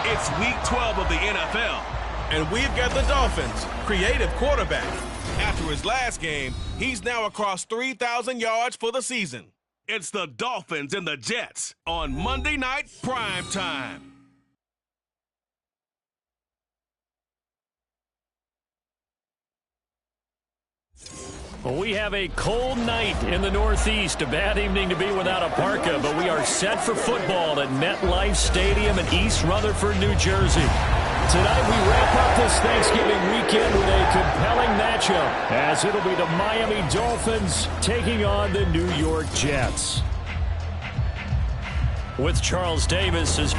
It's Week 12 of the NFL. And we've got the Dolphins' creative quarterback. After his last game, he's now across 3,000 yards for the season. It's the Dolphins and the Jets on Monday Night Prime Time. Well, we have a cold night in the Northeast. A bad evening to be without a parka, but we are set for football at MetLife Stadium in East Rutherford, New Jersey. Tonight we wrap up this Thanksgiving weekend with a compelling matchup, as it'll be the Miami Dolphins taking on the New York Jets. With Charles Davis as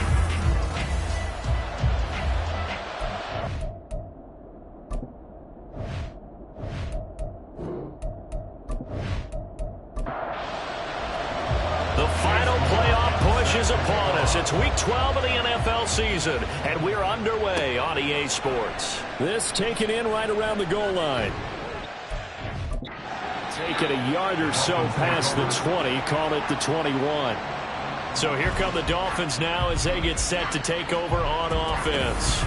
the final playoff push is upon us. It's Week 12 of the NFL season, and we're underway on EA Sports. This taken in right around the goal line. Taken a yard or so past the 20, call it the 21. So here come the Dolphins now as they get set to take over on offense.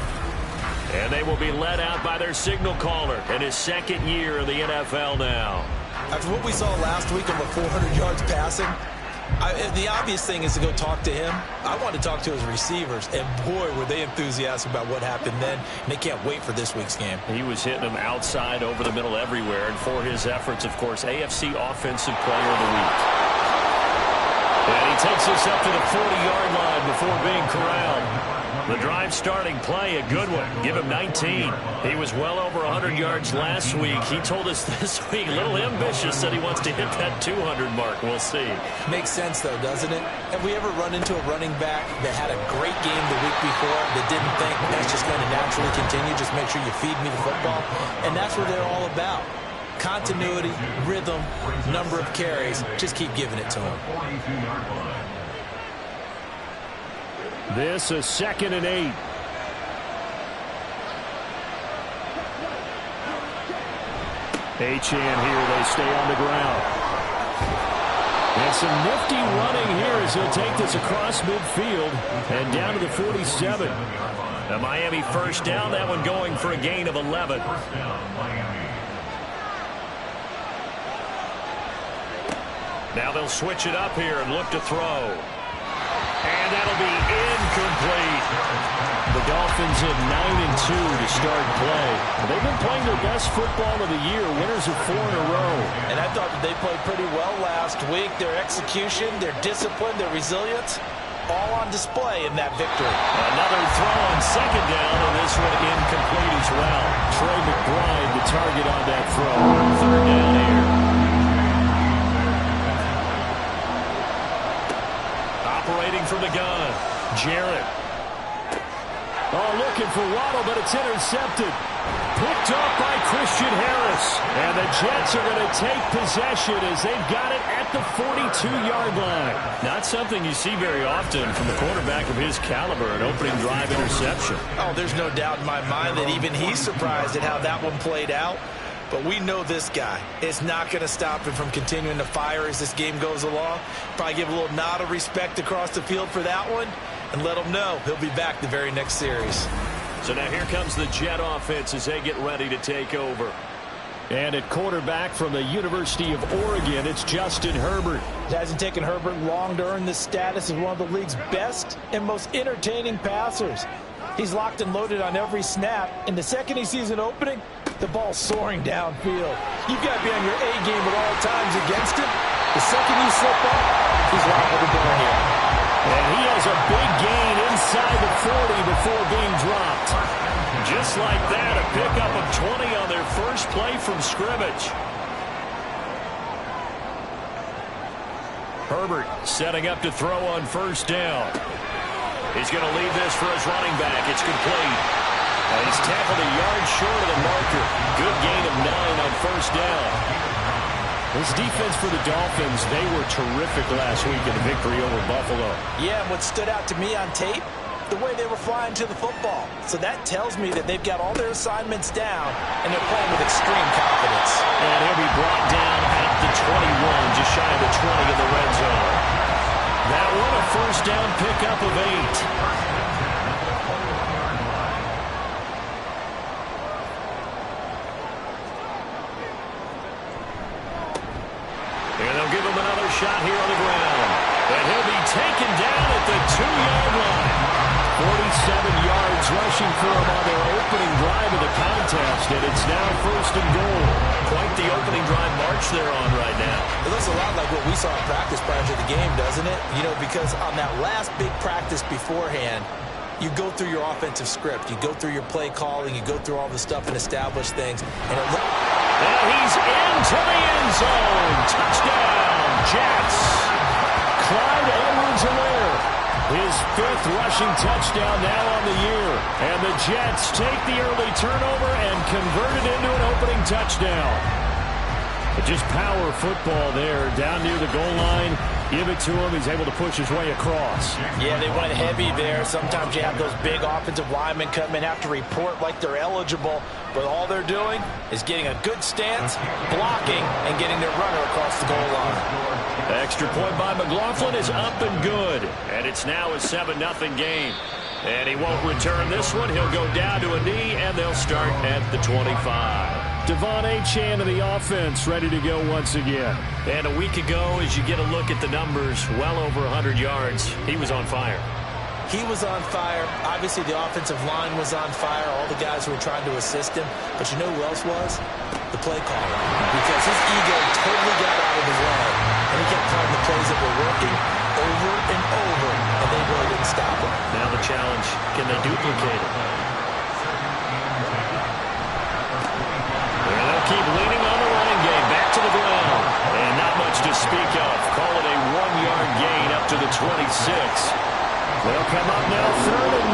And they will be led out by their signal caller in his second year in the NFL now. After what we saw last week, over 400 yards passing, the obvious thing is to go talk to him. I want to talk to his receivers, and boy, were they enthusiastic about what happened then, and they can't wait for this week's game. He was hitting them outside, over the middle, everywhere, and for his efforts, of course, AFC Offensive Player of the Week. And he takes us up to the 40-yard line before being corralled. The drive starting play, a good one. Give him 19. He was well over 100 yards last week. He told us this week, a little ambitious, that he wants to hit that 200 mark. We'll see. Makes sense, though, doesn't it? Have we ever run into a running back that had a great game the week before that didn't think that's just going to naturally continue? Just make sure you feed me the football. And that's what they're all about. Continuity, rhythm, number of carries. Just keep giving it to him. This is 2nd and 8. Achane here. They stay on the ground. And some nifty running here as he'll take this across midfield and down to the 47. The Miami first down, that one going for a gain of 11. Now they'll switch it up here and look to throw. And that'll be incomplete. The Dolphins at 9-2 to start play. They've been playing their best football of the year. Winners of 4 in a row. And I thought that they played pretty well last week. Their execution, their discipline, their resilience, all on display in that victory. Another throw on second down, and this one incomplete as well. Trey McBride, the target on that throw. Third down here. Operating from the gun, Jarrett. Oh, looking for Waddle, but it's intercepted. Picked off by Christian Harris. And the Jets are going to take possession as they've got it at the 42-yard line. Not something you see very often from the quarterback of his caliber, an opening drive interception. Oh, there's no doubt in my mind that even he's surprised at how that one played out. But we know this guy is not going to stop him from continuing to fire as this game goes along. Probably give a little nod of respect across the field for that one and let him know he'll be back the very next series. So now here comes the Jet offense as they get ready to take over. And at quarterback from the University of Oregon, it's Justin Herbert. It hasn't taken Herbert long to earn this status as one of the league's best and most entertaining passers. He's locked and loaded on every snap. And the second he sees an opening, the ball's soaring downfield. You've got to be on your A game at all times against him. The second you slip up, he's liable to go here. And he has a big gain inside the 40 before being dropped. Just like that, a pickup of 20 on their first play from scrimmage. Herbert setting up to throw on first down. He's going to leave this for his running back. It's complete. And he's tackled a yard short of the marker. Good gain of 9 on first down. This defense for the Dolphins, they were terrific last week in the victory over Buffalo. Yeah, and what stood out to me on tape, the way they were flying to the football. So that tells me that they've got all their assignments down, and they're playing with extreme confidence. And he'll be brought down at the 21, just shy of the 20 in the red zone. That one a first down pickup of 8. shot here on the ground. And he'll be taken down at the 2-yard line. 47 yards rushing for him on their opening drive of the contest, and it's now 1st and goal. Quite the opening drive march they're on right now. It looks a lot like what we saw in practice prior to the game, doesn't it? You know, because on that last big practice beforehand, you go through your offensive script, you go through your play calling, you go through all the stuff and establish things. And he's into the end zone. Touchdown, Jets. Clyde Edwards-Helaire. His 5th rushing touchdown now on the year. And the Jets take the early turnover and convert it into an opening touchdown. But just power football there down near the goal line. Give it to him. He's able to push his way across. Yeah, they went heavy there. Sometimes you have those big offensive linemen come in, have to report like they're eligible. But all they're doing is getting a good stance, blocking, and getting their runner across the goal line. Extra point by McLaughlin is up and good. And it's now a 7-0 game. And he won't return this one. He'll go down to a knee, and they'll start at the 25. Devon Achane of the offense ready to go once again. And a week ago, as you get a look at the numbers, well over 100 yards, he was on fire. He was on fire. Obviously, the offensive line was on fire, all the guys who were trying to assist him. But you know who else was? The play caller. Because his ego totally got out of the way. And he kept calling the plays that were working over and over, and they really didn't stop him. Now the challenge, can they duplicate it? Keep leaning on the running game. Back to the ground. And not much to speak of. Call it a 1-yard gain up to the 26. They'll come up now 3rd and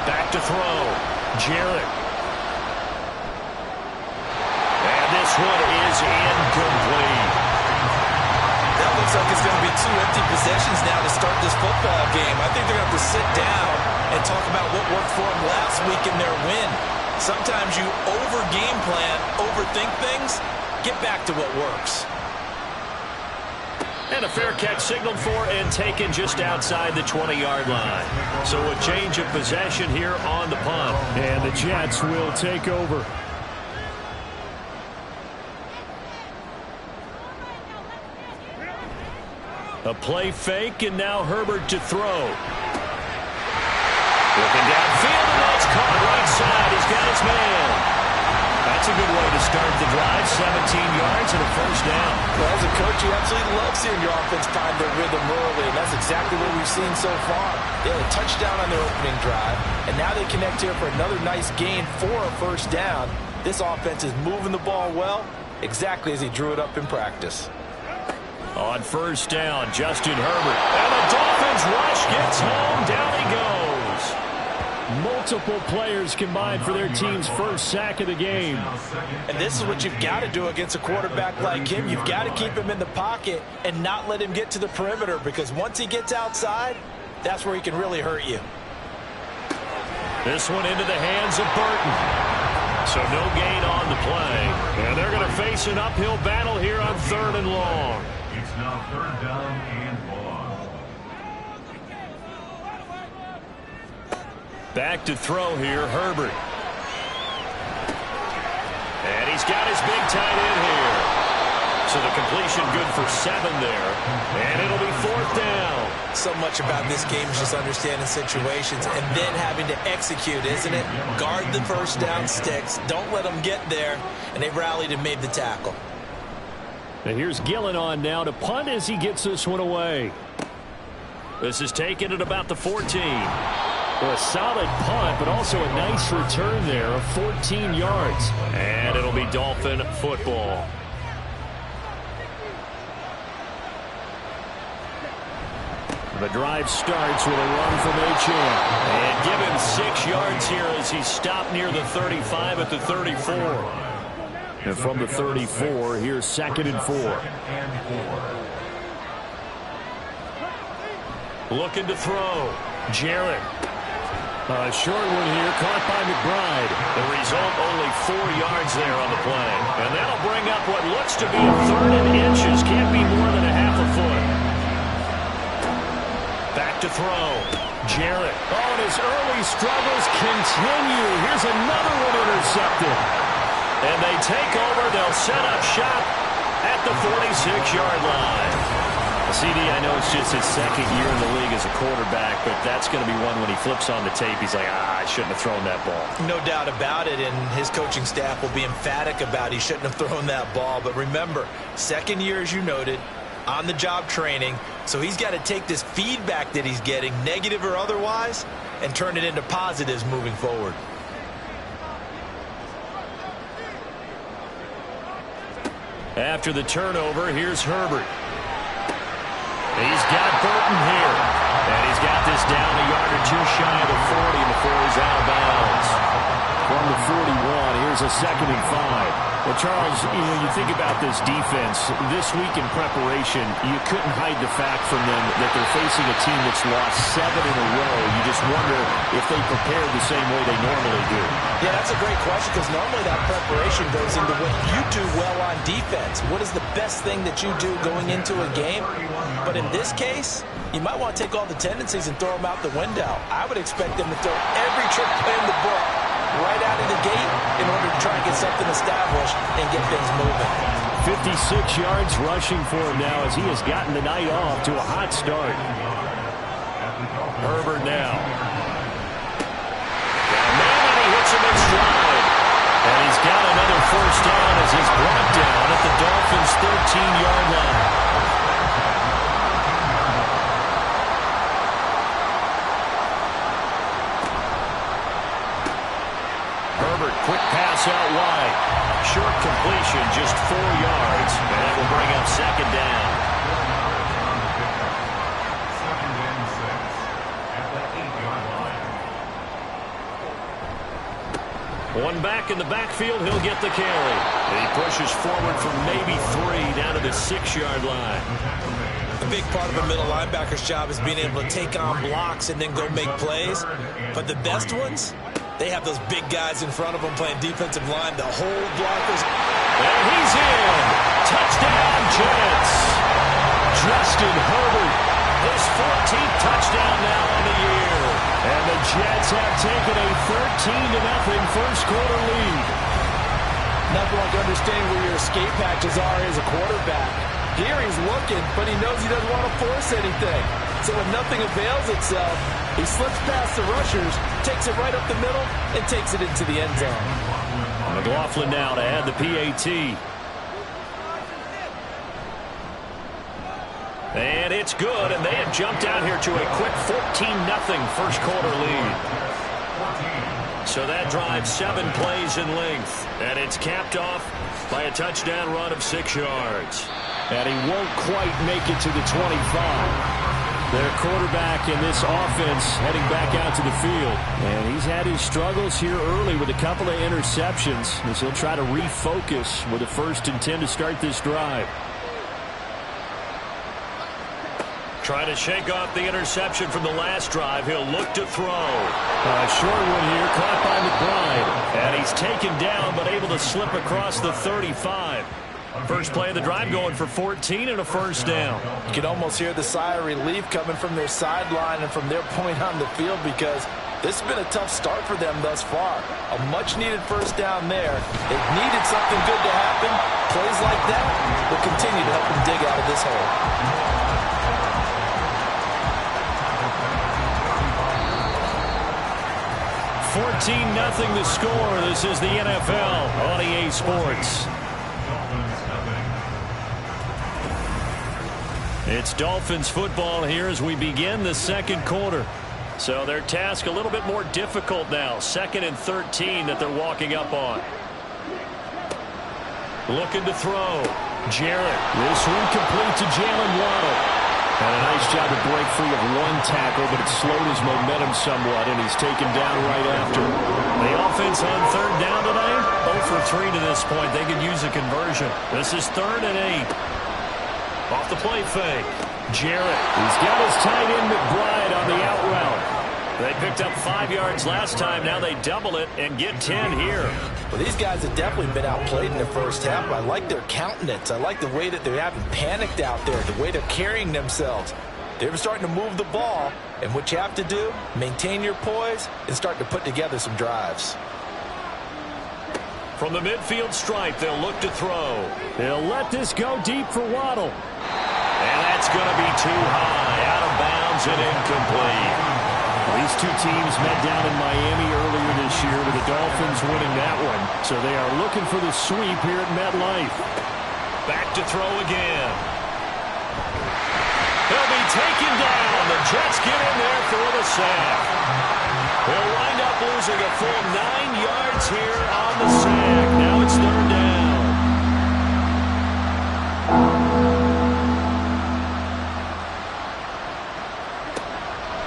9. Back to throw. Jarrett. And this one is incomplete. That looks like it's going to be 2 empty possessions now to start this football game. I think they're going to have to sit down and talk about what worked for them last week in their win. Sometimes you over-game plan, overthink things, get back to what works. And a fair catch signaled for and taken just outside the 20-yard line. So a change of possession here on the punt. And the Jets will take over. A play fake, and now Herbert to throw. Looking downfield, and that's caught right side. He's got his man. That's a good way to start the drive. 17 yards and a 1st down. Well, as a coach, you absolutely love seeing your offense find their rhythm early, and that's exactly what we've seen so far. They had a touchdown on their opening drive, and now they connect here for another nice gain for a 1st down. This offense is moving the ball well, exactly as he drew it up in practice. On 1st down, Justin Herbert. And the Dolphins rush gets home. Down he goes. Multiple players combined for their team's 1st sack of the game. And this is what you've got to do against a quarterback like him. You've got to keep him in the pocket and not let him get to the perimeter, because once he gets outside, that's where he can really hurt you. This one into the hands of Burton. So no gain on the play. And they're going to face an uphill battle here on 3rd and long. It's now 3rd down and long. Back to throw here, Herbert. And he's got his big tight end here. So the completion good for 7 there. And it'll be 4th down. So much about this game is just understanding situations and then having to execute, isn't it? Guard the 1st down sticks. Don't let them get there. And they rallied and made the tackle. And here's Gillen on now to punt as he gets this one away. This is taken at about the 14. Well, a solid punt, but also a nice return there of 14 yards. And it'll be Dolphin football. The drive starts with a run from Achane. And given 6 yards here as he stopped near the 35 at the 34. And from the 34, here's 2nd and 4. Looking to throw. Jarrett. A short one here, caught by McBride. The result, only 4 yards there on the play. And that'll bring up what looks to be a 3rd and inches. Can't be more than a half a foot. Back to throw. Jarrett. Oh, and his early struggles continue. Here's another one intercepted. And they take over. They'll set up shop at the 46-yard line. CD, I know it's just his second year in the league as a quarterback, but that's going to be one when he flips on the tape, he's like, I shouldn't have thrown that ball. No doubt about it, and his coaching staff will be emphatic about he shouldn't have thrown that ball. But remember, second year, as you noted, on-the-job training, so he's got to take this feedback that he's getting, negative or otherwise, and turn it into positives moving forward. After the turnover, here's Herbert. He's got Burton here. And he's got this down a yard or two shy of the 40 before he's out of bounds. From the 41, here's a 2nd and 5. Well, Charles, you think about this defense. This week in preparation, you couldn't hide the fact from them that they're facing a team that's lost 7 in a row. You just wonder if they prepared the same way they normally do. Yeah, that's a great question, because normally that preparation goes into what you do well on defense. What is the best thing that you do going into a game? But in this case, you might want to take all the tendencies and throw them out the window. I would expect them to throw every trick play in the book right out of the gate in order to try and get something established and get things moving. 56 yards rushing for him now as he has gotten the night off to a hot start. Herbert now. Man, and he hits him in stride. And he's got another first down as he's brought down at the Dolphins' 13-yard line. Quick pass out wide. Short completion, just 4 yards. And that will bring up 2nd down. 2nd and 6 at the 8-yard line. One back in the backfield, he'll get the carry. And he pushes forward from maybe 3 down to the 6-yard line. A big part of a middle linebacker's job is being able to take on blocks and then go make plays. But the best ones, they have those big guys in front of them playing defensive line. The whole blockers. And he's in. Touchdown, Jets. Justin Herbert. His 14th touchdown now on the year. And the Jets have taken a 13-0 first-quarter lead. Nothing like understanding where your escape hatches are as a quarterback. Here he's looking, but he knows he doesn't want to force anything. So when nothing avails itself, he slips past the rushers, takes it right up the middle, and takes it into the end zone. McLaughlin now to add the PAT. And it's good, and they have jumped out here to a quick 14-0 first-quarter lead. So that drives 7 plays in length, and it's capped off by a touchdown run of 6 yards. And he won't quite make it to the 25. Their quarterback in this offense heading back out to the field. And he's had his struggles here early with a couple of interceptions as he'll try to refocus with a 1st and 10 to start this drive. Trying to shake off the interception from the last drive. He'll look to throw. A short one here, caught by McBride. And he's taken down, but able to slip across the 35. First play of the drive going for 14 and a first down. You can almost hear the sigh of relief coming from their sideline and from their point on the field, because this has been a tough start for them thus far. A much-needed first down there. They've needed something good to happen. Plays like that will continue to help them dig out of this hole. 14-0 the score. This is the NFL on EA Sports. It's Dolphins football here as we begin the second quarter. So their task a little bit more difficult now. 2nd and 13 that they're walking up on. Looking to throw. Jarrett. This one complete to Jalen Waddle. And a nice job to break free of one tackle, but it slowed his momentum somewhat, and he's taken down right after. The offense on 3rd down today, 0 for 3 to this point. They could use a conversion. This is 3rd and 8. Off the play fake. Jarrett. He's got his tight end McBride on the out route. They picked up 5 yards last time. Now they double it and get 10 here. Well, these guys have definitely been outplayed in the first half. I like their countenance. I like the way that they haven't panicked out there, the way they're carrying themselves. They're starting to move the ball, and what you have to do, maintain your poise and start to put together some drives. From the midfield stripe, they'll look to throw. They'll let this go deep for Waddle. And that's going to be too high, out of bounds and incomplete. These two teams met down in Miami earlier this year with the Dolphins winning that one. So they are looking for the sweep here at MetLife. Back to throw again. He'll be taken down. The Jets get in there for the sack. They'll wind up losing a full 9 yards here on the sack. Now it's third down.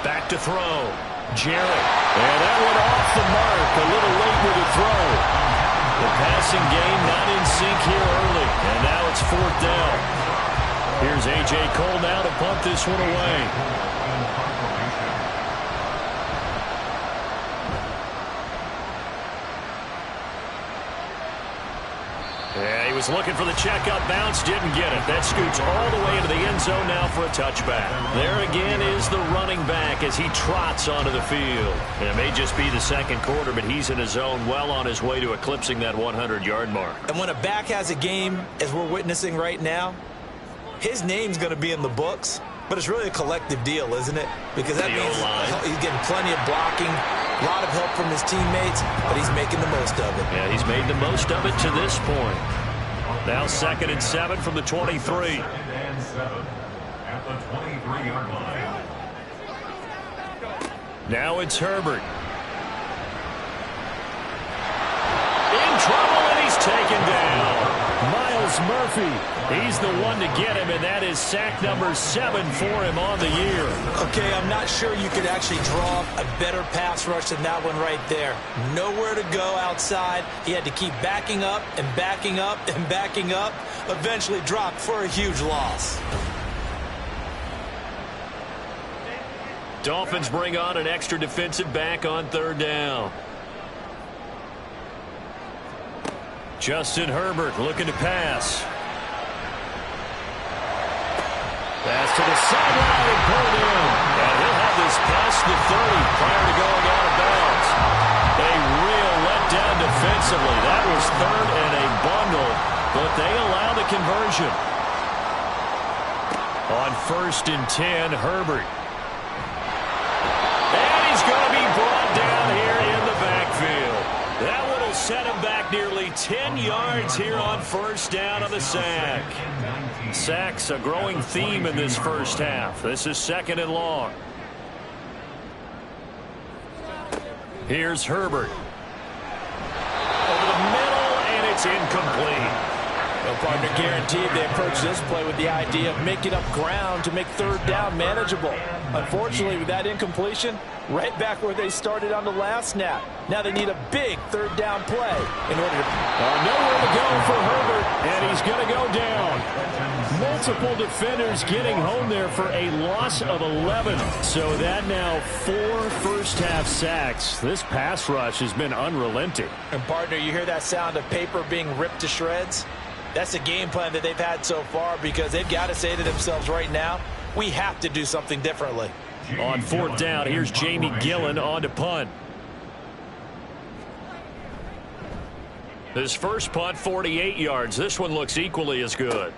Back to throw. Jarrett. And that one off the mark. A little late with the throw. The passing game not in sync here early. And now it's fourth down. Here's A.J. Cole now to punt this one away. Yeah, he was looking for the checkup bounce, didn't get it. That scoots all the way into the end zone now for a touchback. There again is the running back as he trots onto the field. It may just be the second quarter, but he's in his zone, well on his way to eclipsing that 100-yard mark. And when a back has a game, as we're witnessing right now, his name's going to be in the books, but it's really a collective deal, isn't it? Because that means he's getting plenty of blocking, a lot of help from his teammates, but he's making the most of it. Yeah, he's made the most of it to this point. Now 2nd and 7 from the 23. 2nd and 7 at the 23-yard line. Now it's Herbert. In trouble, and he's taken down. Miles Murphy, he's the one to get him, and that is sack number 7 for him on the year. Okay, I'm not sure you could actually draw a better pass rush than that one right there. Nowhere to go outside. He had to keep backing up and backing up and backing up. Eventually dropped for a huge loss. Dolphins bring on an extra defensive back on third down. Justin Herbert looking to pass. Pass to the sideline and pulled in. And he'll have this past the 30 prior to going out of bounds. A real letdown defensively. That was third and a bundle, but they allow the conversion. On 1st and 10, Herbert. And he's going to be brought down here in the backfield. That one will set him back nearly 10 yards here on 1st down on the sack. Sacks a growing theme in this first half. This is 2nd and long. Here's Herbert. Over the middle, and it's incomplete. No partner guaranteed they approach this play with the idea of making up ground to make third down manageable. Unfortunately, with that incompletion, right back where they started on the last snap. Now they need a big third down play in order to... nowhere to go for Herbert, and he's going to go down. Multiple defenders getting home there for a loss of 11. So that now 4 first-half sacks. This pass rush has been unrelenting. And partner, you hear that sound of paper being ripped to shreds? That's the game plan that they've had so far, because they've got to say to themselves right now, we have to do something differently. On 4th down, here's Jamie Gillen on to punt. His first punt, 48 yards. This one looks equally as good.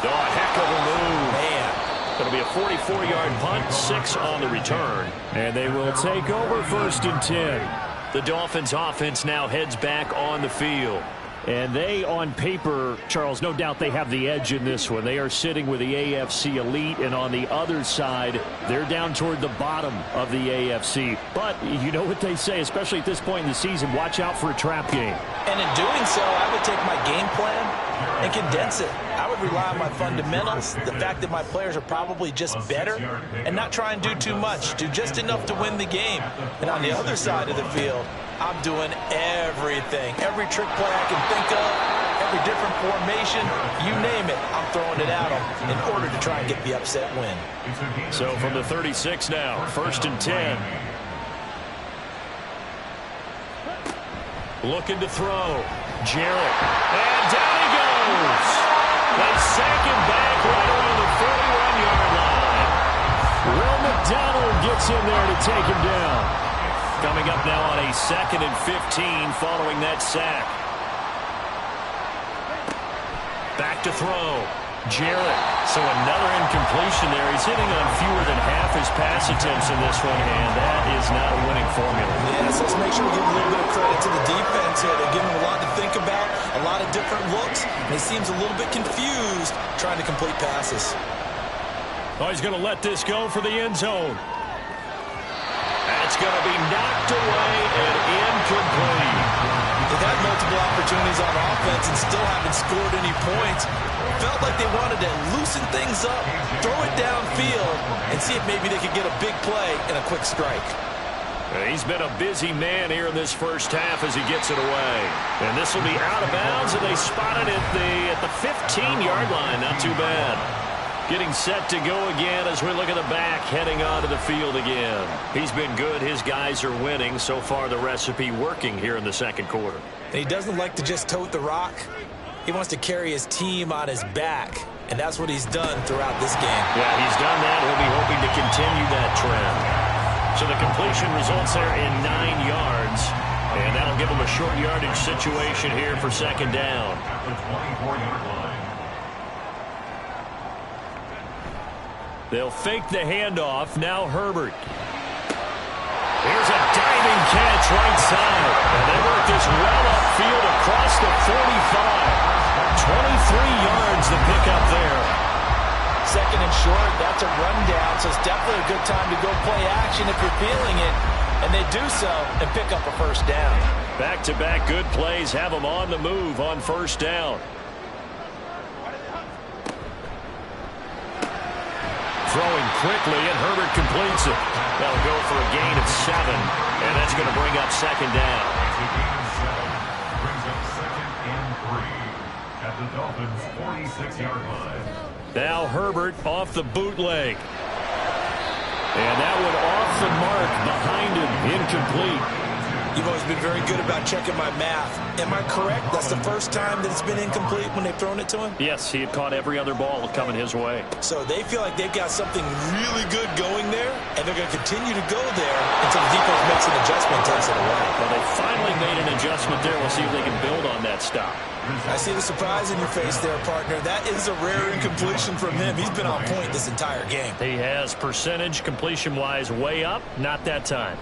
Oh, a heck of a move. Man. It'll be a 44-yard punt, 6 on the return. And they will take over 1st and 10. The Dolphins offense now heads back on the field. And they, on paper, Charles, no doubt they have the edge in this one. They are sitting with the AFC elite, and on the other side, they're down toward the bottom of the AFC. But you know what they say, especially at this point in the season, watch out for a trap game. And in doing so, I would take my game plan and condense it. I would rely on my fundamentals, the fact that my players are probably just better, and not try and do too much, do just enough to win the game. And on the other side of the field, I'm doing everything. Every trick play I can think of, every different formation, you name it, I'm throwing it at them in order to try and get the upset win. So from the 36 now, 1st and 10. Looking to throw. Jarrett. And down he goes. They sack him back right around the 41-yard line. Will McDonald gets in there to take him down. Coming up now on a 2nd and 15 following that sack. Back to throw. Jarrett. So another incompletion there. He's hitting on fewer than half his pass attempts in this one, and that is not a winning formula. Yes, let's make sure we give a little bit of credit to the defense here. They're giving him a lot to think about, a lot of different looks, and he seems a little bit confused trying to complete passes. Oh, he's going to let this go for the end zone. That's going to be knocked away and incomplete. They've had multiple opportunities on offense and still haven't scored any points. Felt like they wanted to loosen things up, throw it downfield, and see if maybe they could get a big play and a quick strike. He's been a busy man here in this first half as he gets it away. And this will be out of bounds, and they spotted it at the 15-yard line. Not too bad. Getting set to go again as we look at the back, heading onto the field again. He's been good. His guys are winning. So far, the recipe working here in the second quarter. He doesn't like to just tote the rock. He wants to carry his team on his back, and that's what he's done throughout this game. Yeah, he's done that. He'll be hoping to continue that trend. So the completion results there in 9 yards, and that'll give him a short yardage situation here for second down. At the 24-yard line. They'll fake the handoff. Now Herbert. Here's a diving catch right side. And they work this well upfield across the 45. 23 yards the pickup there. Second and short, that's a rundown, so it's definitely a good time to go play action if you're feeling it. And they do so and pick up a first down. Back-to-back good plays have them on the move on first down. Throwing quickly, and Herbert completes it. That'll go for a gain of 7, and that's going to bring up second down. Brings up 2nd and 3 at the Dolphins' 46-yard line. Now Herbert off the bootleg. And that one off the mark behind him, incomplete. You've always been very good about checking my math. Am I correct? That's the first time that it's been incomplete when they've thrown it to him? Yes, he had caught every other ball coming his way. So they feel like they've got something really good going there, and they're going to continue to go there until the defense makes an adjustment, takes it away. Well, they finally made an adjustment there. We'll see if they can build on that stop. I see the surprise in your face there, partner. That is a rare incompletion from him. He's been on point this entire game. He has percentage completion-wise way up, not that time.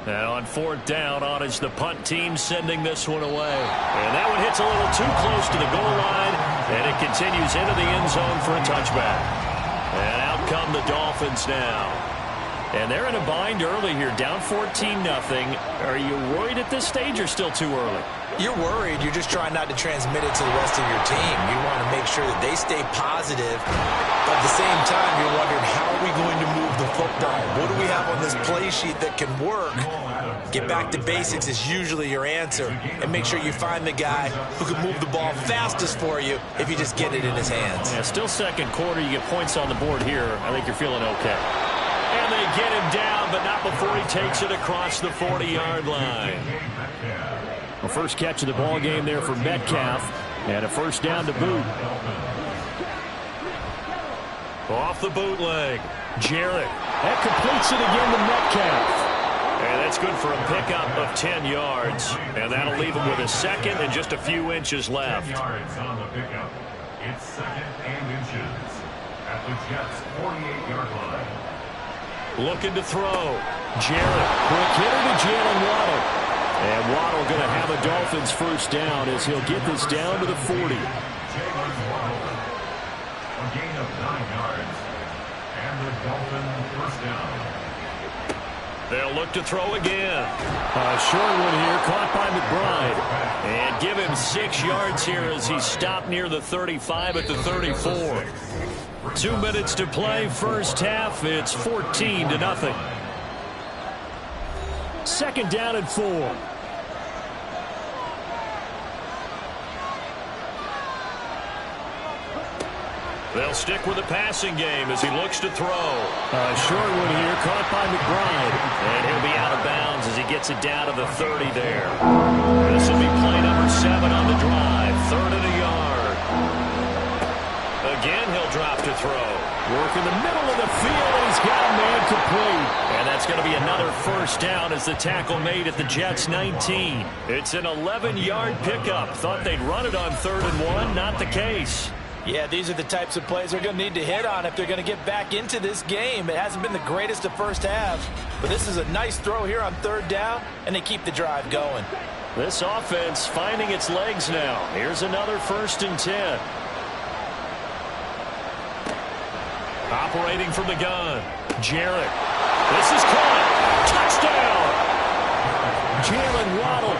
Now on fourth down, on is the punt team sending this one away. And that one hits a little too close to the goal line, and it continues into the end zone for a touchback. And out come the Dolphins now. And they're in a bind early here, down 14-0. Are you worried at this stage or still too early? You're worried. You're just trying not to transmit it to the rest of your team. You want to make sure that they stay positive. But at the same time, you're wondering, how are we going to move the football? What do we have on this play sheet that can work? Get back to basics is usually your answer. And make sure you find the guy who can move the ball fastest for you if you just get it in his hands. Yeah, still second quarter. You get points on the board here. I think you're feeling okay. And they get him down, but not before he takes it across the 40-yard line. The first catch of the ball game there for Metcalf, and a first down to boot. Off the bootleg, Jarrett. That completes it again to Metcalf. And that's good for a pickup of 10 yards. And that'll leave him with a second and just a few inches left. 10 yards on the pickup. It's 2nd and inches at the Jets' 48-yard line. Looking to throw. Jarrett. Quick hitter to Jalen Waddle. And Waddle going to have a Dolphins first down as he'll get this down to the 40. Jalen Waddle. A gain of 9 yards. And the Dolphins first down. They'll look to throw again. A short one here, caught by McBride. And give him 6 yards here as he stopped near the 35 at the 34. 2 minutes to play first half. It's 14-0. Second down and 4. They'll stick with the passing game as he looks to throw. A short one here, caught by McBride. And he'll be out of bounds as he gets it down to the 30 there. This will be play number 7 on the drive. 3rd and a yard. Again, he'll drop to throw. Work in the middle of the field, and he's got a man complete. And that's going to be another first down as the tackle made at the Jets' 19. It's an 11-yard pickup. Thought they'd run it on 3rd and 1. Not the case. Yeah, these are the types of plays they're going to need to hit on if they're going to get back into this game. It hasn't been the greatest of first halves, but this is a nice throw here on 3rd down, and they keep the drive going. This offense finding its legs now. Here's another 1st and 10. Operating from the gun. Jarrett. This is caught. Touchdown. Jalen Waddle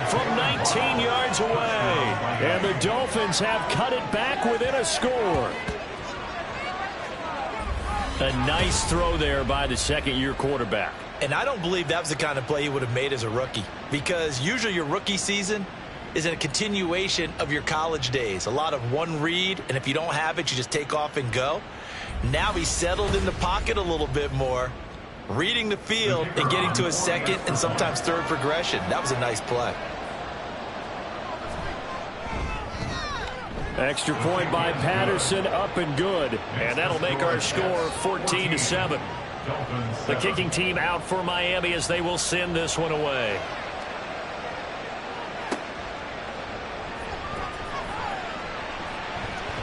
from 19 yards away. And the Dolphins have cut it back within a score. A nice throw there by the second-year quarterback. And I don't believe that was the kind of play he would have made as a rookie, because usually your rookie season is a continuation of your college days. A lot of one read, and if you don't have it, you just take off and go. Now he's settled in the pocket a little bit more, reading the field and getting to a second and sometimes third progression. That was a nice play. Extra point by Patterson, up and good. And that'll make our score 14-7. The kicking team out for Miami as they will send this one away.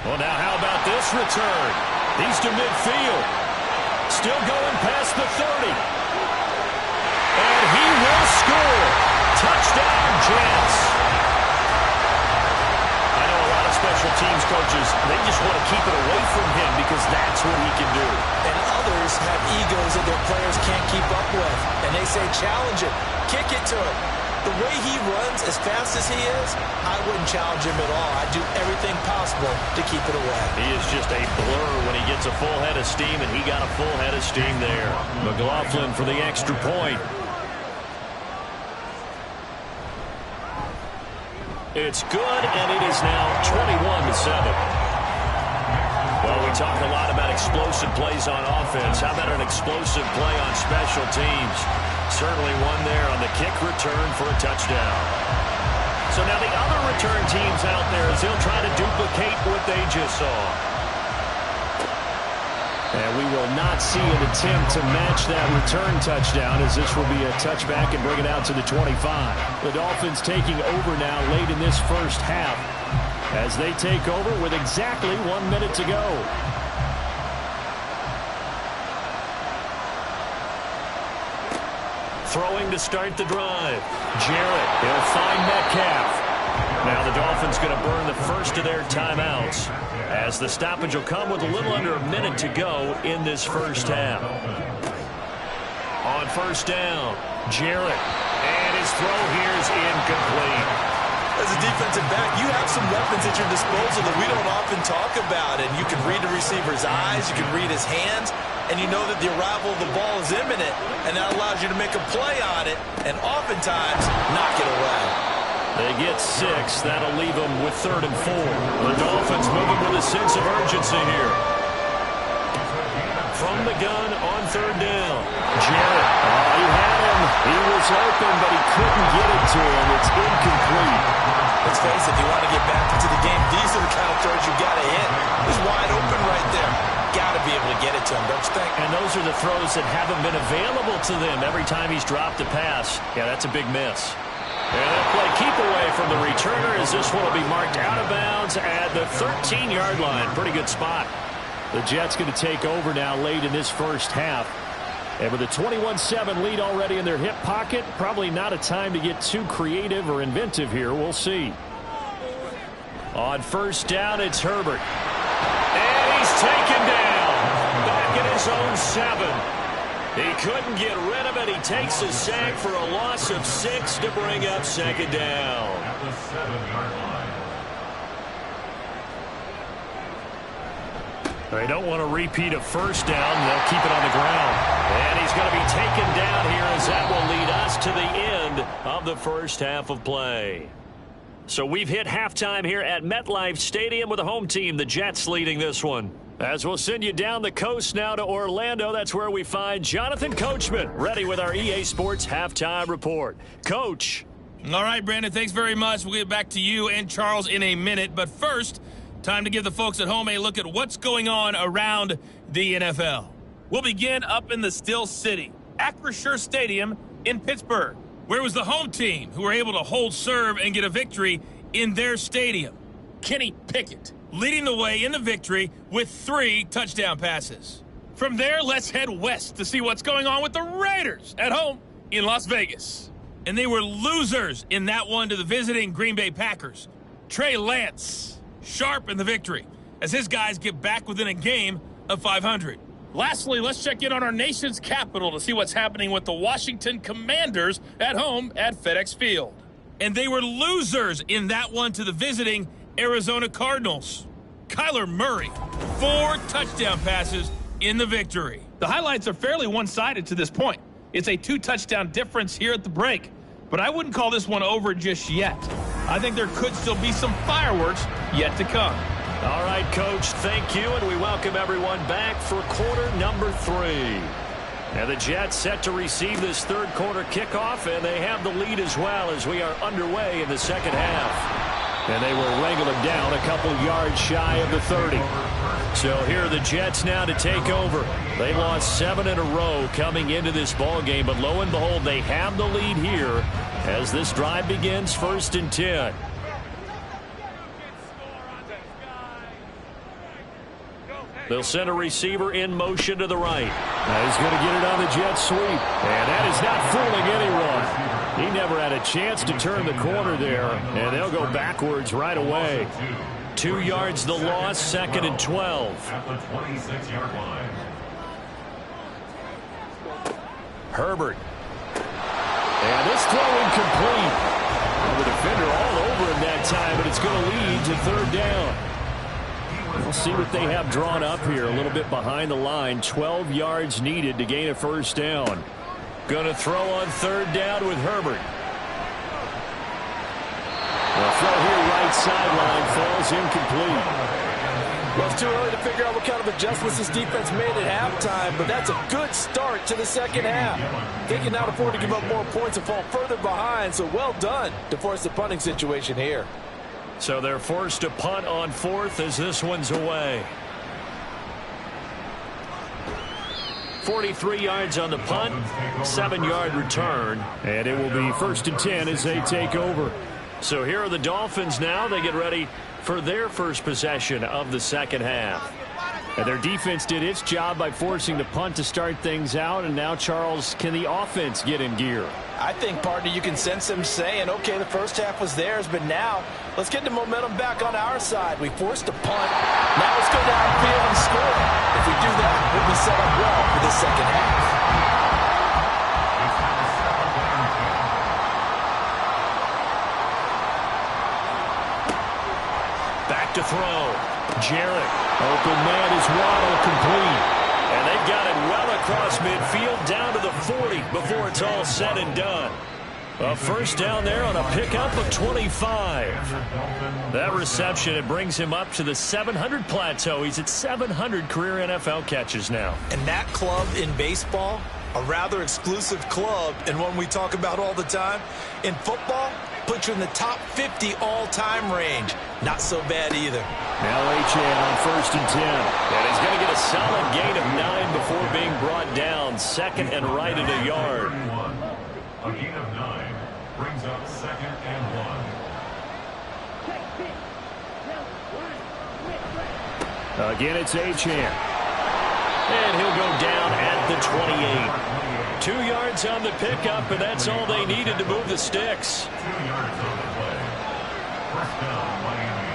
Well, now how about this return? He's to midfield. Still going past the 30. And he will score. Touchdown, Jets. I know a lot of special teams coaches, they just want to keep it away from him because that's what he can do. And others have egos that their players can't keep up with. And they say, challenge it, kick it to him. The way he runs as fast as he is, I wouldn't challenge him at all. I'd do everything possible to keep it away. He is just a blur when he gets a full head of steam, and he got a full head of steam there. McLaughlin for the extra point. It's good, and it is now 21-7. Well, we talk a lot about explosive plays on offense. How about an explosive play on special teams? Certainly one there on the kick return for a touchdown. So now the other return teams out there as they'll try to duplicate what they just saw. And we will not see an attempt to match that return touchdown, as this will be a touchback and bring it out to the 25. The Dolphins taking over now late in this first half as they take over with exactly 1 minute to go. Throwing to start the drive. Jarrett, he'll find Metcalf. Now the Dolphins going to burn the first of their timeouts as the stoppage will come with a little under a minute to go in this first half. On first down, Jarrett. And his throw here is incomplete. As a defensive back, you have some weapons at your disposal that we don't often talk about. And you can read the receiver's eyes, you can read his hands, and you know that the arrival of the ball is imminent, and that allows you to make a play on it and oftentimes knock it away. They get 6. That'll leave them with 3rd and 4. The Dolphins moving with a sense of urgency here. From the gun on 3rd down. Jarrett. Oh, he had him. He was open, but he couldn't get it to him. It's incomplete. Let's face it, if you want to get back into the game, these are the kind of throws you got to hit. He's wide open right there. Got to be able to get it to him, don't you think? And those are the throws that haven't been available to them every time he's dropped a pass. Yeah, that's a big miss. And that play keep away from the returner as this one will be marked out of bounds at the 13-yard line. Pretty good spot. The Jets going to take over now late in this first half. And with a 21-7 lead already in their hip pocket, probably not a time to get too creative or inventive here. We'll see. On first down, it's Herbert. And he's taken down. Back at his own 7. He couldn't get rid of it. He takes a sack for a loss of 6 to bring up 2nd down. At the 7-yard line. They don't want to repeat a first down. They'll keep it on the ground. And he's going to be taken down here as that will lead us to the end of the first half of play. So we've hit halftime here at MetLife Stadium with the home team, the Jets, leading this one. As we'll send you down the coast now to Orlando, that's where we find Jonathan Coachman, ready with our EA Sports Halftime Report. Coach. All right, Brandon, thanks very much. We'll get back to you and Charles in a minute. But first, Time to give the folks at home a look at what's going on around the NFL. We'll begin up in the Steel City, Acrisure Stadium in Pittsburgh. Where was the home team who were able to hold serve and get a victory in their stadium? Kenny Pickett leading the way in the victory with 3 touchdown passes. From there, let's head west to see what's going on with the Raiders at home in Las Vegas. And they were losers in that one to the visiting Green Bay Packers. Trey Lance sharp in the victory as his guys get back within a game of 500. Lastly, let's check in on our nation's capital to see what's happening with the Washington Commanders at home at FedEx Field. And they were losers in that one to the visiting Arizona Cardinals. Kyler Murray, 4 touchdown passes in the victory. The highlights are fairly one-sided to this point. It's a 2-touchdown difference here at the break, but I wouldn't call this one over just yet. I think there could still be some fireworks yet to come. All right, Coach, thank you, and we welcome everyone back for quarter number 3. And the Jets set to receive this third quarter kickoff, and they have the lead as well as we are underway in the second half. And they will wrangle them down a couple yards shy of the 30. So here are the Jets now to take over. They lost 7 in a row coming into this ball game, but lo and behold, they have the lead here as this drive begins, 1st and 10. They'll send a receiver in motion to the right. Now he's going to get it on the jet sweep. And that is not fooling anyone. He never had a chance to turn the corner there, and they'll go backwards right away. 2 yards the loss, 2nd and 12. At the 26-yard line. Herbert. And this throw incomplete. The defender all over him that time, but it's going to lead to 3rd down. We'll see what they have drawn up here. A little bit behind the line. 12 yards needed to gain a 1st down. Going to throw on 3rd down with Herbert. The throw here right sideline falls incomplete. Well, it's too early to figure out what kind of adjustments this defense made at halftime, but that's a good start to the second half. They can now afford to give up more points and fall further behind, so well done to force the punting situation here. So they're forced to punt on 4th as this one's away. 43 yards on the punt, 7-yard return. And it will be 1st and 10 as they take over. So here are the Dolphins now. They get ready for their first possession of the second half. And their defense did its job by forcing the punt to start things out. And now, Charles, can the offense get in gear? I think, partner, you can sense them saying, okay, the first half was theirs, but now let's get the momentum back on our side. We forced a punt. Now let's go downfield and score. If we do that, we'll be set up well for the second half. Back to throw. Jarrett. Open man is Waddle, complete. And they've got it well across midfield down to the 40 before it's all said and done. A 1st down there on a pickup of 25. That reception, it brings him up to the 700 plateau. He's at 700 career NFL catches now. And that club in baseball, a rather exclusive club and one we talk about all the time. In football, puts you in the top 50 all-time range. Not so bad either. Now Achane on 1st and 10. And he's going to get a solid gain of 9 before being brought down. 2nd and right at a yard. A gain of 9 brings up 2nd and 1. Again, it's Achane. And he'll go down at the 28. 2 yards on the pickup, and that's all they needed to move the sticks. 2 yards on the play. 1st down, Miami.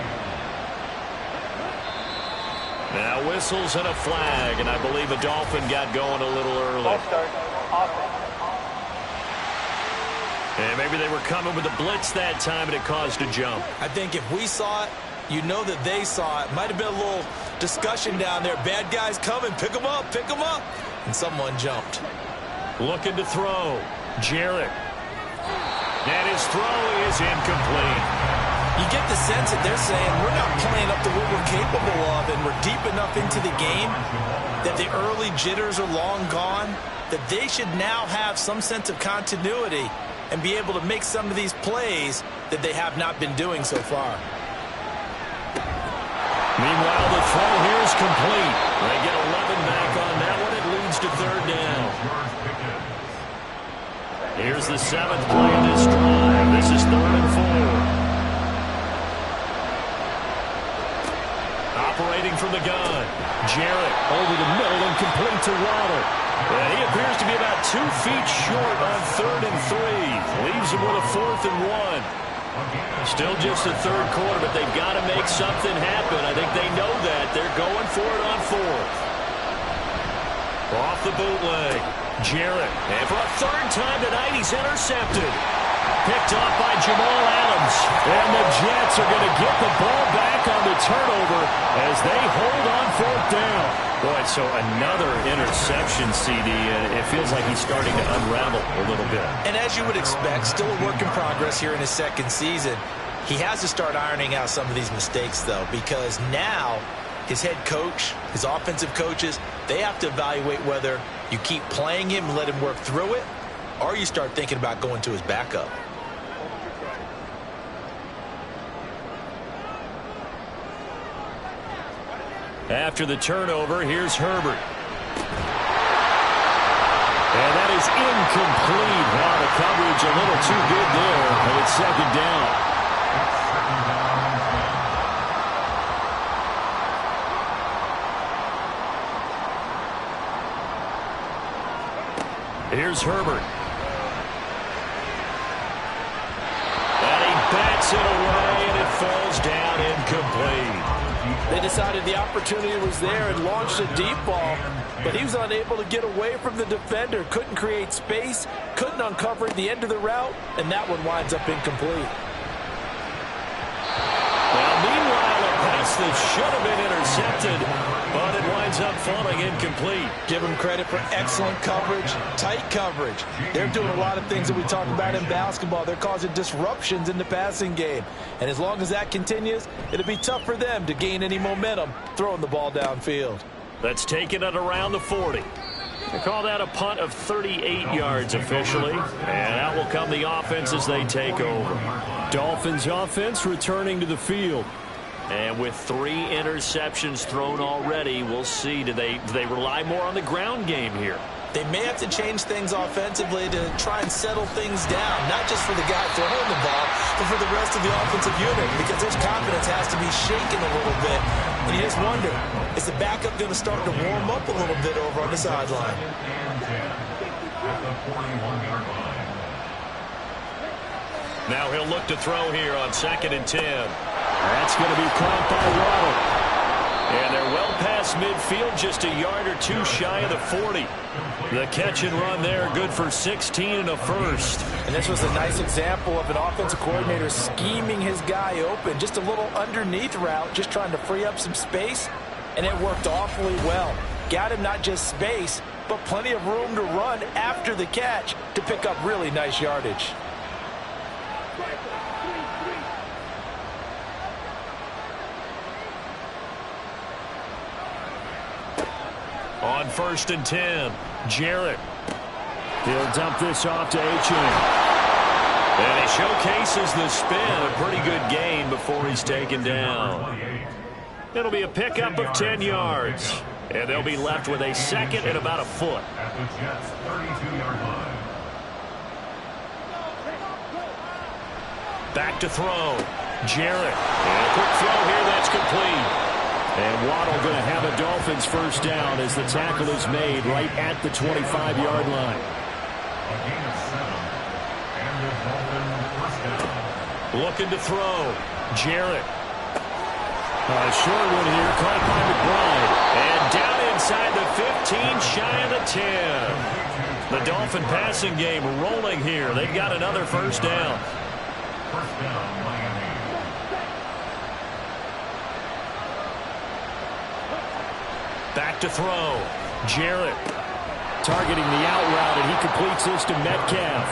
Now whistles and a flag, and I believe a Dolphin got going a little early. And maybe they were coming with a blitz that time, and it caused a jump. I think if we saw it, you know that they saw it. Might have been a little discussion down there. Bad guys coming, pick them up, and someone jumped. Looking to throw. Jarrett. And his throw is incomplete. You get the sense that they're saying we're not playing up to what we're capable of, and we're deep enough into the game that the early jitters are long gone, that they should now have some sense of continuity and be able to make some of these plays that they have not been doing so far. Meanwhile, the throw here is complete. They get 11 back on that one. It leads to third down. Here's the 7th play of this drive. This is 3rd and 4. Operating from the gun. Jarrett over the middle and complete to Waddle. And he appears to be about 2 feet short on 3rd and 3. Leaves him with a 4th and 1. Still just the 3rd quarter, but they've got to make something happen. I think they know that. They're going for it on 4th. Off the bootleg. Jarrett. And for a 3rd time tonight, he's intercepted. Picked off by Jamal Adams. And the Jets are going to get the ball back on the turnover as they hold on 4th down. Boy, so another interception, CD, and it feels like he's starting to unravel a little bit. And as you would expect, still a work in progress here in his 2nd season. He has to start ironing out some of these mistakes, though, because now his head coach, his offensive coaches, they have to evaluate whether you keep playing him and let him work through it, or you start thinking about going to his backup. After the turnover, here's Herbert. And that is incomplete. Wow, the coverage a little too good there, and it's 2nd down. Here's Herbert. And he bats it away, and it falls down incomplete. They decided the opportunity was there and launched a deep ball, but he was unable to get away from the defender, couldn't create space, couldn't uncover the end of the route, and that one winds up incomplete. Well, meanwhile, a pass that should have been intercepted, but it winds up falling incomplete. Give them credit for excellent coverage, tight coverage. They're doing a lot of things that we talk about in basketball. They're causing disruptions in the passing game. And as long as that continues, it'll be tough for them to gain any momentum throwing the ball downfield. That's taken it around the 40. They call that a punt of 38 yards officially. And out will come the offense as they take over. Dolphins offense returning to the field. And with 3 interceptions thrown already, we'll see. Do they rely more on the ground game here? They may have to change things offensively to try and settle things down, not just for the guy throwing the ball, but for the rest of the offensive unit, because his confidence has to be shaken a little bit. And you just wonder, is the backup going to start to warm up a little bit over on the sideline? Now he'll look to throw here on 2nd and 10. That's going to be caught by Waddle. And they're well past midfield, just a yard or 2 shy of the 40. The catch and run there, good for 16 and a first. And this was a nice example of an offensive coordinator scheming his guy open. Just a little underneath route, just trying to free up some space. And it worked awfully well. Got him not just space, but plenty of room to run after the catch to pick up really nice yardage. On 1st and 10, Jarrett. He'll dump this off to Achane. And he showcases the spin. A pretty good gain before he's taken down. It'll be a pickup of 10 yards. And they'll be left with a 2nd and about a foot. At the Jets' 32-yard line. Back to throw. Jarrett. And a quick throw here that's complete. And Waddle going to have a Dolphins first down as the tackle is made right at the 25-yard line. A gain of 7. And the Dolphins first down. Looking to throw. Jarrett. Short one here, caught by McBride. And down inside the 15, shy of the 10. The Dolphin passing game rolling here. They've got another first down. First down, Miami. Back to throw. Jarrett targeting the out route, and he completes this to Metcalf.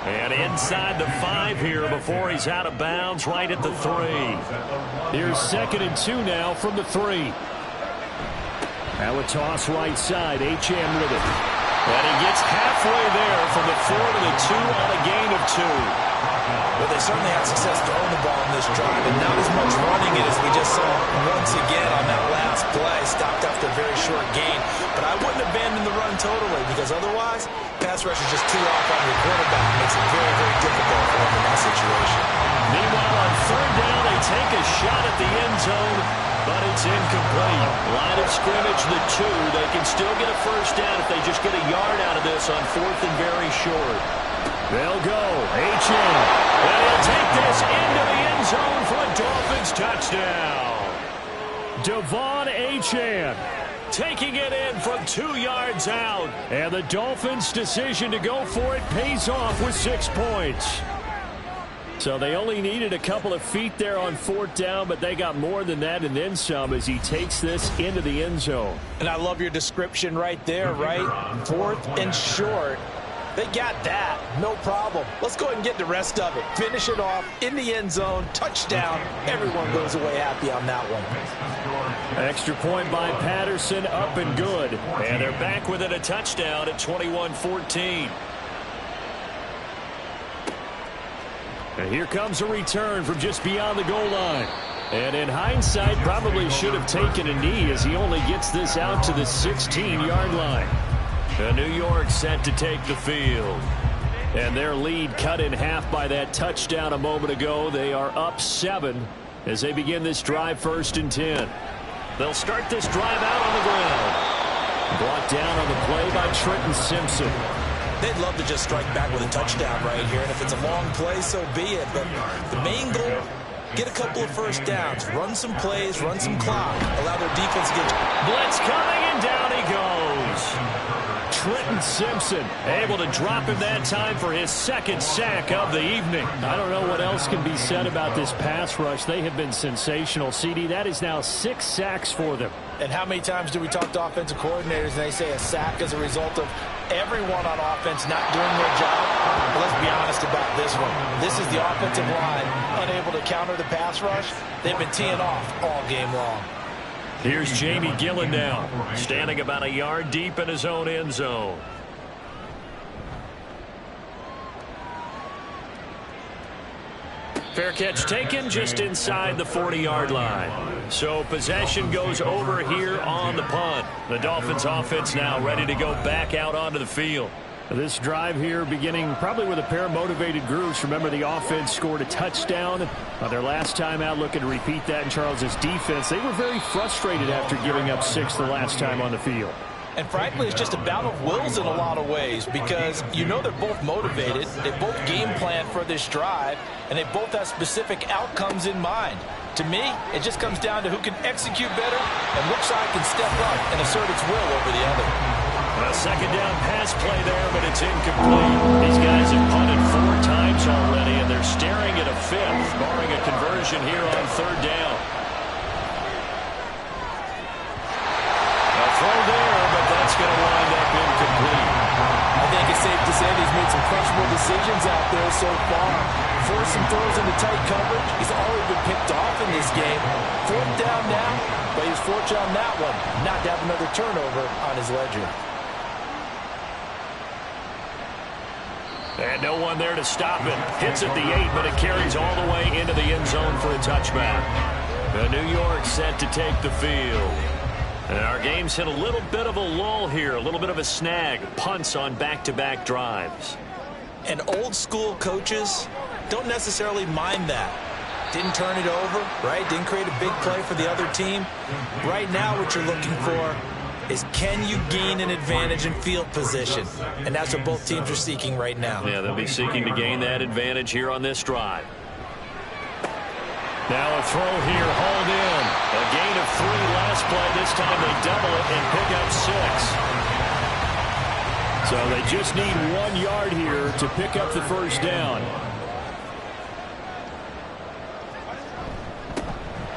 And inside the 5 here before he's out of bounds right at the 3. Here's 2nd and 2 now from the 3. Now a toss right side. Achane with it. And he gets halfway there from the 4 to the 2 on a gain of 2. Well, they certainly had success throwing the ball in this drive, and not as much running it as we just saw once again on that last play. Stopped after a very short gain. But I wouldn't abandon the run totally, because otherwise, pass rush is just too off on your quarterback. It makes it very, very difficult for him in that situation. Meanwhile, on 3rd down, they take a shot at the end zone, but it's incomplete. Line of scrimmage, the 2. They can still get a first down if they just get a yard out of this on 4th and very short. They'll go. H.M. And he'll take this into the end zone for a Dolphins touchdown. Devon Achane Taking it in from 2 yards out. And the Dolphins' decision to go for it pays off with 6 points. So they only needed a couple of feet there on 4th down, but they got more than that and then some as he takes this into the end zone. And I love your description right there, right? 4th and short. They got that. No problem. Let's go ahead and get the rest of it. Finish it off in the end zone. Touchdown. Everyone goes away happy on that one. Extra point by Patterson, up and good. And they're back within a touchdown at 21-14. And here comes a return from just beyond the goal line. And in hindsight, probably should have taken a knee as he only gets this out to the 16-yard line. And New York set to take the field. And their lead cut in half by that touchdown a moment ago. They are up 7 as they begin this drive 1st and 10. They'll start this drive out on the ground. Brought down on the play by Trenton Simpson. They'd love to just strike back with a touchdown right here, and if it's a long play, so be it. But the main goal, get a couple of first downs, run some plays, run some clock, allow their defense to get... Blitz coming, and down he goes. Trenton Simpson able to drop him that time for his 2nd sack of the evening. I don't know what else can be said about this pass rush. They have been sensational, CD. That is now 6 sacks for them. And how many times do we talk to offensive coordinators and they say a sack as a result of everyone on offense not doing their job? Well, let's be honest about this one. This is the offensive line unable to counter the pass rush. They've been teeing off all game long. Here's Jamie Gillen now, standing about a yard deep in his own end zone. Fair catch taken just inside the 40-yard line. So possession goes over here on the punt. The Dolphins offense now ready to go back out onto the field. This drive here beginning probably with a pair of motivated groups. Remember, the offense scored a touchdown their last time out. Looking to repeat that in Charles's defense. They were very frustrated after giving up 6 the last time on the field. And frankly, it's just a battle of wills in a lot of ways because you know they're both motivated. They both game plan for this drive, and they both have specific outcomes in mind. To me, it just comes down to who can execute better and which side can step up and assert its will over the other. A 2nd down pass play there, but it's incomplete. These guys have punted 4 times already, and they're staring at a 5th, barring a conversion here on 3rd down. A throw there, but that's going to wind up incomplete. I think it's safe to say that he's made some questionable decisions out there so far. Forced some throws into tight coverage. He's already been picked off in this game. 4th down now, but he was fortunate on that one not to have another turnover on his ledger. And no one there to stop it. Hits at the 8, but it carries all the way into the end zone for a touchback. The New York set to take the field. And our game's hit a little bit of a lull here, a little bit of a snag. Punts on back-to-back drives. And old school coaches don't necessarily mind that. Didn't turn it over, right? Didn't create a big play for the other team. Right now what you're looking for is can you gain an advantage in field position? And that's what both teams are seeking right now. Yeah, they'll be seeking to gain that advantage here on this drive. Now a throw here, hauled in. A gain of 3 last play. This time they double it and pick up 6. So they just need 1 yard here to pick up the first down.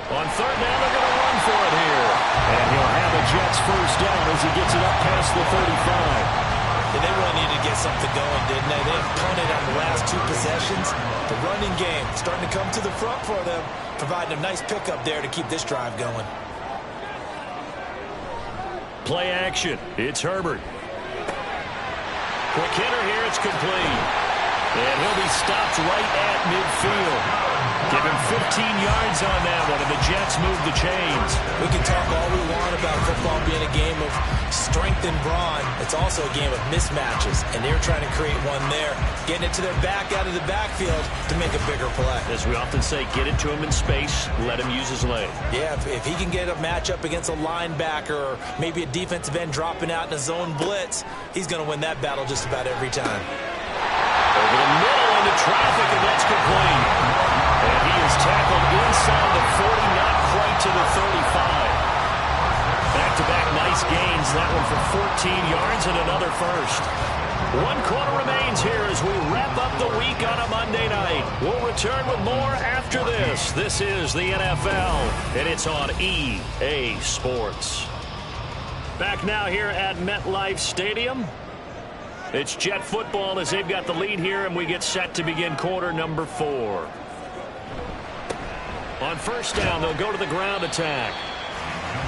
On 3rd down, they're going to run for it here. And he'll have a Jets first down as he gets it up past the 35. And they really needed to get something going, didn't they? They have punted on the last 2 possessions. The running game starting to come to the front for them, providing a nice pickup there to keep this drive going. Play action. It's Herbert. Quick hitter here. It's complete. And he'll be stopped right at midfield. Give him 15 yards on that one, and the Jets move the chains. We can talk all we want about football being a game of strength and brawn. It's also a game of mismatches, and they're trying to create one there, getting it to their back out of the backfield to make a bigger play. As we often say, get it to him in space, let him use his leg. Yeah, if he can get a matchup against a linebacker or maybe a defensive end dropping out in a zone blitz, he's going to win that battle just about every time. Over the middle into traffic, and that's complete. And he is tackled inside the 40, not quite to the 35. Back-to-back nice gains. That one for 14 yards and another first. 1 quarter remains here as we wrap up the week on a Monday night. We'll return with more after this. This is the NFL, and it's on EA Sports. Back now here at MetLife Stadium. It's Jet football as they've got the lead here, and we get set to begin quarter number 4. On first down, they'll go to the ground attack.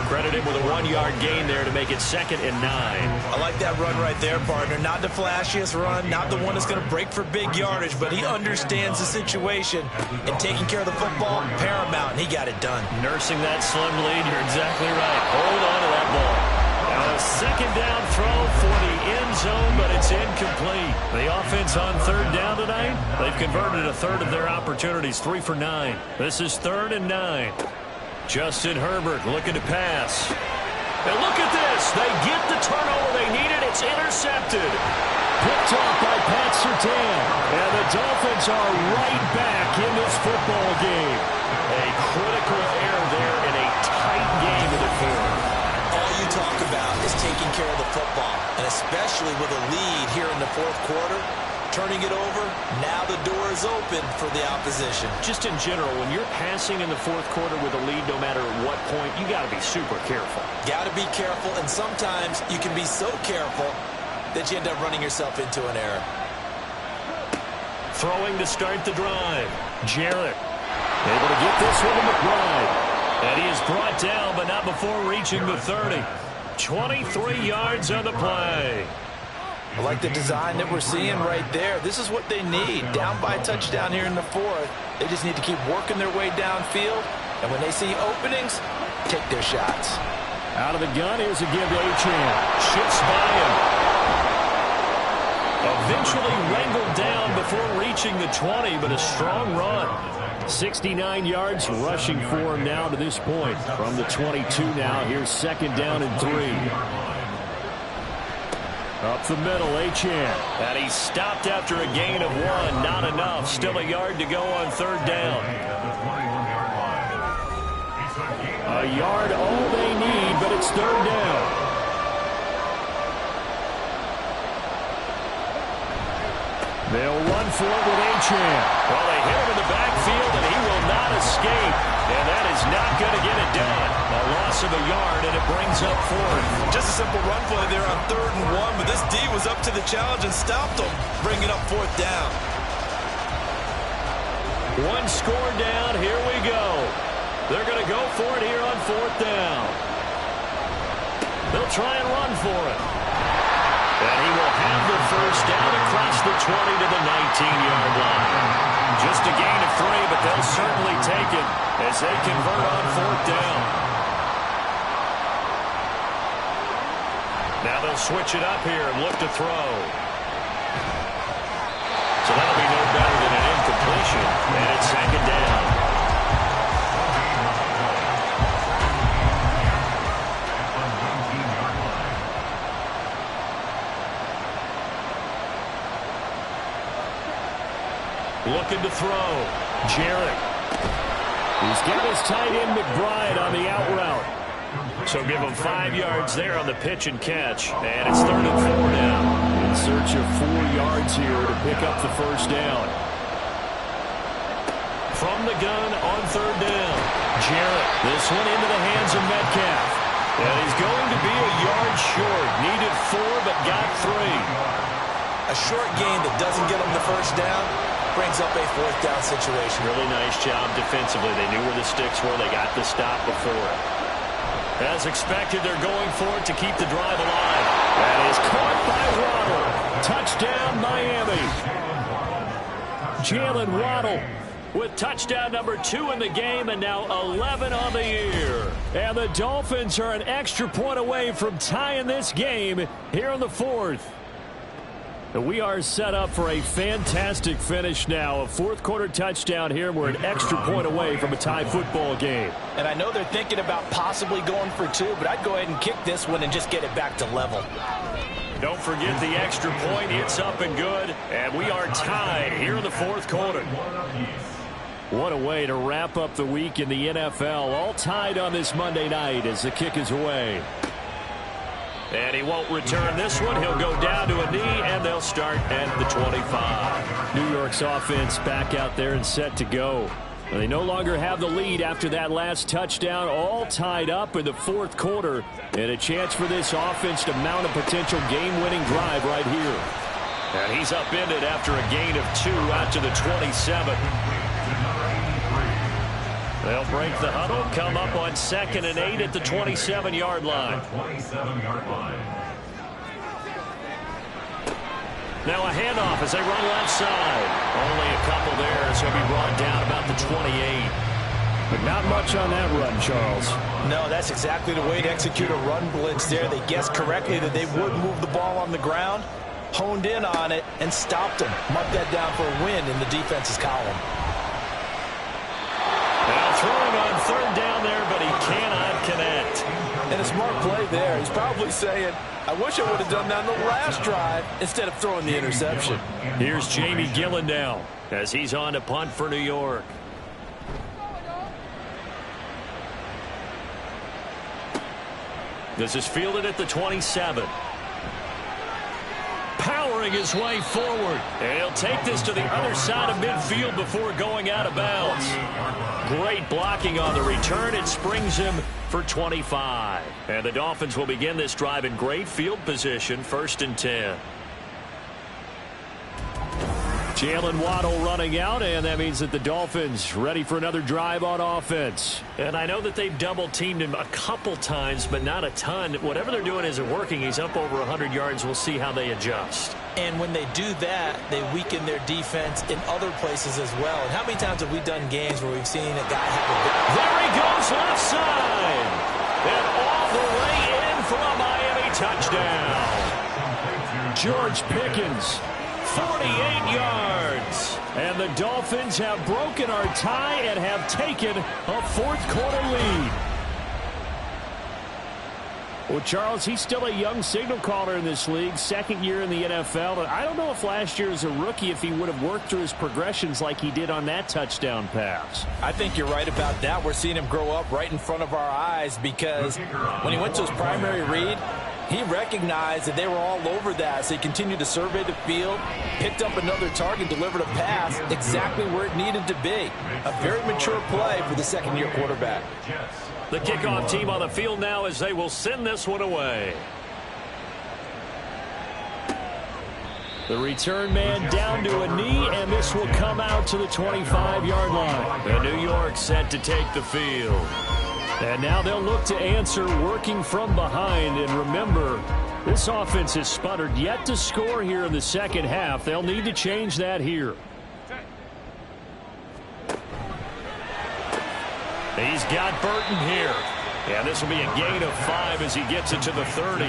Credited with a 1-yard gain there to make it 2nd and 9. I like that run right there, partner. Not the flashiest run, not the one that's going to break for big yardage, but he understands the situation, and taking care of the football, paramount, and he got it done. Nursing that slim lead, you're exactly right. Hold on to that ball. Now a 2nd down throw for the end zone, but it's incomplete. The offense on 3rd down tonight, they've converted a third of their opportunities, 3 for 9. This is 3rd and 9. Justin Herbert looking to pass. And look at this. They get the turnover they needed. It's intercepted. Picked off by Pat Surtain. And the Dolphins are right back in this football game. A critical error there in a tight game in the 4th. All you talk about is taking care of the football, and especially with a lead here in the 4th quarter, turning it over, now the door is open for the opposition. Just in general, when you're passing in the 4th quarter with a lead, no matter what point, you got to be super careful. Got to be careful, and sometimes you can be so careful that you end up running yourself into an error. Throwing to start the drive. Jarrett able to get this one to McBride. And he is brought down, but not before reaching the 30. 23 yards on the play. I like the design that we're seeing right there. This is what they need. Down by a touchdown here in the 4th. They just need to keep working their way downfield. And when they see openings, take their shots. Out of the gun, here's a give to Achane. Shifts by him. Eventually wrangled down before reaching the 20, but a strong run. 69 yards rushing for him now to this point. From the 22 now, here's 2nd down and 3. Up the middle, Achane. And he stopped after a gain of 1. Not enough. Still a yard to go on 3rd down. A yard all they need, but it's 3rd down. They'll run for it with Achane. Well, they hit him in the backfield, and he will not escape. And that is not going to get it done. A loss of a yard, and it brings up 4th. Just a simple run play there on 3rd and 1, but this D was up to the challenge and stopped him, bringing up 4th down. 1 score down. Here we go. They're going to go for it here on 4th down. They'll try and run for it. And he will have the first down across the 20 to the 19-yard line. Just a gain of 3, but they'll certainly take it as they convert on 4th down. Now they'll switch it up here and look to throw. So that'll be no better than an incompletion. And it's 2nd down. Looking to throw. Jarrett. He's got his tight end McBride on the out route. So give him 5 yards there on the pitch and catch. And it's 3rd and 4 now. In search of 4 yards here to pick up the first down. From the gun on 3rd down. Jarrett. This one into the hands of Metcalf. And he's going to be a yard short. Needed 4, but got 3. A short gain that doesn't get him the first down brings up a 4th down situation. Really nice job defensively. They knew where the sticks were. They got the stop before. As expected, they're going for it to keep the drive alive. That is caught by Waddle. Touchdown, Miami. Jalen Waddle with touchdown number 2 in the game, and now 11 on the year. And the Dolphins are an extra point away from tying this game here in the 4th. We are set up for a fantastic finish now. A fourth-quarter touchdown here. We're an extra point away from a tie football game. And I know they're thinking about possibly going for 2, but I'd go ahead and kick this one and just get it back to level. Don't forget the extra point. It's up and good. And we are tied here in the 4th quarter. What a way to wrap up the week in the NFL. All tied on this Monday night as the kick is away. And he won't return this one. He'll go down to a knee, and they'll start at the 25. New York's offense back out there and set to go. They no longer have the lead after that last touchdown. All tied up in the 4th quarter. And a chance for this offense to mount a potential game-winning drive right here. And he's upended after a gain of 2 out to the 27. They'll break the huddle, come up on 2nd and 8 at the 27-yard line. Now a handoff as they run left side. Only a couple there, so he'll be brought down about the 28. But not much on that run, Charles. No, that's exactly the way to execute a run blitz there. They guessed correctly that they would move the ball on the ground, honed in on it, and stopped them. Mark that down for a win in the defense's column. Now throwing on 3rd down there, but he cannot connect. And a smart play there. He's probably saying, I wish I would have done that on the last drive instead of throwing the interception. Here's Jamie Gillen now as he's on to punt for New York. This is fielded at the 27. Powering his way forward. And he'll take this to the other side of midfield before going out of bounds. Great blocking on the return. It springs him for 25. And the Dolphins will begin this drive in great field position, 1st and 10. Jalen Waddle running out, and that means that the Dolphins ready for another drive on offense. And I know that they've double-teamed him a couple times, but not a ton. Whatever they're doing isn't working. He's up over 100 yards. We'll see how they adjust. And when they do that, they weaken their defense in other places as well. And how many times have we done games where we've seen a guy have a big... There he goes, left side. And all the way in for a Miami touchdown. George Pickens, 48 yards. And the Dolphins have broken our tie and have taken a 4th quarter lead. Well, Charles, he's still a young signal caller in this league, 2nd year in the NFL. But I don't know if last year as a rookie if he would have worked through his progressions like he did on that touchdown pass. I think you're right about that. We're seeing him grow up right in front of our eyes because when he went to his primary read, he recognized that they were all over that, so he continued to survey the field, picked up another target, delivered a pass exactly where it needed to be. A very mature play for the 2nd-year quarterback. The kickoff team on the field now as they will send this one away. The return man down to a knee, and this will come out to the 25-yard line. And New York set to take the field. And now they'll look to answer working from behind. And remember, this offense has sputtered yet to score here in the 2nd half. They'll need to change that here. He's got Burton here. And this will be a gain of 5 as he gets it to the 30.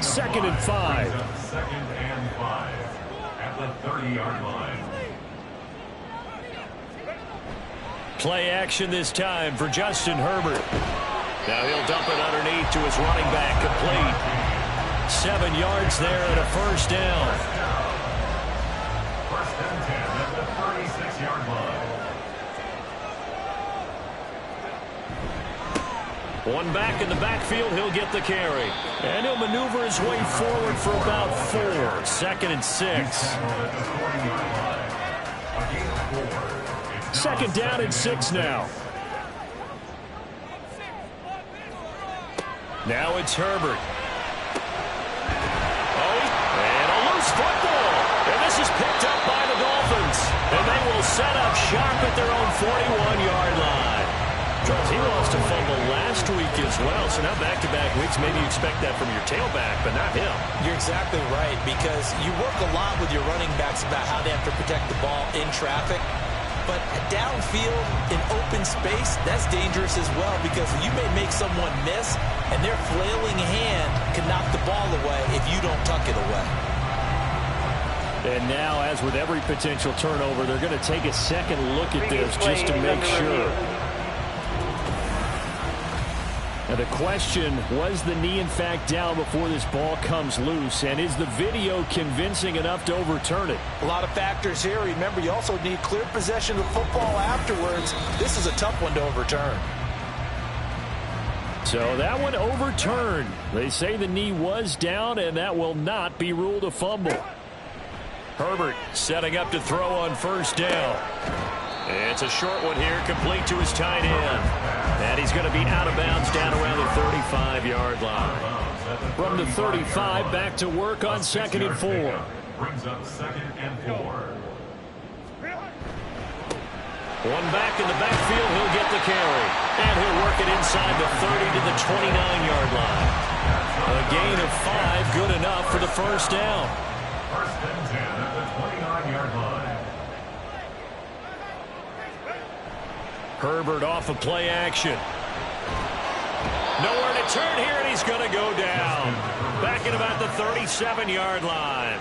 2nd and 5. 2nd and 5 at the 30-yard line. Play action this time for Justin Herbert. Now he'll dump it underneath to his running back, complete. 7 yards there and a 1st down. 1st and 10 at the 36-yard line. One back in the backfield, he'll get the carry. And he'll maneuver his way forward for about 4. 2nd and 6. 2nd down and 6 now. Now it's Herbert. And a loose football. And this is picked up by the Dolphins. And they will set up shop at their own 41-yard line. Charles, he lost a fumble last week as well, so now back-to-back weeks, maybe you expect that from your tailback, but not him. You're exactly right, because you work a lot with your running backs about how they have to protect the ball in traffic. But downfield in open space, that's dangerous as well, because you may make someone miss, and their flailing hand can knock the ball away if you don't tuck it away. And now, as with every potential turnover, they're going to take a second look at this just to make sure. Now the question, was the knee in fact down before this ball comes loose? And is the video convincing enough to overturn it? A lot of factors here. Remember, you also need clear possession of football afterwards. This is a tough one to overturn. So that one overturned. They say the knee was down, and that will not be ruled a fumble. Herbert setting up to throw on first down. It's a short one here, complete to his tight end. And he's going to be out of bounds down around the 35-yard line. From the 35, back to work on 2nd and 4. Brings up 2nd and 4. One back in the backfield, he'll get the carry. And he'll work it inside the 30 to the 29-yard line. A gain of 5, good enough for the first down. First and 10 at the 29-yard line. Herbert off of play action. Nowhere to turn here, and he's going to go down. Back at about the 37-yard line.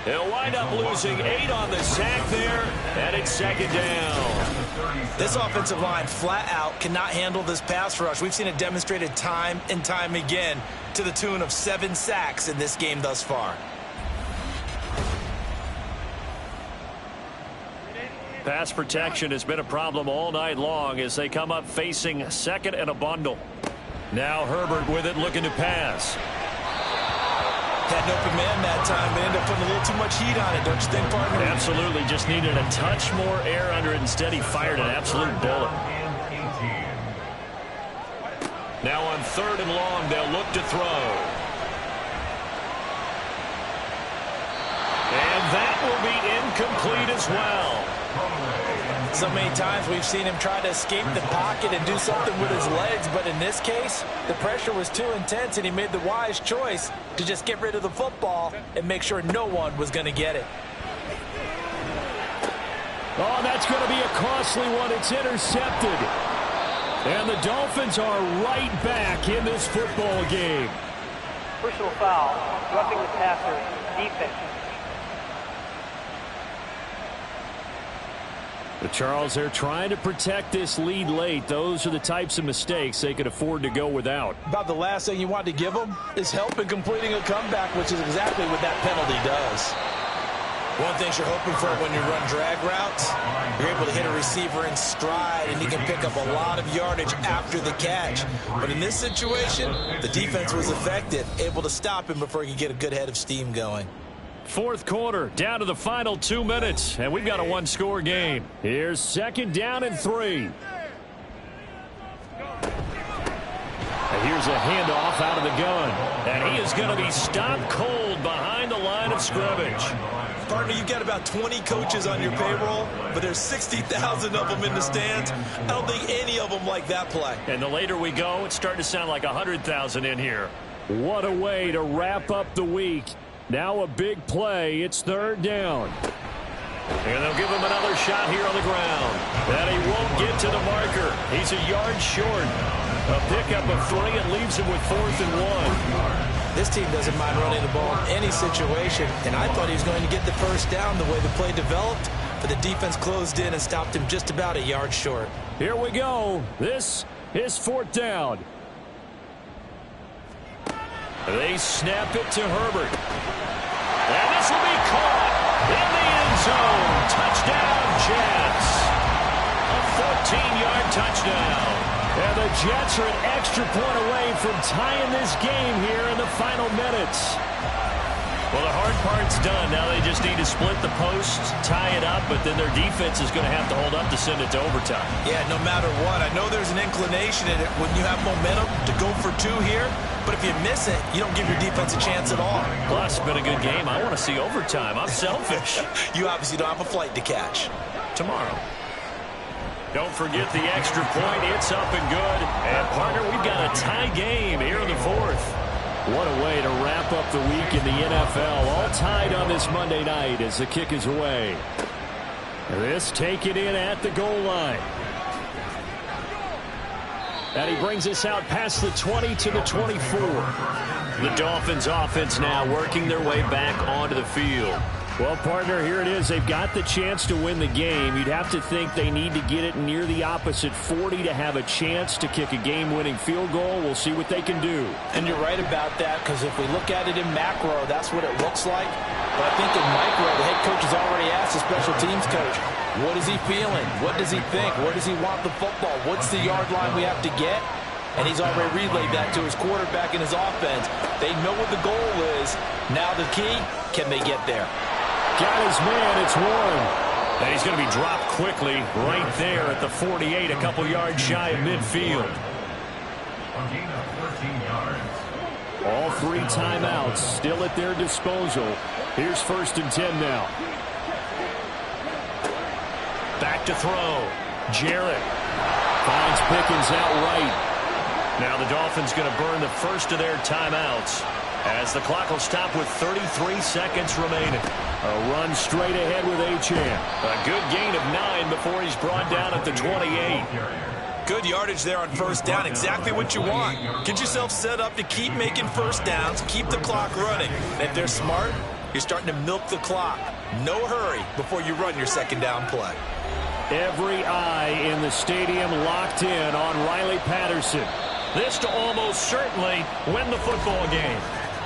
He'll wind up losing 8 on the sack there, and it's 2nd down. This offensive line flat out cannot handle this pass rush. We've seen it demonstrated time and time again to the tune of 7 sacks in this game thus far. Pass protection has been a problem all night long as they come up facing 2nd and a bundle. Now Herbert with it, looking to pass. Had an open man that time, but ended up putting a little too much heat on it, don't you think, partner? Absolutely, just needed a touch more air under it. Instead, he fired an absolute bullet. Now on 3rd and long, they'll look to throw. And that will be incomplete as well. So many times we've seen him try to escape the pocket and do something with his legs, but in this case, the pressure was too intense, and he made the wise choice to just get rid of the football and make sure no one was going to get it. Oh, that's going to be a costly one. It's intercepted. And the Dolphins are right back in this football game. Personal foul, roughing the passer, defense. But Charles, they're trying to protect this lead late. Those are the types of mistakes they could afford to go without. About the last thing you want to give them is help in completing a comeback, which is exactly what that penalty does. One thing you're hoping for when you run drag routes, you're able to hit a receiver in stride, and he can pick up a lot of yardage after the catch. But in this situation, the defense was effective, able to stop him before he could get a good head of steam going. 4th quarter, down to the final 2 minutes, and we've got a 1-score game. Here's 2nd down and 3. And here's a handoff out of the gun. And he is going to be stopped cold behind the line of scrimmage. Partner, you've got about 20 coaches on your payroll, but there's 60,000 of them in the stands. I don't think any of them like that play. And the later we go, it's starting to sound like 100,000 in here. What a way to wrap up the week. Now a big play. It's 3rd down. And they'll give him another shot here on the ground. And he won't get to the marker. He's a yard short. A pickup of 3 and leaves him with 4th and 1. This team doesn't mind running the ball in any situation, and I thought he was going to get the first down the way the play developed, but the defense closed in and stopped him just about a yard short. Here we go. This is 4th down. They snap it to Herbert. And this will be caught in the end zone. Touchdown, Jets. A 14-yard touchdown. And the Jets are an extra point away from tying this game here in the final minutes. Well, the hard part's done. Now they just need to split the post, tie it up, but then their defense is going to have to hold up to send it to overtime. Yeah, no matter what. I know there's an inclination in it when you have momentum to go for 2 here, but if you miss it, you don't give your defense a chance at all. Plus, it's been a good game. I want to see overtime. I'm selfish. You obviously don't have a flight to catch. Tomorrow. Don't forget the extra point. It's up and good. And, partner, we've got a tie game here in the fourth. What a way to wrap up the week in the NFL. All tied on this Monday night as the kick is away. This taken in at the goal line. And he brings us out past the 20 to the 24. The Dolphins offense now working their way back onto the field. Well, partner, here it is. They've got the chance to win the game. You'd have to think they need to get it near the opposite 40 to have a chance to kick a game-winning field goal. We'll see what they can do. And you're right about that, because if we look at it in macro, that's what it looks like. But I think in micro, the head coach has already asked the special teams coach, what is he feeling? What does he think? Where does he want the football? What's the yard line we have to get? And he's already relayed that to his quarterback and his offense. They know what the goal is. Now the key, can they get there? Got his man, it's Warren. And he's going to be dropped quickly right there at the 48, a couple yards shy of midfield. A gain of 14 yards. All three timeouts still at their disposal. Here's 1st and 10 now. Back to throw. Jarrett Finds Pickens outright. Now the Dolphins going to burn the first of their timeouts as the clock will stop with 33 seconds remaining. A run straight ahead with Achane. A good gain of 9 before he's brought down at the 28. Good yardage there on first down. Exactly what you want. Get yourself set up to keep making first downs, keep the clock running. And if they're smart, you're starting to milk the clock. No hurry before you run your second down play. Every eye in the stadium locked in on Riley Patterson. This to almost certainly win the football game.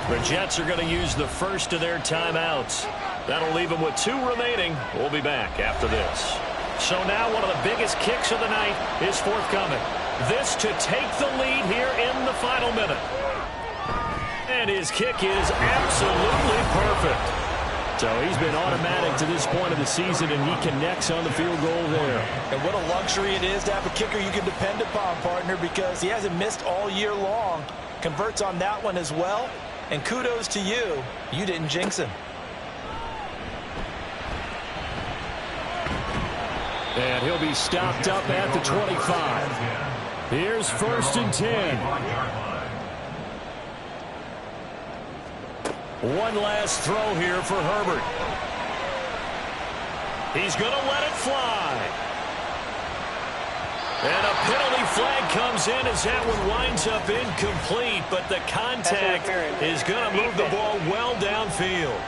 The Jets are going to use the first of their timeouts. That'll leave them with 2 remaining. We'll be back after this. So now one of the biggest kicks of the night is forthcoming. This to take the lead here in the final minute. And his kick is absolutely perfect. So he's been automatic to this point of the season, and he connects on the field goal there. And what a luxury it is to have a kicker you can depend upon, partner, because he hasn't missed all year long. Converts on that one as well. And kudos to you. You didn't jinx him. And he'll be stopped up at the 25. Here's 1st and 10. One last throw here for Herbert. He's going to let it fly. And a penalty flag comes in as that one winds up incomplete, but the contact is going to move the ball well downfield.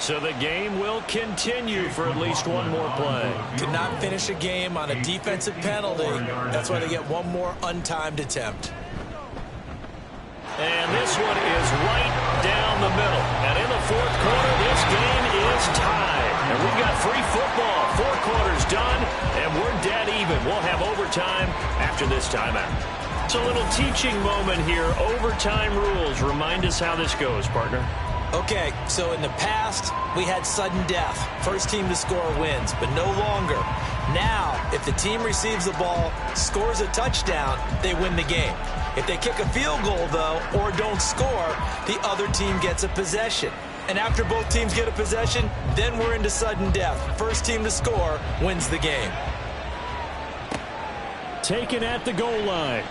So the game will continue for at least one more play. Could not finish a game on a defensive penalty. That's why they get one more untimed attempt. And this one is right down the middle. And in the fourth quarter, this game is tied. And we've got free football. 4 quarters done, and we're dead even. We'll have overtime after this timeout. It's a little teaching moment here. Overtime rules. Remind us how this goes, partner. Okay, so in the past, we had sudden death. First team to score wins, but no longer. Now, if the team receives the ball, scores a touchdown, they win the game. If they kick a field goal, though, or don't score, the other team gets a possession. And after both teams get a possession, then we're into sudden death. First team to score wins the game. Taken at the goal line.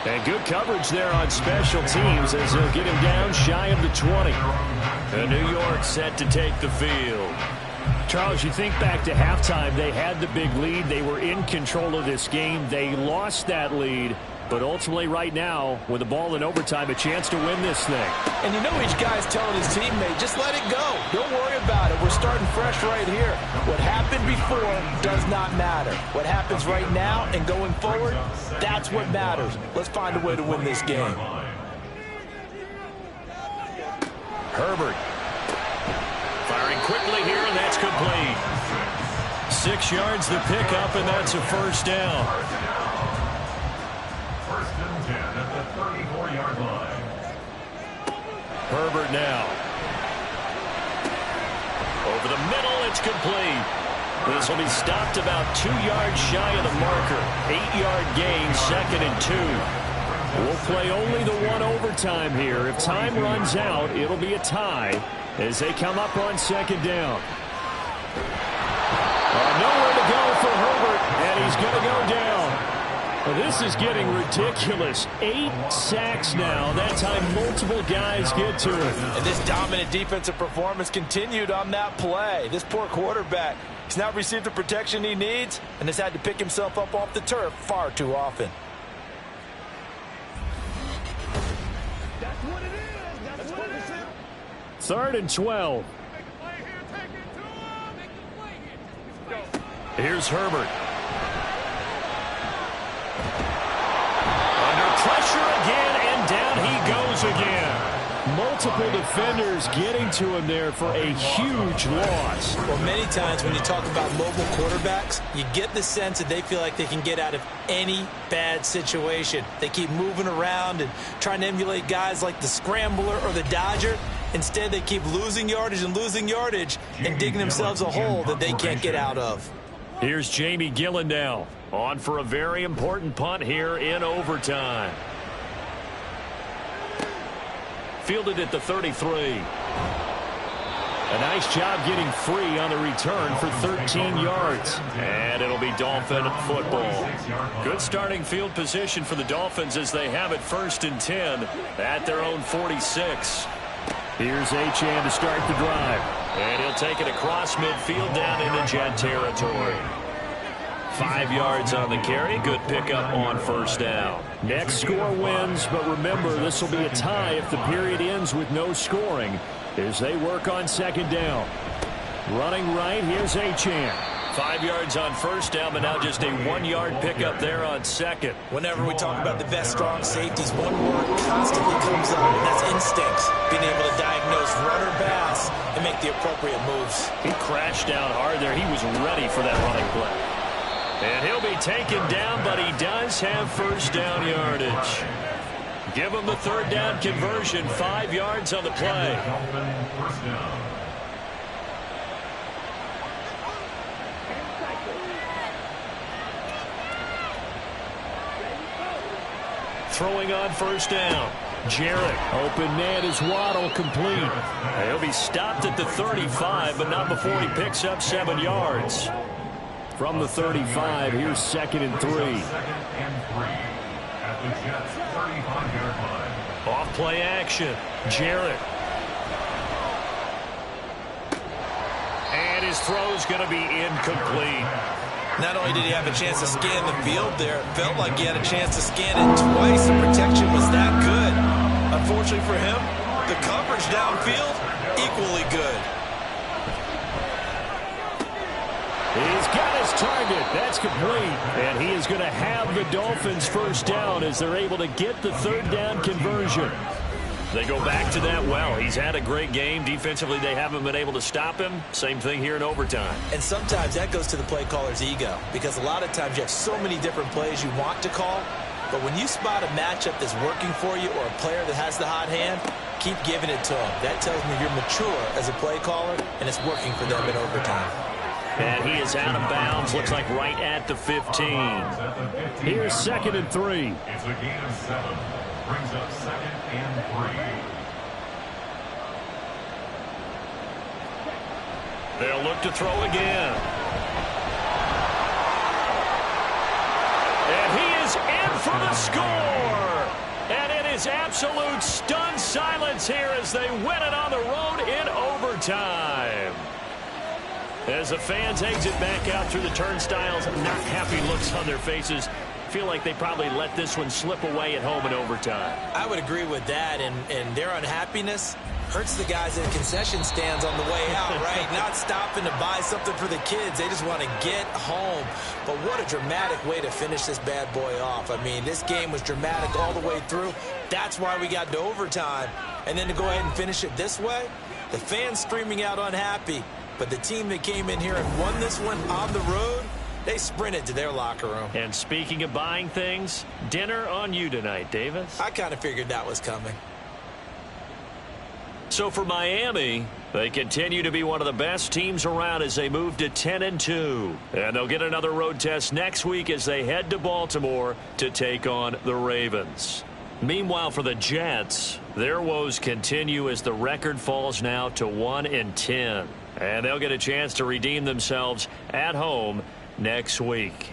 And good coverage there on special teams as they'll get him down shy of the 20. And New York set to take the field. Charles, you think back to halftime, they had the big lead. They were in control of this game. They lost that lead. But ultimately right now, with the ball in overtime, a chance to win this thing. And you know each guy's telling his teammate, just let it go. Don't worry about it. We're starting fresh right here. What happened before does not matter. What happens right now and going forward, that's what matters. Let's find a way to win this game. Herbert firing quickly here, and that's complete. 6 yards the pickup, and that's a first down. Herbert now. Over the middle, it's complete. This will be stopped about 2 yards shy of the marker. 8-yard gain, 2nd and 2. We'll play only the one overtime here. If time runs out, it'll be a tie as they come up on 2nd down. Nowhere to go for Herbert, and he's going to go down. Well, this is getting ridiculous. 8 sacks now. That time multiple guys get to him. And this dominant defensive performance continued on that play. This poor quarterback, he's not received the protection he needs and has had to pick himself up off the turf far too often. Third and 12. Here's Herbert. Under pressure again, and down he goes again. Multiple defenders getting to him there for a huge loss. Well, many times when you talk about mobile quarterbacks, you get the sense that they feel like they can get out of any bad situation. They keep moving around and trying to emulate guys like the Scrambler or the Dodger. Instead, they keep losing yardage and digging themselves a hole that they can't get out of. Here's Jamie Gillen now, on for a very important punt here in overtime. Fielded at the 33. A nice job getting free on the return for 13 yards. And it'll be Dolphin football. Good starting field position for the Dolphins as they have it 1st and 10 at their own 46. Here's Achane to start the drive. And he'll take it across midfield down into Jet territory. 5 yards on the carry. Good pickup on 1st down. Next score wins, but remember, this will be a tie if the period ends with no scoring as they work on 2nd down. Running right, here's Achane. 5 yards on 1st down, but now just a 1-yard pickup there on 2nd. Whenever we talk about the best strong safeties, one word constantly comes up, and that's instincts. Being able to diagnose run or pass and make the appropriate moves. He crashed down hard there. He was ready for that running play. And he'll be taken down, but he does have 1st down yardage. Give him the 3rd down conversion, 5 yards on the play. Throwing on 1st down. Jarrett. Open man is Waddle, complete. He'll be stopped at the 35, but not before he picks up 7 yards. From the 35, here's 2nd and 3. Off play action. Jarrett. And his throw's going to be incomplete. Not only did he have a chance to scan the field there, it felt like he had a chance to scan it twice. The protection was that good. Unfortunately for him, the coverage downfield, equally good. He's got his target. That's complete. And he is going to have the Dolphins 1st down as they're able to get the 3rd down conversion. They go back to that well. He's had a great game. Defensively, they haven't been able to stop him. Same thing here in overtime. And sometimes that goes to the play caller's ego, because a lot of times you have so many different plays you want to call, but when you spot a matchup that's working for you or a player that has the hot hand, keep giving it to him. That tells me you're mature as a play caller, and it's working for them in overtime. And he is out of bounds. Looks like right at the 15. Here's 2nd and 3. It's a gain of 7. Brings up 2nd and 3. They'll look to throw again. And he is in for the score. And it is absolute stunned silence here as they win it on the road in overtime. As the fans exit back out through the turnstiles, not happy looks on their faces. Feel like they probably let this one slip away at home in overtime. I would agree with that, and their unhappiness hurts the guys in concession stands on the way out, right? Not stopping to buy something for the kids. They just want to get home. But what a dramatic way to finish this bad boy off. I mean, this game was dramatic all the way through. That's why we got to overtime. And then to go ahead and finish it this way, the fans streaming out unhappy. But the team that came in here and won this one on the road, they sprinted to their locker room. And speaking of buying things, dinner on you tonight, Davis. I kind of figured that was coming. So for Miami, they continue to be one of the best teams around as they move to 10-2. And they'll get another road test next week as they head to Baltimore to take on the Ravens. Meanwhile, for the Jets, their woes continue as the record falls now to 1-10. And they'll get a chance to redeem themselves at home next week.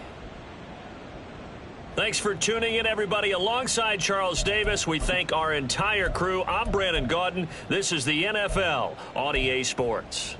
Thanks for tuning in, everybody. Alongside Charles Davis, we thank our entire crew. I'm Brandon Gaudin. This is the NFL on EA Sports.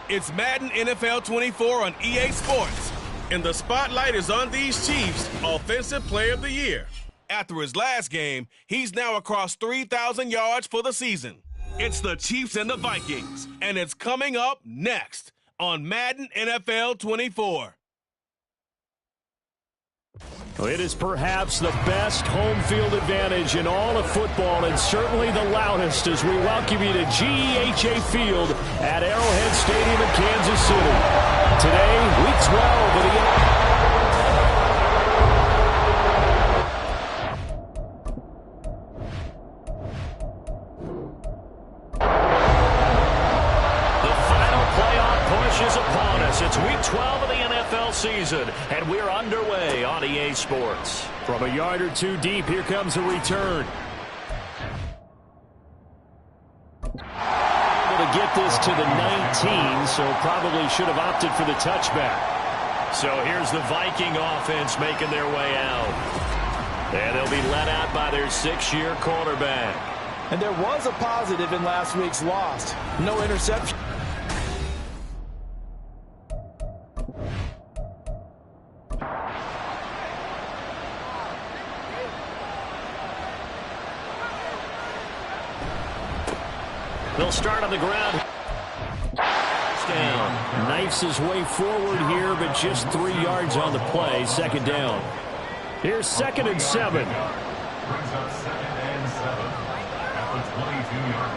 It's Madden NFL 24 on EA Sports, and the spotlight is on these Chiefs' Offensive Player of the Year. After his last game, he's now across 3,000 yards for the season. It's the Chiefs and the Vikings, and it's coming up next on Madden NFL 24. It is perhaps the best home field advantage in all of football, and certainly the loudest as we welcome you to GEHA Field at Arrowhead Stadium in Kansas City. Today, Week 12 of the underway on EA Sports. From a yard or two deep, here comes a return. Able to get this to the 19, so probably should have opted for the touchback. So here's the Viking offense making their way out. And they'll be let out by their 6-year quarterback. And there was a positive in last week's loss. No interception. They'll start on the ground. Down. Knifes his way forward here, but just 3 yards on the play. Second down. Here's 2nd and 7. Brings up 2nd and 7 at the 22-yard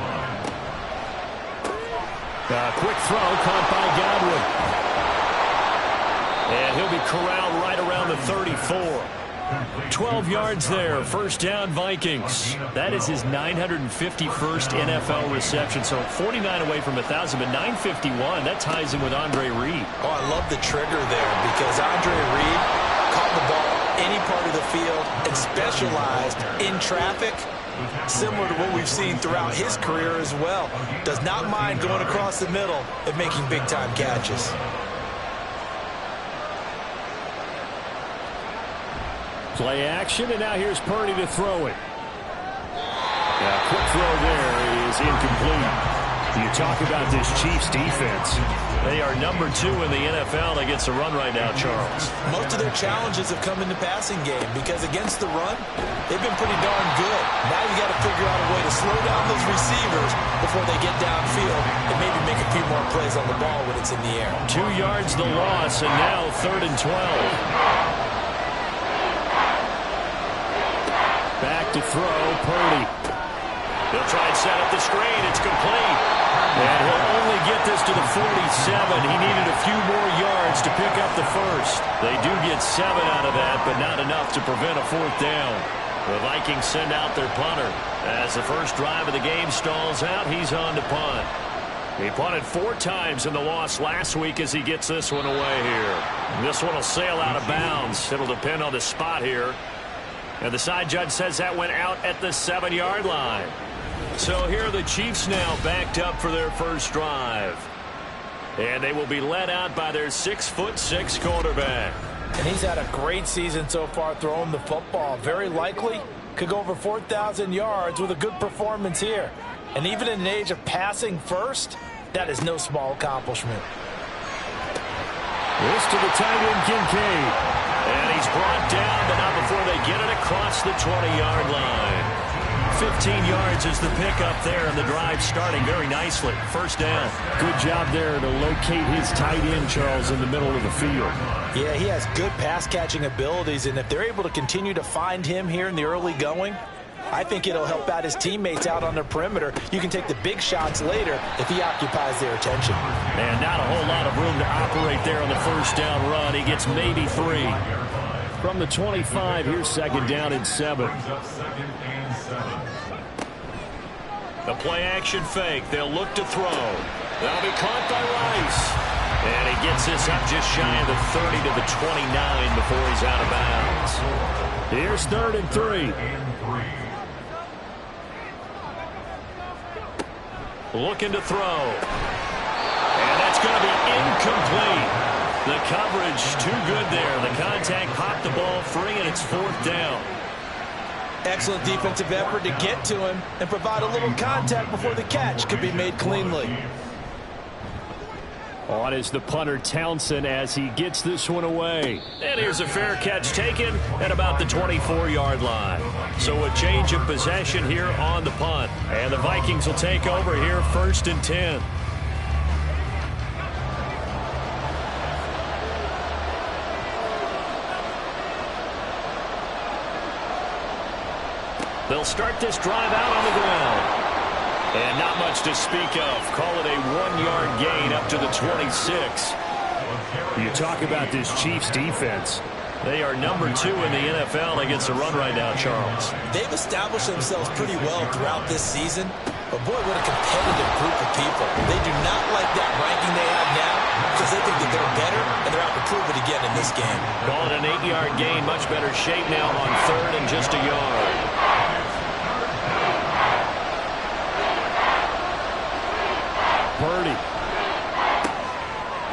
line. Quick throw caught by Godwin. And he'll be corralled right around the 34. 12 yards there. First down, Vikings. That is his 951st NFL reception. So 49 away from 1,000, but 951. That ties him with Andre Reed. Oh, I love the trigger there because Andre Reed caught the ball any part of the field and specialized in traffic, similar to what we've seen throughout his career as well. Does not mind going across the middle and making big-time catches. Play action, and now here's Purdy to throw it. Quick throw there is incomplete. You talk about this Chiefs defense. They are number 2 in the NFL against the run right now, Charles. Most of their challenges have come in the passing game because against the run, they've been pretty darn good. Now you got to figure out a way to slow down those receivers before they get downfield and maybe make a few more plays on the ball when it's in the air. 2 yards the loss, and now 3rd and 12. Back to throw, Purdy. He'll try and set up the screen. It's complete. And he'll only get this to the 47. He needed a few more yards to pick up the first. They do get 7 out of that, but not enough to prevent a 4th down. The Vikings send out their punter. As the first drive of the game stalls out, he's on to punt. He punted 4 times in the loss last week as he gets this one away here. This one will sail out of bounds. It'll depend on the spot here. And the side judge says that went out at the 7-yard line. So here are the Chiefs now backed up for their first drive. And they will be led out by their 6'6" quarterback. And he's had a great season so far throwing the football. Very likely could go over 4,000 yards with a good performance here. And even in an age of passing first, that is no small accomplishment. This to the tight end, Kincaid. And he's brought down, but not before they get it across the 20-yard line. 15 yards is the pickup there, and the drive starting very nicely. First down. Good job there to locate his tight end, Charles, in the middle of the field. Yeah, he has good pass-catching abilities, and if they're able to continue to find him here in the early going, I think it'll help out his teammates out on the perimeter. You can take the big shots later if he occupies their attention. And not a whole lot of room to operate there on the first down run. He gets maybe 3. From the 25, here's 2nd down and 7. The play-action fake. They'll look to throw. That'll be caught by Rice. And he gets this up just shy of the 30 to the 29 before he's out of bounds. Here's 3rd and 3. Looking to throw. And that's going to be incomplete. The coverage too good there. The contact popped the ball free, and it's 4th down. Excellent defensive effort to get to him and provide a little contact before the catch could be made cleanly. On is the punter, Townsend, as he gets this one away. And here's a fair catch taken at about the 24-yard line. So a change of possession here on the punt. And the Vikings will take over here 1st and 10. They'll start this drive out on the ground. And not much to speak of. Call it a 1-yard gain up to the 26. You talk about this Chiefs defense. They are number 2 in the NFL against the run right now, Charles. They've established themselves pretty well throughout this season. But, boy, what a competitive group of people. They do not like that ranking they have now because they think that they're better and they're out to prove it again in this game. Call it an 8-yard gain. Much better shape now on 3rd and just a yard. Purdy.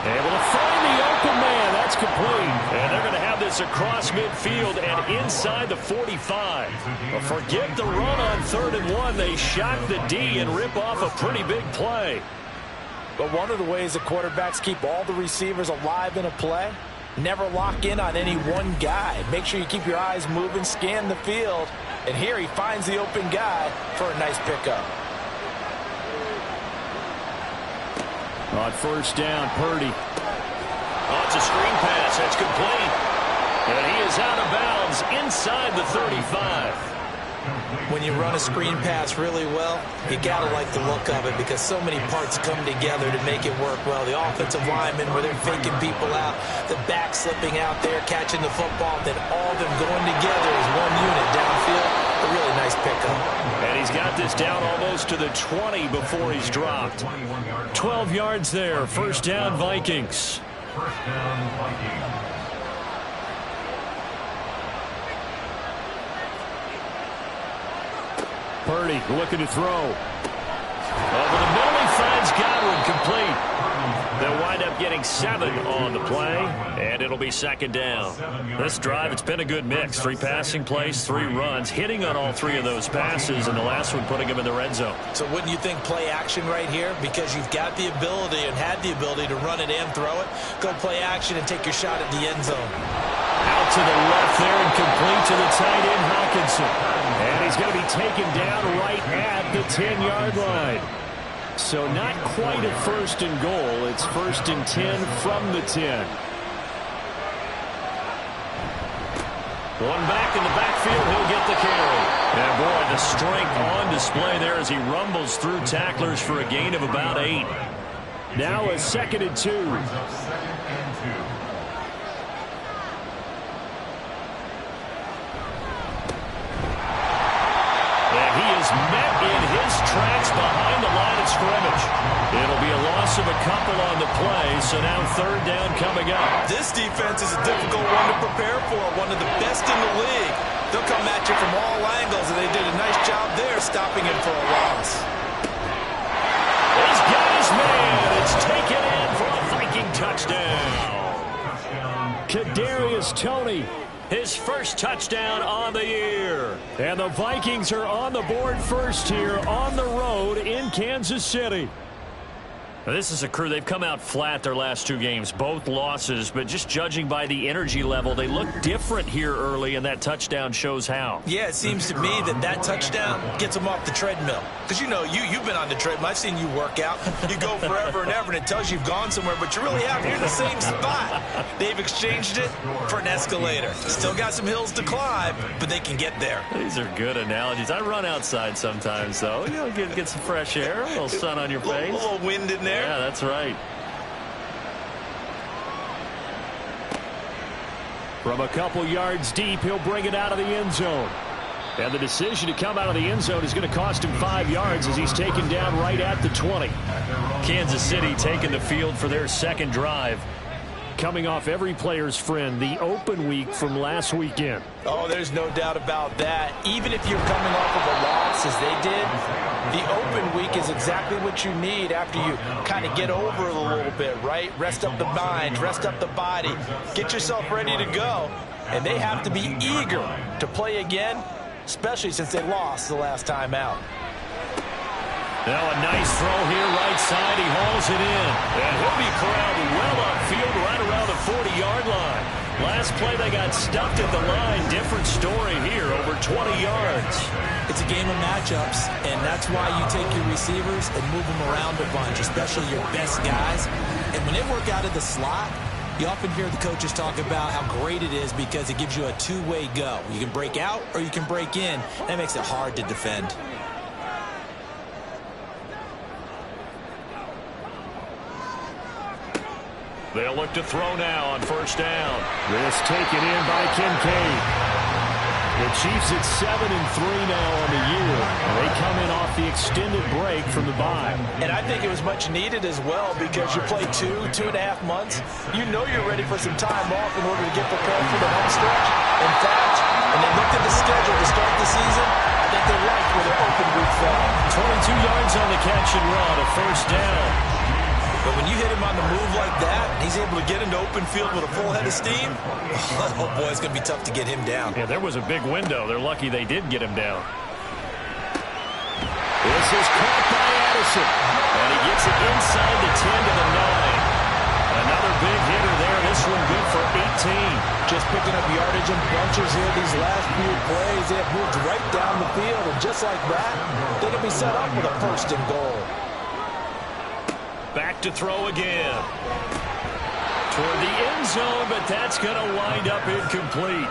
Able to find the open man. That's complete. And they're going to have this across midfield and inside the 45. But forget the run on 3rd and 1. They shock the D and rip off a pretty big play. But one of the ways the quarterbacks keep all the receivers alive in a play, never lock in on any one guy. Make sure you keep your eyes moving, scan the field. And here he finds the open guy for a nice pickup. On 1st down, Purdy. Oh, it's a screen pass. That's complete. And he is out of bounds inside the 35. When you run a screen pass really well, you got to like the look of it because so many parts come together to make it work well. The offensive linemen, where they're faking people out, the back slipping out there, catching the football, then all of them going together as one unit downfield. A really nice pickup. And he's got this down almost to the 20 before he's dropped. 12 yards there. 1st down, Vikings. 1st down, Vikings. Purdy looking to throw. Over the middle, he finds Godwin, complete. They'll wind up getting 7 on the play, and it'll be 2nd down. This drive, it's been a good mix. 3 passing plays, 3 runs, hitting on all 3 of those passes, and the last one putting him in the red zone. So wouldn't you think play action right here? Because you've got the ability and had the ability to run it and throw it. Go play action and take your shot at the end zone. Out to the left there and complete to the tight end, Hawkinson. And he's going to be taken down right at the 10-yard line. So not quite a 1st and goal. It's 1st and 10 from the 10. One back in the backfield, he'll get the carry. And boy, the strength on display there as he rumbles through tacklers for a gain of about 8. Now a 2nd and 2. Met in his tracks behind the line of scrimmage. It'll be a loss of a couple on the play, so now 3rd down coming up. This defense is a difficult one to prepare for, one of the best in the league. They'll come at you from all angles, and they did a nice job there stopping him for a loss. He's got his man. It's taken in for a Viking touchdown. Kadarius Toney. His 1st touchdown on the year. And the Vikings are on the board first here on the road in Kansas City. This is a crew, they've come out flat their last 2 games, both losses, but just judging by the energy level, they look different here early, and that touchdown shows how. Yeah, it seems to me that touchdown gets them off the treadmill. Because, you know, you've been on the treadmill. I've seen you work out. You go forever and ever, and it tells you you've gone somewhere, but you really haven't. You're in the same spot. They've exchanged it for an escalator. Still got some hills to climb, but they can get there. These are good analogies. I run outside sometimes, though. You know, get some fresh air, a little sun on your face. A little wind in there. Yeah, that's right. From a couple yards deep, he'll bring it out of the end zone. And the decision to come out of the end zone is going to cost him 5 yards as he's taken down right at the 20. Kansas City taking the field for their 2nd drive. Coming off every player's friend, the open week from last weekend. Oh, there's no doubt about that. Even if you're coming off of a loss, as they did, the open week is exactly what you need after you kind of get over it a little bit, right? Rest up the mind, rest up the body, get yourself ready to go. And they have to be eager to play again, especially since they lost the last time out. Now a nice throw here, right side. He hauls it in. And he'll be corralled well upfield right around the 40-yard line. Last play, they got stuffed at the line. Different story here, over 20 yards. It's a game of matchups, and that's why you take your receivers and move them around a bunch, especially your best guys. And when they work out of the slot, you often hear the coaches talk about how great it is because it gives you a two-way go. You can break out or you can break in. That makes it hard to defend. They'll look to throw now on 1st down. This taken in by Kincaid. The Chiefs at 7-3 now on the year. And they come in off the extended break from the bye. And I think it was much needed as well because you play 2.5 months. You know you're ready for some time off in order to get prepared for the home stretch. In fact, when they looked at the schedule to start the season, I think they liked where their open week fell. 22 yards on the catch and run, a first down. But when you hit him on the move like that, and he's able to get into open field with a full head of steam, oh boy, it's going to be tough to get him down. Yeah, there was a big window. They're lucky they did get him down. This is caught by Addison. And he gets it inside the 10 to the 9. Another big hitter there. This one good for 18. Just picking up yardage in bunches here these last few plays. They have moved right down the field, and just like that, they can be set up with a first and goal. Back to throw again. Toward the end zone, but that's going to wind up incomplete.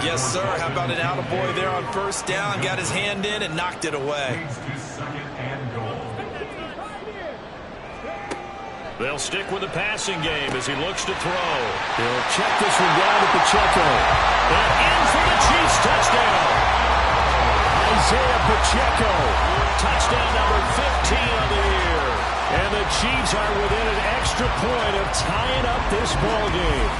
Yes, sir. How about an attaboy there on first down? Got his hand in and knocked it away. They'll stick with the passing game as he looks to throw. They'll check this one down at Pacheco. And in for the Chiefs touchdown. Isaiah Pacheco. Touchdown number 15 on the year. And the Chiefs are within an extra point of tying up this ball game.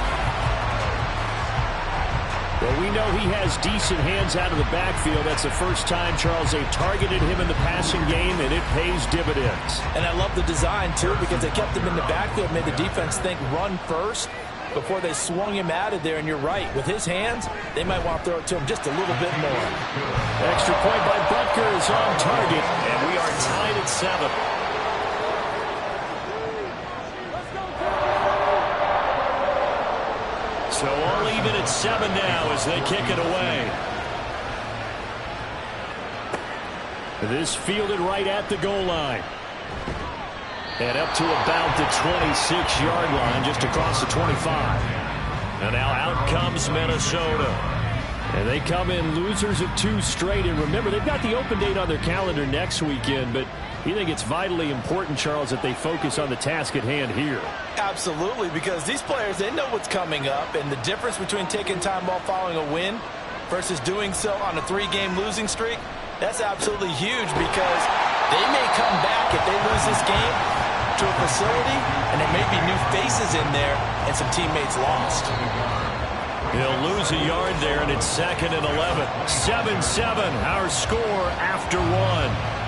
Well, we know he has decent hands out of the backfield. That's the first time, Charles, they've targeted him in the passing game, and it pays dividends. And I love the design, too, because they kept him in the backfield, made the defense think run first before they swung him out of there. And you're right, with his hands, they might want to throw it to him just a little bit more. Extra point by Butker is on target. And we are tied at 7. So all even at 7 now as they kick it away. This fielded right at the goal line. And up to about the 26-yard line, just across the 25. And now out comes Minnesota. And they come in losers of 2 straight. And remember, they've got the open date on their calendar next weekend, but you think it's vitally important, Charles, that they focus on the task at hand here? Absolutely, because these players, they know what's coming up, and the difference between taking time off following a win versus doing so on a 3-game losing streak, that's absolutely huge because they may come back if they lose this game to a facility, and there may be new faces in there and some teammates lost. He'll lose a yard there, and it's 2nd and 11. 7-7, our score after 1.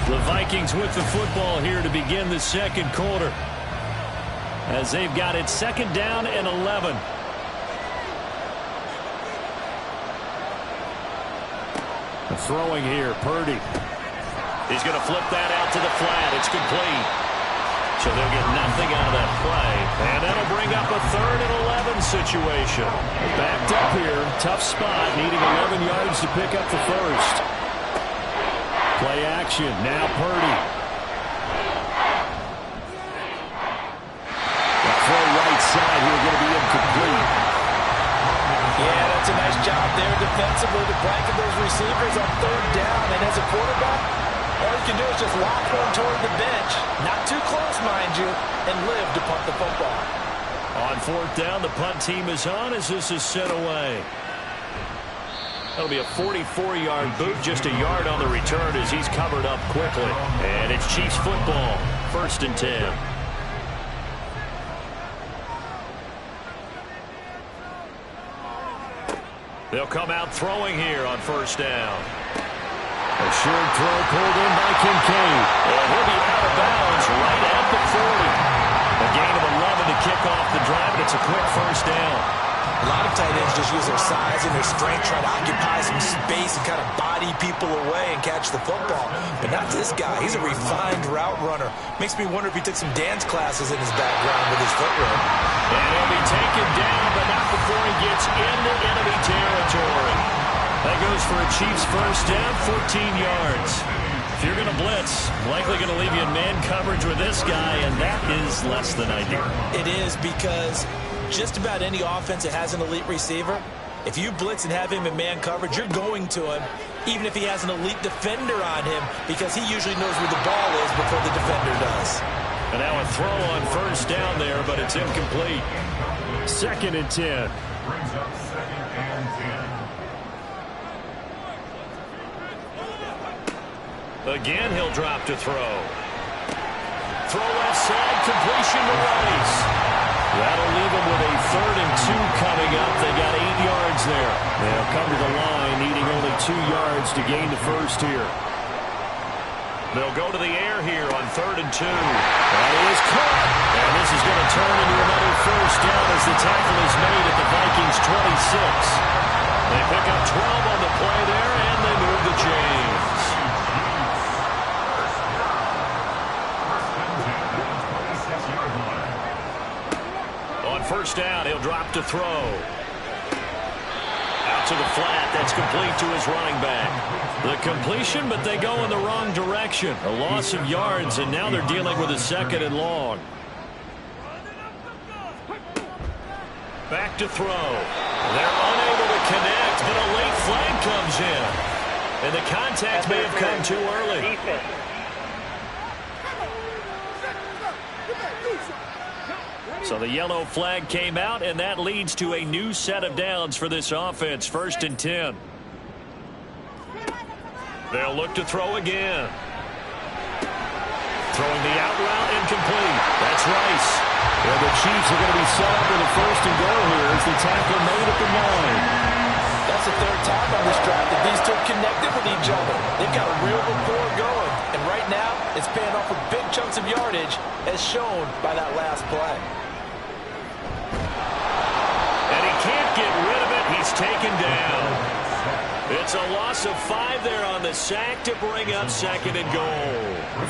The Vikings with the football here to begin the second quarter as they've got it 2nd down and 11. Throwing here, Purdy. He's going to flip that out to the flat. It's complete. So they'll get nothing out of that play. And that'll bring up a 3rd and 11 situation. Backed up here, tough spot, needing 11 yards to pick up the first. Play action, now Purdy. The throw right side here going to be incomplete. Yeah, that's a nice job there defensively to blanket those receivers on 3rd down. And as a quarterback, all you can do is just lock one toward the bench. Not too close, mind you, and live to punt the football. On 4th down, the punt team is on as this is sent away. That'll be a 44-yard boot, just a yard on the return as he's covered up quickly. And it's Chiefs football, 1st and 10. They'll come out throwing here on 1st down. A short throw pulled in by Kincaid. And he'll be out of bounds right at the 40. A gain of 11 to kick off the drive, and it's a quick 1st down. A lot of tight ends just use their size and their strength, try to occupy some space and kind of body people away and catch the football. But not this guy. He's a refined route runner. Makes me wonder if he took some dance classes in his background with his footwork. And he'll be taken down, but not before he gets into enemy territory. That goes for a Chiefs 1st down, 14 yards. If you're going to blitz, likely going to leave you in man coverage with this guy, and that is less than ideal. It is because just about any offense that has an elite receiver, if you blitz and have him in man coverage, you're going to him, even if he has an elite defender on him, because he usually knows where the ball is before the defender does. And now a throw on first down there, but it's incomplete. 2nd and 10. Brings up 2nd and 10. Again, he'll drop to throw. Throw left side, completion to Rice. That'll leave him with a 3rd and 2 coming up. They got 8 yards there. They'll come to the line, needing only 2 yards to gain the first here. They'll go to the air here on 3rd and 2. That is caught. And this is going to turn into another first down as the tackle is made at the Vikings' 26. They pick up 12 on the play there, and they move the chains. On first down, he'll drop to throw. Out to the flat. That's complete to his running back. The completion, but they go in the wrong direction. A loss of yards, and now they're dealing with a 2nd and long. Back to throw. They're unable to connect, but a late flag comes in. And the contact may have come too early. So the yellow flag came out, and that leads to a new set of downs for this offense. 1st and 10. They'll look to throw again. Throwing the out route, incomplete. That's Rice. And the Chiefs are going to be set up in the 1st and goal here as the tackle made at the 9. That's the 3rd time on this drive that these two connected with each other. They've got a real rapport going. And right now, it's paying off with big chunks of yardage, as shown by that last play. And he can't get rid of it. He's taken down. It's a loss of 5 there on the sack to bring up 2nd and goal.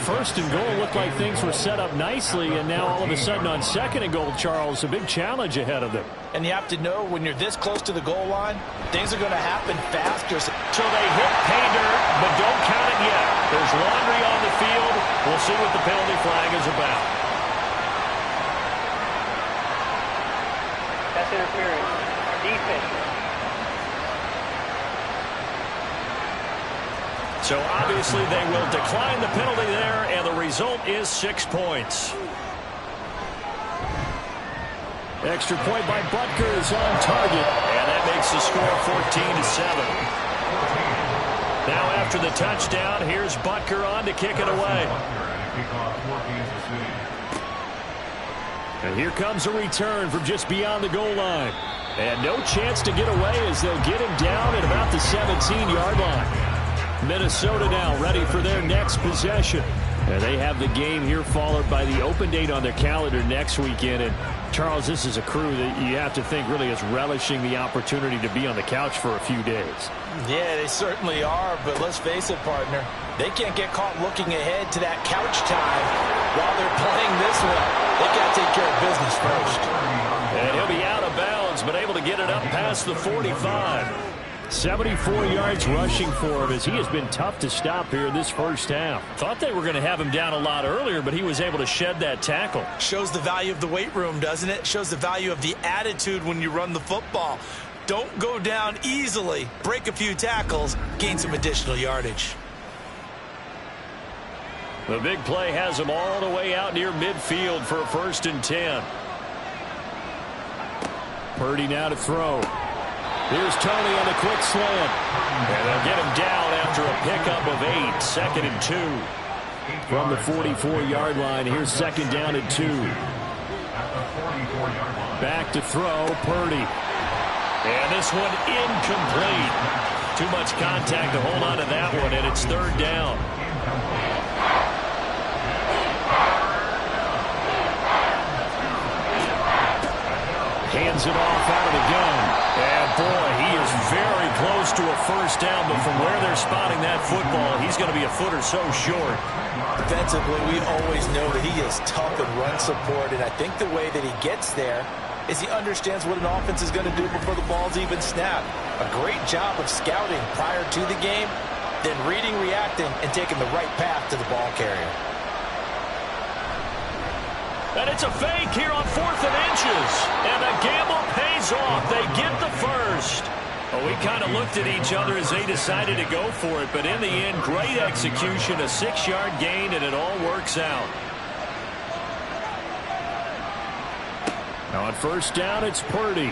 1st and goal looked like things were set up nicely, and now all of a sudden on 2nd and goal, Charles, a big challenge ahead of them. And you have to know when you're this close to the goal line, things are going to happen faster. So they hit pay dirt, but don't count it yet. There's laundry on the field. We'll see what the penalty flag is about. That's interference. Defense. So obviously they will decline the penalty there, and the result is 6 points. Extra point by Butker is on target. And that makes the score 14-7. Now after the touchdown, here's Butker on to kick it away. And here comes a return from just beyond the goal line. And no chance to get away as they'll get him down at about the 17-yard line. Minnesota now ready for their next possession. And they have the game here followed by the open date on their calendar next weekend. And Charles, this is a crew that you have to think really is relishing the opportunity to be on the couch for a few days. Yeah, they certainly are, but let's face it, partner. They can't get caught looking ahead to that couch time while they're playing this well. They got to take care of business first. And he'll be out of bounds, but able to get it up past the 45. 74 yards rushing for him as he has been tough to stop here in this first half. Thought they were going to have him down a lot earlier, but he was able to shed that tackle. Shows the value of the weight room, doesn't it? Shows the value of the attitude when you run the football. Don't go down easily. Break a few tackles, gain some additional yardage. The big play has him all the way out near midfield for a 1st and 10. Purdy now to throw. Here's Tony on the quick slant. And they'll get him down after a pickup of 8. 2nd and 2. From the 44-yard line, here's 2nd down and 2. Back to throw, Purdy. And this one incomplete. Too much contact to hold on to that one, and it's 3rd down. Hands it off out of the gun. And boy, he is very close to a 1st down, but from where they're spotting that football, he's going to be a foot or so short. Defensively, we always know that he is tough in run support, and I think the way that he gets there is he understands what an offense is going to do before the ball's even snapped. A great job of scouting prior to the game, then reading, reacting, and taking the right path to the ball carrier. And it's a fake here on 4th and inches. And the gamble pays off. They get the first. Well, we kind of looked at each other as they decided to go for it. But in the end, great execution, a 6-yard gain, and it all works out. On first down, it's Purdy.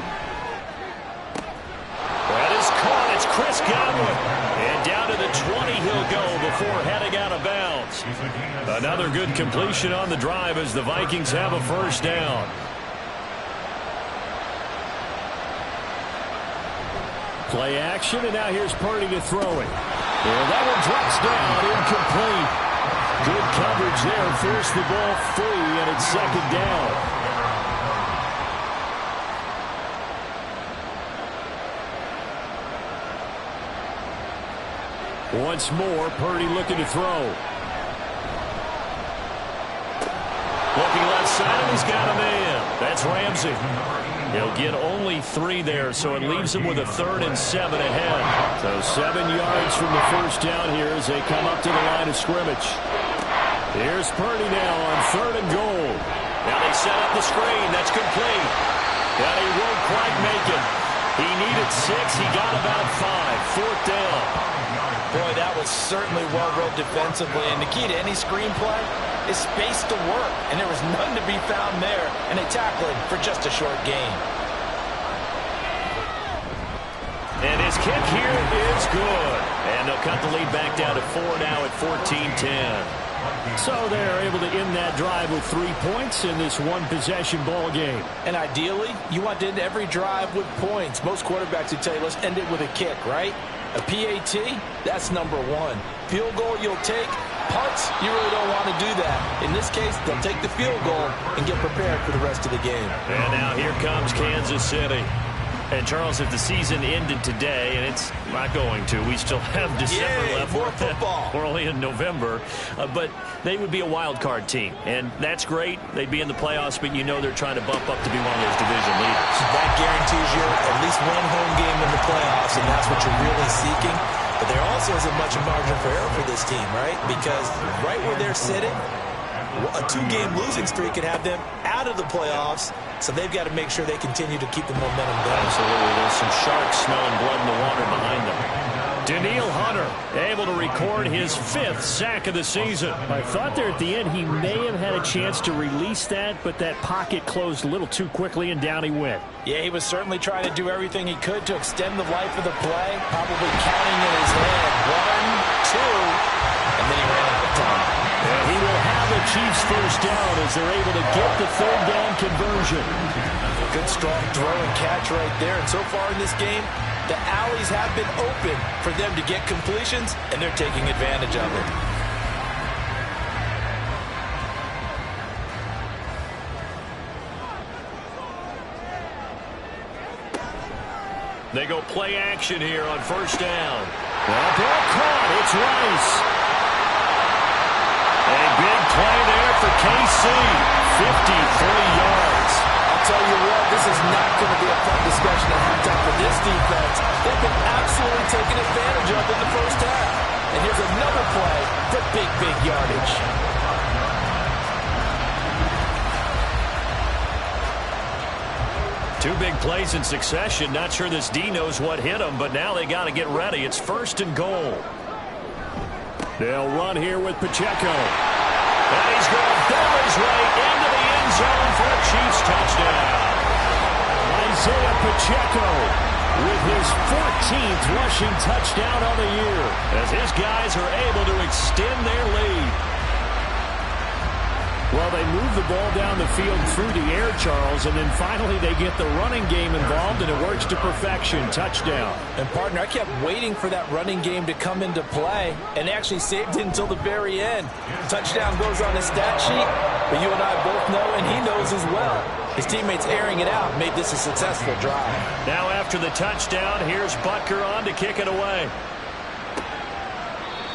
That is caught. It's Chris Godwin. And down to the 20 he'll go before heading out of bounds. Another good completion on the drive as the Vikings have a first down. Play action, and now here's Purdy to throw it. And that one drops down, incomplete. Good coverage there, forced the ball free, and it's second down. Once more, Purdy looking to throw. Looking left side, and he's got a man. That's Ramsey. He'll get only 3 there, so it leaves him with a 3rd and 7 ahead. So 7 yards from the first down here as they come up to the line of scrimmage. Here's Purdy now on 3rd and goal. Now they set up the screen. That's complete. And he won't quite make it. He needed 6. He got about 5. 4th down. Boy, that was certainly well read defensively. And the key to any screenplay is space to work. And there was none to be found there. And they tackled him for just a short gain. And his kick here is good. And they'll cut the lead back down to 4 now at 14-10. So they're able to end that drive with 3 points in this one-possession ball game. And ideally, you want to end every drive with points. Most quarterbacks would tell you, let's end it with a kick, right? A PAT, that's number 1. Field goal you'll take. Punts, you really don't want to do that. In this case, they'll take the field goal and get prepared for the rest of the game. And now here comes Kansas City. And, Charles, if the season ended today, and it's not going to, we still have December left. More football. We're only in November. But they would be a wild card team. And that's great. They'd be in the playoffs, but you know they're trying to bump up to be one of those division leaders. That guarantees you at least one home game in the playoffs, and that's what you're really seeking. But there also isn't much margin for error for this team, right? Because right where they're sitting, a 2-game losing streak could have them out of the playoffs, so they've got to make sure they continue to keep the momentum going. Absolutely. There's some sharks smelling blood in the water behind them. Danielle Hunter able to record his 5th sack of the season. I thought there at the end he may have had a chance to release that, but that pocket closed a little too quickly, and down he went. Yeah, he was certainly trying to do everything he could to extend the life of the play, probably counting in his head 1, 2, and then he ran out of time. And he will have a Chiefs first down as they're able to get the 3rd down conversion. Good strong throw and catch right there. And so far in this game, the alleys have been open for them to get completions, and they're taking advantage of it. They go play action here on first down. Well, ball caught. It's Rice. A big play there for KC. 53 yards. I'll tell you what, this is not going to be a fun discussion at halftime for this defense. They've been absolutely taken advantage of in the first half. And here's another play for big yardage. Two big plays in succession. Not sure this D knows what hit him, but now they got to get ready. It's 1st and goal. They'll run here with Pacheco. And he's going to barrel his way into the end zone for a Chiefs touchdown. Isaiah Pacheco with his 14th rushing touchdown of the year, as his guys are able to extend their lead. Well, they move the ball down the field through the air, Charles, and then finally they get the running game involved, and it works to perfection. Touchdown. And, partner, I kept waiting for that running game to come into play, and they actually saved it until the very end. Touchdown goes on his stat sheet, but you and I both know, and he knows as well, his teammates airing it out made this a successful drive. Now after the touchdown, here's Butker on to kick it away.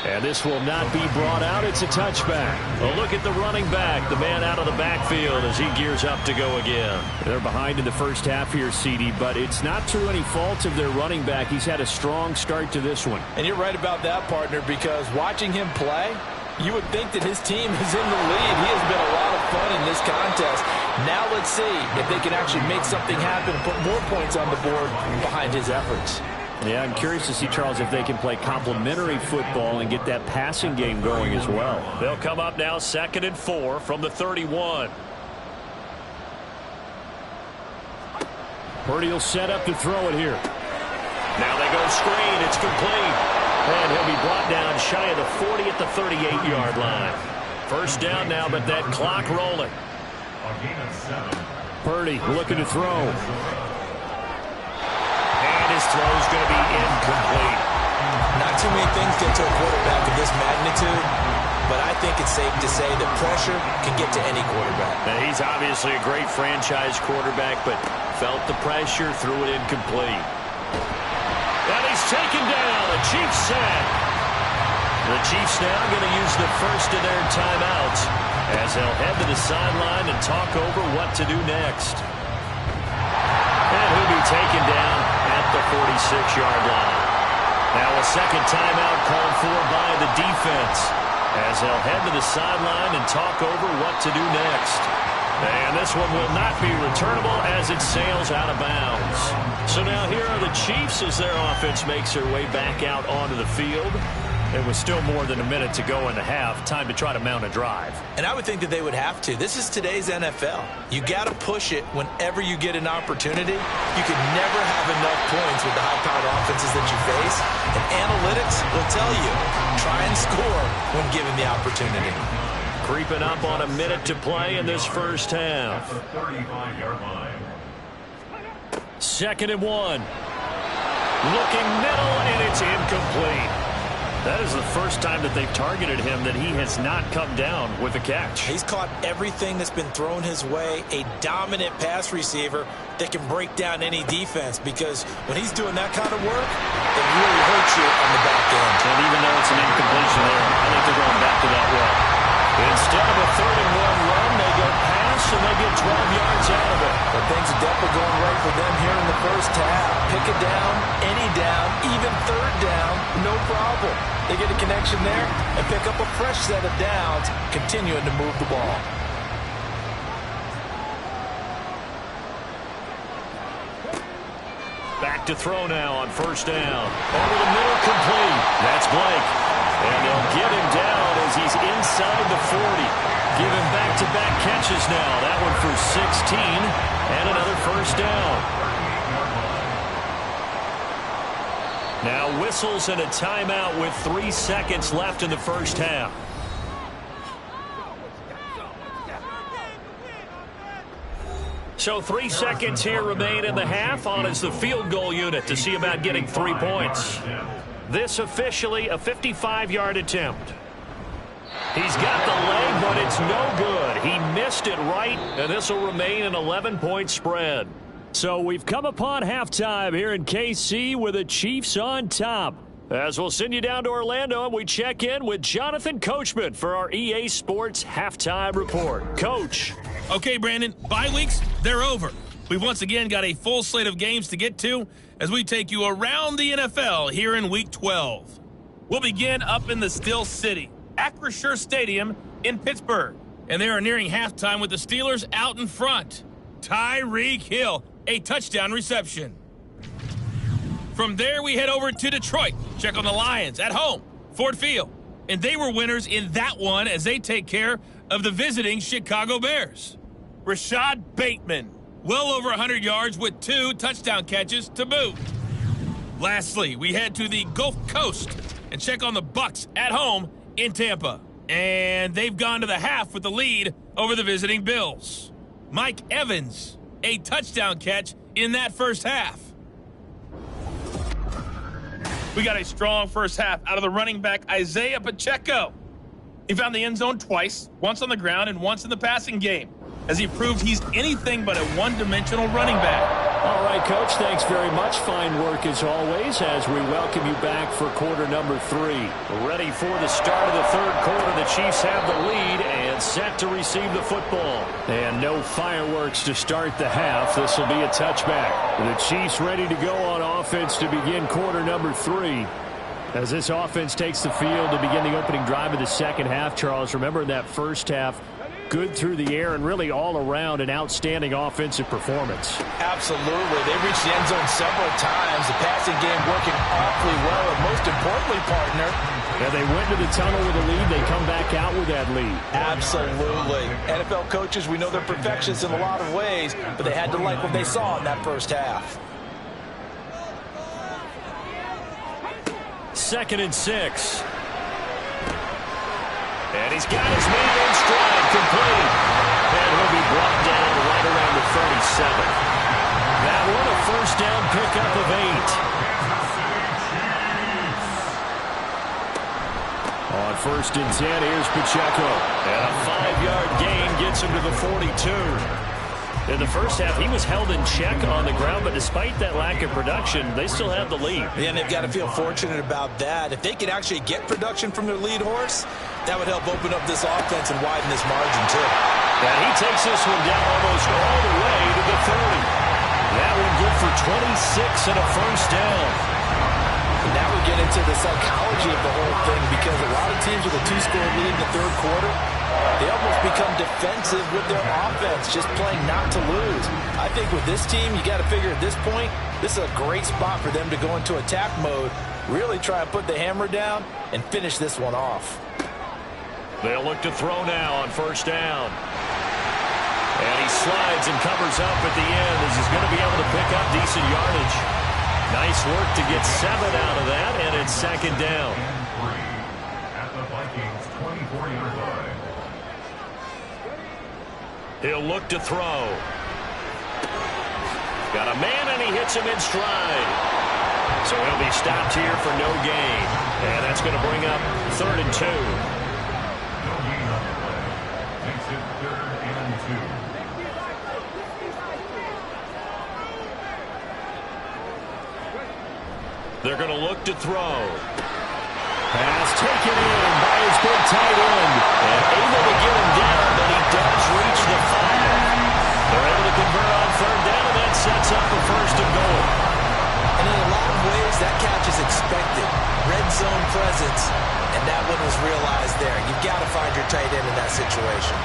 And this will not be brought out. It's a touchback. Well, look at the running back, the man out of the backfield as he gears up to go again. They're behind in the first half here, CD, but it's not through any fault of their running back. He's had a strong start to this one. And you're right about that, partner, because watching him play, you would think that his team is in the lead. He has been a lot of fun in this contest. Now let's see if they can actually make something happen and put more points on the board behind his efforts. Yeah, I'm curious to see, Charles, if they can play complementary football and get that passing game going as well. They'll come up now 2nd and 4 from the 31. Purdy will set up to throw it here. Now they go screen. It's complete. And he'll be brought down shy of the 40 at the 38-yard line. First down now, but that clock rolling. Purdy looking to throw. And his throw's going to be incomplete. Not too many things get to a quarterback of this magnitude, but I think it's safe to say that pressure can get to any quarterback. Now, he's obviously a great franchise quarterback, but felt the pressure, threw it incomplete. And he's taken down. The Chiefs sack. The Chiefs now going to use the first of their timeouts as they'll head to the sideline and talk over what to do next. And he'll be taken down at the 46-yard line. Now a second timeout called for by the defense as they'll head to the sideline and talk over what to do next. And this one will not be returnable as it sails out of bounds. So now here are the Chiefs as their offense makes their way back out onto the field. It was still more than a minute to go in the half. Time to try to mount a drive. And I would think that they would have to. This is today's NFL. You got to push it whenever you get an opportunity. You can never have enough points with the high-powered offenses that you face. And analytics will tell you, try and score when given the opportunity. Creeping up on a minute to play in this first half. 35-yard line. 2nd and 1. Looking middle, and it's incomplete. That is the first time that they've targeted him that he has not come down with a catch. He's caught everything that's been thrown his way. A dominant pass receiver that can break down any defense, because when he's doing that kind of work, it really hurts you on the back end. And even though it's an incompletion there, I think they're going back to that well. Instead of a 3rd and 1 run, they go pass and they get 12 yards out of it. But things are definitely going right for them here in the first half. Pick it down, any down, even 3rd down, no problem. They get a connection there and pick up a fresh set of downs, continuing to move the ball. Back to throw now on 1st down. Over the middle, complete. That's Blake. And they'll get him down as he's inside the 40. Give him back-to-back catches now. That one for 16 and another first down. Now whistles and a timeout with 3 seconds left in the first half. So 3 seconds here remain in the half. On is the field goal unit to see about getting 3 points. This officially a 55-yard attempt. He's got the leg, but it's no good. He missed it right, and this will remain an 11-point spread. So we've come upon halftime here in KC with the Chiefs on top. As we'll send you down to Orlando, and we check in with Jonathan Coachman for our EA Sports Halftime Report. Coach. Okay, Brandon, bye weeks, they're over. We've once again got a full slate of games to get to as we take you around the NFL here in Week 12. We'll begin up in the Still City, Acrisure Stadium in Pittsburgh. And they are nearing halftime with the Steelers out in front. Tyreek Hill, a touchdown reception. From there, we head over to Detroit. Check on the Lions at home, Ford Field. And they were winners in that one as they take care of the visiting Chicago Bears. Rashad Bateman, well over 100 yards with 2 touchdown catches to boot. Lastly, we head to the Gulf Coast and check on the Bucs at home in Tampa. And they've gone to the half with the lead over the visiting Bills. Mike Evans, a touchdown catch in that first half. We got a strong first half out of the running back Isaiah Pacheco. He found the end zone twice, once on the ground and once in the passing game, as he proved he's anything but a one-dimensional running back. All right, Coach, thanks very much. Fine work as always as we welcome you back for quarter number 3. Ready for the start of the 3rd quarter. The Chiefs have the lead and set to receive the football. And no fireworks to start the half. This will be a touchback. The Chiefs ready to go on offense to begin quarter number 3. As this offense takes the field to begin the opening drive of the second half, Charles, remember in that first half, good through the air and really all around an outstanding offensive performance. Absolutely. They reached the end zone several times. The passing game working awfully well. And most importantly, partner, And they went to the tunnel with a lead. They come back out with that lead. Absolutely. NFL coaches, we know they're perfectionists in a lot of ways, but they had to like what they saw in that first half. 2nd and 6. And he's got his man in stride, complete. And he'll be brought down right around the 37. That one a first down pickup of 8. On 1st and 10, here's Pacheco. And a 5-yard gain gets him to the 42. In the first half, he was held in check on the ground, but despite that lack of production, they still have the lead. Yeah, and they've got to feel fortunate about that. If they could actually get production from their lead horse, that would help open up this offense and widen this margin, too. And he takes this one down almost all the way to the 30. That one good for 26 and a first down. And now we get into the psychology of the whole thing, because a lot of teams with a 2-score lead in the third quarter, they almost become defensive with their offense, just playing not to lose. I think with this team, you got to figure at this point, this is a great spot for them to go into attack mode, really try and put the hammer down and finish this one off. They'll look to throw now on first down. And he slides and covers up at the end as he's going to be able to pick up decent yardage. Nice work to get 7 out of that, and it's 2nd down. At the Vikings 24-yard line. He'll look to throw. Got a man, and he hits him in stride. So he'll be stopped here for no gain. And that's going to bring up 3rd and 2. No gain on the play. Makes it 3rd and 2. They're going to look to throw. Pass taken in by his big tight end. And able to get him down, but he does reach the 5. They're able to convert on 3rd down, and that sets up a 1st and goal. And in a lot of ways, that catch is expected. Red zone presence, and that one was realized there. You've got to find your tight end in that situation.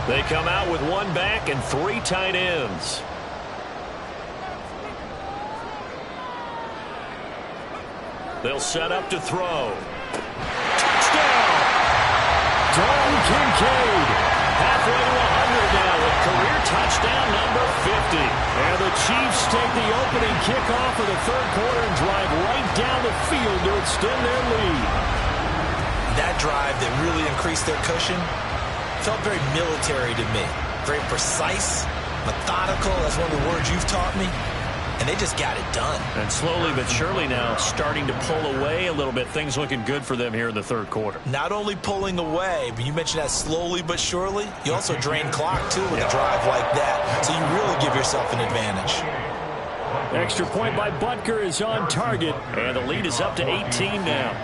They come out with 1 back and 3 tight ends. They'll set up to throw. Touchdown! Dalton Kincaid. Halfway to 100 now with career touchdown number 50. And the Chiefs take the opening kickoff of the third quarter and drive right down the field to extend their lead. That drive that really increased their cushion felt very military to me. Very precise, methodical. That's one of the words you've taught me. And they just got it done. And slowly but surely now starting to pull away a little bit. Things looking good for them here in the third quarter. Not only pulling away, but you mentioned that slowly but surely. You also drain clock, too, with a drive like that. So you really give yourself an advantage. Extra point by Butker is on target. And the lead is up to 18 now.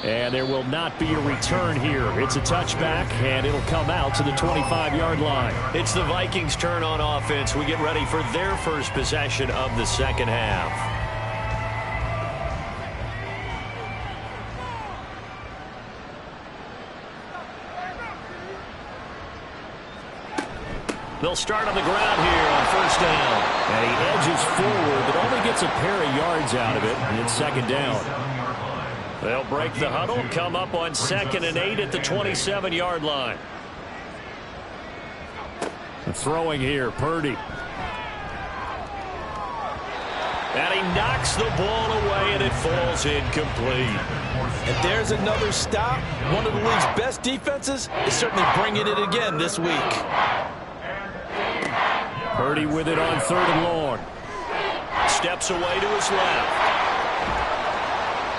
And there will not be a return here. It's a touchback, and it'll come out to the 25-yard line. It's the Vikings' turn on offense. We get ready for their first possession of the second half. They'll start on the ground here on first down. And he edges forward, but only gets a pair of yards out of it, and it's 2nd down. They'll break the huddle, come up on 2nd and 8 at the 27-yard line. Throwing here, Purdy. And he knocks the ball away, and it falls incomplete. And there's another stop. One of the league's best defenses is certainly bringing it again this week. Purdy with it on 3rd and long. Steps away to his left.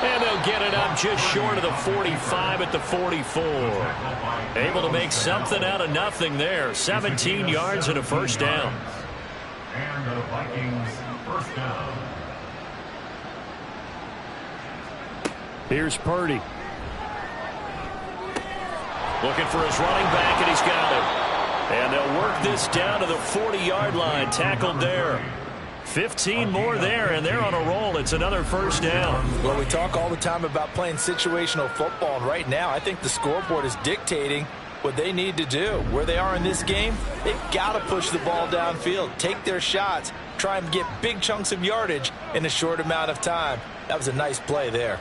And they'll get it up just short of the 45 at the 44. Able to make something out of nothing there. 17 yards and a first down. And the Vikings first down. Here's Purdy. Looking for his running back, and he's got it. And they'll work this down to the 40-yard line. Tackled there. 15 more there, and they're on a roll. It's another first down. Well, we talk all the time about playing situational football, and right now I think the scoreboard is dictating what they need to do. Where they are in this game, they've got to push the ball downfield, take their shots, try and get big chunks of yardage in a short amount of time. That was a nice play there.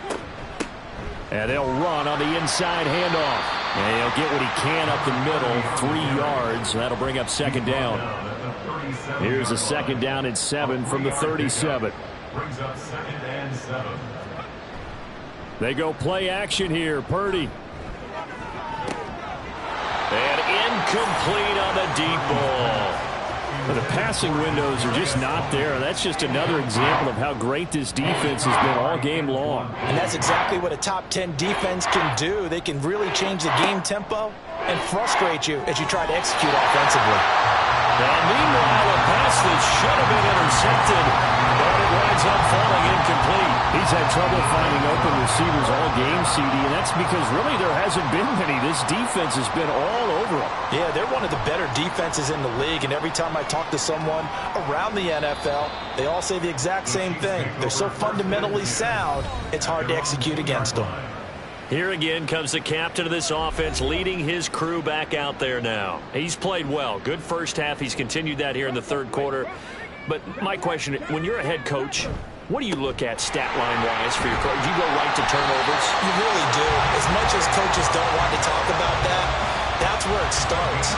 And they'll run on the inside handoff. And he'll get what he can up the middle, 3 yards. That'll bring up second down. Here's a second down and 7 from the 37. Brings up 2nd and 7. They go play action here. Purdy. And incomplete on the deep ball. Well, the passing windows are just not there. That's just another example of how great this defense has been all game long. And that's exactly what a top 10 defense can do. They can really change the game tempo and frustrate you as you try to execute offensively. Now, meanwhile, a pass that should have been intercepted, but it winds up falling incomplete. He's had trouble finding open receivers all game, CD, and that's because really there hasn't been many. This defense has been all over them. Yeah, they're one of the better defenses in the league, and every time I talk to someone around the NFL, they all say the exact same thing. They're so fundamentally sound, it's hard to execute against them. Here again comes the captain of this offense, leading his crew back out there now. He's played well. Good first half. He's continued that here in the third quarter. But my question, when you're a head coach, what do you look at stat line-wise for your coach? Do you go right to turnovers? You really do. As much as coaches don't want to talk about that, that's where it starts.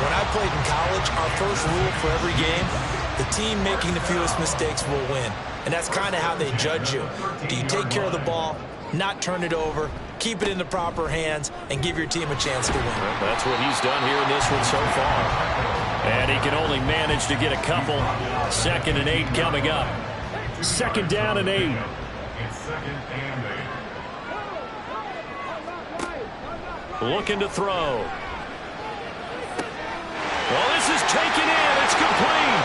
When I played in college, our first rule for every game, the team making the fewest mistakes will win. And that's kind of how they judge you. Do you take care of the ball, not turn it over, keep it in the proper hands, and give your team a chance to win? Well, that's what he's done here in this one so far. And he can only manage to get a couple. 2nd and 8 coming up. 2nd down and 8. It's 2nd and 8. Looking to throw. Well, this is taken in. It's complete.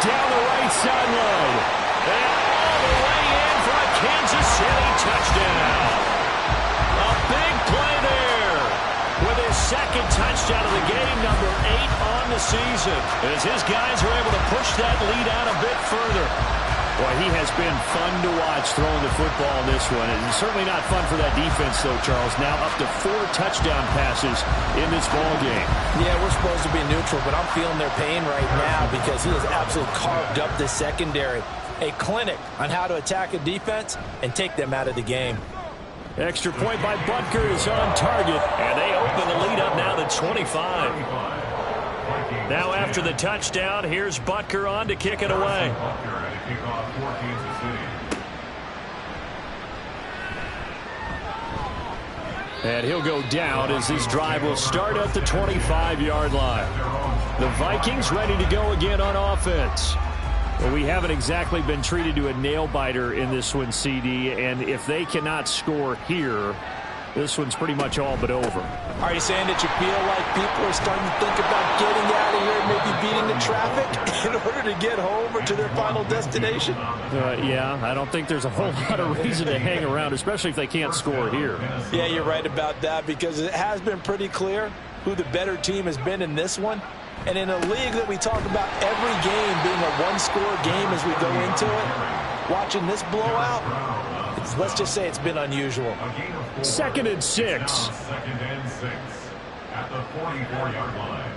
Down the right sideline. And all the way in for a Kansas City touchdown. A big play there with his 2nd touchdown of the game, number 8 on the season, as his guys are able to push that lead out a bit further. Boy, he has been fun to watch throwing the football in this one. And certainly not fun for that defense, though, Charles. Now up to 4 touchdown passes in this ball game. Yeah, we're supposed to be neutral, but I'm feeling their pain right now because he has absolutely carved up the secondary. A clinic on how to attack a defense and take them out of the game. Extra point by Butker is on target. And they open the lead up now to 25. Now after the touchdown, here's Butker on to kick it away. And he'll go down as this drive will start at the 25-yard line. The Vikings ready to go again on offense. Well, we haven't exactly been treated to a nail-biter in this one, CD, and if they cannot score here, this one's pretty much all but over. Are you saying that you feel like people are starting to think about getting out of here and maybe beating the traffic in order to get home or to their final destination? Yeah, I don't think there's a whole lot of reason to hang around, especially if they can't score here. Yeah, you're right about that because it has been pretty clear who the better team has been in this one. And in a league that we talk about every game being a one-score game as we go into it, watching this blowout, let's just say it's been unusual. 2nd and 6. 2nd and 6 at the 44-yard line.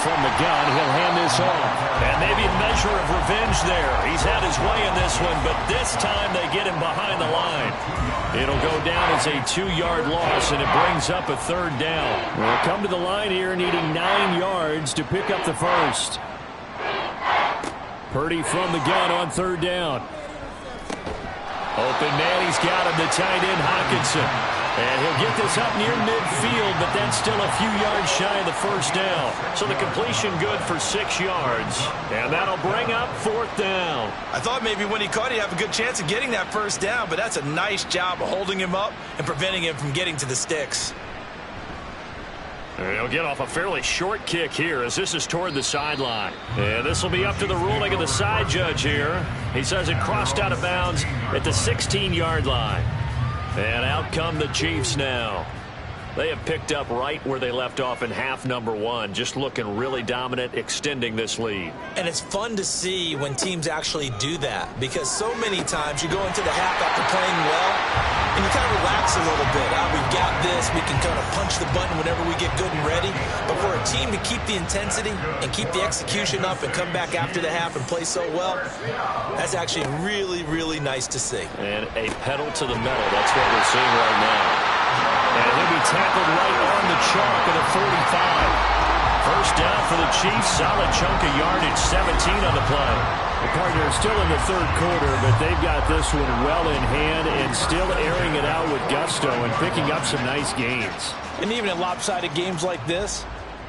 From the gun, he'll hand this off. And maybe a measure of revenge there. He's had his way in this one, but this time they get him behind the line. It'll go down as a 2-yard loss, and it brings up a 3rd down. We'll come to the line here needing 9 yards to pick up the first. Purdy from the gun on 3rd down. Open man, he's got him, the tight end Hawkinson. And he'll get this up near midfield, but that's still a few yards shy of the first down. So the completion good for 6 yards. And that'll bring up 4th down. I thought maybe when he caught it, he'd have a good chance of getting that first down, but that's a nice job of holding him up and preventing him from getting to the sticks. And he'll get off a fairly short kick here as this is toward the sideline. And this will be up to the ruling of the side judge here. He says it crossed out of bounds at the 16-yard line. And out come the Chiefs now. They have picked up right where they left off in half number one, just looking really dominant, extending this lead. And it's fun to see when teams actually do that, because so many times you go into the half after playing well, and you kind of relax a little bit. We've got this. We can kind of punch the button whenever we get good and ready. But for a team to keep the intensity and keep the execution up and come back after the half and play so well, that's actually really, really nice to see. And a pedal to the metal. That's what we're seeing right now. And he'll be tackled right on the chalk at the 45. First down for the Chiefs. Solid chunk of yardage, 17 on the play. The partner still in the third quarter, but they've got this one well in hand and still airing it out with gusto and picking up some nice gains. And even in lopsided games like this,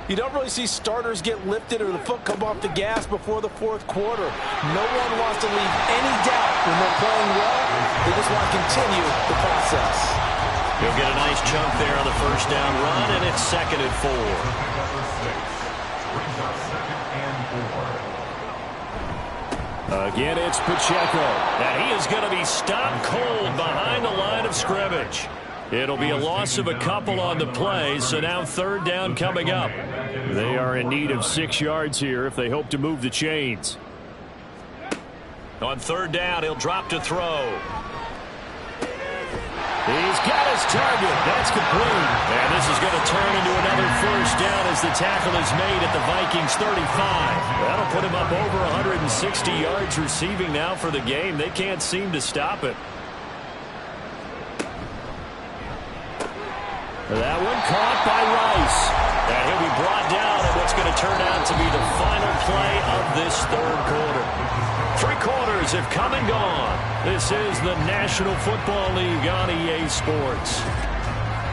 you don't really see starters get lifted or the foot come off the gas before the fourth quarter. No one wants to leave any doubt when they're playing well. They just want to continue the process. He'll get a nice chunk there on the first down run, and it's 2nd and 4. Again, it's Pacheco. And he is going to be stopped cold behind the line of scrimmage. It'll be a loss of a couple on the play, so now 3rd down coming up. They are in need of 6 yards here if they hope to move the chains. On 3rd down, he'll drop to throw. He's got his target. That's complete. And this is going to turn into another first down as the tackle is made at the Vikings 35. That'll put him up over 160 yards receiving now for the game. They can't seem to stop it. That one caught by Rice. And he'll be brought down at what's going to turn out to be the final play of this 3rd quarter. 3 quarters have come and gone. This is the National Football League on EA Sports.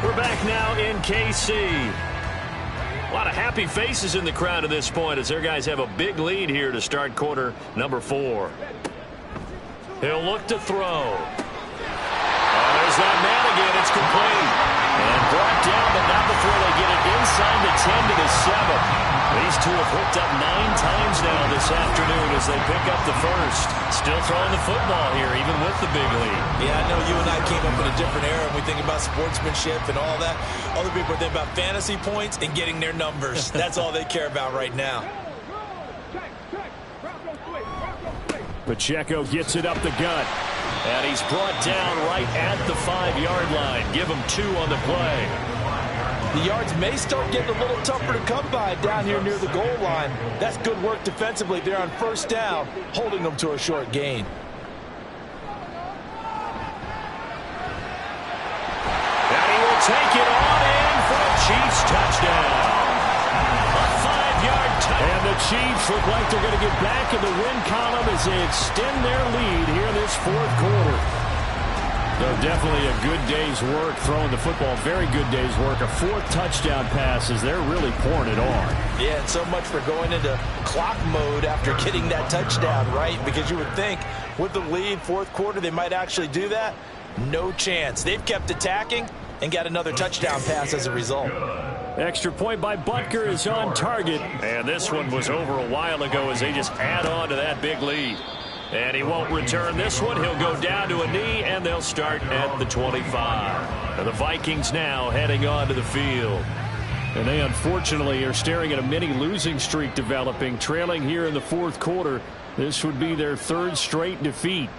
We're back now in KC. A lot of happy faces in the crowd at this point as their guys have a big lead here to start quarter number 4. He'll look to throw. Oh, there's that man again. It's complete. And brought down, but not before they get it inside the 10 to the 7. These two have hooked up 9 times now this afternoon as they pick up the first. Still throwing the football here, even with the big lead. Yeah, I know you and I came up in a different era and we think about sportsmanship and all that. Other people are thinking about fantasy points and getting their numbers. That's all they care about right now. Pacheco gets it up the gut. And he's brought down right at the 5-yard line. Give him 2 on the play. The yards may start getting a little tougher to come by down here near the goal line. That's good work defensively there on first down, holding them to a short gain. And he will take it on in for a Chiefs touchdown. A 5-yard touchdown. And the Chiefs look like they're going to get back in the win column as they extend their lead here in this 4th quarter. So definitely a good day's work throwing the football. Very good day's work. A 4th touchdown pass as they're really pouring it on. Yeah, and so much for going into clock mode after getting that touchdown, right? Because you would think with the lead, 4th quarter, they might actually do that. No chance. They've kept attacking and got another touchdown pass as a result. Extra point by Butker is on target. And this one was over a while ago as they just add on to that big lead. And he won't return this one. He'll go down to a knee, and they'll start at the 25. And the Vikings now heading onto the field. And they unfortunately are staring at a mini losing streak developing, trailing here in the 4th quarter. This would be their 3rd straight defeat.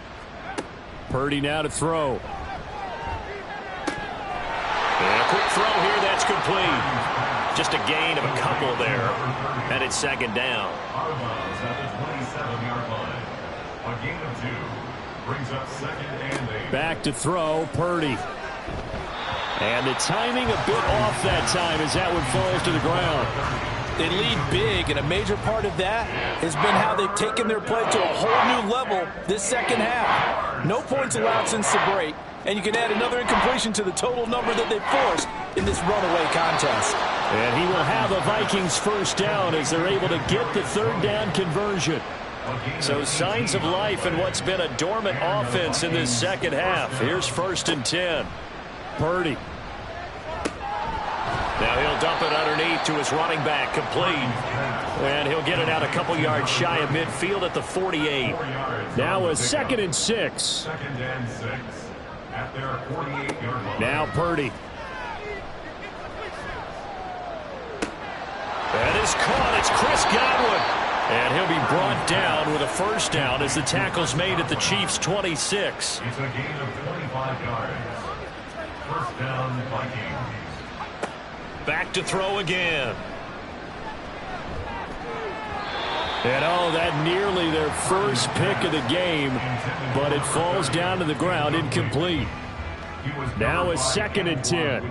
Purdy now to throw. And a quick throw here, that's complete. Just a gain of a couple there. And it's 2nd down. A gain of 2 brings up 2nd and 8. Back to throw, Purdy. And the timing a bit off that time as that one falls to the ground. They lead big, and a major part of that has been how they've taken their play to a whole new level this 2nd half. No points allowed since the break, and you can add another incompletion to the total number that they've forced in this runaway contest. And he will have a Vikings first down as they're able to get the 3rd down conversion. So signs of life in what's been a dormant offense in this 2nd half. Here's 1st and 10. Purdy. Now he'll dump it underneath to his running back, complete. And he'll get it out a couple yards shy of midfield at the 48. Now a 2nd and 6. 2nd and 6 at their 48-yard line. Now Purdy. is caught. It's Chris Godwin. And he'll be brought down with a first down as the tackle's made at the Chiefs' 26. It's a gain of 25 yards. First down, Vikings. Back to throw again. And that nearly their first pick of the game, but it falls down to the ground incomplete. Now it's 2nd and 10.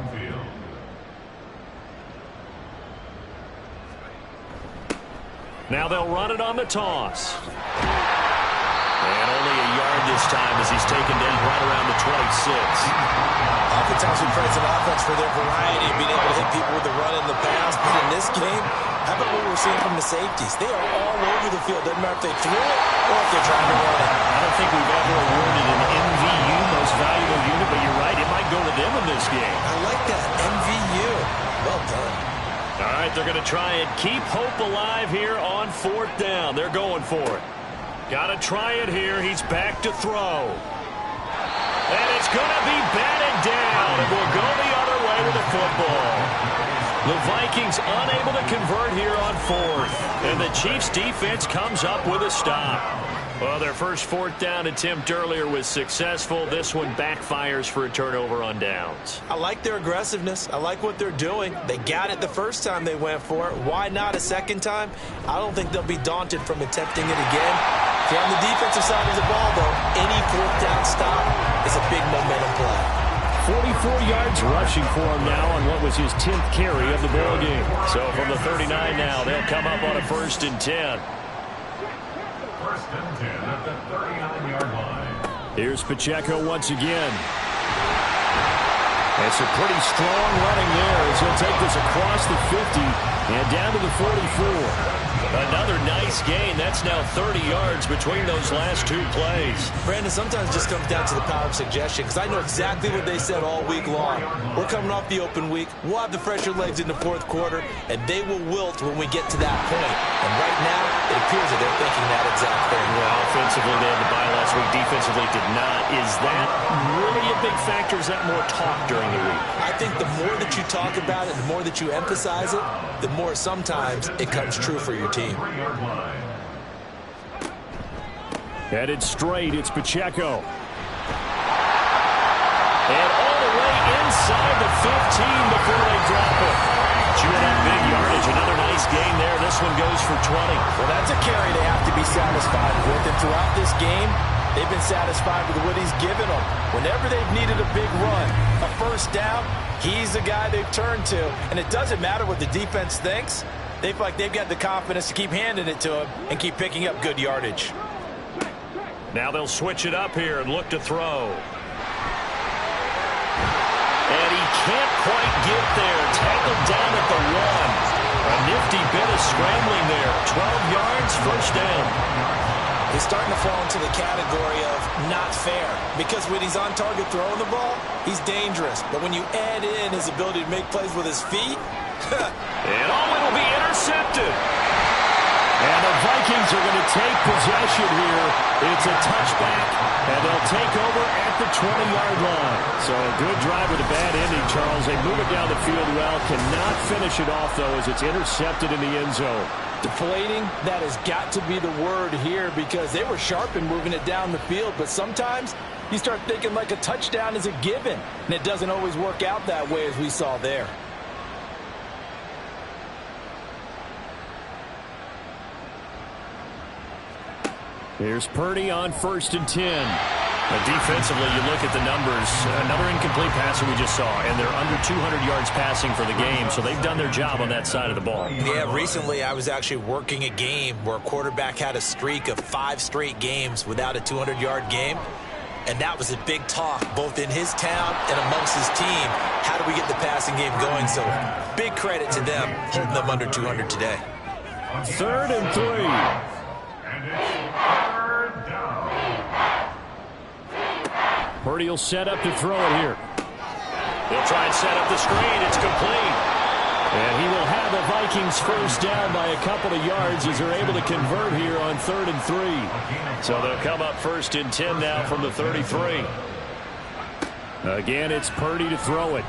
Now they'll run it on the toss. And only a yard this time as he's taken down right around the 26. Oftentimes we praise an offense for their variety of being able to hit people with the run and the pass. But in this game, how about what we're seeing from the safeties? They are all over the field. Doesn't matter if they threw it or if they're trying to run it. I don't think we've ever awarded an MVU, most valuable unit, but you're right, it might go to them in this game. I like that, MVU. Well done. All right, they're going to try and keep hope alive here on 4th down. They're going for it. Got to try it here. He's back to throw. And it's going to be batted down. It will go the other way with the football. The Vikings unable to convert here on 4th. And the Chiefs defense comes up with a stop. Well, their first 4th down attempt earlier was successful. This one backfires for a turnover on downs. I like their aggressiveness. I like what they're doing. They got it the first time they went for it. Why not a second time? I don't think they'll be daunted from attempting it again. If you're on the defensive side of the ball, though, any 4th down stop is a big momentum play. 44 yards rushing for him now on what was his 10th carry of the ball game. So from the 39 now, they'll come up on a 1st and 10. First and 10 at the 39-yard line. Here's Pacheco once again. It's a pretty strong running there as he'll take this across the 50 and down to the 44. Another nice gain. That's now 30 yards between those last 2 plays. Brandon, sometimes it just comes down to the power of suggestion, because I know exactly what they said all week long. We're coming off the open week. We'll have the fresher legs in the 4th quarter, and they will wilt when we get to that point. And right now, it appears that they're thinking that exact thing. Well, offensively, they had the bye last week. Defensively, did not. Is that really a big factor? Is that more talk during the week? I think the more that you talk about it, the more that you emphasize it, the more sometimes it comes true for your team. Headed straight, it's Pacheco. And all the way inside the 15 before they drop it. Chewing up big yardage. Another nice gain there. This one goes for 20. Well, that's a carry they have to be satisfied with. And throughout this game, they've been satisfied with what he's given them. Whenever they've needed a big run, a first down, he's the guy they've turned to. And it doesn't matter what the defense thinks. They feel like they've got the confidence to keep handing it to him and keep picking up good yardage. Now they'll switch it up here and look to throw. And he can't quite get there. Tackled down at the 1. A nifty bit of scrambling there. 12 yards, first down. He's starting to fall into the category of not fair, because when he's on target throwing the ball, he's dangerous. But when you add in his ability to make plays with his feet, and it'll be intercepted. And the Vikings are going to take possession here. It's a touchback, and they'll take over at the 20-yard line. So a good drive with a bad ending, Charles. They move it down the field well. Cannot finish it off, though, as it's intercepted in the end zone. Deflating, that has got to be the word here, because they were sharp in moving it down the field. But sometimes you start thinking like a touchdown is a given, and it doesn't always work out that way as we saw there. Here's Purdy on 1st and 10. Defensively, you look at the numbers. Another incomplete passer we just saw, and they're under 200 yards passing for the game, so they've done their job on that side of the ball. Yeah, recently I was actually working a game where a quarterback had a streak of 5 straight games without a 200-yard game, and that was a big talk both in his town and amongst his team. How do we get the passing game going? So big credit to them, holding them under 200 today. 3rd and 3. And it's 3rd down. Purdy will set up to throw it here. They'll try and set up the screen. It's complete. And he will have the Vikings first down by a couple of yards as they're able to convert here on 3rd and 3. So they'll come up 1st and 10 now from the 33. Again, it's Purdy to throw it.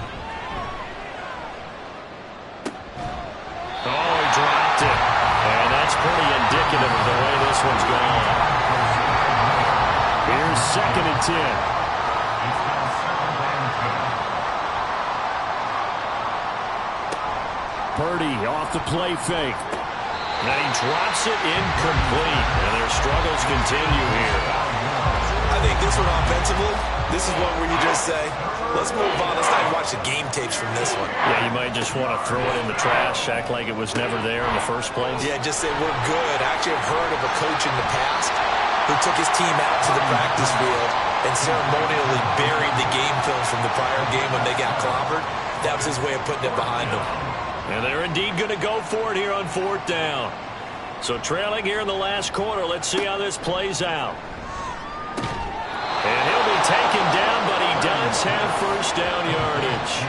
Oh, he dropped it. liking the way this one's gone. Here's 2nd and 10. Purdy off the play fake. And he drops it incomplete. And their struggles continue here. I think this one offensively, this is one where you just say, let's move on. Let's not watch the game tapes from this one. Yeah, you might just want to throw it in the trash, act like it was never there in the first place. Yeah, just say we're good. I actually have heard of a coach in the past who took his team out to the practice field and ceremonially buried the game film from the prior game when they got clobbered. That was his way of putting it behind them. And they're indeed going to go for it here on 4th down. So trailing here in the last quarter. Let's see how this plays out. And he'll be taken down, but he does have first down yardage.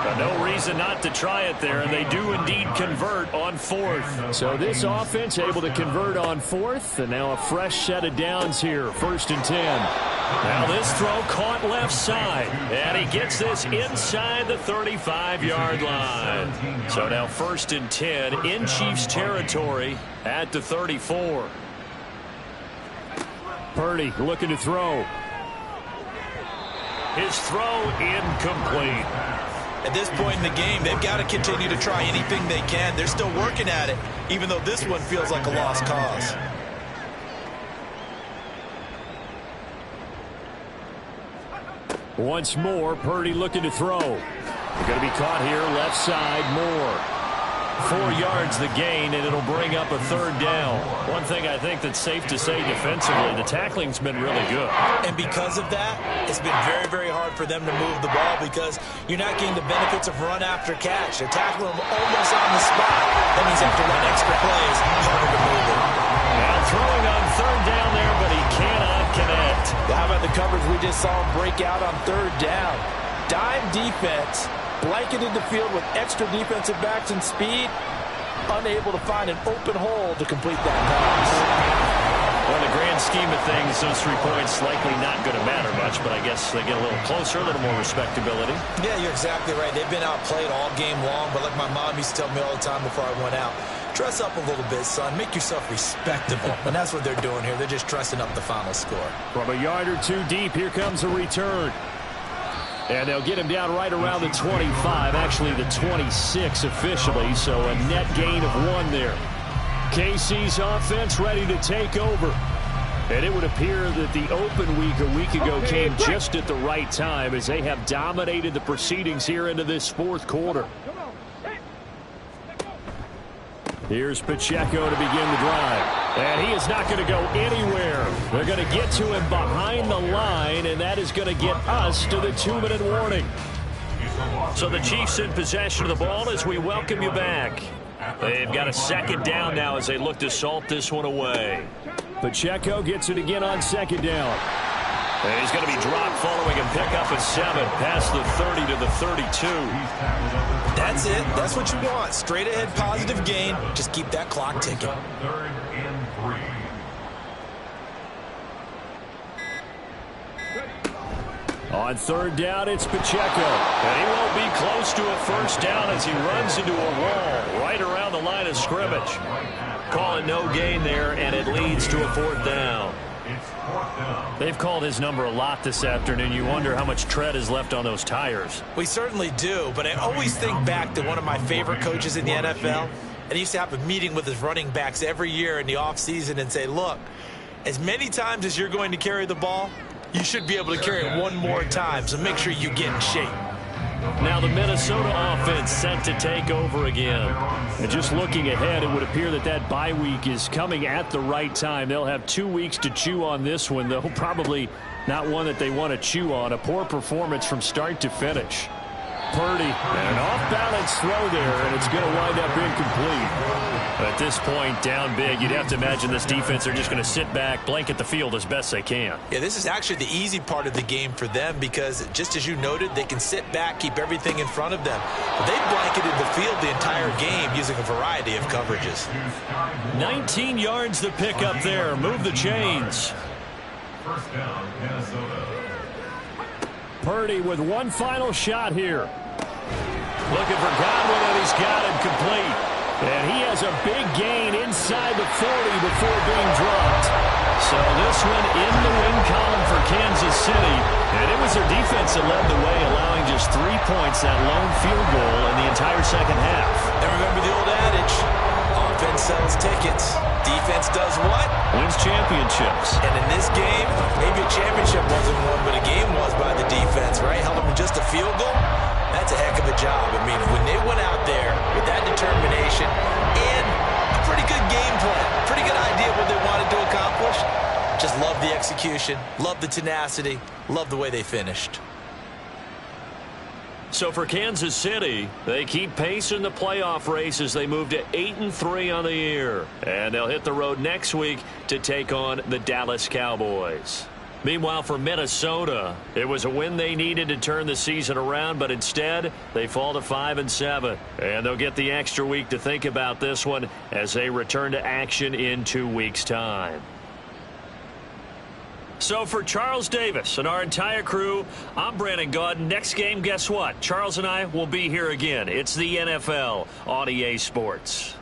But no reason not to try it there, and they do indeed convert on 4th. So this offense able to convert on 4th, and now a fresh set of downs here, 1st and 10. Now this throw caught left side, and he gets this inside the 35-yard line. So now 1st and 10 in Chiefs territory at the 34. Purdy looking to throw. His throw incomplete. At this point in the game, they've got to continue to try anything they can. They're still working at it, even though this one feels like a lost cause. Once more, Purdy looking to throw. They're going to be caught here, left side, Moore. 4 yards the gain, and it'll bring up a 3rd down. One thing I think that's safe to say defensively, the tackling's been really good. And because of that, it's been very, very hard for them to move the ball because you're not getting the benefits of run after catch. They're tackling them almost on the spot. That means they have to run extra plays, harder to move it. Now throwing on 3rd down there, but he cannot connect. How about the coverage we just saw him break out on 3rd down? Dime defense. Blanketed the field with extra defensive backs and speed, unable to find an open hole to complete that pass. Well, in the grand scheme of things, those 3 points likely not going to matter much, but I guess they get a little closer, a little more respectability. Yeah, you're exactly right. They've been outplayed all game long, but like my mom used to tell me all the time before I went out, dress up a little bit, son. Make yourself respectable. And that's what they're doing here. They're just dressing up the final score. From a yard or 2 deep, here comes a return. And they'll get him down right around the 25, actually the 26 officially, so a net gain of 1 there. KC's offense ready to take over. And it would appear that the open week a week ago came just at the right time as they have dominated the proceedings here into this 4th quarter. Here's Pacheco to begin the drive. And he is not going to go anywhere. They're going to get to him behind the line, and that is going to get us to the 2-minute warning. So the Chiefs in possession of the ball as we welcome you back. They've got a 2nd down now as they look to salt this one away. Pacheco gets it again on 2nd down. And he's going to be dropped following a pickup at 7, past the 30 to the 32. That's it. That's what you want. Straight ahead positive gain. Just keep that clock ticking. 3rd and 3. On 3rd down, it's Pacheco. And he won't be close to a 1st down as he runs into a wall right around the line of scrimmage. Call it no gain there, and it leads to a 4th down. They've called his number a lot this afternoon. You wonder how much tread is left on those tires. We certainly do, but I always think back to one of my favorite coaches in the NFL. And he used to have a meeting with his running backs every year in the offseason and say, look, as many times as you're going to carry the ball, you should be able to carry it 1 more time, so make sure you get in shape. Now the Minnesota offense set to take over again. And just looking ahead, it would appear that that bye week is coming at the right time. They'll have 2 weeks to chew on this one, though probably not one that they want to chew on. A poor performance from start to finish. Purdy, and an off-balance throw there, and it's going to wind up incomplete. At this point, down big, you'd have to imagine this defense are just going to sit back, blanket the field as best they can. Yeah, this is actually the easy part of the game for them because, just as you noted, they can sit back, keep everything in front of them. But they've blanketed the field the entire game using a variety of coverages. 19 yards to pick up there. Move the chains. 1st down, Minnesota. Purdy with one final shot here. Looking for Godwin, and he's got him complete. And he has a big gain inside the 40 before being dropped. So this one in the win column for Kansas City. And it was their defense that led the way, allowing just 3 points, that lone field goal in the entire second half. And remember the old adage, offense sells tickets. Defense does what? Wins championships. And in this game, maybe a championship wasn't won, but a game was by the defense, right? Held them to just a field goal. That's a heck of a job. I mean, when they went out there with that determination and a pretty good game plan, pretty good idea what they wanted to accomplish, just love the execution, love the tenacity, love the way they finished. So for Kansas City, they keep pace in the playoff race as they move to 8-3 on the year. And they'll hit the road next week to take on the Dallas Cowboys. Meanwhile, for Minnesota, it was a win they needed to turn the season around, but instead, they fall to 5-7. And they'll get the extra week to think about this one as they return to action in 2 weeks' time. So for Charles Davis and our entire crew, I'm Brandon Gaudin. Next game, guess what? Charles and I will be here again. It's the NFL on EA Sports.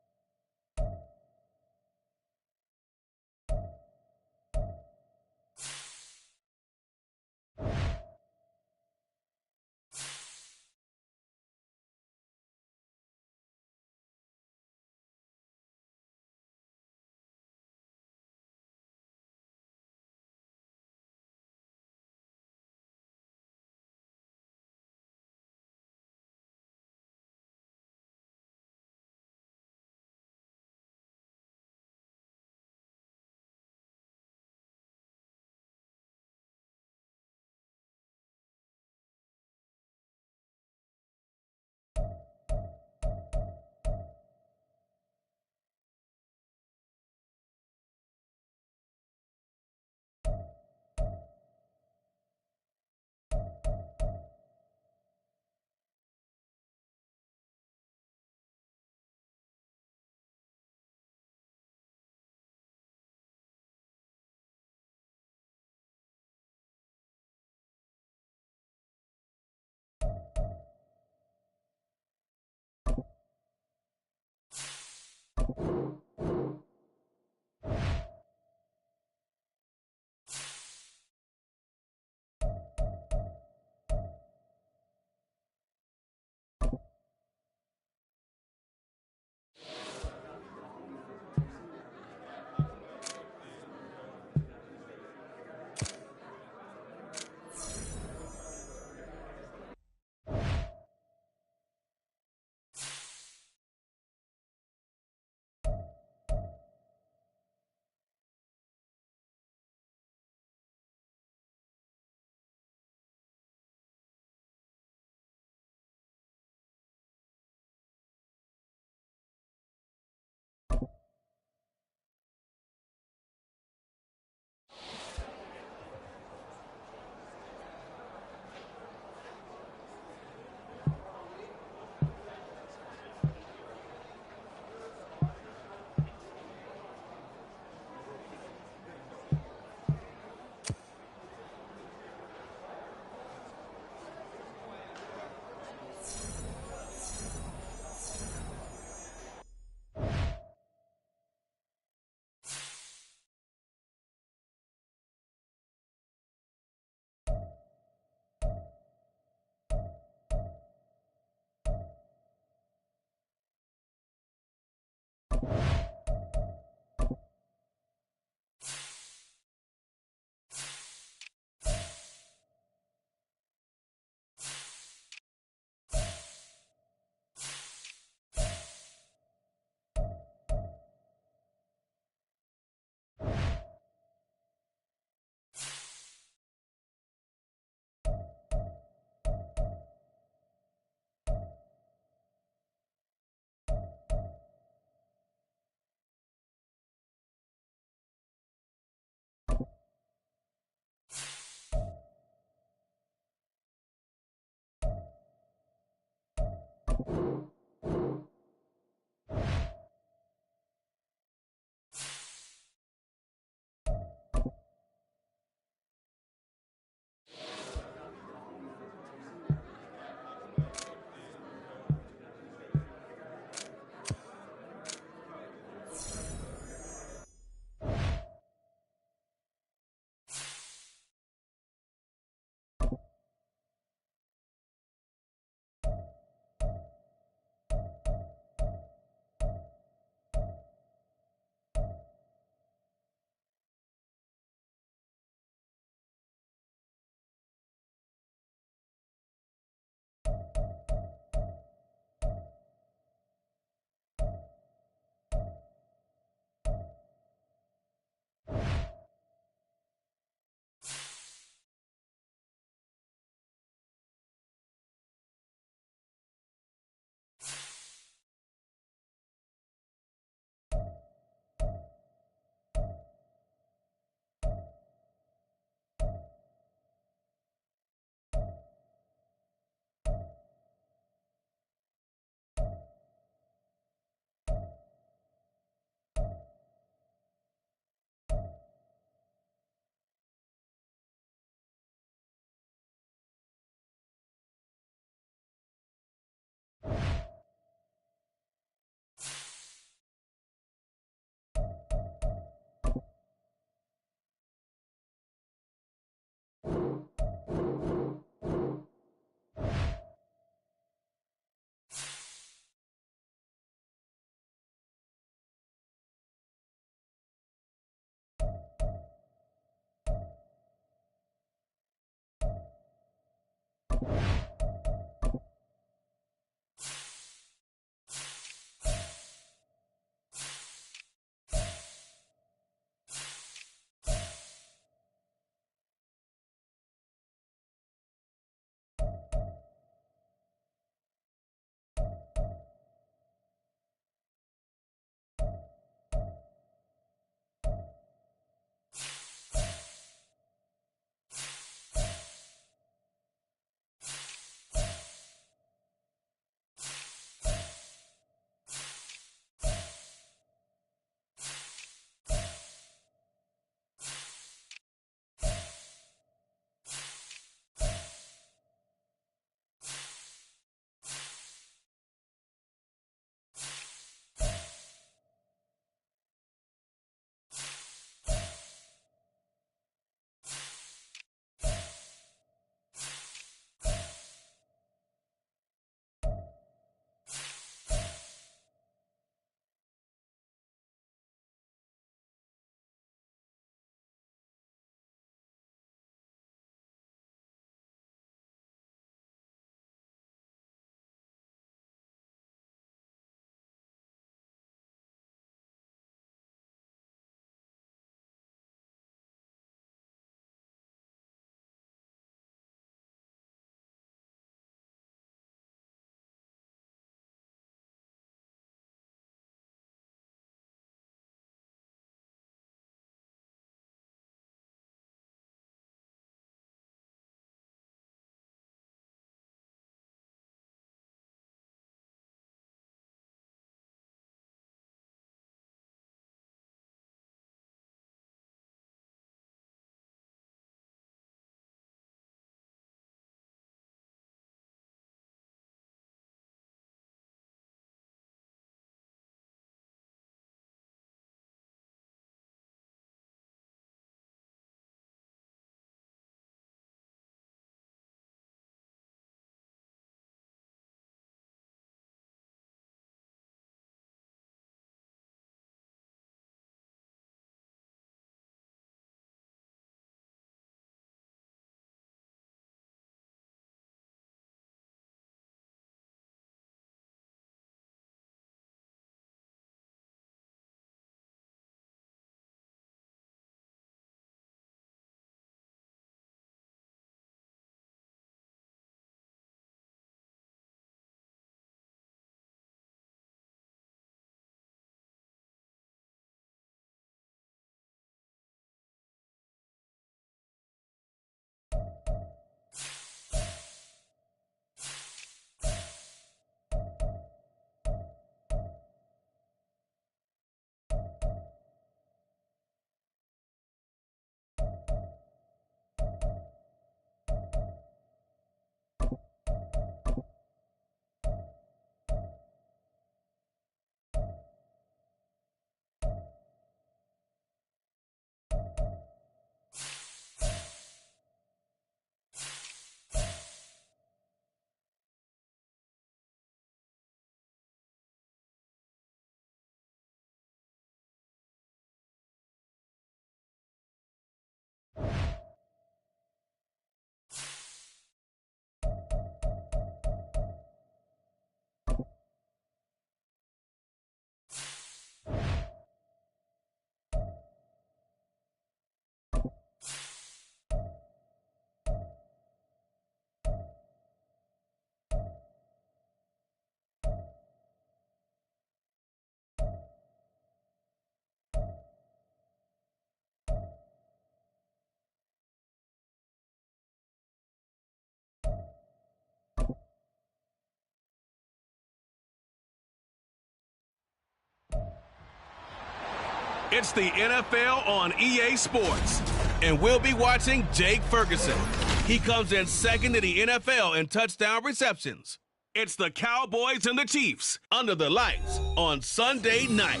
It's the NFL on EA Sports. And we'll be watching Jake Ferguson. He comes in second in the NFL in touchdown receptions. It's the Cowboys and the Chiefs under the lights on Sunday night.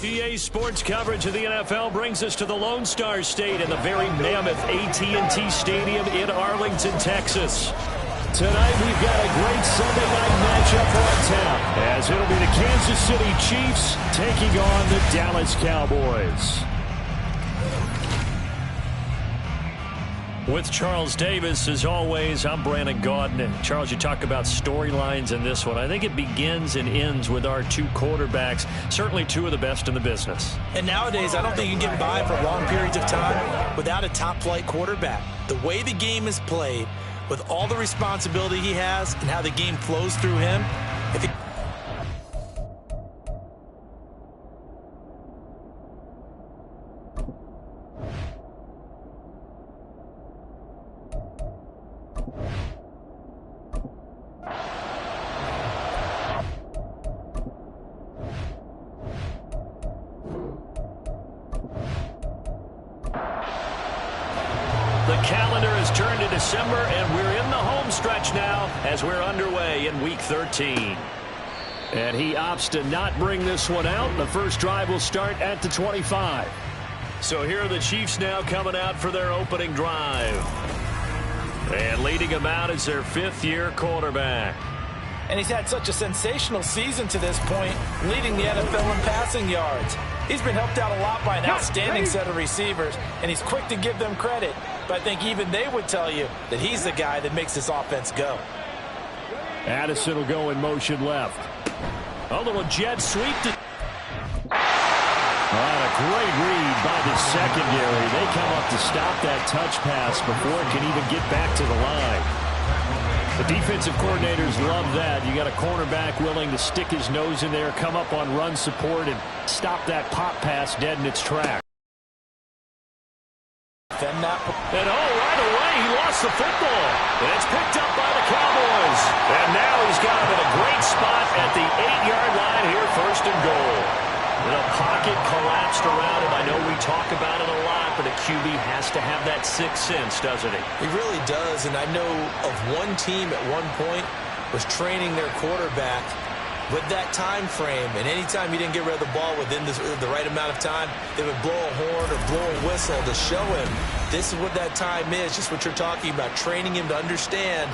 EA Sports coverage of the NFL brings us to the Lone Star State and the very mammoth AT&T Stadium in Arlington, Texas. Tonight we've got a great Sunday night matchup on tap, as it'll be the Kansas City Chiefs taking on the Dallas Cowboys. With Charles Davis, as always, I'm Brandon Gaudin. And Charles, you talk about storylines in this one. I think it begins and ends with our two quarterbacks, certainly two of the best in the business. And nowadays, I don't think you can get by for long periods of time without a top-flight quarterback. The way the game is played, with all the responsibility he has and how the game flows through him, if he The calendar has turned to December, and we're in the home stretch now as we're underway in Week 13. And he opts to not bring this one out. The first drive will start at the 25. So here are the Chiefs now coming out for their opening drive. And leading them out is their fifth-year quarterback. And he's had such a sensational season to this point, leading the NFL in passing yards. He's been helped out a lot by an outstanding set of receivers, and he's quick to give them credit. But I think even they would tell you that he's the guy that makes this offense go. Addison will go in motion left. A little jet sweep to... A great read by the secondary. They come up to stop that touch pass before it can even get back to the line. The defensive coordinators love that. You got a cornerback willing to stick his nose in there, come up on run support, and stop that pop pass dead in its tracks. And right away, he lost the football. And it's picked up by the Cowboys. And now he's got him in a great spot at the 8-yard line here, first and goal. The pocket collapsed around him. I know we talk about it a lot, but a QB has to have that sixth sense, doesn't he? He really does, and I know of one team at one point was training their quarterback with that time frame, and anytime he didn't get rid of the ball within the right amount of time, they would blow a horn or blow a whistle to show him this is what that time is, just what you're talking about, training him to understand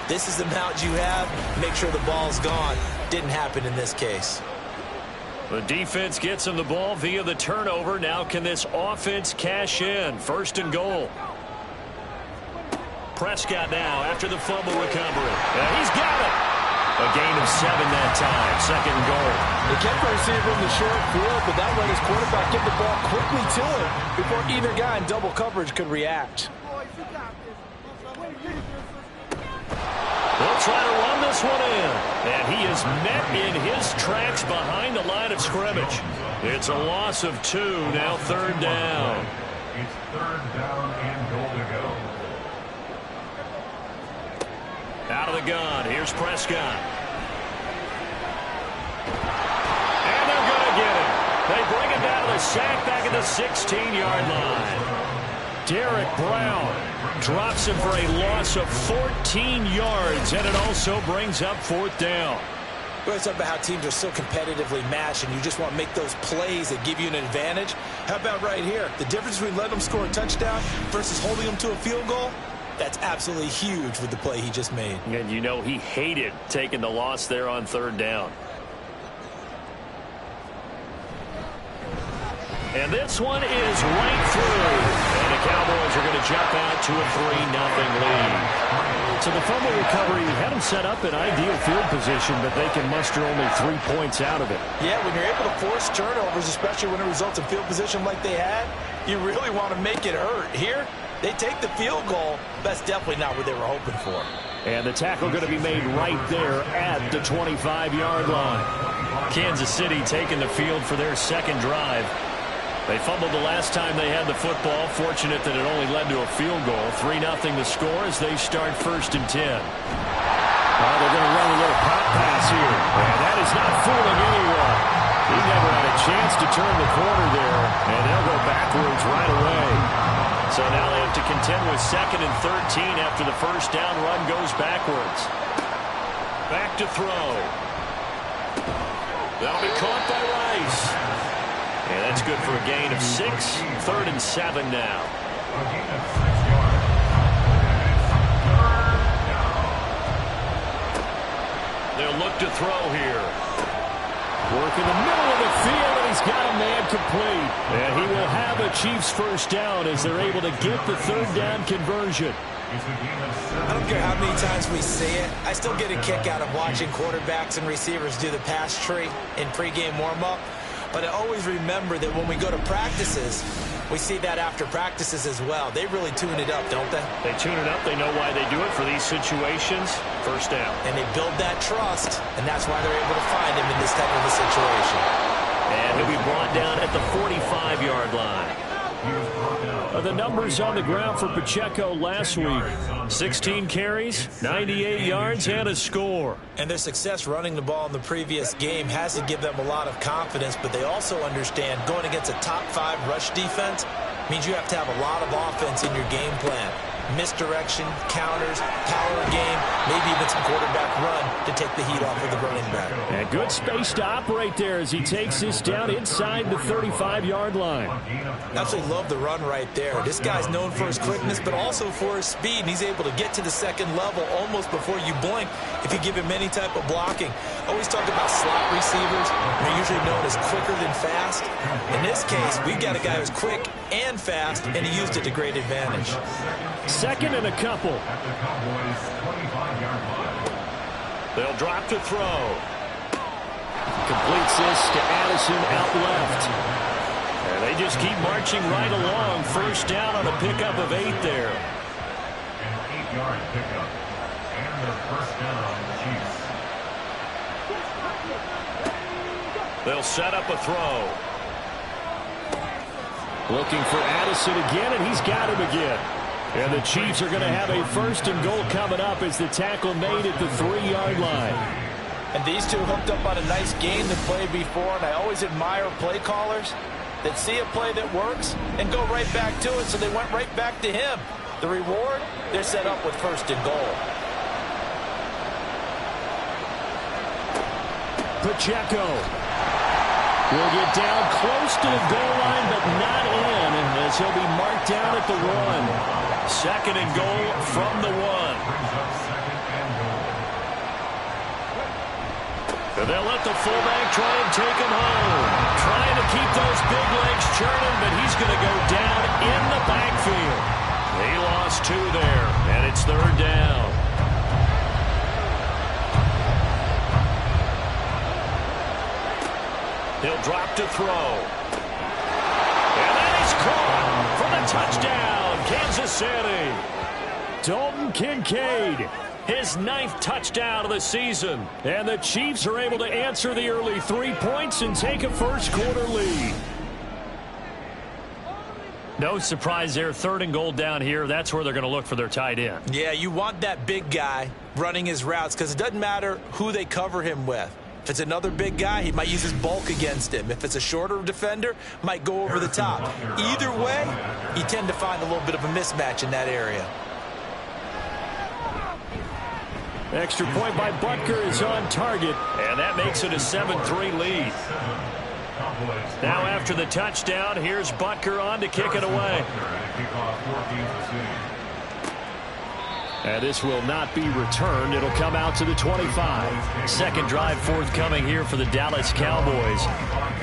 this is the amount you have, make sure the ball's gone. Didn't happen in this case. The defense gets him the ball via the turnover. Now can this offense cash in? First and goal. Prescott now after the fumble recovery. And he's got it. A gain of 7 that time. Second and goal. They kept the receiver in the short field, but that let his quarterback get the ball quickly to him before either guy in double coverage could react. They'll try to run this one in. And he is met in his tracks behind the line of scrimmage. It's a loss of 2. Now third down. It's third down and goal to go. Out of the gun. Here's Prescott. And they're going to get him. They bring him down to the sack back at the 16-yard line. Derek Brown drops him for a loss of 14 yards, and it also brings up fourth down. We always talk about how teams are so competitively matched, and you just want to make those plays that give you an advantage. How about right here? The difference between letting them score a touchdown versus holding them to a field goal, that's absolutely huge with the play he just made. And you know he hated taking the loss there on third down. And this one is right through. And the Cowboys are going to jump out to a 3-0 lead. So the fumble recovery had them set up in ideal field position, but they can muster only 3 points out of it. Yeah, when you're able to force turnovers, especially when it results in field position like they had, you really want to make it hurt. Here, they take the field goal. That's definitely not what they were hoping for. And the tackle going to be made right there at the 25-yard line. Kansas City taking the field for their second drive. They fumbled the last time they had the football. Fortunate that it only led to a field goal. 3-0 the score as they start first and 10. Oh, they're going to run a little pop pass here. And that is not fooling anyone. He never had a chance to turn the corner there, and they'll go backwards right away. So now they have to contend with 2nd and 13 after the first down run goes backwards. Back to throw. That'll be caught by Rice. And that's good for a gain of 6. 3rd and 7 now. A gain of 6 yards. They'll look to throw here. Work in the middle of the field, and he's got a man complete. And he will have a Chiefs first down as they're able to get the 3rd down conversion. I don't care how many times we see it. I still get a kick out of watching quarterbacks and receivers do the pass tree in pregame warm-up. But I always remember that when we go to practices, we see that after practices as well. They really tune it up, don't they? They tune it up. They know why they do it for these situations. First down. And they build that trust, and that's why they're able to find him in this type of a situation. And he'll be brought down at the 45-yard line. The numbers on the ground for Pacheco last week. 16 carries, 98 yards, and a score. And their success running the ball in the previous game has to give them a lot of confidence, but they also understand going against a top 5 rush defense means you have to have a lot of offense in your game plan. Misdirection, counters, power game, maybe even some quarterback run to take the heat off of the running back. And good space to operate there as he takes this down inside the 35-yard line. Absolutely love the run right there. This guy's known for his quickness, but also for his speed. And he's able to get to the 2nd level almost before you blink if you give him any type of blocking. Always talk about slot receivers. They're usually known as quicker than fast. In this case, we've got a guy who's quick and fast, and he used it to great advantage. 2nd and a couple. At the Cowboys' 25-yard line. They'll drop to throw. Completes this to Addison out left. And they just keep marching right along. First down on a pickup of 8 there. An 8-yard pickup. And their first down, Chiefs. They'll set up a throw. Looking for Addison again, and he's got him again. And the Chiefs are going to have a 1st and goal coming up as the tackle made at the 3-yard line. And these two hooked up on a nice game that played before, and I always admire play callers that see a play that works and go right back to it, so they went right back to him. The reward, they're set up with 1st and goal. Pacheco will get down close to the goal line, but not in, as he'll be marked down at the 1. 2nd and goal from the 1. And they'll let the fullback try and take him home. Trying to keep those big legs churning, but he's going to go down in the backfield. He lost 2 there, and it's 3rd down. He'll drop to throw. And that is caught for the touchdown, Kansas City. Dalton Kincaid, His 9th touchdown of the season. and the Chiefs are able to answer the early 3 points and take a first-quarter lead. No surprise there. 3rd and goal down here. That's where they're going to look for their tight end. Yeah, you want that big guy running his routes because it doesn't matter who they cover him with. If it's another big guy, he might use his bulk against him. If it's a shorter defender, might go over the top. Either way, you tend to find a little bit of a mismatch in that area. Extra point by Butker is on target. And that makes it a 7-3 lead. Now after the touchdown, here's Butker on to kick it away. And this will not be returned. It'll come out to the 25. Second drive forthcoming here for the Dallas Cowboys.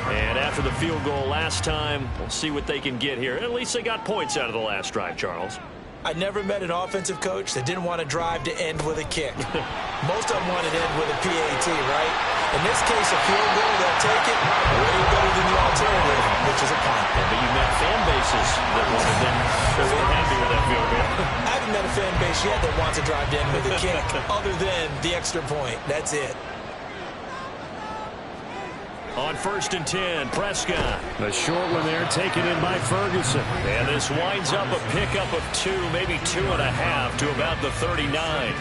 And after the field goal last time, we'll see what they can get here. At least they got points out of the last drive, Charles. I never met an offensive coach that didn't want to drive to end with a kick. Most of them wanted to end with a PAT, right? In this case, a field goal, they'll take it way better than the alternative, which is a punt. Yeah, but you met fan bases that wanted them to be happy with that field goal. I haven't met a fan base yet that wants to drive to end with a kick other than the extra point. That's it. On 1st and 10, Prescott. The short one there taken in by Ferguson. And this winds up a pickup of 2, maybe 2.5 to about the 39.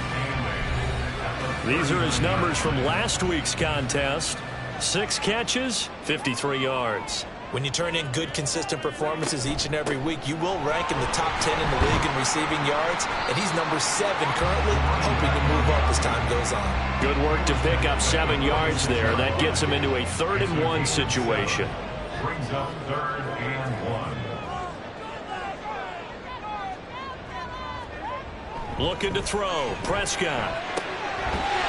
These are his numbers from last week's contest. 6 catches, 53 yards. When you turn in good, consistent performances each and every week, you will rank in the top 10 in the league in receiving yards, and he's number 7 currently, hoping to move up as time goes on. Good work to pick up 7 yards there. That gets him into a 3rd and 1 situation. Brings up 3rd and 1. Looking to throw. Prescott.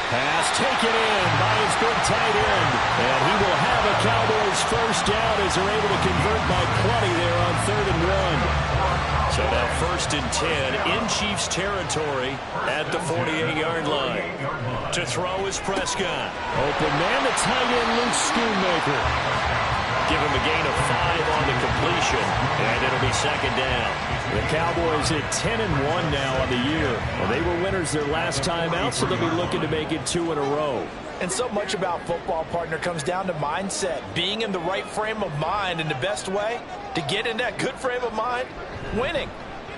Pass taken in by his big tight end. And he will have a Cowboys first down as they're able to convert by plenty there on 3rd and 1. So now 1st and 10 in Chiefs territory at the 48-yard line. To throw is Prescott. Open man, the tight end, Luke Schoonmaker. Give him a gain of 5 on the completion, and it'll be 2nd down. The Cowboys at 10-1 now on the year. Well, they were winners their last time out, so they'll be looking to make it 2 in a row. And so much about football, partner, comes down to mindset. Being in the right frame of mind, and the best way to get in that good frame of mind, winning.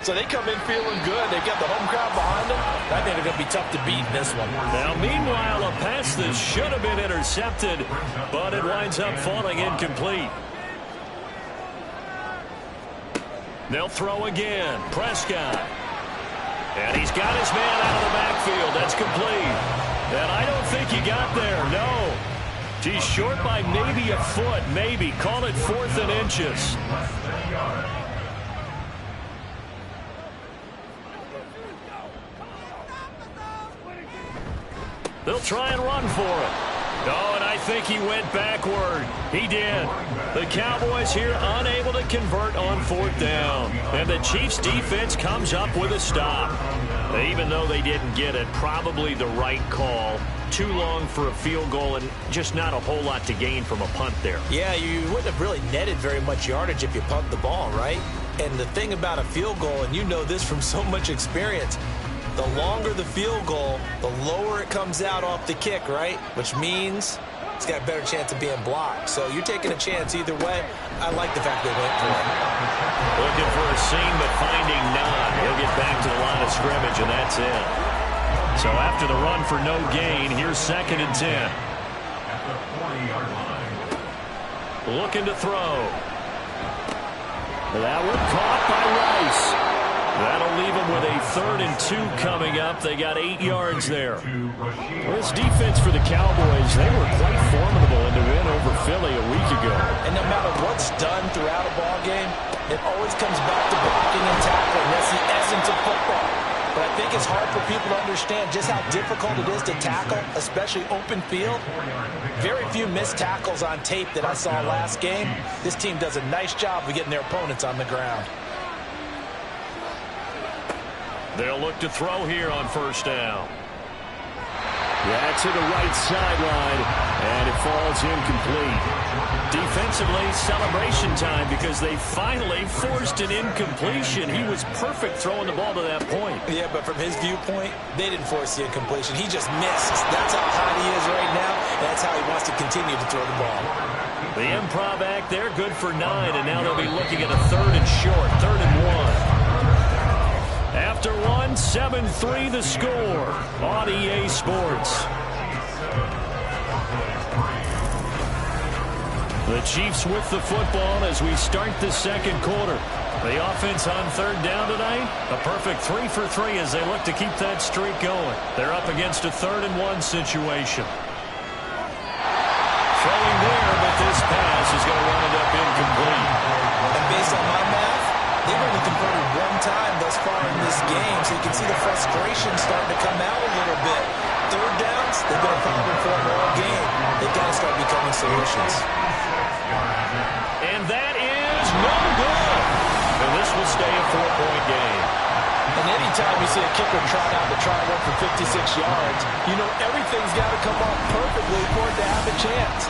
So they come in feeling good. They've got the home crowd behind them. I think they're going to be tough to beat in this one. Now, meanwhile, a pass that should have been intercepted, but it winds up falling incomplete. They'll throw again. Prescott. And he's got his man out of the backfield. That's complete. And I don't think he got there. No. He's short by maybe a foot. Maybe. Call it 4th and inches. They'll try and run for it. Oh, and I think he went backward. He did. The Cowboys here unable to convert on 4th down. And the Chiefs defense comes up with a stop. Even though they didn't get it, probably the right call. Too long for a field goal and just not a whole lot to gain from a punt there. Yeah, you wouldn't have really netted very much yardage if you pumped the ball, right? And the thing about a field goal, and you know this from so much experience, the longer the field goal, the lower it comes out off the kick, right? Which means it's got a better chance of being blocked. So you're taking a chance either way. I like the fact they went for it. Looking for a seam, but finding none. He'll get back to the line of scrimmage, and that's it. So after the run for no gain, here's 2nd and 10. At the 40-yard line. Looking to throw. That one caught by Rice. That'll leave them with a 3rd and 2 coming up. They got 8 yards there. Well, this defense for the Cowboys, they were quite formidable in the win over Philly a week ago. And no matter what's done throughout a ball game, it always comes back to blocking and tackling. That's the essence of football. But I think it's hard for people to understand just how difficult it is to tackle, especially open field. Very few missed tackles on tape that I saw last game. This team does a nice job of getting their opponents on the ground. They'll look to throw here on 1st down. Yeah, to the right sideline, and it falls incomplete. Defensively, celebration time because they finally forced an incompletion. He was perfect throwing the ball to that point. Yeah, but from his viewpoint, they didn't force the incompletion. He just missed. That's how hot he is right now, and that's how he wants to continue to throw the ball. The improv act there, good for 9, and now they'll be looking at a 3rd and short, 3rd and 1. After one, 7-3 the score on EA Sports. The Chiefs with the football as we start the 2nd quarter. The offense on 3rd down tonight, a perfect 3 for 3 as they look to keep that streak going. They're up against a 3rd and 1 situation. Throwing there, but this pass is going to wind up incomplete. And based on my math, they've only converted 1 time thus far in this game, so you can see the frustration starting to come out a little bit. 3rd downs, they've been a problem for them all game. They've got to start becoming solutions. And that is no good. And this will stay a 4-point game. And anytime you see a kicker trot out to try and run for 56 yards, you know everything's got to come off perfectly for it to have a chance.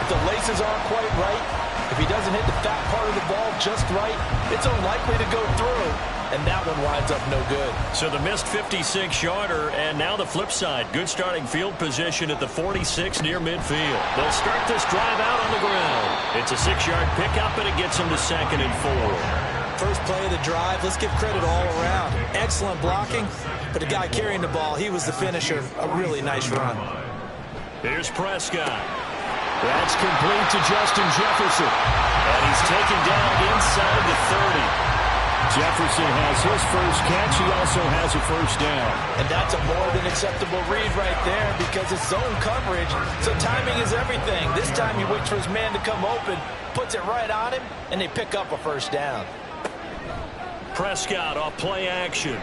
If the laces aren't quite right, if he doesn't hit the fat part of the ball just right, it's unlikely to go through. And that one winds up no good. So the missed 56-yarder, and now the flip side. Good starting field position at the 46 near midfield. They'll start this drive out on the ground. It's a 6-yard pickup, and it gets them to 2nd and 4. First play of the drive, let's give credit all around. Excellent blocking, but the guy carrying the ball, he was the finisher. A really nice run. Here's Prescott. That's complete to Justin Jefferson. And he's taken down inside the 30. Jefferson has his first catch. He also has a first down. And that's a more than acceptable read right there because it's zone coverage, so timing is everything. This time he waits for his man to come open, puts it right on him, and they pick up a first down. Prescott off play action.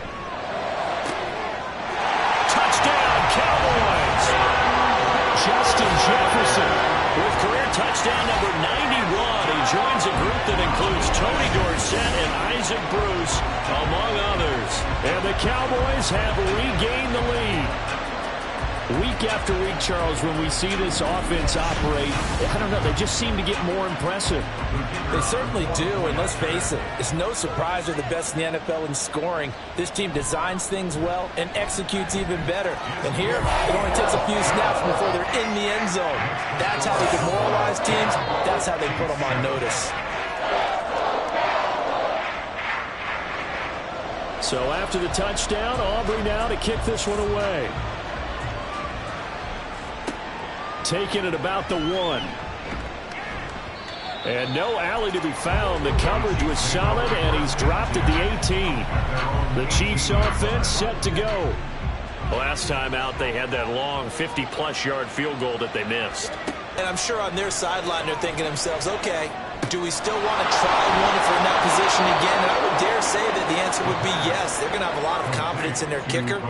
Touchdown, Cowboys! Justin Jefferson with career touchdown number 91. He joins a group that includes Tony Dorsett and Isaac Bruce, among others. And the Cowboys have regained the lead. Week after week, Charles, when we see this offense operate, I don't know, they just seem to get more impressive. They certainly do, and let's face it, it's no surprise they're the best in the NFL in scoring. This team designs things well and executes even better. And here, it only takes a few snaps before they're in the end zone. That's how they demoralize teams. That's how they put them on notice. So after the touchdown, Aubrey now to kick this one away. Taking it about the 1. And no alley to be found. The coverage was solid, and he's dropped at the 18. The Chiefs offense set to go. Last time out, they had that long 50-plus yard field goal that they missed. And I'm sure on their sideline they're thinking to themselves, okay, do we still want to try one if we're in that position again? And I would dare say that the answer would be yes. They're going to have a lot of confidence in their kicker.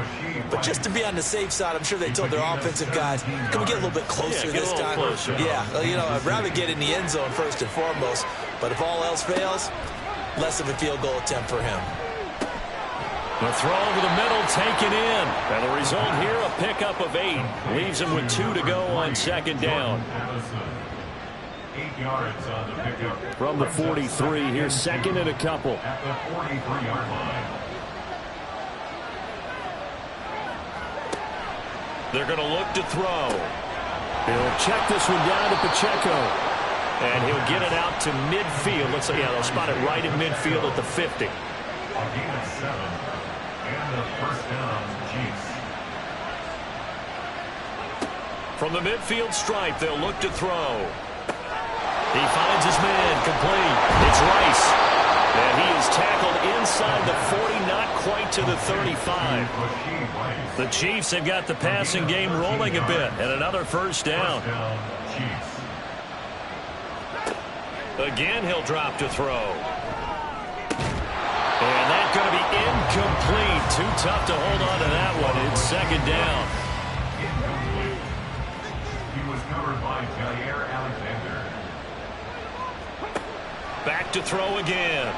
But just to be on the safe side, I'm sure they told their offensive guys, can we get a little bit closer this time? Closer. Yeah, you know, I'd rather get in the end zone first and foremost. But if all else fails, less of a field goal attempt for him. The throw over the middle taken in. And the result here, a pickup of 8. Leaves him with 2 to go on second down. 8 yards on the pickup. From the 43, here's second and a couple. At the 43-yard line. They're going to look to throw. He'll check this one down to Pacheco. And he'll get it out to midfield. Looks like, yeah, they'll spot it right at midfield at the 50. A gain of 7. And the first down, Chiefs. From the midfield stripe, they'll look to throw. He finds his man, complete. It's Rice. And he is tackled inside the 40, not quite to the 35. The Chiefs have got the passing game rolling a bit, and another first down. Again, he'll drop to throw. And that's going to be incomplete. Too tough to hold on to that one. It's second down. He was covered by Jair Alexander. Back to throw again.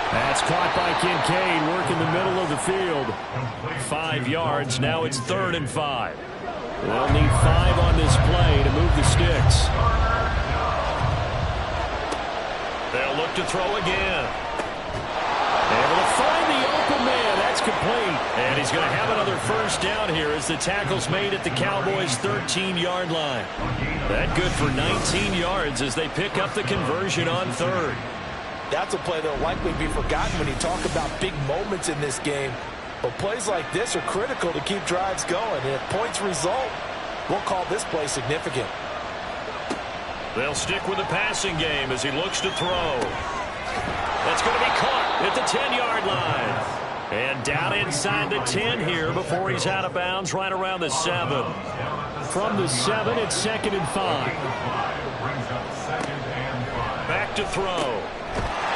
That's caught by Kincaid, working the middle of the field. 5 yards. Now it's 3rd and 5. They'll need 5 on this play to move the sticks. They'll look to throw again. Able to find the open man. That's complete. And he's going to have another first down here as the tackle's made at the Cowboys' 13-yard line. That good for 19 yards as they pick up the conversion on 3rd. That's a play that will likely be forgotten when you talk about big moments in this game. But plays like this are critical to keep drives going. And if points result, we'll call this play significant. They'll stick with the passing game as he looks to throw. That's going to be caught at the 10-yard line. And down inside the 10 here before he's out of bounds right around the 7. From the 7, it's 2nd and 5. Back to throw.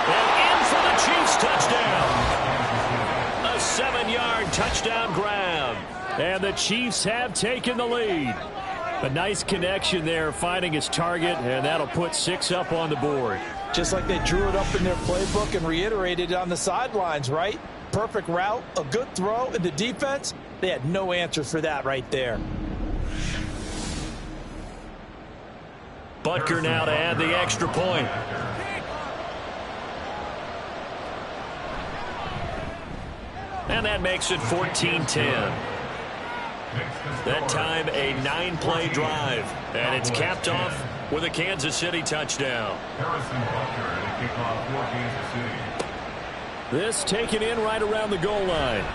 And in for the Chiefs touchdown. A 7-yard touchdown grab. And the Chiefs have taken the lead. A nice connection there, finding his target, and that'll put 6 up on the board. Just like they drew it up in their playbook and reiterated it on the sidelines, right? Perfect route, a good throw, and the defense, they had no answer for that right there. Butker now to add the extra point. And that makes it 14-10. That time a 9-play drive, and it's capped off with a Kansas City touchdown. This taken in right around the goal line.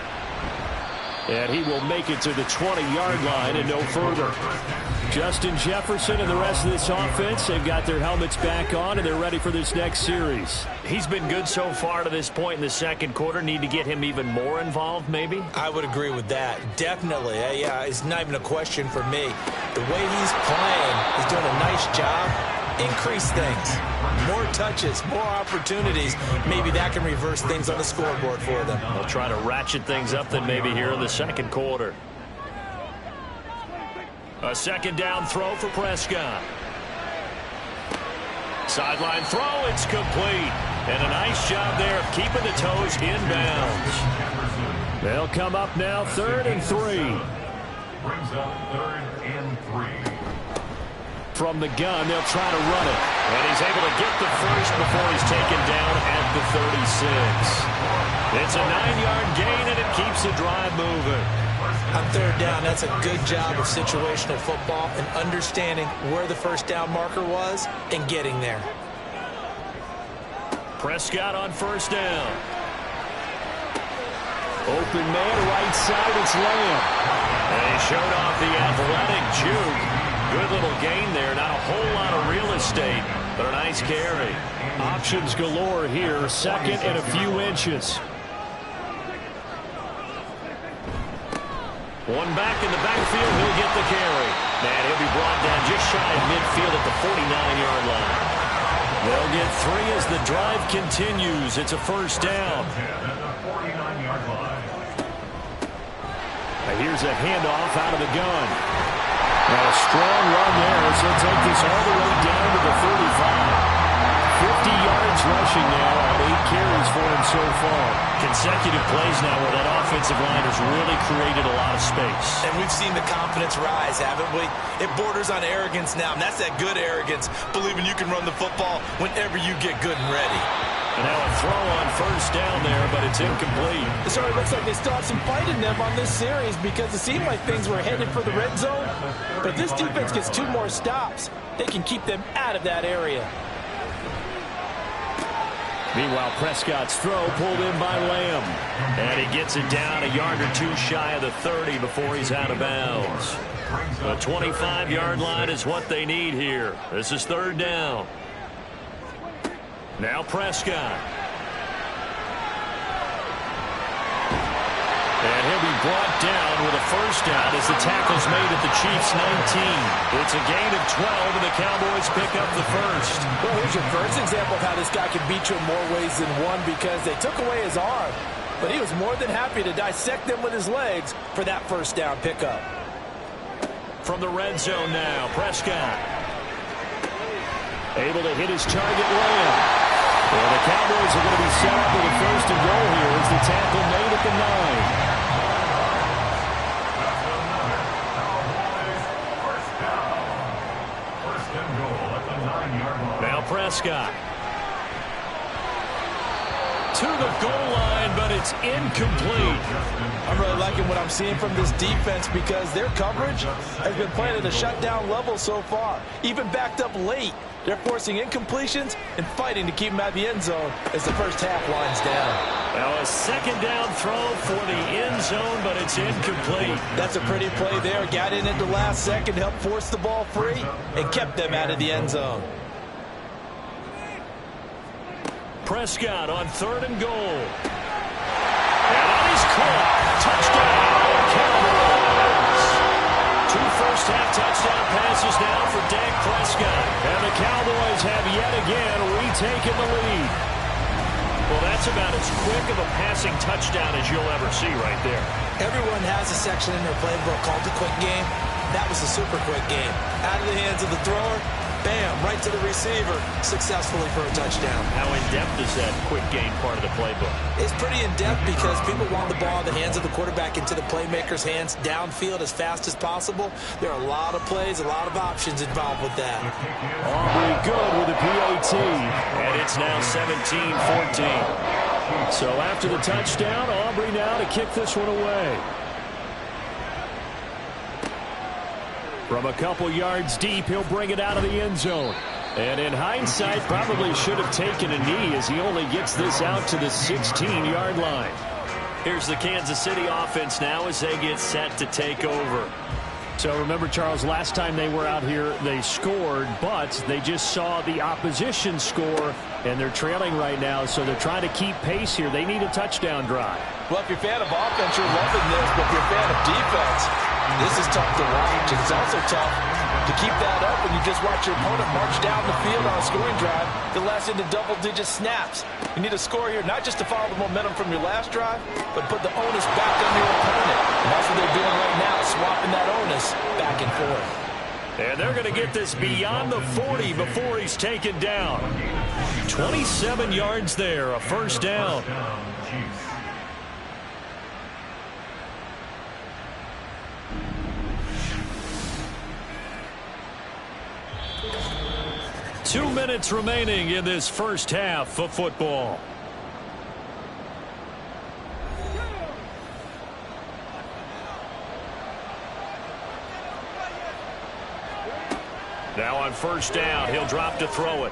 And he will make it to the 20-yard line and no further. Justin Jefferson and the rest of this offense, they've got their helmets back on, and they're ready for this next series. He's been good so far to this point in the second quarter. Need to get him even more involved, maybe? I would agree with that. Definitely. Yeah, it's not even a question for me. The way he's playing, he's doing a nice job. Increase things. More touches, more opportunities. Maybe that can reverse things on the scoreboard for them. They'll try to ratchet things up then maybe here in the second quarter. A second down throw for Prescott. Sideline throw, it's complete. And a nice job there of keeping the toes inbounds. They'll come up now 3rd and 3. Brings up 3rd and 3. From the gun, they'll try to run it. And he's able to get the first before he's taken down at the 36. It's a 9-yard gain, and it keeps the drive moving. On 3rd down, that's a good job of situational football and understanding where the first down marker was and getting there. Prescott on 1st down. Open man, right side, it's Lamb. And he showed off the athletic juke. Good little gain there. Not a whole lot of real estate, but a nice carry. Options galore here. 2nd and a few inches. One back in the backfield. He'll get the carry. And he'll be brought down just shy of midfield at the 49-yard line. They'll get 3 as the drive continues. It's a 1st down. Now here's a handoff out of the gun. Now a strong run there, so he'll take this all the way down to the 35. 50 yards rushing now on 8 carries for him so far. Consecutive plays now where that offensive line has really created a lot of space. And we've seen the confidence rise, haven't we? It borders on arrogance now, and that's that good arrogance, believing you can run the football whenever you get good and ready. And now a throw on 1st down there, but it's incomplete. It sort of looks like they still have some fight in them on this series because it seemed like things were headed for the red zone. But this defense gets 2 more stops. They can keep them out of that area. Meanwhile, Prescott's throw pulled in by Lamb. And he gets it down a yard or 2 shy of the 30 before he's out of bounds. The 25-yard line is what they need here. This is 3rd down. Now Prescott. And he'll be brought down with a 1st down as the tackle's made at the Chiefs' 19. It's a gain of 12, and the Cowboys pick up the first. Well, here's your first example of how this guy can beat you in more ways than one because they took away his arm. But he was more than happy to dissect them with his legs for that 1st down pickup. From the red zone now, Prescott. Able to hit his target, Lamb. Well, the Cowboys are going to be set up with a 1st and goal here as the tackle made at the 9. Now Prescott. To the goal line, but it's incomplete. I'm really liking what I'm seeing from this defense because their coverage has been playing at a shutdown level so far. Even backed up late, they're forcing incompletions and fighting to keep them out of the end zone as the first half winds down. Now a 2nd down throw for the end zone, but it's incomplete. That's a pretty play there. Got in at the last second, helped force the ball free, and kept them out of the end zone. Prescott on 3rd and goal. And on his caught. Touchdown, Cowboys. 2 first-half touchdown passes now for Dak Prescott. And the Cowboys have yet again retaken the lead. Well, that's about as quick of a passing touchdown as you'll ever see right there. Everyone has a section in their playbook called the quick game. That was a super quick game. Out of the hands of the thrower, bam, right to the receiver, successfully for a touchdown. How in-depth is that quick game part of the playbook? It's pretty in-depth because people want the ball in the hands of the quarterback into the playmaker's hands downfield as fast as possible. There are a lot of plays, a lot of options involved with that. Aubrey good with the PAT. And it's now 17-14. So after the touchdown, Aubrey now to kick this one away. From a couple yards deep, he'll bring it out of the end zone. And in hindsight, probably should have taken a knee as he only gets this out to the 16-yard line. Here's the Kansas City offense now as they get set to take over. So remember, Charles, last time they were out here, they scored, but they just saw the opposition score, and they're trailing right now, so they're trying to keep pace here. They need a touchdown drive. Well, if you're a fan of offense, you're loving this, but if you're a fan of defense, this is tough to watch. It's also tough to keep that up when you just watch your opponent march down the field on a scoring drive that lasts into double-digit snaps. You need a score here, not just to follow the momentum from your last drive, but put the onus back on your opponent. And that's what they're doing right now, swapping that onus back and forth. And they're going to get this beyond the 40 before he's taken down. 27 yards there, a first down. 2 minutes remaining in this first half of football. Now on first down, he'll drop to throw it.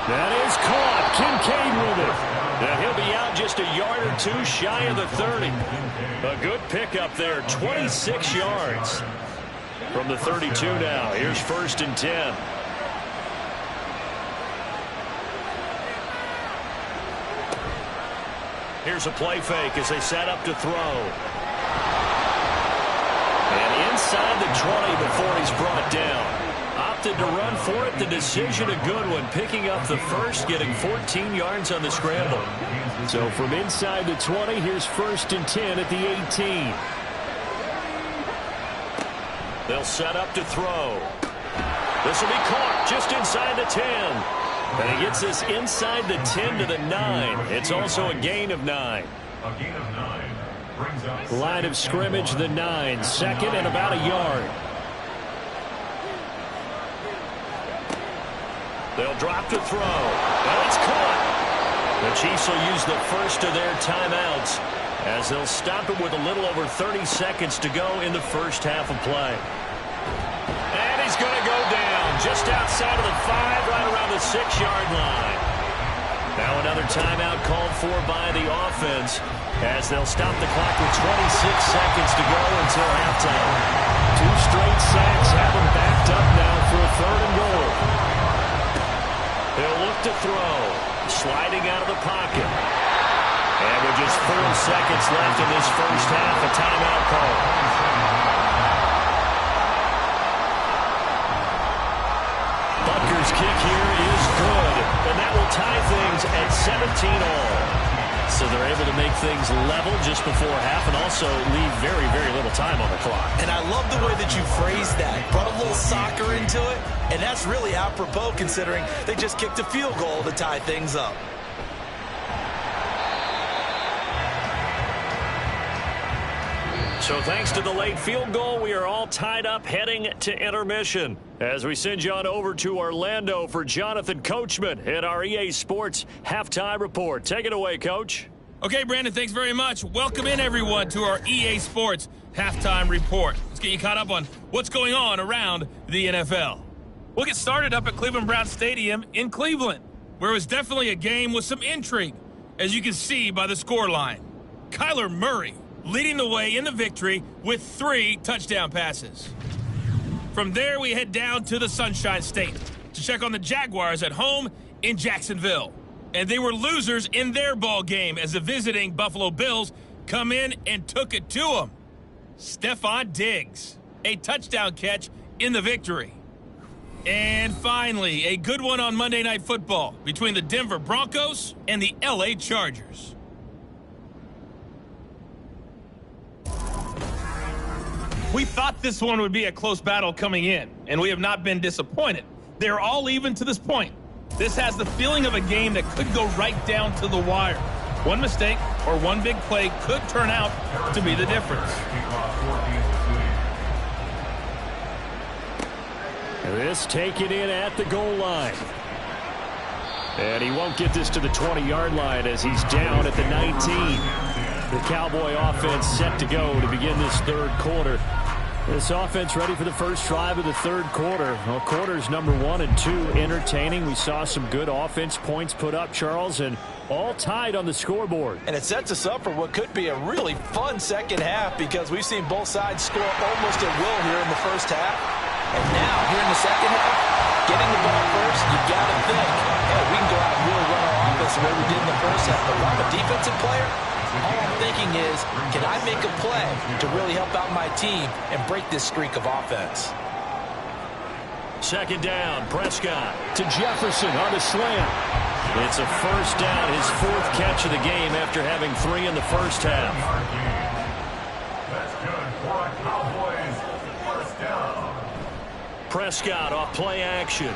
That is caught. Kincaid with it. And he'll be out just a yard or two shy of the 30. A good pickup there, 26 yards. From the 32 now, here's first and 10. Here's a play fake as they set up to throw. And inside the 20 before he's brought down. Opted to run for it. The decision a good one. Picking up the first, getting 14 yards on the scramble. So from inside the 20, here's first and 10 at the 18. They'll set up to throw. This will be caught just inside the 10. And he gets this inside the 10 to the 9. It's also a gain of 9. A gain of 9 brings up line of scrimmage, the 9. Second and about a yard. They'll drop to throw. Well, it's caught. The Chiefs will use the first of their timeouts as they'll stop it with a little over 30 seconds to go in the first half of play. And he's going to go down just outside of the 5, right around the 6-yard line. Now another timeout called for by the offense as they'll stop the clock with 26 seconds to go until halftime. 2 straight sacks have him backed up now for a 3rd and goal. He'll look to throw, sliding out of the pocket. And with just 4 seconds left in this first half, a timeout call. Butker's kick here is good, and that will tie things at 17 all. So they're able to make things level just before half and also leave very, very little time on the clock. And I love the way that you phrased that. Brought a little soccer into it, and that's really apropos considering they just kicked a field goal to tie things up. So thanks to the late field goal, we are all tied up heading to intermission. As we send you on over to Orlando for Jonathan Coachman at our EA Sports Halftime Report. Take it away, Coach. Okay, Brandon, thanks very much. Welcome in, everyone, to our EA Sports Halftime Report. Let's get you caught up on what's going on around the NFL. We'll get started up at Cleveland Browns Stadium in Cleveland, where it was definitely a game with some intrigue, as you can see by the scoreline. Kyler Murray leading the way in the victory with 3 touchdown passes. From there, we head down to the Sunshine State to check on the Jaguars at home in Jacksonville. And they were losers in their ball game as the visiting Buffalo Bills come in and took it to them. Stephon Diggs, a touchdown catch in the victory. And finally, a good one on Monday Night Football between the Denver Broncos and the LA Chargers. We thought this one would be a close battle coming in, and we have not been disappointed. They're all even to this point. This has the feeling of a game that could go right down to the wire. One mistake or one big play could turn out to be the difference. This taken in at the goal line. And he won't get this to the 20-yard line as he's down at the 19. The Cowboy offense set to go to begin this 3rd quarter. This offense ready for the first drive of the third quarter. Well, quarters number 1 and 2 entertaining. We saw some good offense points put up, Charles, and all tied on the scoreboard. And it sets us up for what could be a really fun second half because we've seen both sides score almost at will here in the first half. And now, here in the second half, getting the ball first, you got to think, hey, we can go out and really run our offense the way we did in the first half. But if I'm a defensive player, all I'm thinking is, can I make a play to really help out my team and break this streak of offense? Second down, Prescott. To Jefferson on the slant. It's a first down, his 4th catch of the game after having 3 in the first half. That's good for a Cowboys first down. Prescott off play action.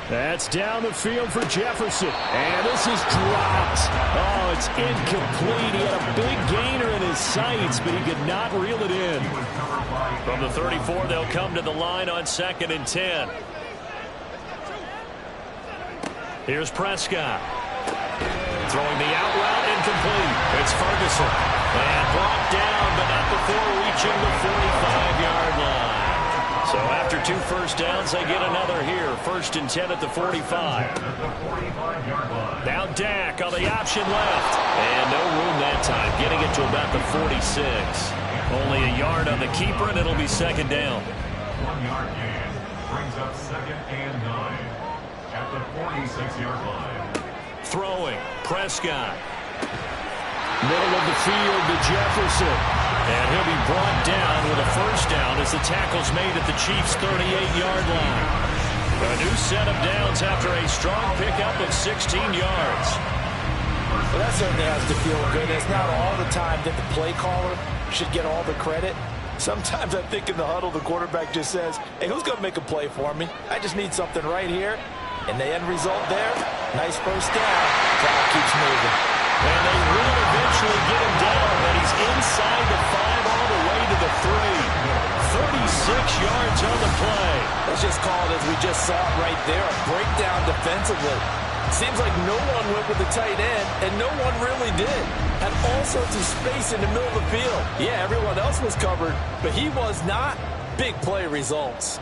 That's down the field for Jefferson. And this is dropped. Oh, it's incomplete. He had a big gainer in his sights, but he could not reel it in. From the 34, they'll come to the line on 2nd and 10. Here's Prescott. Throwing the out route, incomplete. It's Ferguson. And brought down, but not before reaching the 45-yard line. So after 2 first downs, they get another here. 1st and 10 at the 45. Now Dak on the option left. And no room that time, getting it to about the 46. Only a yard on the keeper, and it'll be 2nd down. 1-yard gain brings up 2nd and 9 at the 46-yard line. Throwing, Prescott. Middle of the field to Jefferson. And he'll be brought down with a first down as the tackle's made at the Chiefs' 38-yard line. A new set of downs after a strong pickup of 16 yards. Well, that certainly has to feel good. It's not all the time that the play caller should get all the credit. Sometimes I think in the huddle, the quarterback just says, hey, who's going to make a play for me? I just need something right here. And the end result there, nice first down. Clock keeps moving. And they will eventually get him down, but he's inside the 5 all the way to the 3. 36 yards on the play. Let's just call it as we just saw it right there, a breakdown defensively. Seems like no one went with the tight end, and no one really did. Had all sorts of space in the middle of the field. Yeah, everyone else was covered, but he was not. Big play results.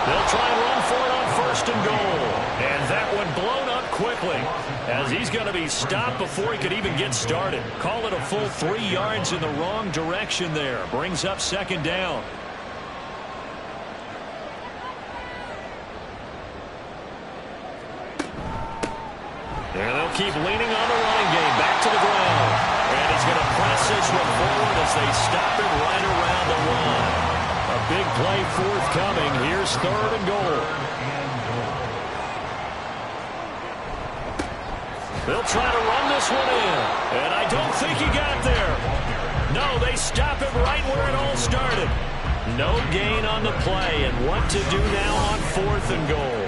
They'll try and run for it on 1st and goal. And that one blown up quickly as he's going to be stopped before he could even get started. Call it a full 3 yards in the wrong direction there. Brings up 2nd down. And they'll keep leaning on the running game. Back to the ground. And he's going to press this one forward as they stop him right around the 1. A big play forthcoming. Here's 3rd and goal. They'll try to run this one in. And I don't think he got there. No, they stop him right where it all started. No gain on the play. And what to do now on 4th and goal.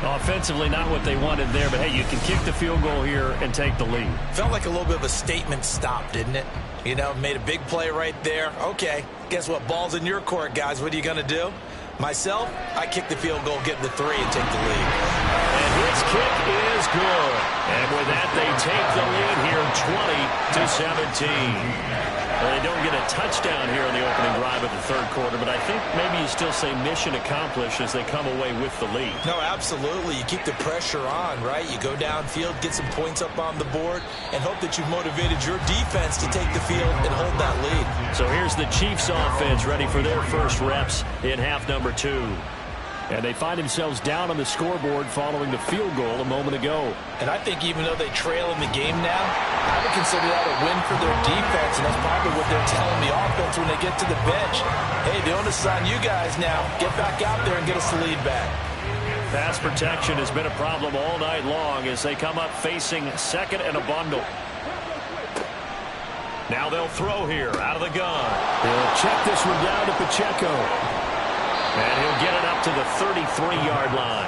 Offensively, not what they wanted there, but hey, you can kick the field goal here and take the lead. Felt like a little bit of a statement stop, didn't it? You know, made a big play right there. Okay, guess what? Ball's in your court, guys. What are you going to do? Myself, I kick the field goal, get the 3, and take the lead. And his kick is good. And with that, they take the lead here 20-17. Well, they don't get a touchdown here in the opening drive of the 3rd quarter, but I think maybe you still say mission accomplished as they come away with the lead. No, absolutely. You keep the pressure on, right? You go downfield, get some points up on the board, and hope that you've motivated your defense to take the field and hold that lead. So here's the Chiefs offense ready for their first reps in half number 2. And they find themselves down on the scoreboard following the field goal a moment ago. And I think even though they trail in the game now, I would consider that a win for their defense, and that's probably what they're telling the offense when they get to the bench. Hey, the onus is on you guys now. Get back out there and get us the lead back. Pass protection has been a problem all night long as they come up facing 2nd and a bundle. Now they'll throw here out of the gun. They'll check this one down to Pacheco. And he'll get it up to the 33-yard line.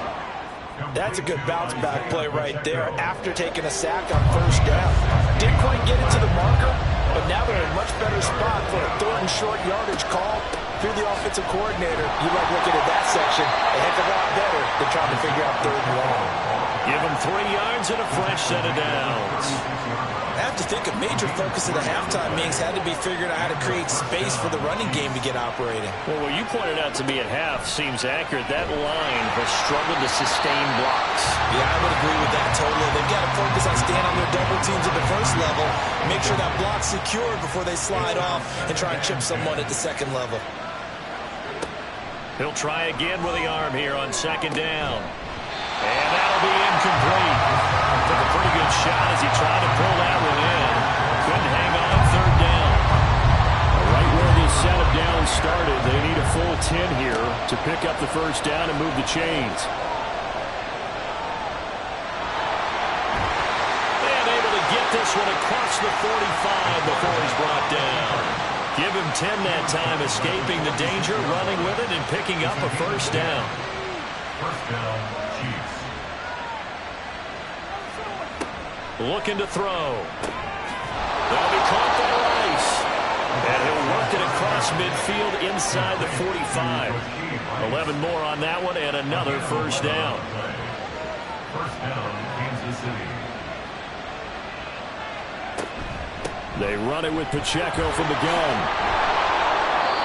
That's a good bounce-back play right there after taking a sack on 1st down. Didn't quite get it to the marker, but now they're in a much better spot for a 3rd and short yardage call through the offensive coordinator. You like looking at that section a heck of a lot better than trying to figure out 3rd and long. Give him 3 yards and a fresh set of downs. I have to think a major focus of the halftime meetings had to be figuring out how to create space for the running game to get operating. Well, what you pointed out to me at half seems accurate. That line has struggled to sustain blocks. Yeah, I would agree with that totally. They've got to focus on staying on their double teams at the first level, make sure that block's secured before they slide off and try and chip someone at the second level. He'll try again with the arm here on second down. And that'll be incomplete. Took a pretty good shot as he tried to pull that one in. Couldn't hang on third down. Right where this set of downs started, they need a full 10 here to pick up the first down and move the chains. And able to get this one across the 45 before he's brought down. Give him 10 that time, escaping the danger, running with it, and picking up a first down. First down, Chiefs. Looking to throw. That'll be caught by Rice. And he'll work it across midfield inside the 45. 11 more on that one and another first down. First down, Kansas City. They run it with Pacheco from the gun.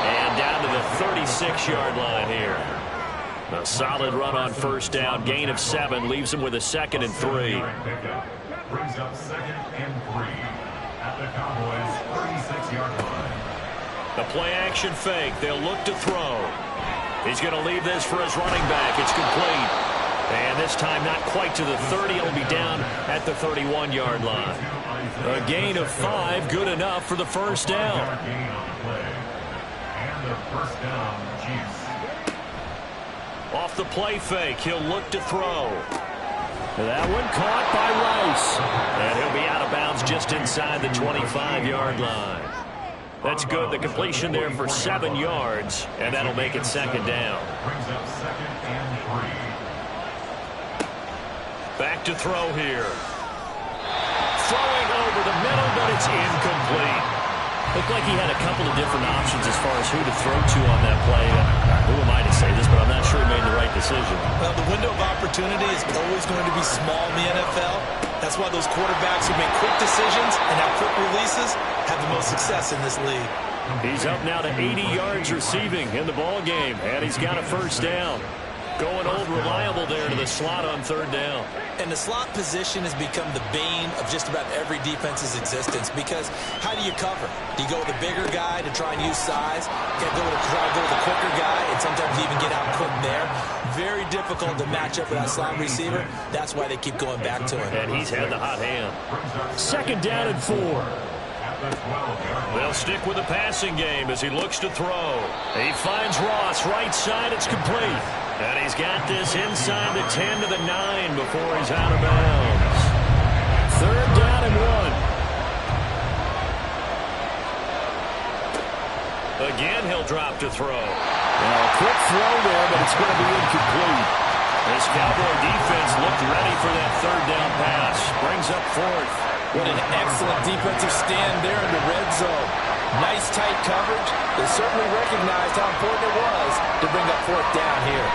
And down to the 36-yard line here. A solid run on first down. Gain of 7 leaves him with a 2nd and 3. Brings up 2nd and 3 at the Cowboys' 36-yard line. The play-action fake. They'll look to throw. He's going to leave this for his running back. It's complete. And this time not quite to the 30. It'll be down at the 31-yard line. A gain of 5, good enough for the first down. Gain on the play. And the first down, Chiefs. Off the play fake, he'll look to throw. That one caught by Rice. And he'll be out of bounds just inside the 25-yard line. That's good. The completion there for 7 yards, and that'll make it second down. Brings up 2nd and 3. Back to throw here. Throwing over the middle, but it's incomplete. Looked like he had a couple of different options as far as who to throw to on that play. Who am I to say this, but I'm not sure he made the right decision. Well, the window of opportunity is always going to be small in the NFL. That's why those quarterbacks who make quick decisions and have quick releases have the most success in this league. He's up now to 80 yards receiving in the ball game, and he's got a first down. Going old reliable there to the slot on third down. And the slot position has become the bane of just about every defense's existence, because how do you cover? Do you go with a bigger guy to try and use size? You got to try to go with a quicker guy, and sometimes you even get out quick there. Very difficult to match up with that slot receiver. That's why they keep going back to him. And he's had the hot hand. Second down and 4. They'll stick with the passing game as he looks to throw. He finds Ross right side. It's complete. And he's got this inside the 10 to the 9 before he's out of bounds. Third down and 1. Again, he'll drop to throw. Well, a quick throw there, but it's going to be incomplete. This Cowboy defense looked ready for that third down pass. Brings up 4th. What an excellent defensive stand there in the red zone. Nice tight coverage. They certainly recognized how important it was to bring up 4th down here.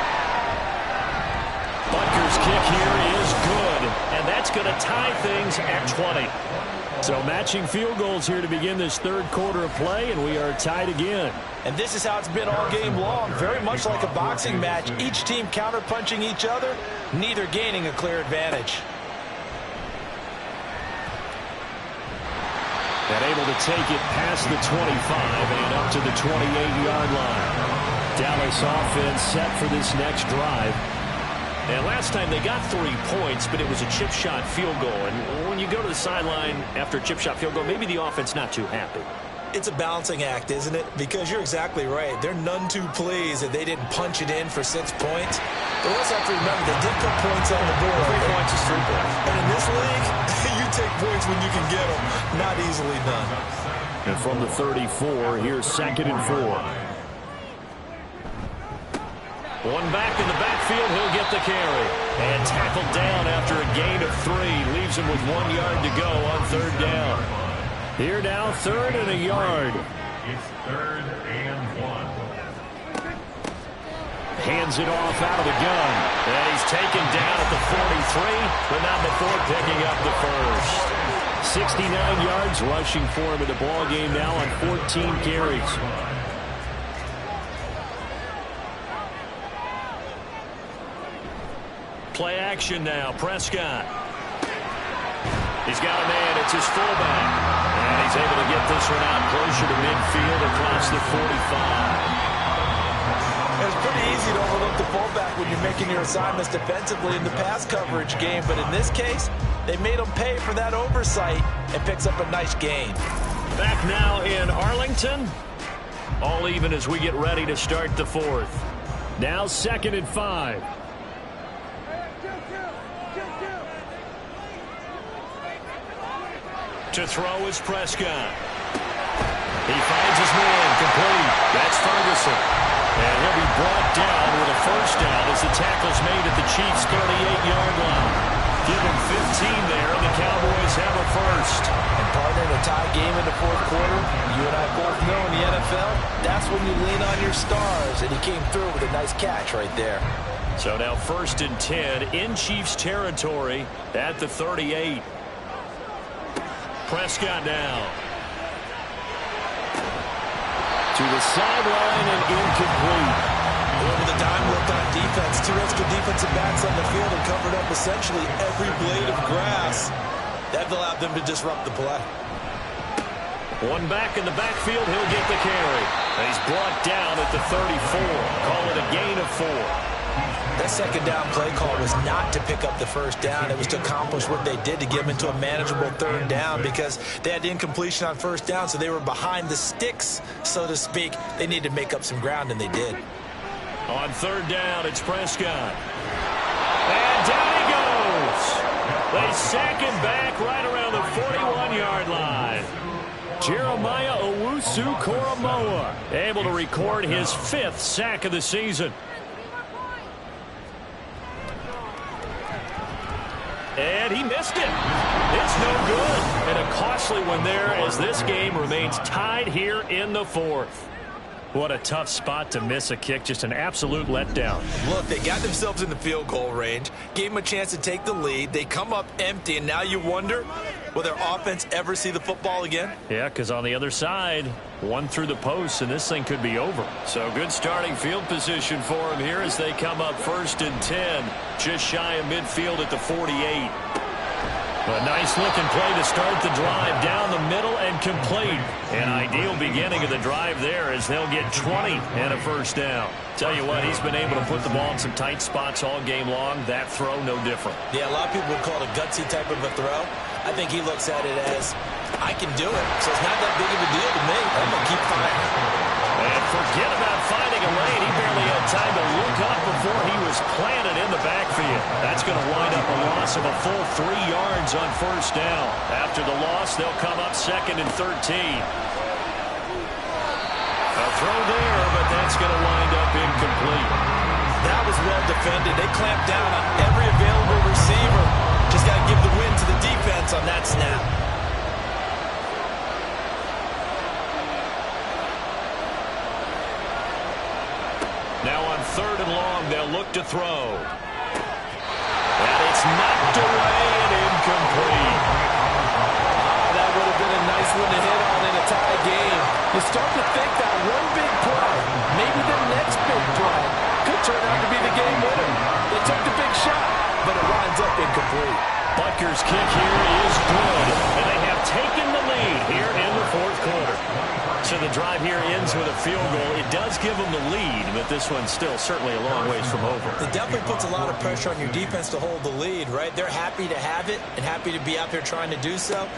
Butker's kick here is good, and that's going to tie things at 20. So matching field goals here to begin this third quarter of play, and we are tied again. And this is how it's been all game long. Very much like a boxing match. Each team counter-punching each other, neither gaining a clear advantage. And able to take it past the 25 and up to the 28-yard line. Dallas offense set for this next drive. And last time they got 3 points, but it was a chip shot field goal. And when you go to the sideline after a chip shot field goal, maybe the offense not too happy. It's a balancing act, isn't it? Because you're exactly right. They're none too pleased that they didn't punch it in for 6 points. But also have to remember, they did put points on the board. 3 points is 3 points. And in this league, you take points when you can get them. Not easily done. And from the 34, here's 2nd and 4. One back in the backfield, he'll get the carry. And tackled down after a gain of 3. Leaves him with 1 yard to go on third down. Here now, 3rd and a yard. It's 3rd and 1. hands it off out of the gun. And he's taken down at the 43, but not before picking up the first. 69 yards rushing for him in the ball game now on 14 carries. Play action now. Prescott. He's got a man. It's his fullback. And he's able to get this one out closer to midfield across the 45. It's pretty easy to overlook the fullback when you're making your assignments defensively in the pass coverage game. But in this case, they made him pay for that oversight and picks up a nice gain. Back now in Arlington. All even as we get ready to start the fourth. Now 2nd and 5. To throw is Prescott. He finds his man complete. That's Ferguson. And he'll be brought down with a first down as the tackle's made at the Chiefs' 38-yard line. Give him 15 there, and the Cowboys have a first. And partner, in a tie game in the fourth quarter, you and I both know in the NFL, that's when you lean on your stars. And he came through with a nice catch right there. So now 1st and 10 in Chiefs territory at the 38. Prescott now. To the sideline and incomplete. Over the dime look on defense. 2 extra defensive backs on the field and covered up essentially every blade of grass. That allowed them to disrupt the play. One back in the backfield. He'll get the carry. And he's brought down at the 34. Call it a gain of 4. That second down play call was not to pick up the first down. It was to accomplish what they did to get them into a manageable 3rd down because they had incompletion on 1st down, so they were behind the sticks, so to speak. They needed to make up some ground, and they did. On 3rd down, it's Prescott. And down he goes. They sack him back right around the 41-yard line. Jeremiah Owusu-Koramoah able to record his 5th sack of the season. And he missed it. It's no good. And a costly one there as this game remains tied here in the 4th. What a tough spot to miss a kick. Just an absolute letdown. Look, they got themselves in the field goal range, gave them a chance to take the lead. They come up empty, and now you wonder, will their offense ever see the football again? Yeah, because on the other side, one through the post, and this thing could be over. So good starting field position for them here as they come up 1st and 10, just shy of midfield at the 48. A nice-looking play to start the drive down the middle and complete. An ideal beginning of the drive there as they'll get 20 and a first down. Tell you what, he's been able to put the ball in some tight spots all game long. That throw, no different. Yeah, a lot of people would call it a gutsy type of a throw. I think he looks at it as, I can do it, so it's not that big of a deal to me. I'm going to keep firing. And forget about finding a lane. He barely had time to look up before he was planted in the backfield. That's going to wind up a loss of a full 3 yards on first down. After the loss, they'll come up 2nd and 13. A throw there, but that's going to wind up incomplete. That was well defended. They clamped down on every available receiver. Just got to give the win to the defense on that snap. Now on 3rd and long, they'll look to throw. And it's knocked away and incomplete. That would have been a nice one to hit on in a tie game. You start to think that one big play, maybe the next big play, could turn out to be the game winner. They took the big shot, but it winds up incomplete. Butker's kick here is good, and they have taken the lead here in the 4th quarter. So the drive here ends with a field goal. It does give them the lead, but this one's still certainly a long ways from over. It definitely puts a lot of pressure on your defense to hold the lead, right? They're happy to have it and happy to be out there trying to do so.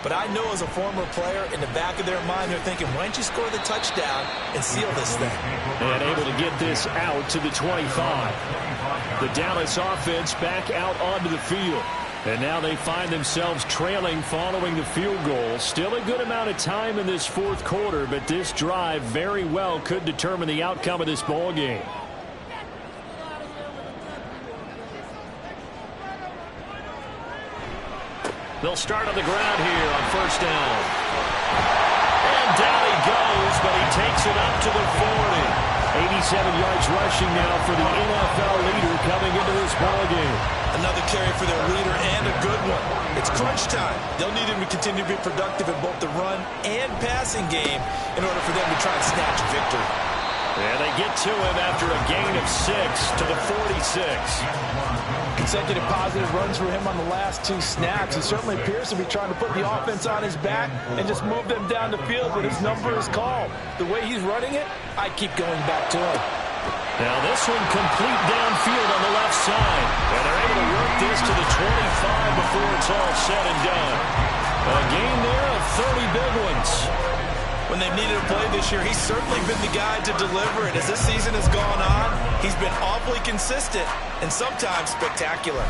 But I know as a former player, in the back of their mind, they're thinking, why don't you score the touchdown and seal this thing? And able to get this out to the 25. The Dallas offense back out onto the field. And now they find themselves trailing following the field goal. Still a good amount of time in this 4th quarter, but this drive very well could determine the outcome of this ball game. They'll start on the ground here on first down. And down he goes, but he takes it up to the 40. yards rushing now for the NFL leader coming into this ballgame. Another carry for their leader and a good one. It's crunch time. They'll need him to continue to be productive in both the run and passing game in order for them to try and snatch victory. And they get to him after a gain of 6 to the 46. Consecutive positive runs for him on the last 2 snaps. He certainly appears to be trying to put the offense on his back and just move them down the field when his number is called. The way he's running it, I keep going back to him. Now this one complete downfield on the left side. And they're able to work this to the 25 before it's all said and done. A gain there of 30 big ones. When they've needed a play this year, he's certainly been the guy to deliver it. As this season has gone on, he's been awfully consistent and sometimes spectacular.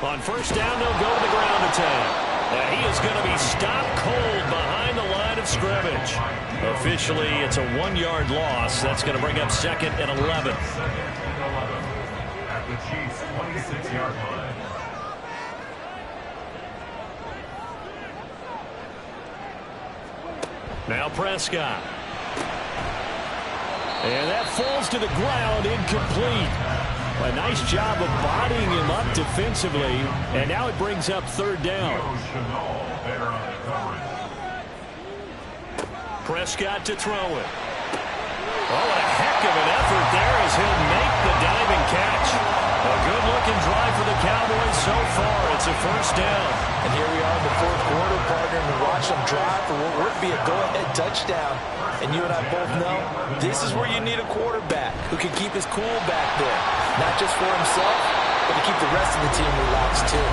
On first down, they'll go to the ground attack. He is going to be stopped cold behind the line of scrimmage. Officially, it's a 1-yard loss. That's going to bring up 2nd and 11. At the Chiefs' 26-yard line. Now Prescott. And that falls to the ground, incomplete. A nice job of bodying him up defensively, and now it brings up 3rd down. Prescott to throw it. Oh, a heck of an effort there as he'll make the diving catch. A good-looking drive for the Cowboys so far. It's a 1st down. And here we are in the 4th quarter, partner, and we watch them drive for what would be a go-ahead touchdown. And you and I both know this is where you need a quarterback who can keep his cool back there. Not just for himself, but to keep the rest of the team relaxed too.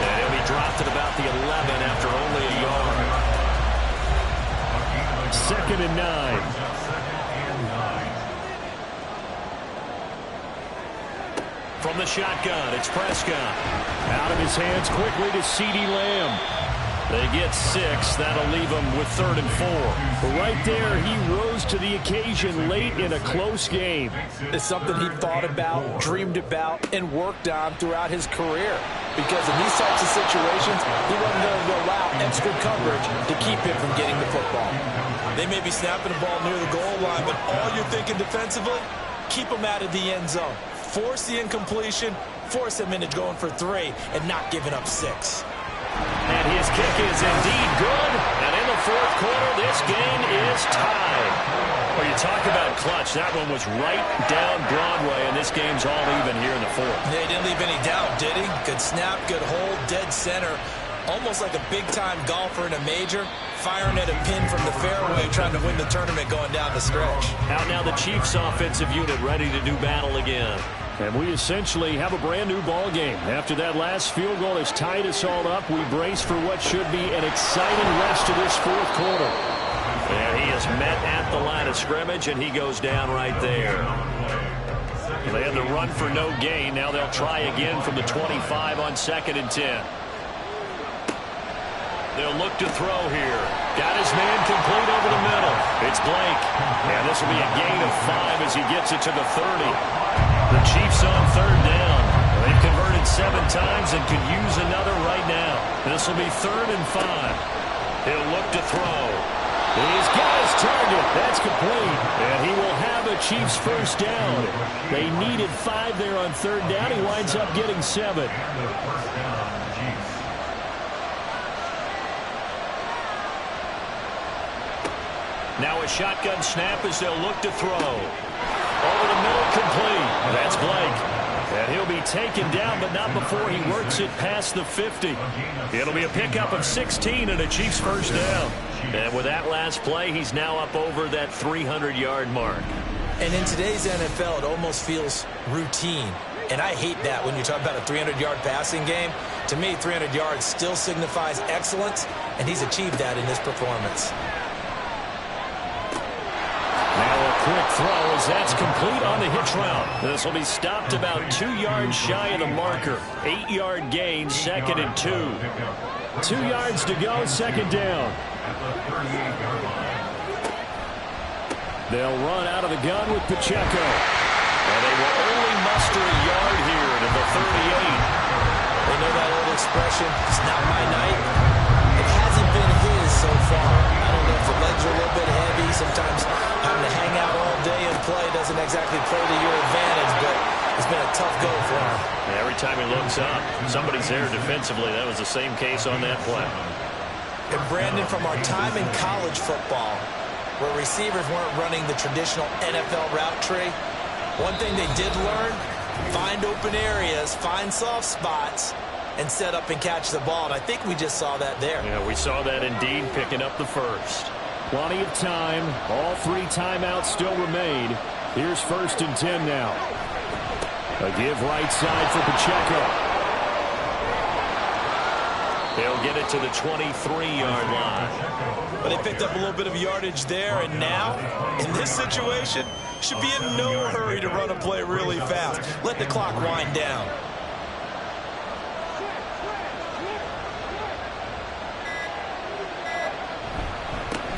And he'll be dropped at about the 11 after only a yard. 2nd and 9. From the shotgun, it's Prescott. Out of his hands quickly to CeeDee Lamb. They get 6. That'll leave them with 3rd and 4. Right there, he rose to the occasion late in a close game. It's something he thought about, dreamed about, and worked on throughout his career. Because in these types of situations, he wasn't going to allow extra coverage to keep him from getting the football. They may be snapping the ball near the goal line, but all you're thinking defensively, keep them out of the end zone. Force the incompletion, force them into going for 3, and not giving up 6. And his kick is indeed good. And in the 4th quarter, this game is tied. Well, you talk about clutch. That one was right down Broadway, and this game's all even here in the 4th. Yeah, he didn't leave any doubt, did he? Good snap, good hold, dead center. Almost like a big-time golfer in a major, firing at a pin from the fairway, trying to win the tournament going down the stretch. Out now the Chiefs offensive unit ready to do battle again. And we essentially have a brand-new ball game. After that last field goal has tied us all up, we brace for what should be an exciting rest of this 4th quarter. And he is met at the line of scrimmage, and he goes down right there. They had to run for no gain. Now they'll try again from the 25 on 2nd and 10. They'll look to throw here. Got his man complete over the middle. It's Blake. And this will be a gain of 5 as he gets it to the 30. The Chiefs on 3rd down. They've converted 7 times and could use another right now. This will be 3rd and 5. He'll look to throw. He's got his target. That's complete. And he will have a Chiefs 1st down. They needed 5 there on 3rd down. He winds up getting 7. Now a shotgun snap as they'll look to throw. Over the middle, complete. That's Blake. And he'll be taken down, but not before he works it past the 50. It'll be a pickup of 16 and a Chiefs 1st down. And with that last play, he's now up over that 300-yard mark. And in today's NFL, it almost feels routine. And I hate that when you talk about a 300-yard passing game. To me, 300 yards still signifies excellence, and he's achieved that in this performance. Quick throw as that's complete on the hitch route. This will be stopped about 2 yards shy of the marker. 8-yard gain, 2nd and 2. 2 yards to go, 2nd down. They'll run out of the gun with Pacheco. And they will only muster a yard here to the 38. They know that old expression, it's not my night. It hasn't been his so far. I don't know if the legs are a little bit heavy. Sometimes having to hang out all day and play doesn't exactly play to your advantage, but it's been a tough go for him. And every time he looks up, somebody's there defensively. That was the same case on that play. And Brandon, from our time in college football, where receivers weren't running the traditional NFL route tree, one thing they did learn, find open areas, find soft spots, and set up and catch the ball. And I think we just saw that there. Yeah, we saw that indeed, picking up the first. Plenty of time. All 3 timeouts still remain. Here's 1st and 10 now. A give right side for Pacheco. They'll get it to the 23-yard line. But they picked up a little bit of yardage there, and now, in this situation, should be in no hurry to run a play really fast. Let the clock wind down.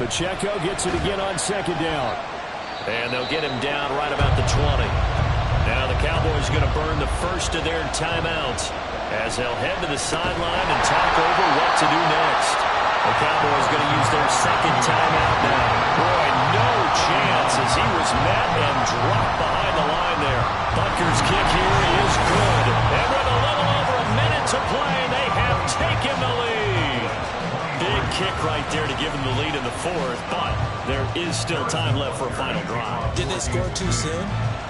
Pacheco gets it again on 2nd down. And they'll get him down right about the 20. Now the Cowboys are going to burn the first of their timeouts as they'll head to the sideline and talk over what to do next. The Cowboys going to use their 2nd timeout now. Boy, no chance as he was met and dropped behind the line there. Butker's kick here is good. And with a little over a minute to play, they have taken the lead. Big kick right there to give him the lead in the 4th, but there is still time left for a final drive. Did they score too soon?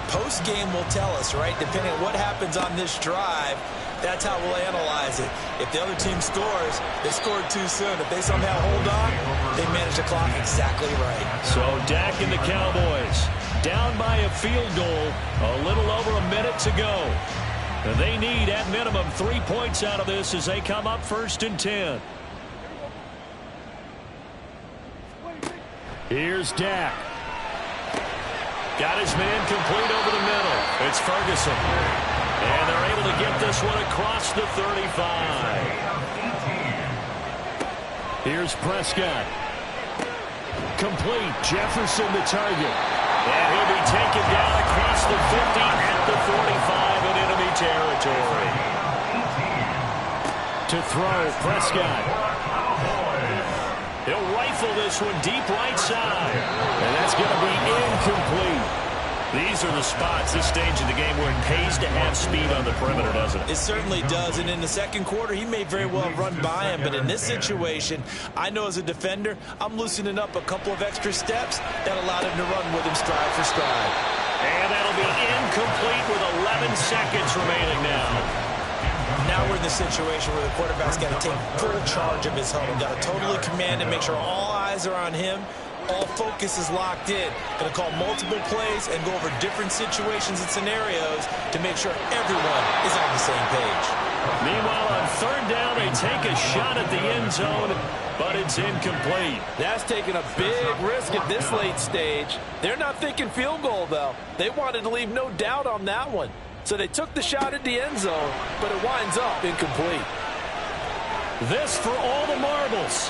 Post-game will tell us, right? Depending on what happens on this drive, that's how we'll analyze it. If the other team scores, they scored too soon. If they somehow hold on, they manage the clock exactly right. So Dak and the Cowboys down by a field goal, a little over a minute to go. And they need, at minimum, 3 points out of this as they come up 1st and 10. Here's Dak. Got his man complete over the middle. It's Ferguson. And they're able to get this one across the 35. Here's Prescott. Complete. Jefferson the target. And he'll be taken down across the 50 at the 45 in enemy territory. To throw, Prescott. He'll rifle this one deep right side. And that's going to be incomplete. These are the spots, this stage of the game, where it pays to have speed on the perimeter, doesn't it? It certainly does, and in the 2nd quarter, he may very well run by him, but in this situation, I know as a defender, I'm loosening up a couple of extra steps that allowed him to run with him stride for stride. And that'll be incomplete with 11 seconds remaining now. Now we're in the situation where the quarterback's got to take full charge of his home, got to totally command and make sure all eyes are on him. All focus is locked in. Going to call multiple plays and go over different situations and scenarios to make sure everyone is on the same page. Meanwhile, on 3rd down, they take a shot at the end zone, but it's incomplete. That's taking a big risk at this late stage. They're not thinking field goal, though. They wanted to leave no doubt on that one. So they took the shot at the end zone, but it winds up incomplete. This for all the marbles.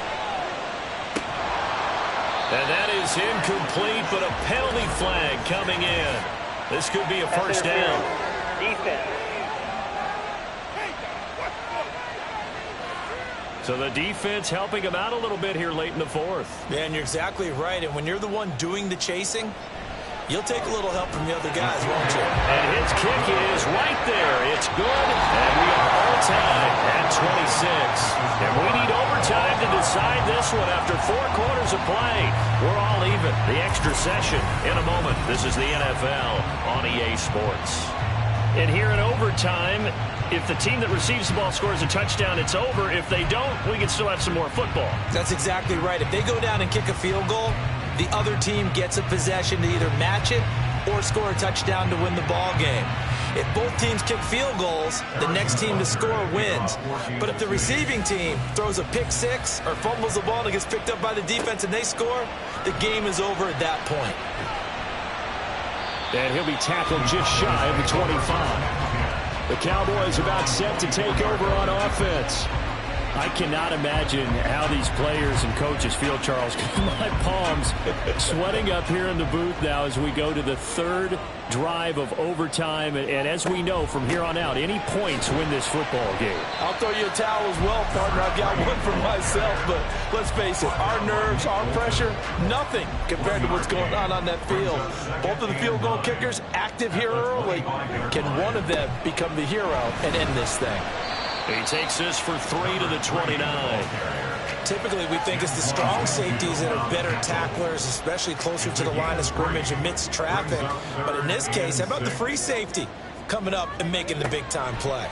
And that is incomplete, but a penalty flag coming in. This could be a 1st down. Defense. So the defense helping him out a little bit here late in the 4th. Yeah, and you're exactly right. And when you're the one doing the chasing, you'll take a little help from the other guys, won't you? And his kick is right there. It's good. And we are all tied at 26. And we need overtime to decide this one after 4 quarters of play. We're all even. The extra session in a moment. This is the NFL on EA Sports. And here in overtime, if the team that receives the ball scores a touchdown, it's over. If they don't, we can still have some more football. That's exactly right. If they go down and kick a field goal, the other team gets a possession to either match it or score a touchdown to win the ball game. If both teams kick field goals, the next team to score wins. But if the receiving team throws a pick six or fumbles the ball and it gets picked up by the defense and they score, the game is over at that point. And he'll be tackled just shy of the 25. The Cowboys about set to take over on offense. I cannot imagine how these players and coaches feel, Charles. My palms sweating up here in the booth now as we go to the third drive of overtime. And as we know, from here on out, any points win this football game. I'll throw you a towel as well, partner. I've got one for myself, but let's face it, our nerves, our pressure, nothing compared to what's going on that field. Both of the field goal kickers active here early. Can one of them become the hero and end this thing? He takes this for 3 to the 29. Typically, we think it's the strong safeties that are better tacklers, especially closer to the line of scrimmage amidst traffic. But in this case, how about the free safety coming up and making the big-time play?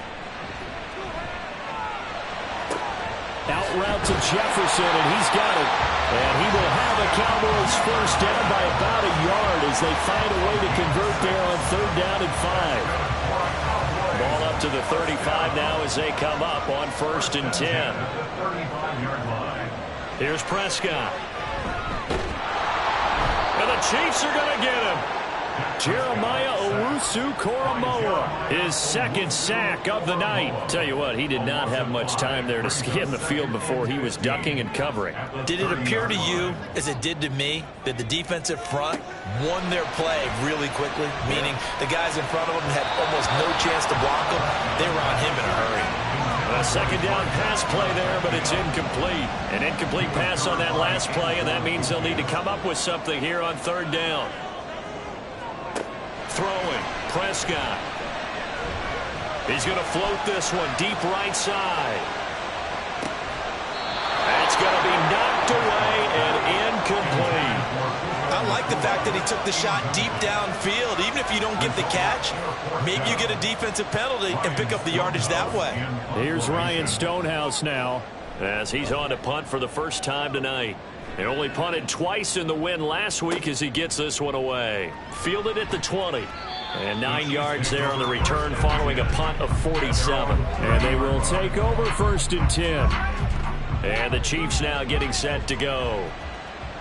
Out route to Jefferson, and he's got it. And he will have a Cowboys first down by about a yard as they find a way to convert there on 3rd down and 5. Ball up to the 35 now as they come up on 1st and 10. Here's Prescott. And the Chiefs are going to get him. Jeremiah Owusu-Koramoah, his 2nd sack of the night. Tell you what, he did not have much time there to scan the field before he was ducking and covering. Did it appear to you, as it did to me, that the defensive front won their play really quickly? Meaning the guys in front of them had almost no chance to block them. They were on him in a hurry. A 2nd down pass play there, but it's incomplete. An incomplete pass on that last play, and that means they'll need to come up with something here on 3rd down. Throwing, Prescott. He's going to float this one deep right side. That's going to be knocked away and incomplete. I like the fact that he took the shot deep downfield. Even if you don't get the catch, maybe you get a defensive penalty and pick up the yardage that way. Here's Ryan Stonehouse now, as he's on to punt for the first time tonight. He only punted twice in the win last week as he gets this one away. Fielded at the 20. And 9 yards there on the return following a punt of 47. And they will take over 1st and 10. And the Chiefs now getting set to go.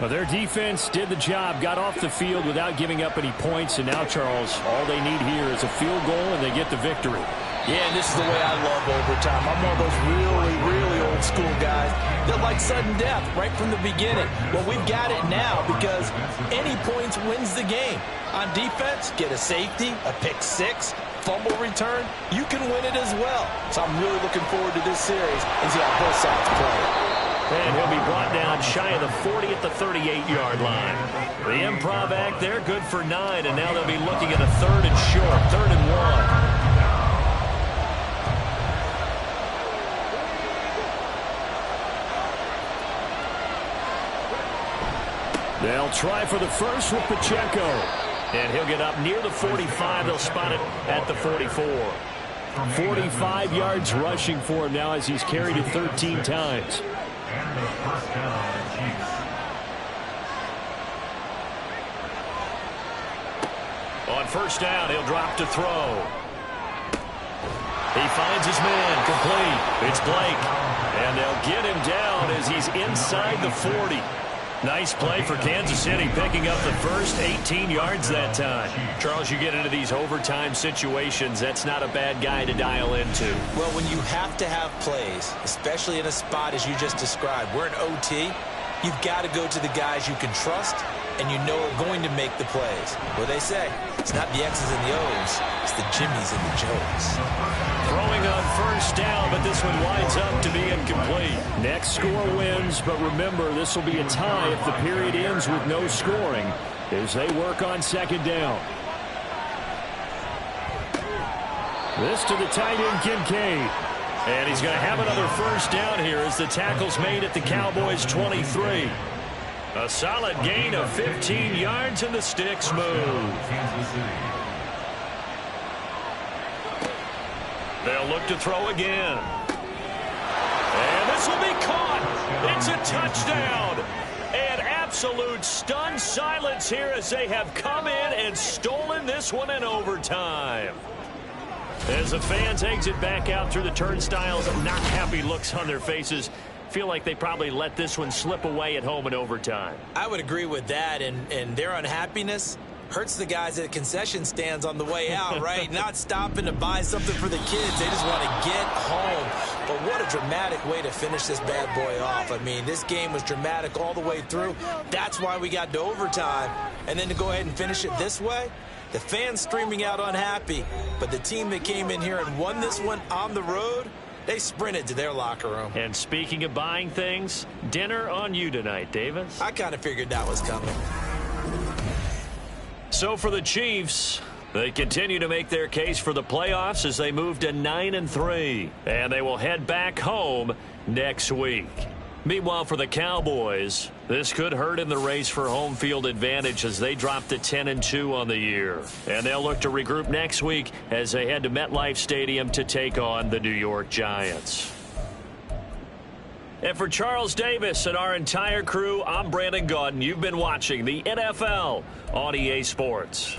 Well, their defense did the job, got off the field without giving up any points. And now, Charles, all they need here is a field goal and they get the victory. Yeah, and this is the way I love overtime. I'm one of those really, really old school guys that like sudden death right from the beginning. Well, we've got it now because any points wins the game. On defense, get a safety, a pick 6, fumble return, you can win it as well. So I'm really looking forward to this series and see how both sides play. And he'll be brought down shy of the 40 at the 38-yard line. The improv act there, good for 9, and now they'll be looking at a 3rd and short, 3rd and 1. They'll try for the first with Pacheco. And he'll get up near the 45. They'll spot it at the 44. 45 yards rushing for him now as he's carried it 13 times. And the first down, Chiefs. On 1st down, he'll drop to throw. He finds his man, complete. It's Blake. And they'll get him down as he's inside the 40. Nice play for Kansas City, picking up the first 18 yards that time. Charles, you get into these overtime situations, that's not a bad guy to dial into. Well, when you have to have plays, especially in a spot as you just described, we're in OT, you've got to go to the guys you can trust and you know are going to make the plays. What they say, it's not the X's and the O's, it's the Jimmys and the Joes. Throwing on 1st down, but this one winds up to be incomplete. Next score wins, but remember, this will be a tie if the period ends with no scoring as they work on 2nd down. This to the tight end, Kincaid. And he's going to have another 1st down here as the tackle's made at the Cowboys' 23. A solid gain of 15 yards and the sticks move. They'll look to throw again. And this will be caught. It's a touchdown. And absolute stunned silence here as they have come in and stolen this one in overtime. As the fans exit back out through the turnstiles, not happy looks on their faces. Feel like they probably let this one slip away at home in overtime. I would agree with that, and their unhappiness Hurts the guys at concession stands on the way out, right? Not stopping to buy something for the kids. They just want to get home. But what a dramatic way to finish this bad boy off. I mean, this game was dramatic all the way through. That's why we got to overtime. And then to go ahead and finish it this way, the fans streaming out unhappy. But the team that came in here and won this one on the road, they sprinted to their locker room. And speaking of buying things, dinner on you tonight, Davis. I kind of figured that was coming. So for the Chiefs, they continue to make their case for the playoffs as they move to 9-3. And they will head back home next week. Meanwhile, for the Cowboys, this could hurt in the race for home field advantage as they drop to 10-2 on the year. And they'll look to regroup next week as they head to MetLife Stadium to take on the New York Giants. And for Charles Davis and our entire crew, I'm Brandon Gaudin. You've been watching the NFL on EA Sports.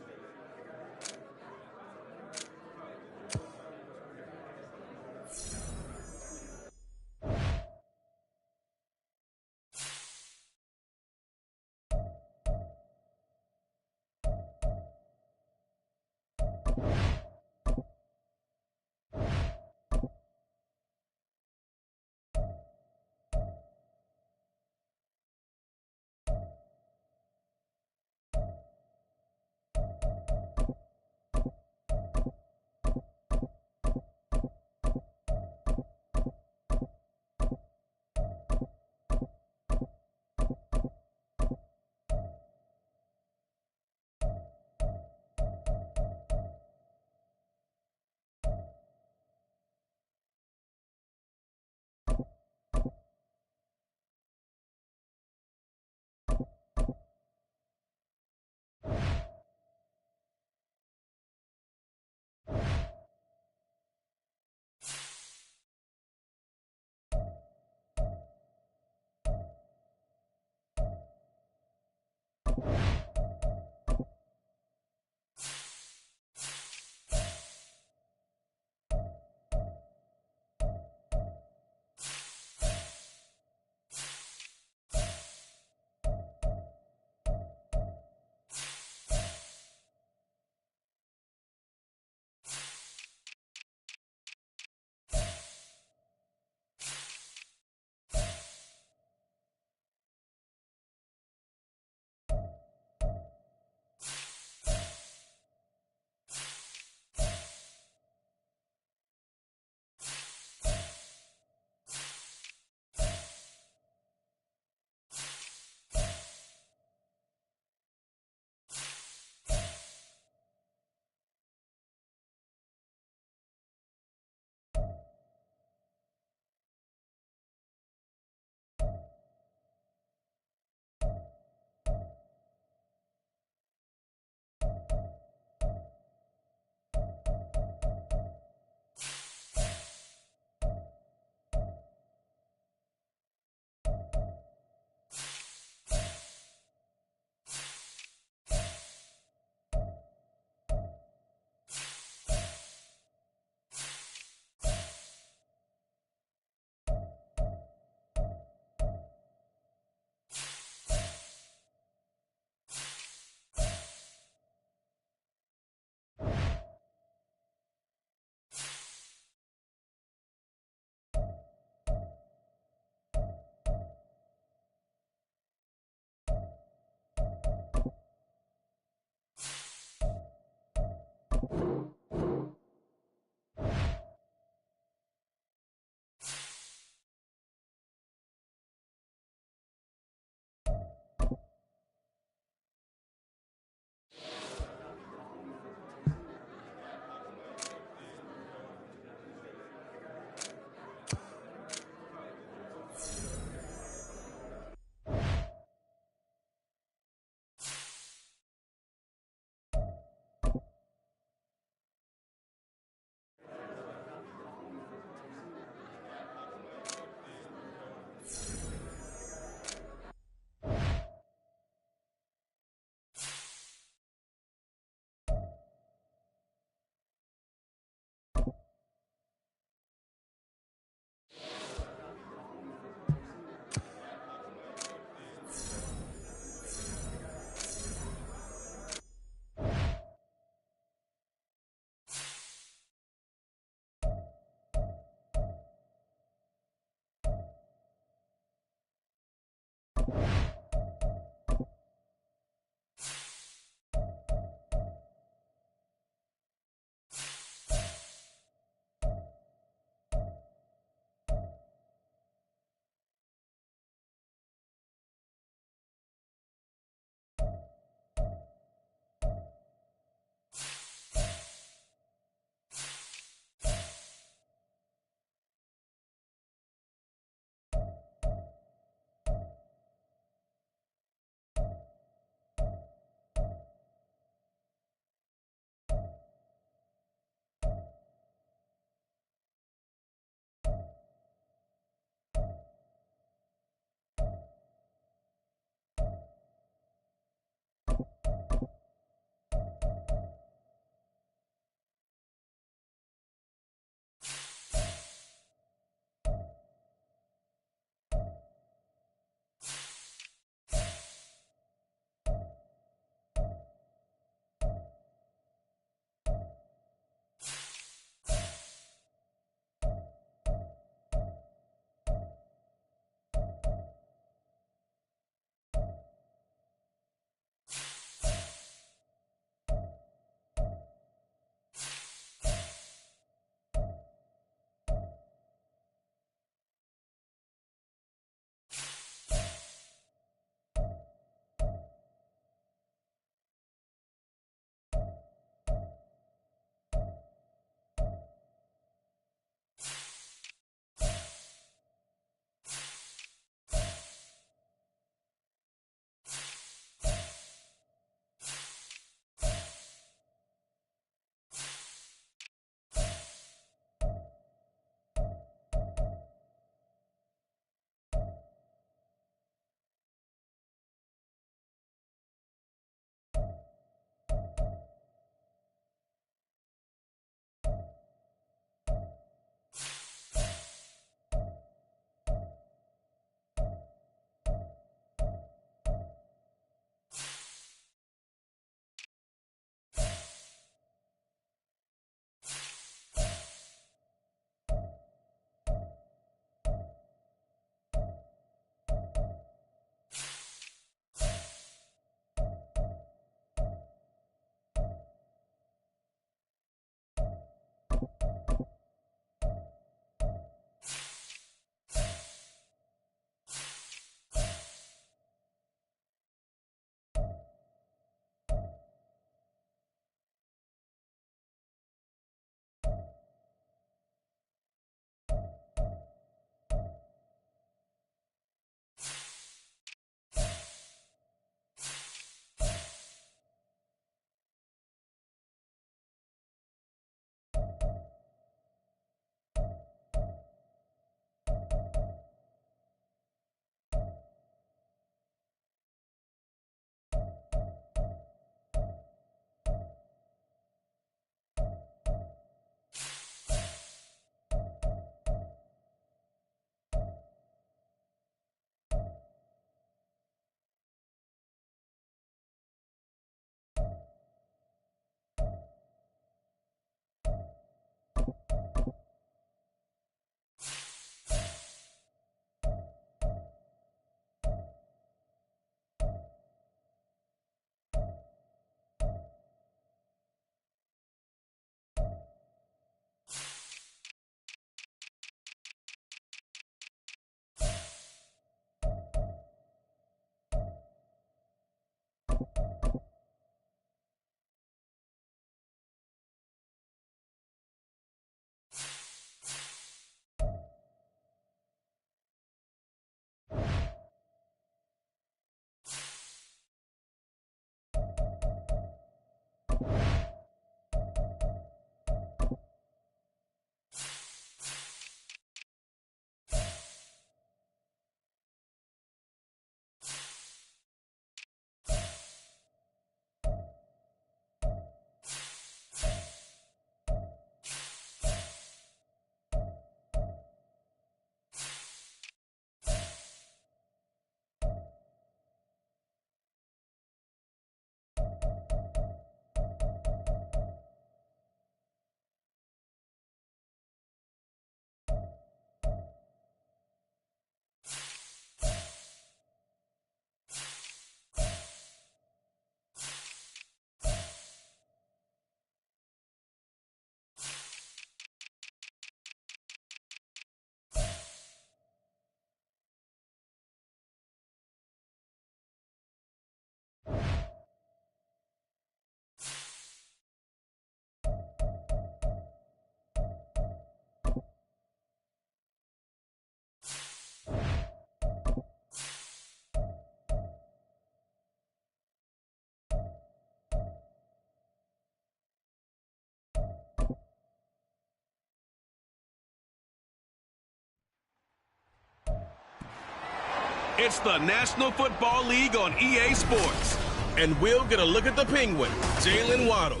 It's the National Football League on EA Sports. And we'll get a look at the Penguin, Jalen Waddle.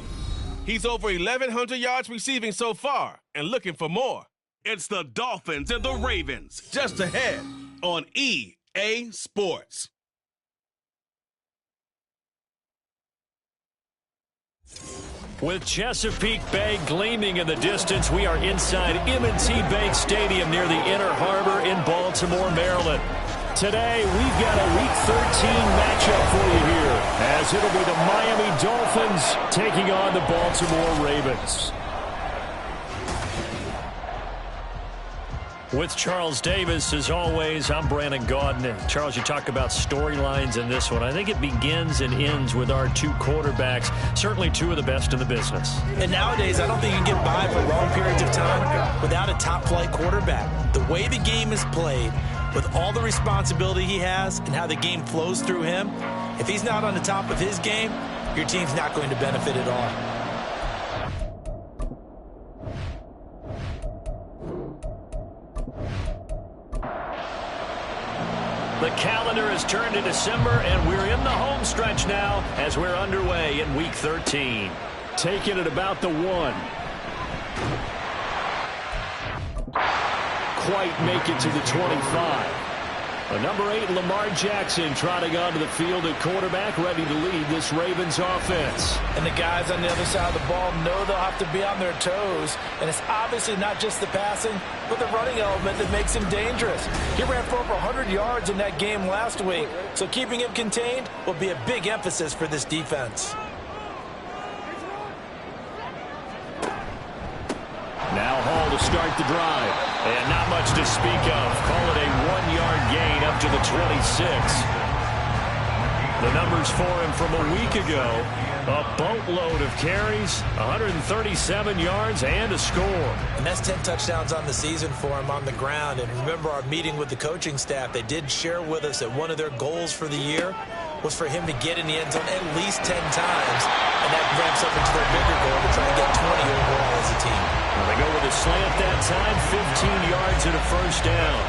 He's over 1,100 yards receiving so far and looking for more. It's the Dolphins and the Ravens just ahead on EA Sports. With Chesapeake Bay gleaming in the distance, we are inside M&T Bank Stadium near the Inner Harbor in Baltimore, Maryland. Today, we've got a Week 13 matchup for you here, as it'll be the Miami Dolphins taking on the Baltimore Ravens. With Charles Davis, as always, I'm Brandon Gaudin. Charles, you talk about storylines in this one. I think it begins and ends with our two quarterbacks, certainly two of the best in the business. And nowadays, I don't think you can get by for long periods of time without a top-flight quarterback. The way the game is played, with all the responsibility he has and how the game flows through him, if he's not on the top of his game, your team's not going to benefit at all. The calendar has turned to December, and we're in the home stretch now as we're underway in Week 13. Taking it about the 1. Quite make it to the 25. Number 8, Lamar Jackson, trotting onto the field at quarterback, ready to lead this Ravens offense. And the guys on the other side of the ball know they'll have to be on their toes. And it's obviously not just the passing, but the running element that makes him dangerous. He ran for over 100 yards in that game last week, so keeping him contained will be a big emphasis for this defense. Now Hall to start the drive. And not much to speak of. Call it a 1-yard gain up to the 26. The numbers for him from a week ago, a boatload of carries, 137 yards, and a score. And that's 10 touchdowns on the season for him on the ground. And remember our meeting with the coaching staff, they did share with us that one of their goals for the year was for him to get in the end zone at least 10 times. And that ramps up into their bigger goal to try and get 20 overall as a team. Well, they go with a slant that time, 15 yards and a first down.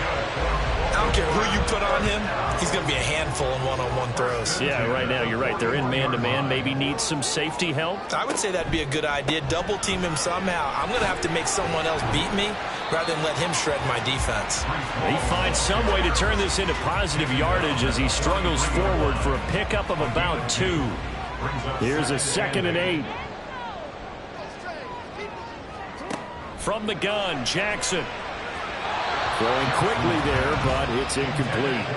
I don't care who you put on him, he's going to be a handful in one-on-one throws. Yeah, right now, you're right. They're in man-to-man, maybe needs some safety help. I would say that'd be a good idea. Double team him somehow. I'm going to have to make someone else beat me rather than let him shred my defense. He finds some way to turn this into positive yardage as he struggles forward for a pickup of about 2. Here's a 2nd and 8. From the gun, Jackson. Throwing quickly there, but it's incomplete.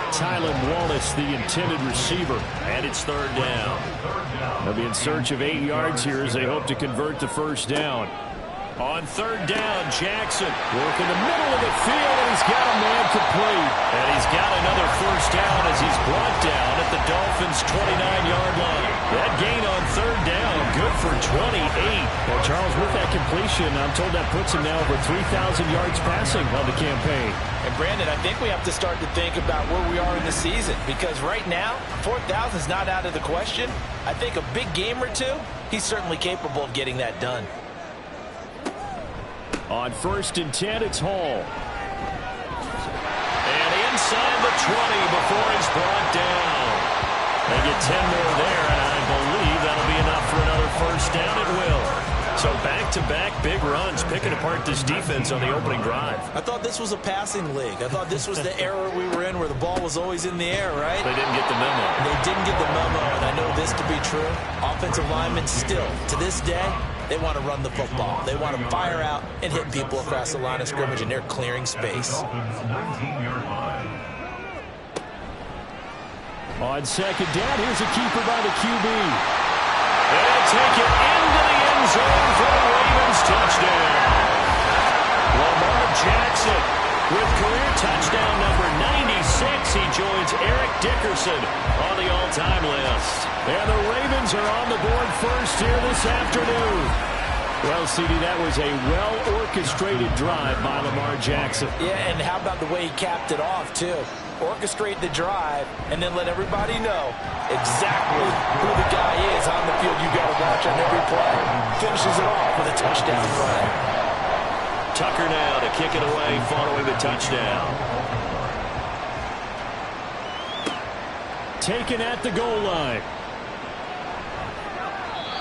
Tylan Wallace, the intended receiver. And it's 3rd down. They'll be in search of 8 yards here as they hope to convert the first down. On 3rd down, Jackson. Work in the middle of the field, and he's got a man complete. And he's got another first down as he's brought down at the Dolphins' 29-yard line. That gain on 3rd down, good for 28. Well, Charles, with that completion, I'm told that puts him now over 3,000 yards passing on the campaign. And Brandon, I think we have to start to think about where we are in the season, because right now, 4,000 is not out of the question. I think a big game or two, he's certainly capable of getting that done. On 1st and 10, it's Hall. And inside the 20 before he's brought down. They get 10 more there, and I believe that'll be enough for another first down. It will. So back-to-back big runs, picking apart this defense on the opening drive. I thought this was a passing league. I thought this was the era we were in where the ball was always in the air, right? They didn't get the memo. They didn't get the memo, and I know this to be true. Offensive linemen still, to this day, they want to run the football. They want to fire out and hit people across the line of scrimmage, and they're clearing space. On 2nd down, here's a keeper by the QB. They'll take it into the end zone for the Ravens touchdown. Lamar Jackson with career touchdown number 96. He joins Eric Dickerson on the all-time list. And the Ravens are on the board first here this afternoon. Well, CD, that was a well-orchestrated drive by Lamar Jackson. Yeah, and how about the way he capped it off, too? Orchestrate the drive, and then let everybody know exactly who the guy is on the field you got to watch on every play. Finishes it off with a touchdown run. Tucker now to kick it away following the touchdown. taken at the goal line.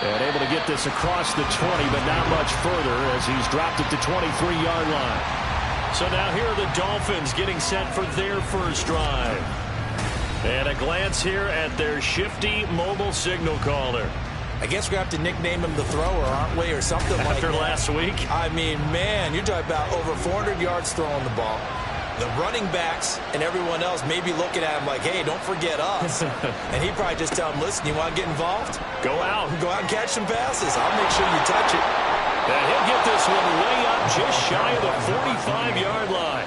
And able to get this across the 20, but not much further as he's dropped it to 23-yard line. So now here are the Dolphins getting set for their first drive. And a glance here at their shifty mobile signal caller. I guess we're going to have to nickname him the thrower, aren't we, or something like that. After last week? I mean, man, you're talking about over 400 yards throwing the ball. The running backs and everyone else may be looking at him like, hey, don't forget us. And he probably just tell him, listen, you want to get involved? Go out. Go out and catch some passes. I'll make sure you touch it. And he'll get this one way up just shy of the 45-yard line.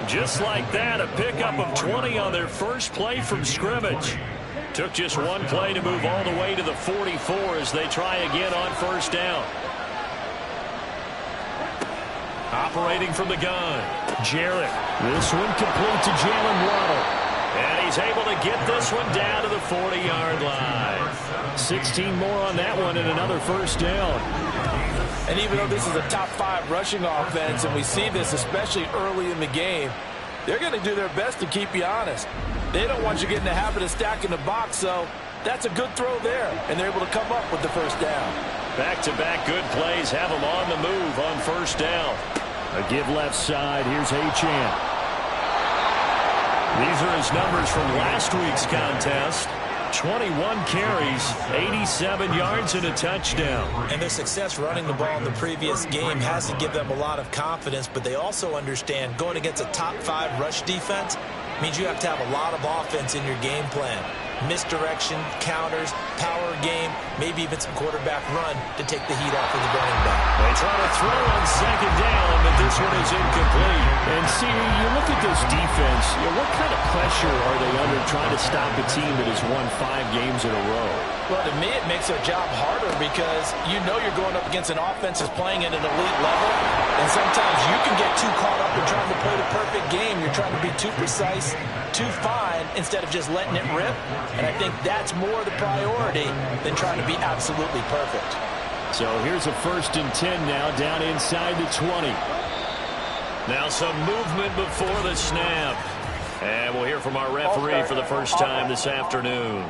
Just like that, a pickup of 20 on their first play from scrimmage. Took just one play to move all the way to the 44 as they try again on first down. Operating from the gun, Jarrett. This one complete to Jalen Waddle. And he's able to get this one down to the 40-yard line. 16 more on that one and another first down. And even though this is a top-5 rushing offense, and we see this especially early in the game, they're going to do their best to keep you honest. They don't want you getting the habit of stacking the box, so that's a good throw there, and they're able to come up with the first down. Back-to-back good plays have them on the move on first down. A give left side. Here's Achane. These are his numbers from last week's contest. 21 carries, 87 yards, and a touchdown. And their success running the ball in the previous game has to give them a lot of confidence, but they also understand going against a top-5 rush defense means you have to have a lot of offense in your game plan. Misdirection, counters, power game, maybe even some quarterback run to take the heat off of the running back. They try to throw on second down, but this one is incomplete. And see, you look at this defense, what kind of pressure are they under trying to stop a team that has won 5 games in a row? Well, to me, it makes their job harder because you know you're going up against an offense that's playing at an elite level, and sometimes you can get too caught up in trying to play the perfect game. You're trying to be too precise, too fine, instead of just letting it rip. And I think that's more the priority than trying to be absolutely perfect. So here's a 1st and 10 now, down inside the 20. Now some movement before the snap. And we'll hear from our referee for the first time this afternoon.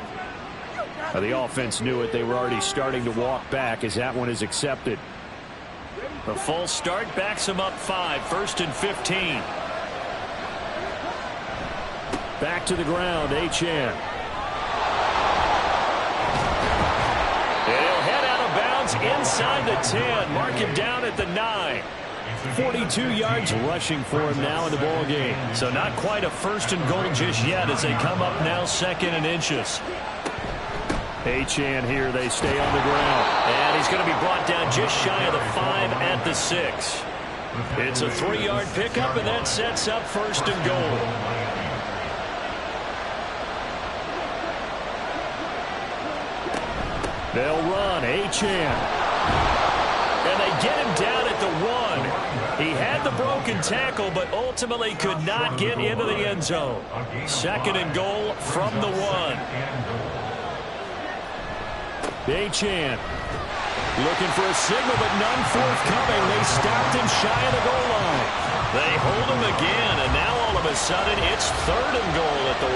The offense knew it. They were already starting to walk back as that one is accepted. The full start backs them up 5, 1st and 15. Back to the ground, Achane. He'll head out of bounds inside the 10. Mark him down at the 9. 42 yards rushing for him now in the ball game. So not quite a 1st and goal just yet as they come up now 2nd and inches. Achane here, they stay on the ground. And he's going to be brought down just shy of the 5 at the 6. It's a 3-yard pickup, and that sets up 1st and goal. They'll run, Achane. And they get him down at the 1. He had the broken tackle, but ultimately could not get into the end zone. 2nd and goal from the 1. Achane looking for a signal, but none forthcoming. They stopped him shy of the goal line. They hold him again, and now all of a sudden it's 3rd and goal at the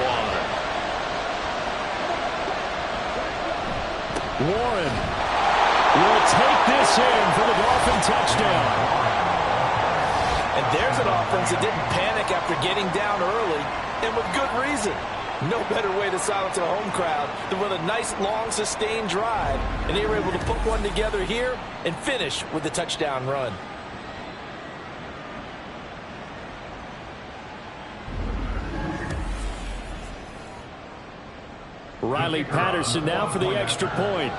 1. Warren will take this in for the Dolphin touchdown. And there's an offense that didn't panic after getting down early, and with good reason. No better way to silence a home crowd than with a nice, long, sustained drive. And they were able to put one together here and finish with the touchdown run. Riley Patterson now for the extra point.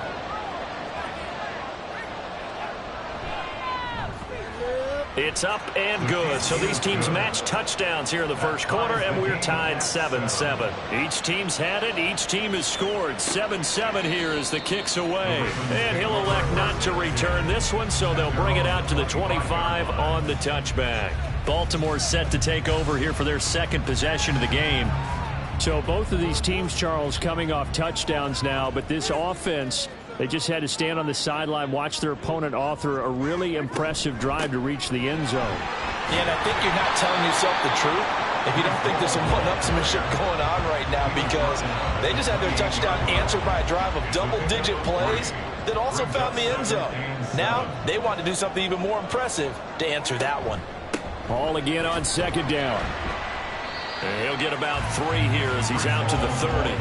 It's up and good. So these teams match touchdowns here in the first quarter, and we're tied 7-7. Each team's had it. Each team has scored. 7-7 here as the kick's away. And he'll elect not to return this one, so they'll bring it out to the 25 on the touchback. Baltimore's set to take over here for their 2nd possession of the game. So both of these teams, Charles, coming off touchdowns now, but this offense, they just had to stand on the sideline, watch their opponent author a really impressive drive to reach the end zone. Yeah, and I think you're not telling yourself the truth if you don't think there's some one-upsmanship going on right now, because they just had their touchdown answered by a drive of double-digit plays that also found the end zone. Now they want to do something even more impressive to answer that one. Ball again on second down. And he'll get about 3 here as he's out to the 30.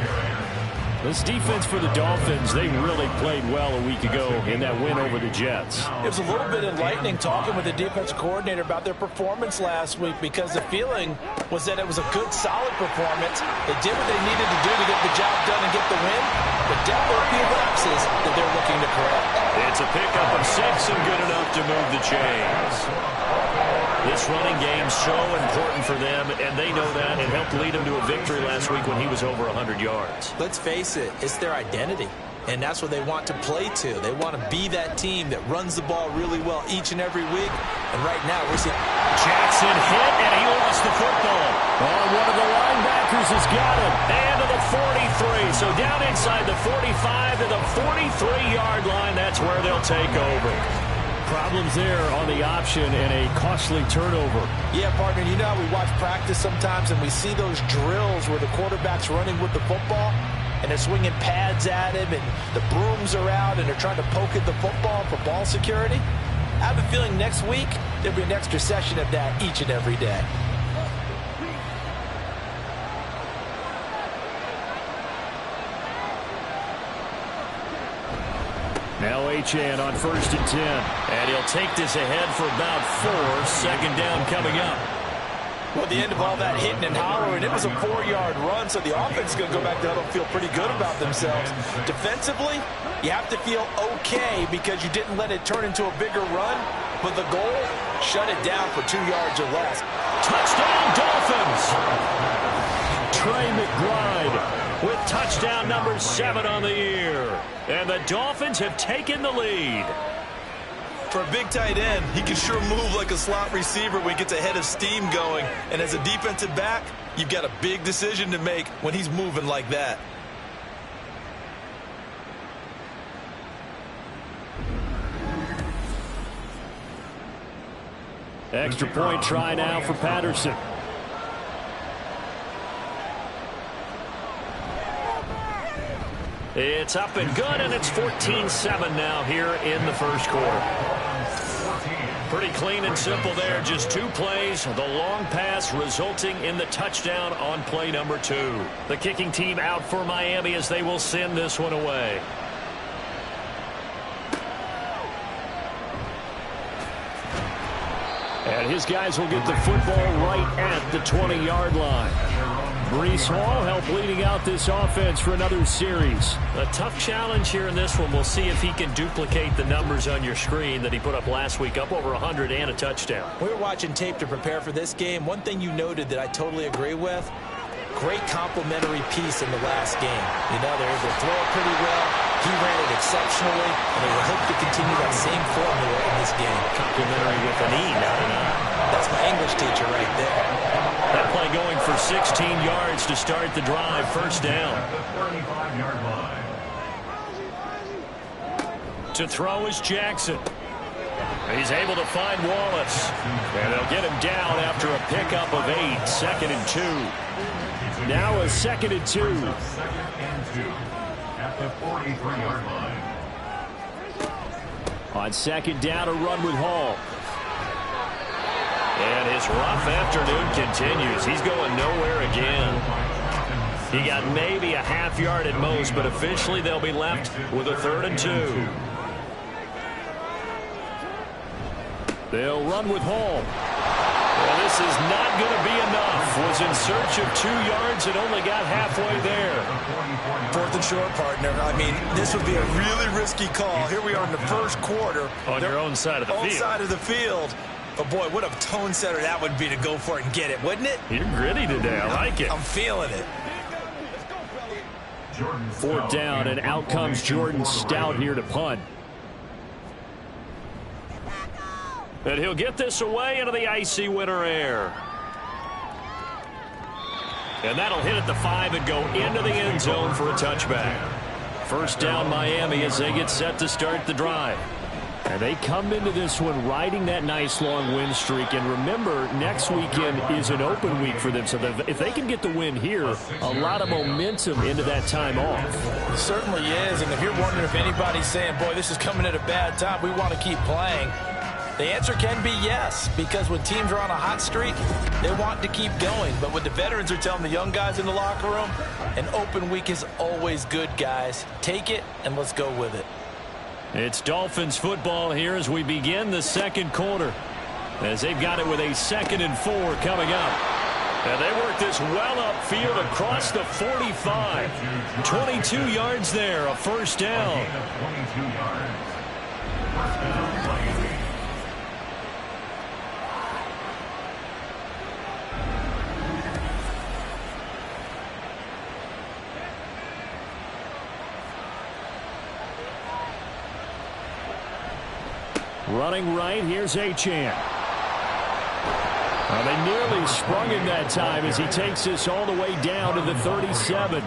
This defense for the Dolphins, they really played well a week ago in that win over the Jets. It was a little bit enlightening talking with the defensive coordinator about their performance last week, because the feeling was that it was a good, solid performance. They did what they needed to do to get the job done and get the win, but definitely a few lapses that they're looking to correct. It's a pickup of 6 and good enough to move the chains. This running game so important for them, and they know that. It helped lead them to a victory last week when he was over 100 yards. Let's face it, it's their identity, and that's what they want to play to. They want to be that team that runs the ball really well each and every week, and right now we're seeing Jackson hit, and he lost the football. Oh, one of the linebackers has got it. And to the 43, so down inside the 45 to the 43-yard line. That's where they'll take over. Problems there on the option and a costly turnover. Yeah, partner, you know how we watch practice sometimes and we see those drills where the quarterback's running with the football and they're swinging pads at him and the brooms are out and they're trying to poke at the football for ball security? I have a feeling next week there'll be an extra session of that each and every day. Now Achane on 1st and 10. And he'll take this ahead for about 4. Second down coming up. Well, the end of all that hitting and hollering, it was a 4-yard run, so the offense is going to go back there and feel pretty good about themselves. Defensively, you have to feel okay because you didn't let it turn into a bigger run, but the goal, shut it down for 2 yards or less. Touchdown, Dolphins! Trey McBride with touchdown number 7 on the year. And the Dolphins have taken the lead. For a big tight end, he can sure move like a slot receiver when he gets a head of steam going. And as a defensive back, you've got a big decision to make when he's moving like that. Extra point try now for Patterson. It's up and good, and it's 14-7 now here in the first quarter. Pretty clean and simple there. Just 2 plays. The long pass resulting in the touchdown on play number 2. The kicking team out for Miami as they will send this one away. And his guys will get the football right at the 20-yard line. Breece Hall helped leading out this offense for another series. A tough challenge here in this one. We'll see if he can duplicate the numbers on your screen that he put up last week, up over 100 and a touchdown. We were watching tape to prepare for this game. One thing you noted that I totally agree with, great complimentary piece in the last game. You know, they were able to throw it pretty well. He ran it exceptionally, and they will hope to continue that same formula in this game. Complimentary with an E, not an I. That's my English teacher right there. That play going for 16 yards to start the drive. First down. To throw is Jackson. He's able to find Wallace. And they'll get him down after a pickup of 8. 2nd and 2. Now a 2nd and 2. At the 43-yard line. On 2nd down, a run with Hall. And his rough afternoon continues. He's going nowhere again. He got maybe a half yard at most, but officially they'll be left with a 3rd and 2. They'll run with Hall. Well, this is not going to be enough. Was in search of 2 yards and only got halfway there. 4th and short, partner. I mean, this would be a really risky call. Here we are in the first quarter. On your own side of the field. Own side of the field. But, boy, what a tone setter that would be to go for it and get it, wouldn't it? You're gritty today. I like it. I'm feeling it. 4th down, and out comes Jordan Stout here to punt. And he'll get this away into the icy winter air. And that'll hit at the 5 and go into the end zone for a touchback. First down Miami as they get set to start the drive. And they come into this one riding that nice long win streak. And remember, next weekend is an open week for them. So if they can get the win here, a lot of momentum into that time off. It certainly is. And if you're wondering if anybody's saying, boy, this is coming at a bad time, we want to keep playing, the answer can be yes, because when teams are on a hot streak, they want to keep going. But what the veterans are telling the young guys in the locker room, an open week is always good, guys. Take it, and let's go with it. It's Dolphins football here as we begin the second quarter, as they've got it with a 2nd and 4 coming up. And they work this well upfield across the 45. 22 yards there, a first down. 22 yards. First down play. Running right, here's Achane. Well, they nearly sprung him that time as he takes this all the way down to the 37.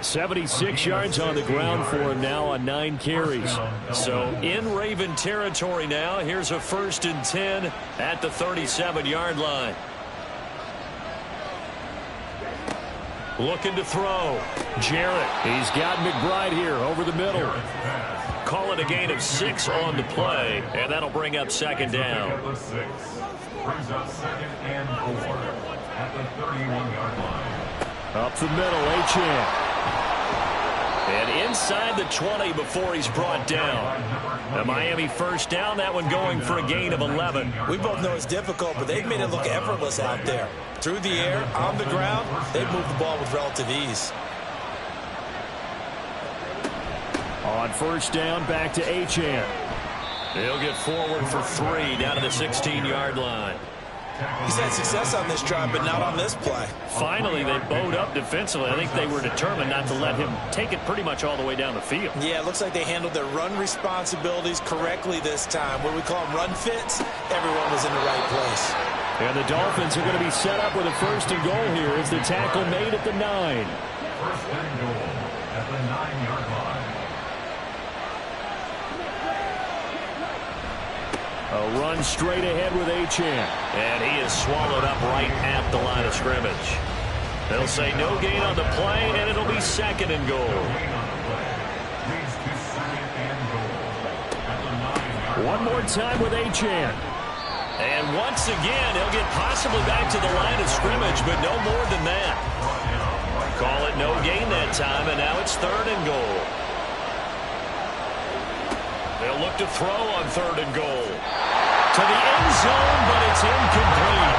76 yards on the ground for him now on 9 carries. So in Raven territory now. Here's a 1st and 10 at the 37-yard line. Looking to throw. Jarrett. He's got McBride here over the middle. Call it a gain of 6 on the play, and that'll bring up 2nd down. Brings up 2nd and 4 at the 31-yard line. Up the middle, Achane. And inside the 20 before he's brought down. The Miami first down, that one going for a gain of 11. We both know it's difficult, but they've made it look effortless out there. Through the air, on the ground, they've moved the ball with relative ease. On first down, back to Achane. He'll get forward for 3 down to the 16-yard line. He's had success on this drive, but not on this play. Finally, they bowed up defensively. I think they were determined not to let him take it pretty much all the way down the field. Yeah, it looks like they handled their run responsibilities correctly this time. What we call them run fits, everyone was in the right place. And the Dolphins are going to be set up with a 1st and goal here as the tackle made at the 9. 1st and goal at the 9-yard line. A run straight ahead with Achane. And he is swallowed up right at the line of scrimmage. They'll say no gain on the play, and it'll be 2nd and goal. One more time with Achane. And once again, he'll get possibly back to the line of scrimmage, but no more than that. Call it no gain that time, and now it's 3rd and goal. They'll look to throw on 3rd and goal. To the end zone, but it's incomplete.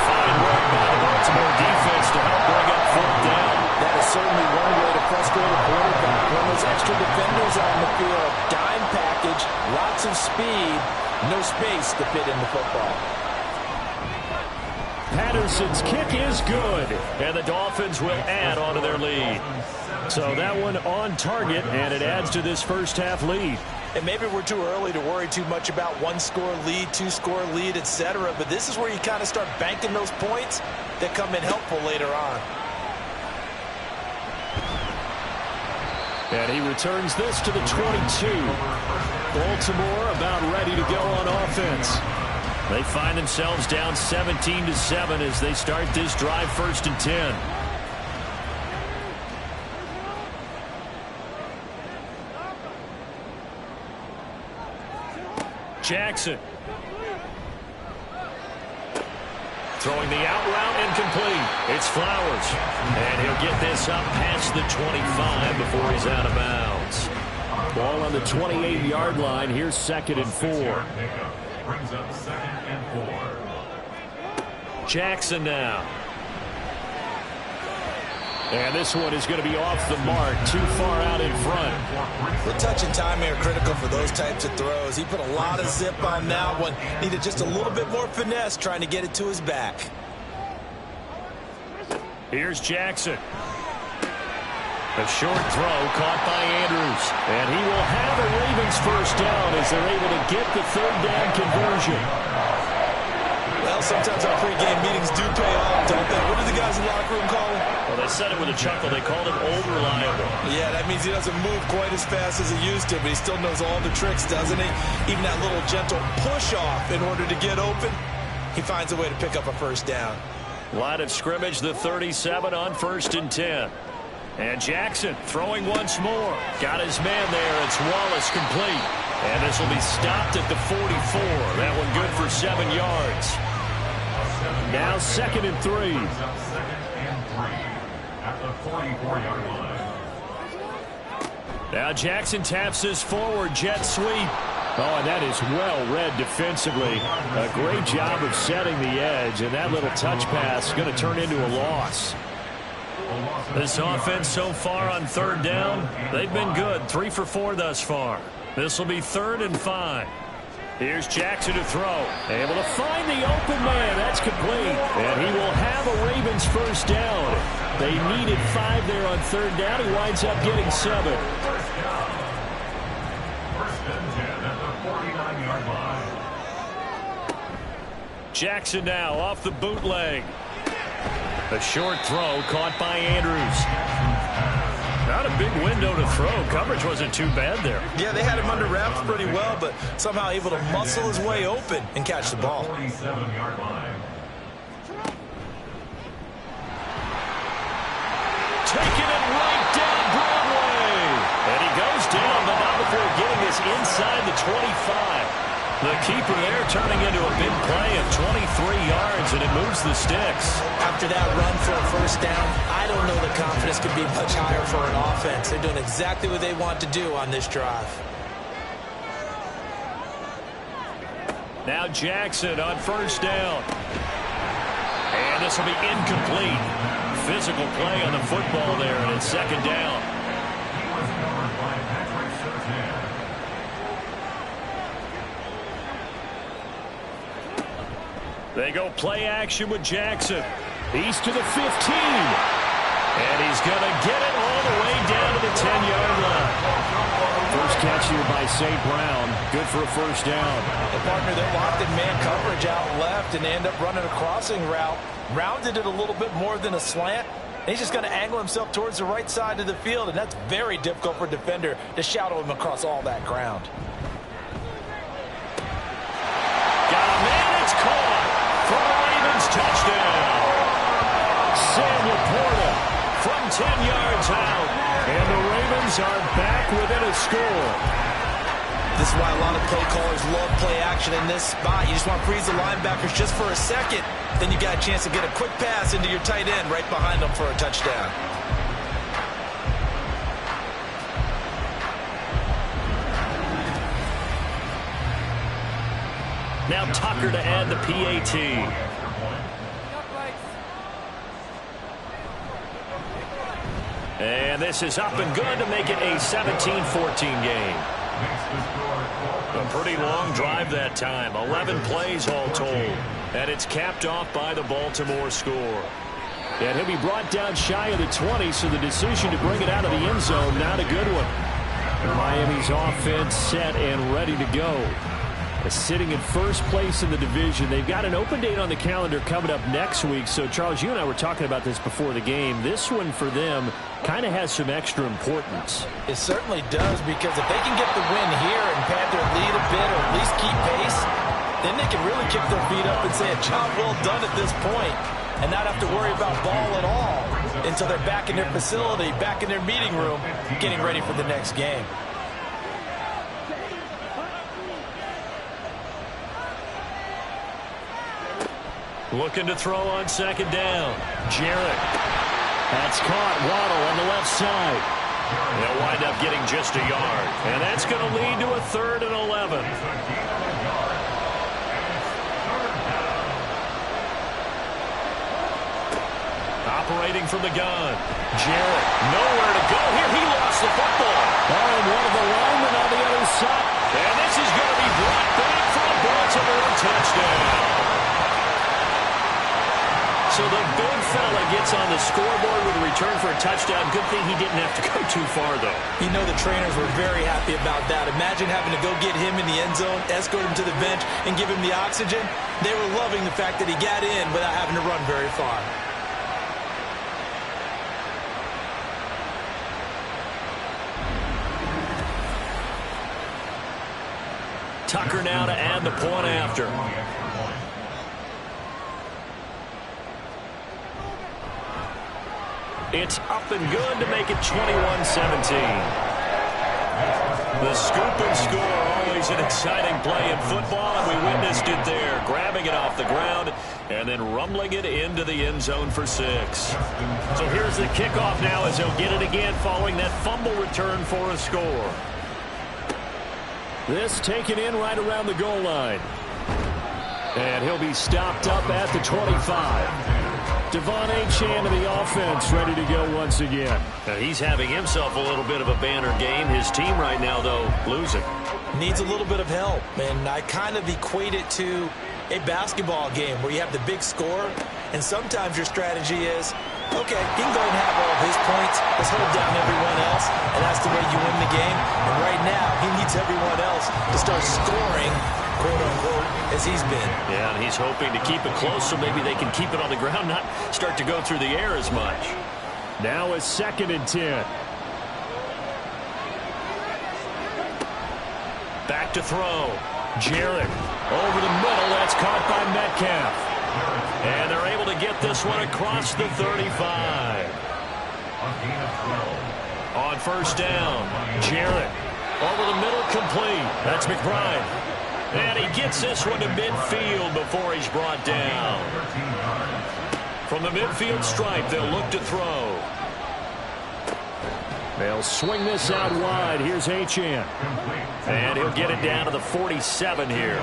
Fine work by the Baltimore defense to help bring up 4th down. That is certainly one way to frustrate a quarterback. When those extra defenders out in the field, dime package, lots of speed, no space to fit in the football. Patterson's kick is good. And the Dolphins will add on to their lead. So that one on target, and it adds to this first half lead. And maybe we're too early to worry too much about 1-score lead, 2-score lead, etc. But this is where you kind of start banking those points that come in helpful later on. And he returns this to the 22. Baltimore about ready to go on offense. They find themselves down 17-7 as they start this drive 1st and 10. Jackson. Throwing the out route incomplete. It's Flowers. And he'll get this up past the 25 before he's out of bounds. Ball on the 28-yard line. Here's 2nd and 4. Brings up 2nd and 4. Jackson now. And this one is going to be off the mark, too far out in front. The touch and timing are critical for those types of throws. He put a lot of zip on that one. Needed just a little bit more finesse trying to get it to his back. Here's Jackson. A short throw caught by Andrews. And he will have the Ravens first down as they're able to get the 3rd down conversion. Well, sometimes our pregame meetings do pay off, don't they? What do the guys in the locker room call it? Well, they said it with a chuckle. They called it old reliable. Yeah, that means he doesn't move quite as fast as he used to, but he still knows all the tricks, doesn't he? Even that little gentle push-off in order to get open, he finds a way to pick up a first down. Line of scrimmage, the 37 on 1st and 10. And Jackson throwing once more. Got his man there. It's Wallace complete. And this will be stopped at the 44. That one good for 7 yards. Now 2nd and 3. Second and 3 at the 44-yard line. Now Jackson taps his forward jet sweep. Oh, and that is well read defensively. A great job of setting the edge, and that little touch pass is going to turn into a loss. This offense so far on 3rd down, they've been good. 3 for 4 thus far. This will be 3rd and 5. Here's Jackson to throw. Able to find the open man. That's complete. And he will have a Ravens first down. They needed 5 there on 3rd down. He winds up getting 7. Jackson now off the bootleg. A short throw caught by Andrews. Not a big window to throw. Coverage wasn't too bad there. Yeah, they had him under wraps pretty well, but somehow able to muscle his way open and catch the ball. 47-yard line. Taking it right down Broadway. And he goes down, but not before getting this inside the 25. The keeper there turning into a big play of 23 yards, and it moves the sticks. After that run for a first down, I don't know the confidence could be much higher for an offense. They're doing exactly what they want to do on this drive. Now Jackson on first down. And this will be incomplete. Physical play on the football there, and it's 2nd down. He was covered by Patrick Surtain. They go play action with Jackson. He's to the 15. And he's going to get it all the way down to the 10-yard line. First catch here by St. Brown. Good for a first down. The partner, they're locked in man coverage out left, and they end up running a crossing route. Rounded it a little bit more than a slant. And he's just going to angle himself towards the right side of the field, and that's very difficult for a defender to shadow him across all that ground. Got a man, it's caught. For the Ravens touchdown. Sam Laporta from 10 yards out. And the Ravens are back within a score. This is why a lot of play callers love play action in this spot. You just want to freeze the linebackers just for a second. Then you got a chance to get a quick pass into your tight end right behind them for a touchdown. Now Tucker to add the PAT. And this is up and good to make it a 17-14 game. A pretty long drive that time. 11 plays all told. And it's capped off by the Baltimore score. And he'll be brought down shy of the 20, so the decision to bring it out of the end zone, not a good one. Miami's offense set and ready to go. Sitting in first place in the division. They've got an open date on the calendar coming up next week. So, Charles, you and I were talking about this before the game. This one for them kind of has some extra importance. It certainly does, because if they can get the win here and pad their lead a bit or at least keep pace, then they can really kick their feet up and say a job well done at this point and not have to worry about ball at all until they're back in their facility, back in their meeting room, getting ready for the next game. Looking to throw on 2nd down. Jarrett. That's caught. Waddle on the left side. They'll wind up getting just a yard. And that's going to lead to a 3rd and 11. Operating from the gun. Jarrett. Nowhere to go here. He lost the football. And one of the linemen on the other side. And this is going to be brought back for a Baltimore touchdown. So the big fella gets on the scoreboard with a return for a touchdown. Good thing he didn't have to go too far, though. You know the trainers were very happy about that. Imagine having to go get him in the end zone, escort him to the bench, and give him the oxygen. They were loving the fact that he got in without having to run very far. Tucker now to add the point after. It's up and good to make it 21-17. The scoop and score, always an exciting play in football, and we witnessed it there, grabbing it off the ground and then rumbling it into the end zone for 6. So here's the kickoff now as he'll get it again following that fumble return for a score. This taken in right around the goal line. And he'll be stopped up at the 25. Devon Achane to the offense, ready to go once again. Now he's having himself a little bit of a banner game. His team right now, though, losing. Needs a little bit of help, and I kind of equate it to a basketball game where you have the big score, and sometimes your strategy is, okay, he can go ahead and have all of his points. Let's hold down everyone else, and that's the way you win the game. And right now, he needs everyone else to start scoring, quote-unquote, as he's been. Yeah, and he's hoping to keep it close so maybe they can keep it on the ground, not start to go through the air as much. Now it's 2nd and 10. Back to throw. Jarrett over the middle. That's caught by Metcalf. And they're able to get this one across the 35. On first down, Jarrett over the middle, complete. That's McBride. And he gets this one to midfield before he's brought down. From the midfield stripe, they'll look to throw. They'll swing this out wide. Here's Achane. And he'll get it down to the 47 here.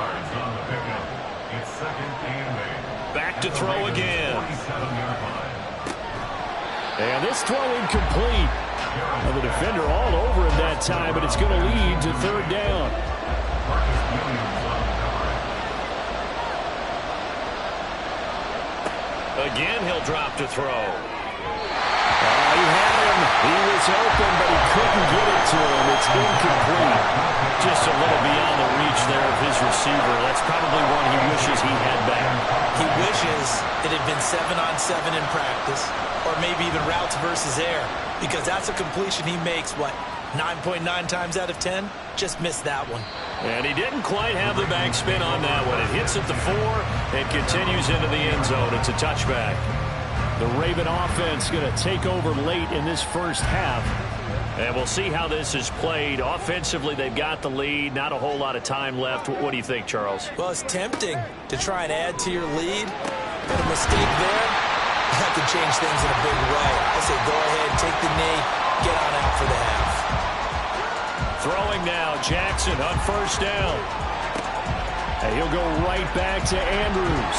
Back to throw again. And this throw incomplete. Well, the defender all over him that time, but it's going to lead to 3rd down. Again, he'll drop to throw. He had him. He was open, but he couldn't get it to him. It's incomplete. Just a little beyond the reach there of his receiver. That's probably one he wishes he had back. He wishes it had been 7-on-7 in practice, or maybe even routes versus air, because that's a completion he makes, what, 9.9 times out of 10? Just missed that one. And he didn't quite have the backspin on that one. It hits at the 4 and continues into the end zone. It's a touchback. The Raven offense going to take over late in this first half. And we'll see how this is played. Offensively, they've got the lead. Not a whole lot of time left. What do you think, Charles? Well, it's tempting to try and add to your lead. But a mistake there, that could change things in a big way. I say go ahead, take the knee, get on out for the half. Throwing now, Jackson on first down. And he'll go right back to Andrews.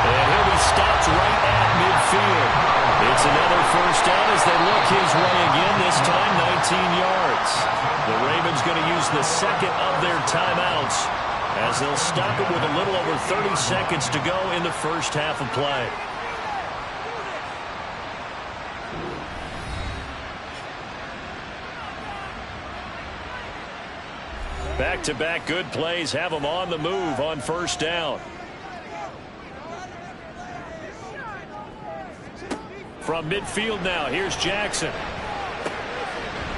And he'll be stopped right at midfield. It's another first down as they look his way again, this time 19 yards. The Ravens going to use the second of their timeouts as they'll stop it with a little over 30 seconds to go in the first half of play. Back-to-back good plays have them on the move on first down. From midfield now, here's Jackson.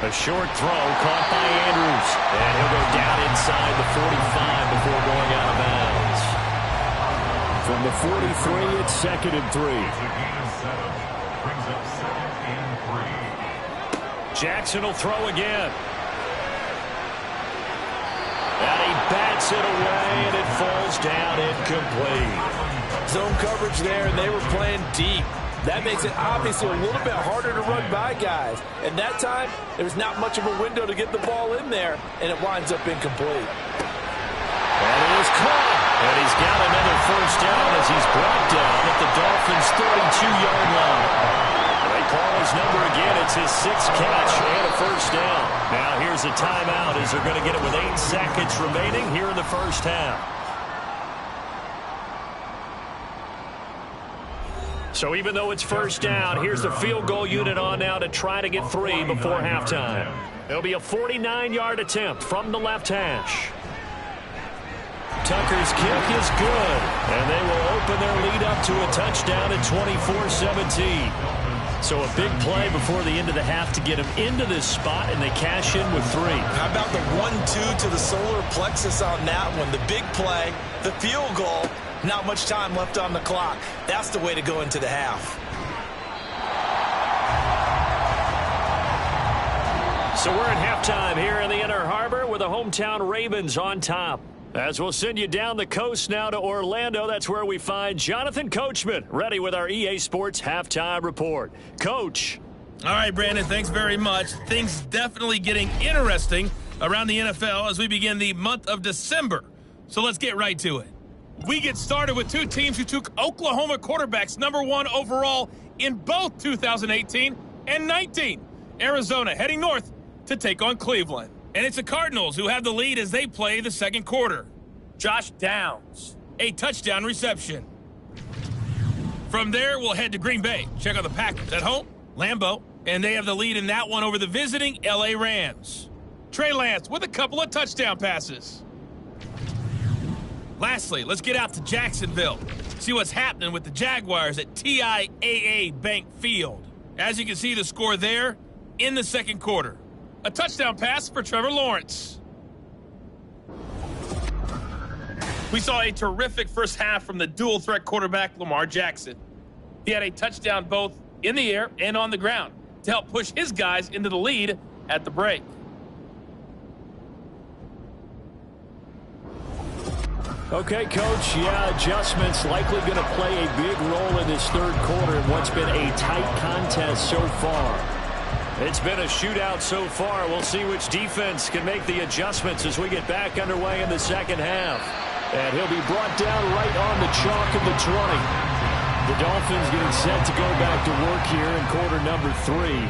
A short throw caught by Andrews. And he'll go down inside the 45 before going out of bounds. From the 43, it's 2nd and 3. Jackson will throw again. And he bats it away, and it falls down incomplete. Zone coverage there, and they were playing deep. That makes it obviously a little bit harder to run by guys. And that time, there's not much of a window to get the ball in there, and it winds up incomplete. And it is caught. And he's got another first down as he's brought down at the Dolphins' 32-yard line. They call his number again. It's his 6th catch and a first down. Now here's a timeout as they're going to get it with 8 seconds remaining here in the first half. So even though it's first down, here's the field goal unit on now to try to get 3 before halftime. It'll be a 49-yard attempt from the left hash. Tucker's kick is good, and they will open their lead up to a touchdown at 24-17. So a big play before the end of the half to get them into this spot, and they cash in with 3. How about the 1-2 to the solar plexus on that one? The big play, the field goal, not much time left on the clock. That's the way to go into the half. So we're at halftime here in the Inner Harbor with the hometown Ravens on top. As we'll send you down the coast now to Orlando, that's where we find Jonathan Coachman, ready with our EA Sports Halftime Report. Coach. All right, Brandon, thanks very much. Things definitely getting interesting around the NFL as we begin the month of December. So let's get right to it. We get started with 2 teams who took Oklahoma quarterbacks #1 overall in both 2018 and 19. Arizona heading north to take on Cleveland. And it's the Cardinals who have the lead as they play the second quarter. Josh Downs, a touchdown reception. From there, we'll head to Green Bay. Check out the Packers at home, Lambeau, and they have the lead in that one over the visiting LA Rams. Trey Lance with a couple of touchdown passes. Lastly, let's get out to Jacksonville. See what's happening with the Jaguars at TIAA Bank Field. As you can see, the score there in the second quarter. A touchdown pass for Trevor Lawrence. We saw a terrific first half from the dual-threat quarterback Lamar Jackson. He had a touchdown both in the air and on the ground to help push his guys into the lead at the break. Okay, Coach, adjustments likely going to play a big role in this third quarter in what's been a tight contest so far. It's been a shootout so far. We'll see which defense can make the adjustments as we get back underway in the second half. And he'll be brought down right on the chalk of the 20. The Dolphins getting set to go back to work here in quarter number 3.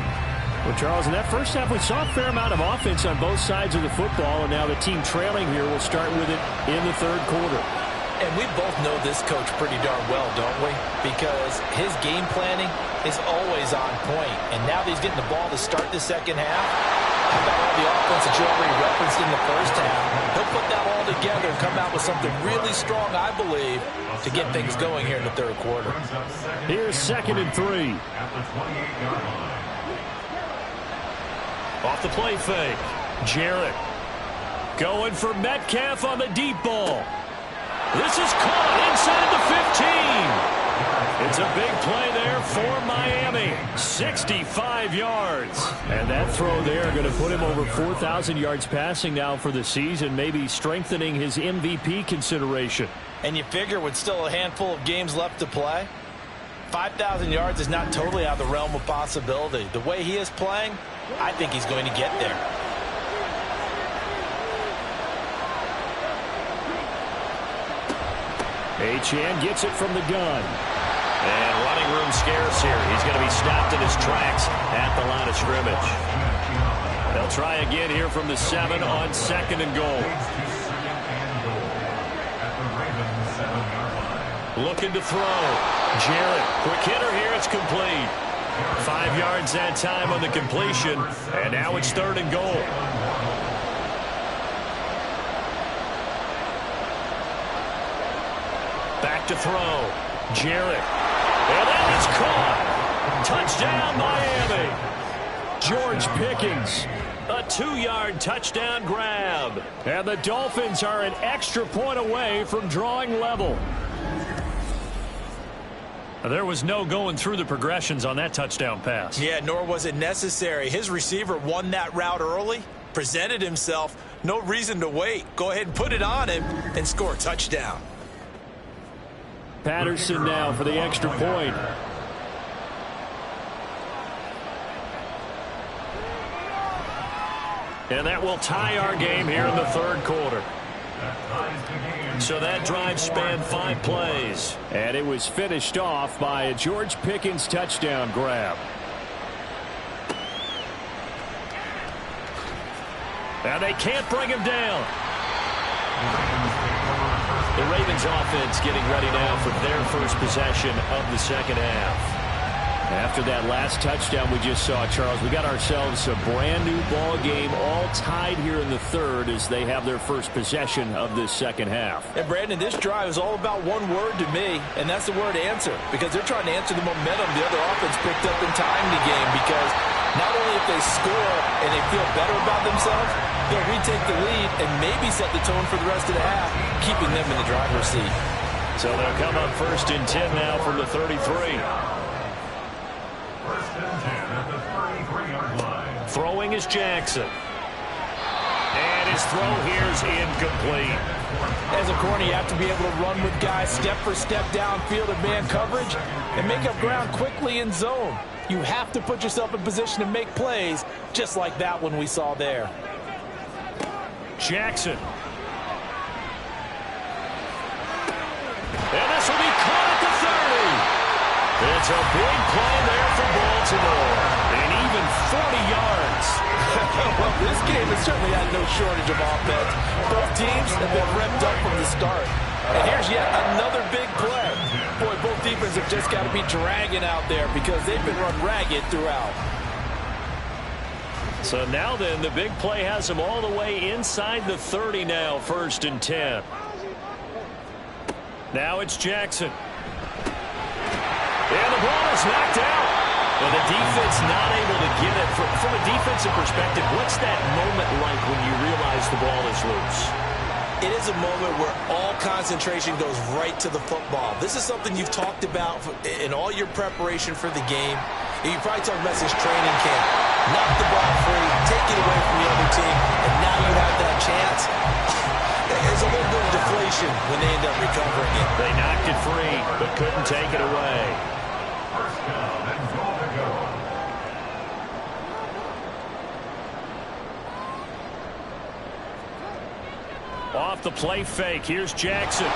Well, Charles, in that first half, we saw a fair amount of offense on both sides of the football, and now the team trailing here will start with it in the third quarter. And we both know this coach pretty darn well, don't we? Because his game planning is always on point. And now that he's getting the ball to start the second half, how about all the offense that you already referenced in the first half? He'll put that all together and come out with something really strong, I believe, to get things going here in the third quarter. Here's 2nd and 3. Off the play fake. Jarrett going for Metcalf on the deep ball. This is caught inside the 15. It's a big play there for Miami. 65 yards. And that throw there going to put him over 4,000 yards passing now for the season, maybe strengthening his MVP consideration. And you figure with still a handful of games left to play, 5,000 yards is not totally out of the realm of possibility. The way he is playing, I think he's going to get there. Achane gets it from the gun. And running room scarce here. He's going to be stopped in his tracks at the line of scrimmage. They'll try again here from the 7 on 2nd and goal. Looking to throw. Jarrett, quick hitter here. It's complete. 5 yards that time on the completion. And now it's 3rd and goal. Back to throw. Jarrett. And that is caught. Touchdown, Miami. George Pickens. A 2-yard touchdown grab. And the Dolphins are an extra point away from drawing level. There was no going through the progressions on that touchdown pass. Yeah, nor was it necessary. His receiver won that route early, presented himself. No reason to wait. Go ahead and put it on him and score a touchdown. Patterson now for the extra point. And that will tie our game here in the third quarter. So that drive spanned 5 plays. And it was finished off by a George Pickens touchdown grab. And they can't bring him down. The Ravens offense getting ready now for their first possession of the second half. After that last touchdown we just saw, Charles, we got ourselves a brand new ball game, all tied here in the third as they have their first possession of this second half. And Brandon, this drive is all about one word to me, and that's the word answer, because they're trying to answer the momentum the other offense picked up in tying the game, because not only if they score and they feel better about themselves, they'll retake the lead and maybe set the tone for the rest of the half, keeping them in the driver's seat. So they'll come up 1st and 10 now from the 33. Throwing is Jackson. And his throw here is incomplete. As a corner, you have to be able to run with guys step for step downfield in man coverage and make up ground quickly in zone. You have to put yourself in position to make plays just like that one we saw there. Jackson. And this will be caught at the 30. It's a big play there for Baltimore. And even 40 yards. Well, this game has certainly had no shortage of offense. Both teams have been revved up from the start. And here's yet another big play. Boy, both defenses have just got to be dragging out there because they've been run ragged throughout. So now then, the big play has them all the way inside the 30 now, 1st and 10. Now it's Jackson. And the ball is knocked out. And the defense not able to get it. From a defensive perspective, what's that moment like when you realize the ball is loose? It is a moment where all concentration goes right to the football. This is something you've talked about in all your preparation for the game. You probably talked about since training camp. Knock the ball free, take it away from the other team, and now you have that chance. There's a little bit of deflation when they end up recovering it. They knocked it free, but couldn't take it away. First down and goal to go. Off the play fake, here's Jackson.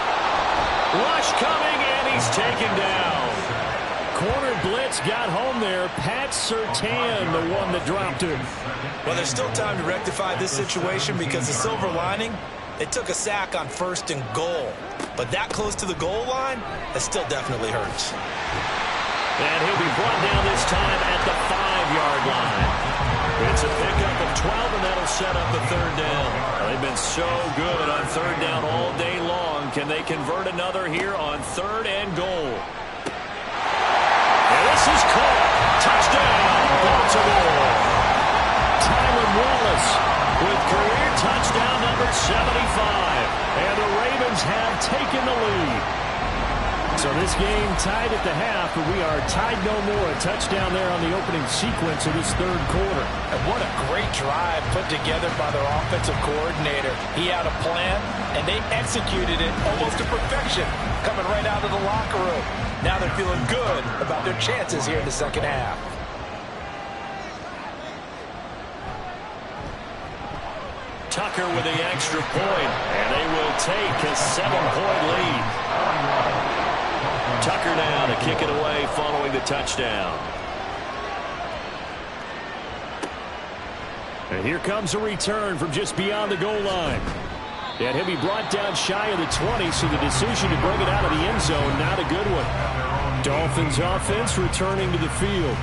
Rush coming, and he's taken down. Corner blitz got home there. Pat Surtain, the one that dropped him. Well, there's still time to rectify this situation because the silver lining, they took a sack on 1st and goal. But that close to the goal line, that still definitely hurts. And he'll be brought down this time at the 5-yard line. It's a pickup of 12, and that'll set up the 3rd down. They've been so good on 3rd down all day long. Can they convert another here on 3rd and goal? And this is caught. Touchdown, Baltimore. Tylan Wallace With career touchdown number 75. And the Ravens have taken the lead. So this game tied at the half, but we are tied no more. A touchdown there on the opening sequence of this 3rd quarter. And what a great drive put together by their offensive coordinator. He had a plan, and they executed it almost to perfection, coming right out of the locker room. Now they're feeling good about their chances here in the second half. Tucker with the extra point, and they will take a 7-point lead. Tucker now to kick it away following the touchdown. And here comes a return from just beyond the goal line. And he'll be brought down shy of the 20, so the decision to bring it out of the end zone, not a good one. Dolphins offense returning to the field.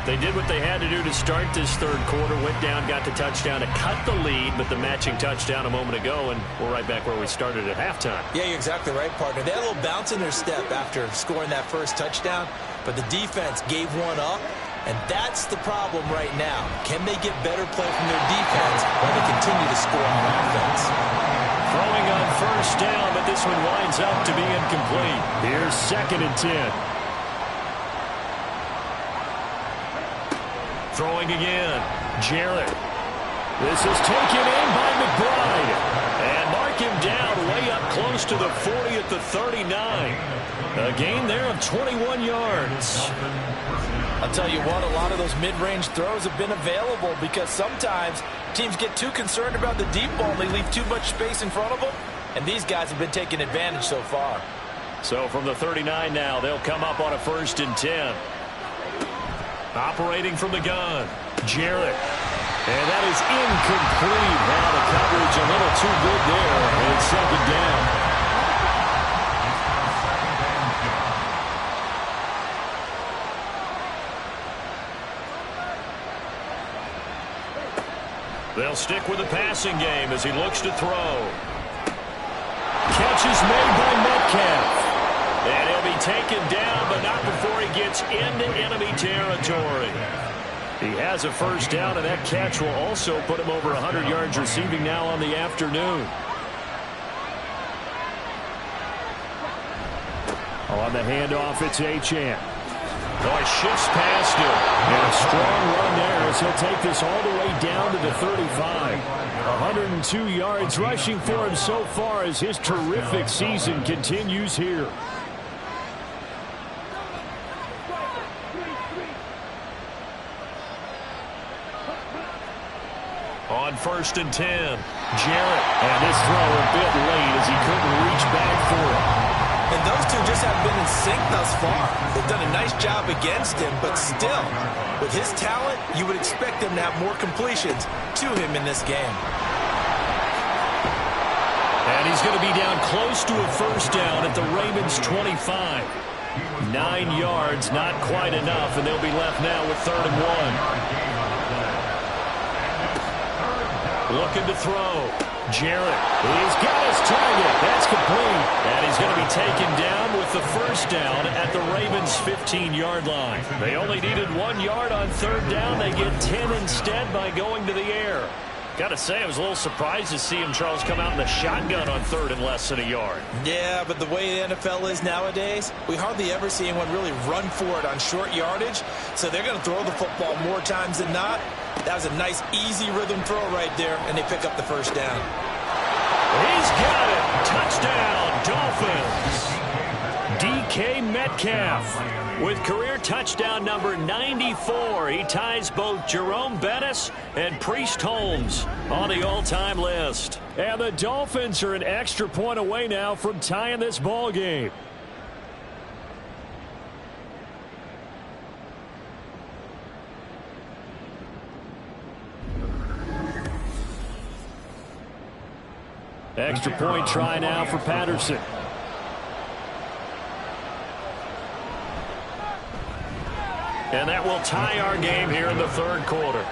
They did what they had to do to start this 3rd quarter, went down, got the touchdown to cut the lead, but the matching touchdown a moment ago, and we're right back where we started at halftime. Yeah, you're exactly right, partner. They had a little bounce in their step after scoring that first touchdown, but the defense gave one up, and that's the problem right now. Can they get better play from their defense while they continue to score on offense? Throwing on 1st down, but this one winds up to be incomplete. Here's 2nd and 10. Throwing again. Jarrett. This is taken in by McBride. And mark him down way up close to the 40 at the 39. A gain there of 21 yards. I'll tell you what, a lot of those mid-range throws have been available because sometimes teams get too concerned about the deep ball and they leave too much space in front of them, and these guys have been taking advantage so far. So from the 39 now, they'll come up on a 1st and 10. Operating from the gun, Jarrett. And that is incomplete. Now the coverage a little too good there, and it's 2nd down. They'll stick with the passing game as he looks to throw. Catch is made by Metcalf. And he'll be taken down, but not before he gets into enemy territory. He has a first down, and that catch will also put him over 100 yards receiving now on the afternoon. On the handoff, it's Achane. Oh, he shifts past him. And a strong run there as he'll take this all the way down to the 35. 102 yards rushing for him so far as his terrific season continues here. On 1st and 10, Jarrett. And this throw a bit late as he couldn't reach back for it. And those two just haven't been in sync thus far. They've done a nice job against him, but still, with his talent, you would expect him to have more completions to him in this game. And he's going to be down close to a first down at the Ravens' 25. 9 yards, not quite enough, and they'll be left now with 3rd and 1. Looking to throw. Jarrett, he's got his target. That's complete. And he's going to be taken down with the first down at the Ravens' 15-yard line. They only needed 1 yard on 3rd down. They get 10 instead by going to the air. Got to say, I was a little surprised to see him, Charles, come out in the shotgun on 3rd and less than a yard. Yeah, but the way the NFL is nowadays, we hardly ever see anyone really run for it on short yardage. So they're going to throw the football more times than not. That was a nice, easy rhythm throw right there, and they pick up the first down. He's got it. Touchdown, Dolphins. DK Metcalf with career touchdown number 94. He ties both Jerome Bettis and Priest Holmes on the all-time list. And the Dolphins are an extra point away now from tying this ball game. Extra point try now for Patterson. And that will tie our game here in the 3rd quarter.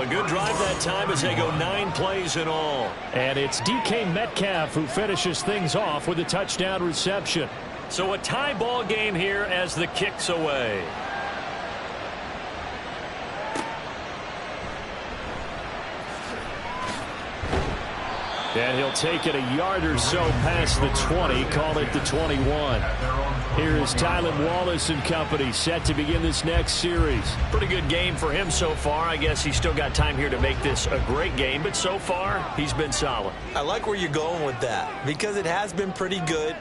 A good drive that time as they go 9 plays in all. And it's DK Metcalf who finishes things off with a touchdown reception. So a tie ball game here as the kick's away. And he'll take it a yard or so past the 20, call it the 21. Here is Tylan Wallace and company set to begin this next series. Pretty good game for him so far. I guess he's still got time here to make this a great game, but so far he's been solid. I like where you're going with that because it has been pretty good.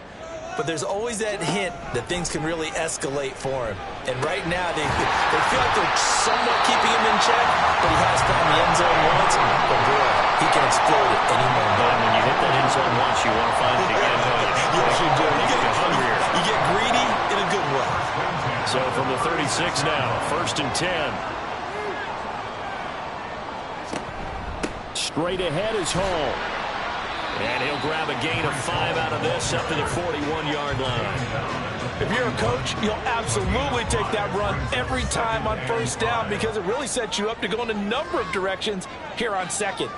But there's always that hint that things can really escalate for him. And right now, they feel like they're somewhat keeping him in check, but he has found the end zone once. But boy, he can explode at any moment. And when you hit that end zone once, you want to find it again, don't you? Yes, you do. You get hungrier. You get greedy in a good way. So from the 36 now, 1st and 10. Straight ahead is Hall. And he'll grab a gain of 5 out of this up to the 41-yard line. If you're a coach, you'll absolutely take that run every time on 1st down because it really sets you up to go in a number of directions here on 2nd.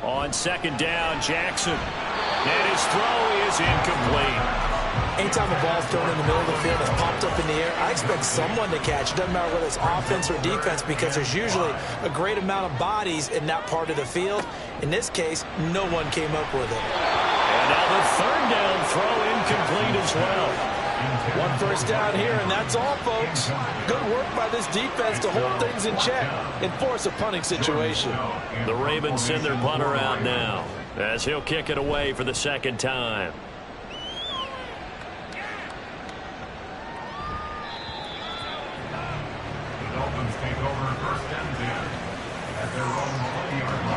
On 2nd down, Jackson. And his throw is incomplete. Anytime a ball's thrown in the middle of the field that's popped up in the air, I expect someone to catch. It doesn't matter whether it's offense or defense because there's usually a great amount of bodies in that part of the field. In this case, no one came up with it. And now the 3rd down throw incomplete as well. 1 first down here, and that's all, folks. Good work by this defense to hold things in check and force a punting situation. The Ravens send their punter out now as he'll kick it away for the 2nd time.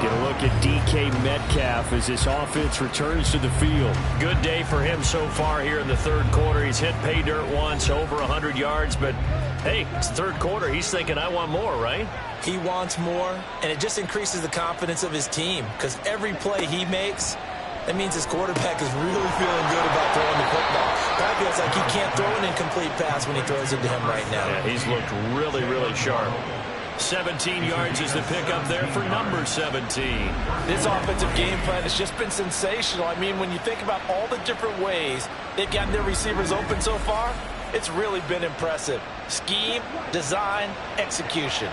Get a look at DK Metcalf as this offense returns to the field. Good day for him so far here in the 3rd quarter. He's hit pay dirt once, over 100 yards, but hey, it's the 3rd quarter. He's thinking, I want more, right? He wants more, and it just increases the confidence of his team because every play he makes, that means his quarterback is really feeling good about throwing the football. Probably feels like he can't throw an incomplete pass when he throws it to him right now. Yeah, he's looked really, really sharp. 17 yards is the pickup there for number 17. This offensive game plan has just been sensational. I mean, when you think about all the different ways they've gotten their receivers open so far, it's really been impressive. Scheme, design, execution.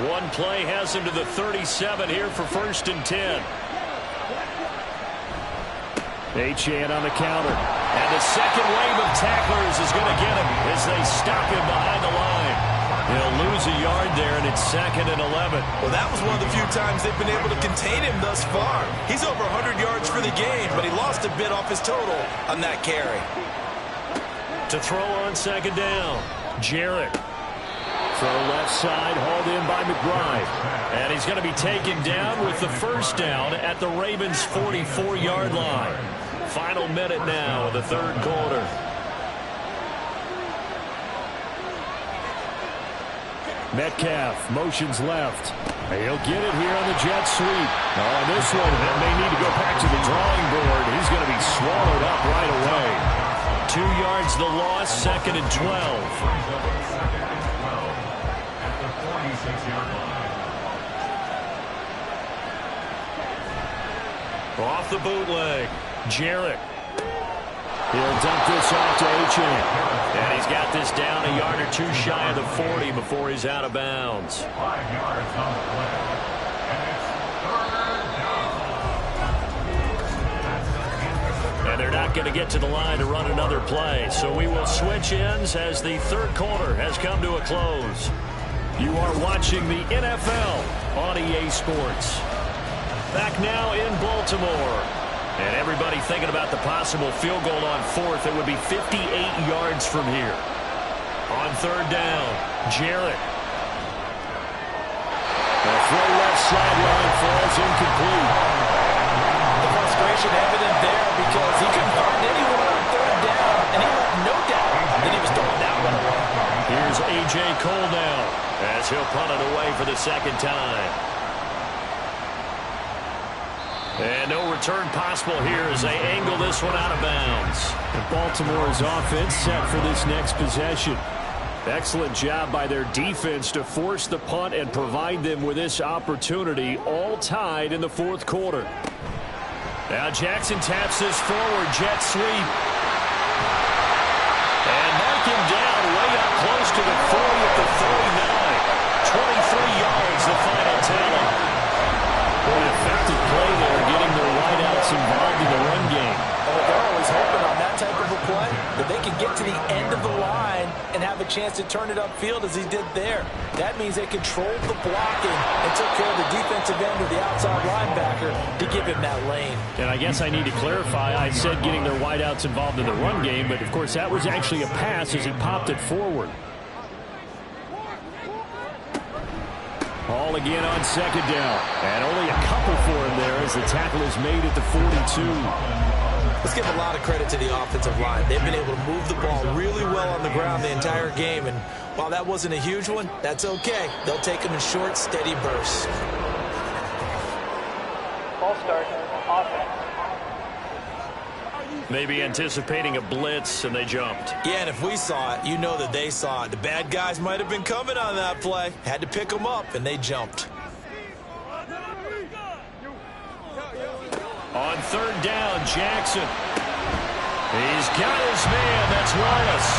One play has him to the 37 here for 1st and 10. Achane on the counter. And the second wave of tacklers is going to get him as they stop him behind the line. He'll lose a yard there, and it's 2nd and 11. Well, that was one of the few times they've been able to contain him thus far. He's over 100 yards for the game, but he lost a bit off his total on that carry. To throw on 2nd down, Jarrett. Throw left side, hauled in by McBride. And he's going to be taken down with the 1st down at the Ravens' 44-yard line. Final minute now of the 3rd quarter. Metcalf motions left. He'll get it here on the jet sweep. On this one, that may need to go back to the drawing board. He's going to be swallowed up right away. 2 yards the loss, 2nd and 12. Off the bootleg, Jarrett. He'll dump this off to Achane. And he's got this down a yard or two shy of the 40 before he's out of bounds. 5 yards on the play. And it's 3rd down. And they're not going to get to the line to run another play. So we will switch ends as the 3rd quarter has come to a close. You are watching the NFL on EA Sports. Back now in Baltimore. And everybody thinking about the possible field goal on 4th. It would be 58 yards from here. On 3rd down, Jarrett. The throw left sideline falls incomplete. The frustration evident there because he couldn't find anyone on 3rd down, and he left no doubt that he was throwing that one away. Here's A.J. Cole now as he'll punt it away for the 2nd time. And no return possible here as they angle this one out of bounds. And Baltimore's offense set for this next possession. Excellent job by their defense to force the punt and provide them with this opportunity, all tied in the 4th quarter. Now Jackson taps this forward, jet sweep. And mark him down way up close to the 40 at the 39. 23 yards, the final tally. An effective play there, getting their wideouts involved in the run game. Oh, they're always hoping on that type of a play that they can get to the end of the line and have a chance to turn it upfield as he did there. That means they controlled the blocking and took care of the defensive end of the outside linebacker to give him that lane. And I guess I need to clarify, I said getting their wideouts involved in the run game, but of course that was actually a pass as he popped it forward. Ball again on 2nd down. And only a couple for him there as the tackle is made at the 42. Let's give a lot of credit to the offensive line. They've been able to move the ball really well on the ground the entire game. And while that wasn't a huge one, that's okay. They'll take them in short, steady bursts. Ball start. Offense. Maybe anticipating a blitz, and they jumped. Yeah, and if we saw it, you know that they saw it. The bad guys might have been coming on that play. Had to pick them up, and they jumped. On 3rd down, Jackson. He's got his man. That's Wallace.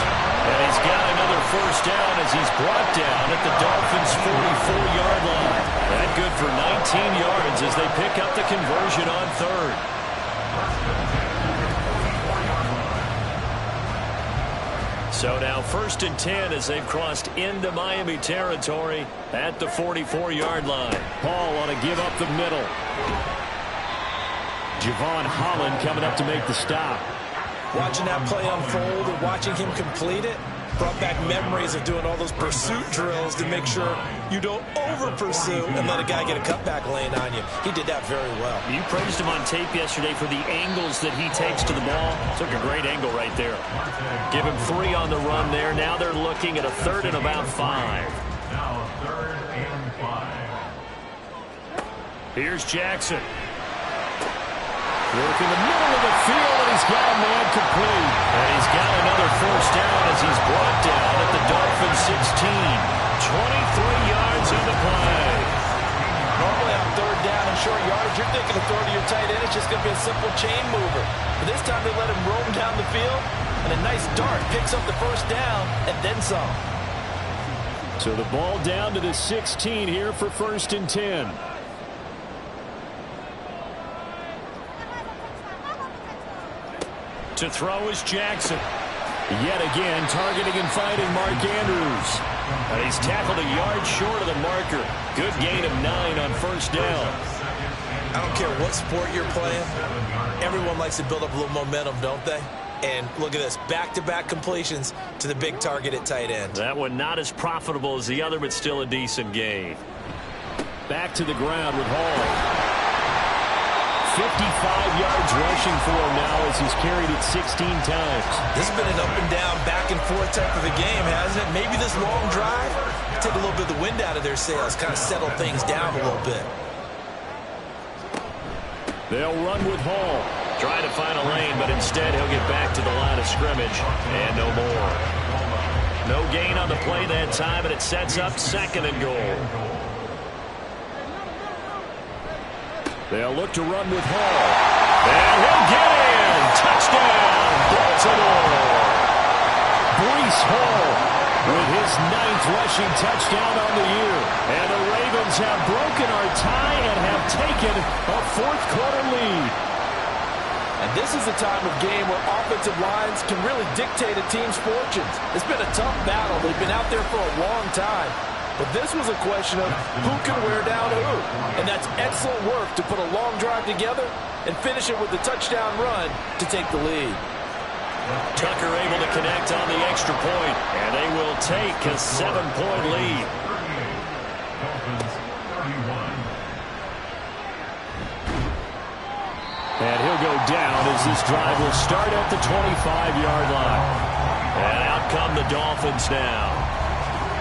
And he's got another 1st down as he's brought down at the Dolphins' 44-yard line. That good for 19 yards as they pick up the conversion on 3rd. So now 1st and 10 as they've crossed into Miami territory at the 44-yard line. Paul on a give up the middle. Javon Holland coming up to make the stop. Watching that play unfold and watching him complete it brought back memories of doing all those pursuit drills to make sure you don't over-pursue and let a guy get a cutback lane on you. He did that very well. You praised him on tape yesterday for the angles that he takes to the ball. Took a great angle right there. Give him 3 on the run there. Now they're looking at a 3rd and about 5. Now 3rd and 5. Here's Jackson. Work in the middle of the field, and he's got a man complete. And he's got another 1st down as he's brought down at the Dolphins' 16. yards on the play. Normally on third down and short yardage, you're thinking of throwing to your tight end. It's just going to be a simple chain mover. But this time they let him roam down the field, and a nice dart picks up the first down and then some. So the ball down to the 16 here for 1st and 10. To throw is Jackson. Yet again, targeting and fighting Mark Andrews. And he's tackled a yard short of the marker. Good gain of 9 on 1st down. I don't care what sport you're playing. Everyone likes to build up a little momentum, don't they? And look at this, back-to-back completions to the big target at tight end. That one not as profitable as the other, but still a decent gain. Back to the ground with Hall. 55 yards rushing for him now as he's carried it 16 times. This has been an up-and-down, back-and-forth type of a game, hasn't it? Maybe this long drive take a little bit of the wind out of their sails, kind of settle things down a little bit. They'll run with Hall. Trying to find a lane, but instead he'll get back to the line of scrimmage, and no more. No gain on the play that time, and it sets up 2nd and goal. They'll look to run with Hall. And he'll get in! Touchdown, Baltimore! Breece Hall with his 9th rushing touchdown on the year. And the Ravens have broken our tie and have taken a 4th quarter lead. And this is the time of game where offensive lines can really dictate a team's fortunes. It's been a tough battle. They've been out there for a long time. But this was a question of who can wear down who. And that's excellent work to put a long drive together and finish it with the touchdown run to take the lead. Tucker able to connect on the extra point, and they will take a 7-point lead. And he'll go down as this drive will start at the 25-yard line. And out come the Dolphins now.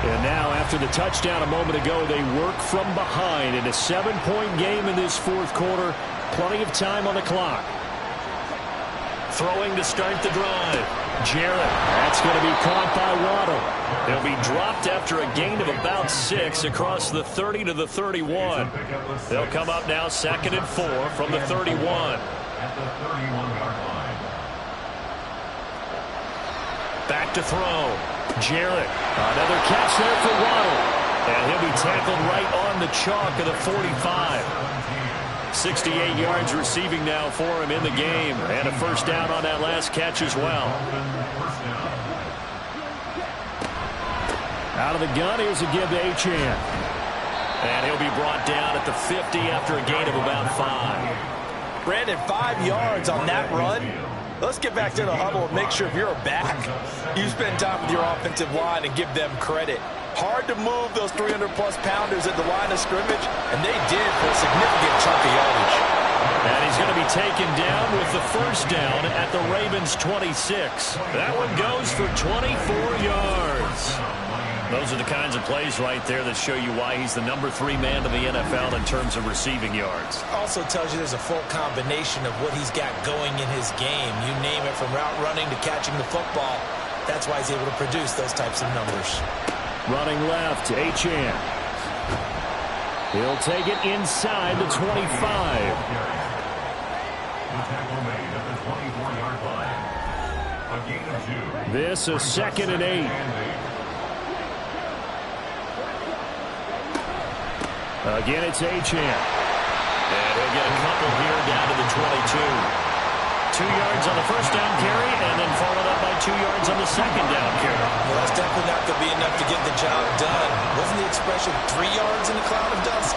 And now, after the touchdown a moment ago, they work from behind in a 7-point game in this 4th quarter. Plenty of time on the clock. Throwing to start the drive. Jarrett. That's going to be caught by Waddle. He'll be dropped after a gain of about 6 across the 30 to the 31. They'll come up now 2nd and 4 from the 31. At the 31-yard line. Back to throw. Jarrett. Another catch there for Waddle. And he'll be tackled right on the chalk of the 45. 68 yards receiving now for him in the game. And a 1st down on that last catch as well. Out of the gun, here's a give to Achane. And he'll be brought down at the 50 after a gain of about 5. Brandon, 5 yards on that run. Let's get back to the huddle and make sure if you're a back, you spend time with your offensive line and give them credit. Hard to move those 300-plus pounders at the line of scrimmage, and they did for a significant chunk of yardage. And he's going to be taken down with the 1st down at the Ravens' 26. That one goes for 24 yards. Those are the kinds of plays right there that show you why he's the number 3 man in the NFL in terms of receiving yards. Also tells you there's a full combination of what he's got going in his game. You name it, from route running to catching the football. That's why he's able to produce those types of numbers. Running left, Achane. He'll take it inside the 25. The tackle made at the 24-yard line. A gain of 2. This is 2nd and 8. Again, it's Achane. And he'll get a couple here down to the 22. 2 yards on the 1st down carry, and then followed up by 2 yards on the 2nd down carry. Well, that's definitely not going to be enough to get the job done. Wasn't the expression 3 yards in a cloud of dust?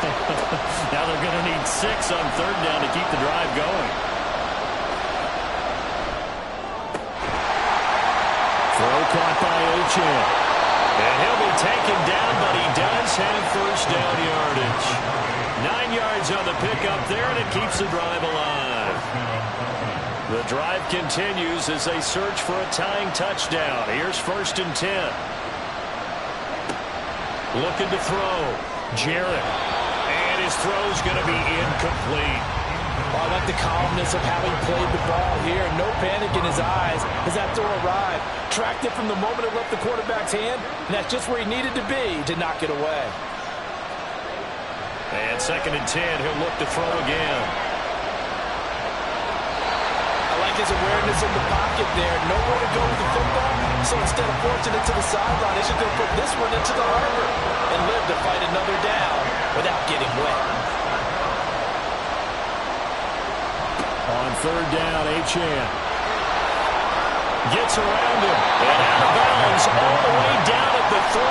Now they're going to need 6 on 3rd down to keep the drive going. Throw caught by Achane. And he'll be taken down, but he does have 1st down yardage. 9 yards on the pickup there, and it keeps the drive alive. The drive continues as they search for a tying touchdown. Here's 1st and 10. Looking to throw. Jarrett. And his throw's going to be incomplete. Well, I like the calmness of how he played the ball here. No panic in his eyes as that throw arrived. Tracked it from the moment it left the quarterback's hand, and that's just where he needed to be to knock it away. And 2nd and 10, he'll look to throw again. I like his awareness in the pocket there. Nowhere to go with the football, so instead of forcing it to the sideline, he's just going to put this one into the harbor and live to fight another down without getting wet. On 3rd down, Achane gets around him and out of bounds all the way down at the 3.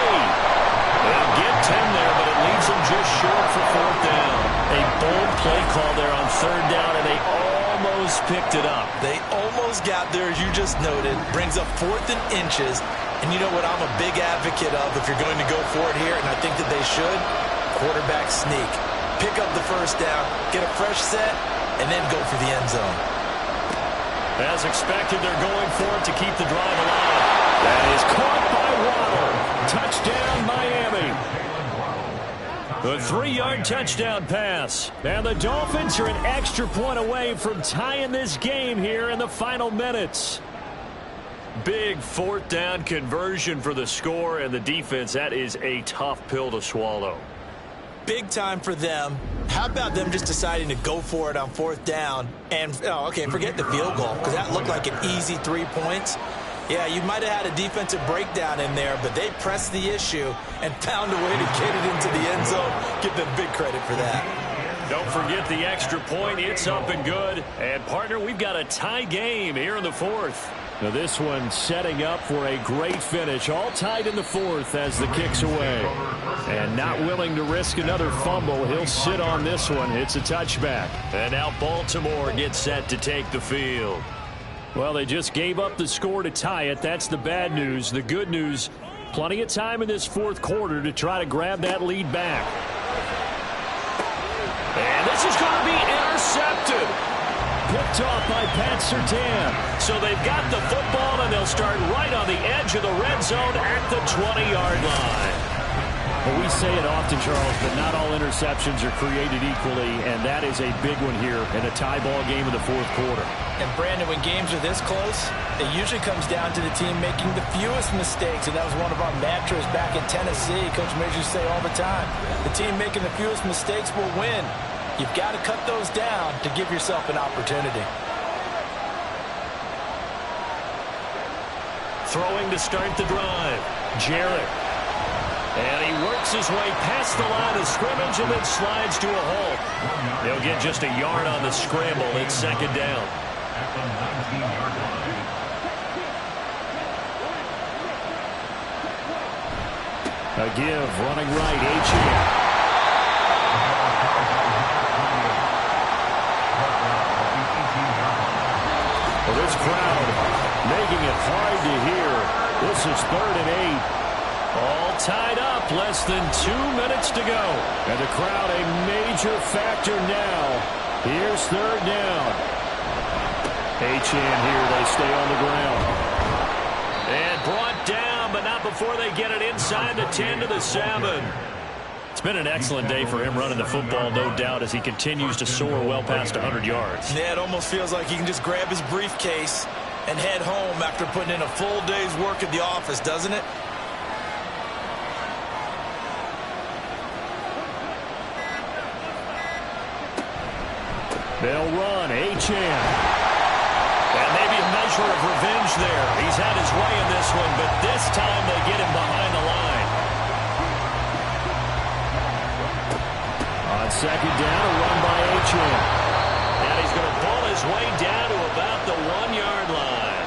They'll get 10 there, but it leaves them just short for 4th down. A bold play call there on 3rd down, and they almost picked it up. They almost got there, as you just noted. Brings up 4th and inches. And you know what I'm a big advocate of if you're going to go for it here, and I think that they should? Quarterback sneak. Pick up the 1st down, get a fresh set, and then go for the end zone. As expected, they're going for it to keep the drive alive. That is caught by Waddle. Touchdown, Miami. A 3-yard touchdown pass. And the Dolphins are an extra point away from tying this game here in the final minutes. Big 4th down conversion for the score, and the defense, that is a tough pill to swallow. Big time for them. How about them just deciding to go for it on 4th down? And, forget the field goal, because that looked like an easy 3 points. Yeah, you might have had a defensive breakdown in there, but they pressed the issue and found a way to get it into the end zone. Give them big credit for that. Don't forget the extra point. It's up and good. And, partner, we've got a tie game here in the 4th. Now this one setting up for a great finish. All tied in the 4th as the kick's away. And not willing to risk another fumble. He'll sit on this one. It's a touchback. And now Baltimore gets set to take the field. Well, they just gave up the score to tie it. That's the bad news. The good news, plenty of time in this 4th quarter to try to grab that lead back. And this is going to be intercepted. Picked off by Pat Surtain. So they've got the football, and they'll start right on the edge of the red zone at the 20-yard line. Well, we say it often, Charles, but not all interceptions are created equally, and that is a big one here in a tie ball game in the 4th quarter. And, Brandon, when games are this close, it usually comes down to the team making the fewest mistakes, and that was one of our mantras back in Tennessee. Coach Major used to say all the time, the team making the fewest mistakes will win. You've got to cut those down to give yourself an opportunity. Throwing to start the drive. Jarrett. And he works his way past the line of scrimmage and then slides to a halt. They'll get just a yard on the scramble. It's 2nd down. At the 19-yard line. A give, running right, Achane. Well, this crowd making it hard to hear. This is 3rd and 8. All tied up, less than 2 minutes to go. And the crowd a major factor now. Here's 3rd down. Achane here, they stay on the ground. And brought down, but not before they get it inside the 10 to the 7. It's been an excellent day for him running the football, no doubt, as he continues to soar well past 100 yards. Yeah, it almost feels like he can just grab his briefcase and head home after putting in a full day's work at the office, doesn't it? They'll run, Achane. And maybe a measure of revenge there. He's had his way in this one, but this time they get him behind the line. On 2nd down, a run by Achane. And he's going to pull his way down to about the 1-yard line.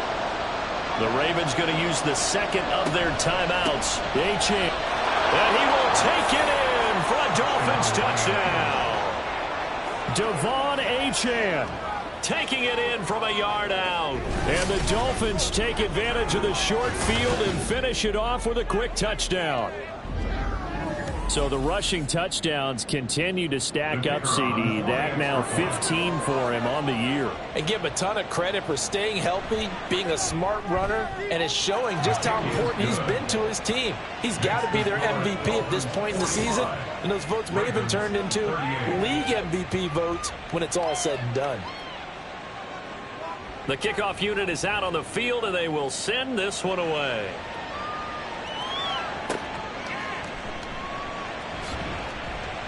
The Ravens going to use the 2nd of their timeouts. Achane. And he will take it in for a Dolphins touchdown. Devon Achane taking it in from a yard out. And the Dolphins take advantage of the short field and finish it off with a quick touchdown. So the rushing touchdowns continue to stack up, CD. That now 15 for him on the year. And give him a ton of credit for staying healthy, being a smart runner, and it's showing just how important he's been to his team. He's got to be their MVP at this point in the season, and those votes may have been turned into league MVP votes when it's all said and done. The kickoff unit is out on the field, and they will send this one away.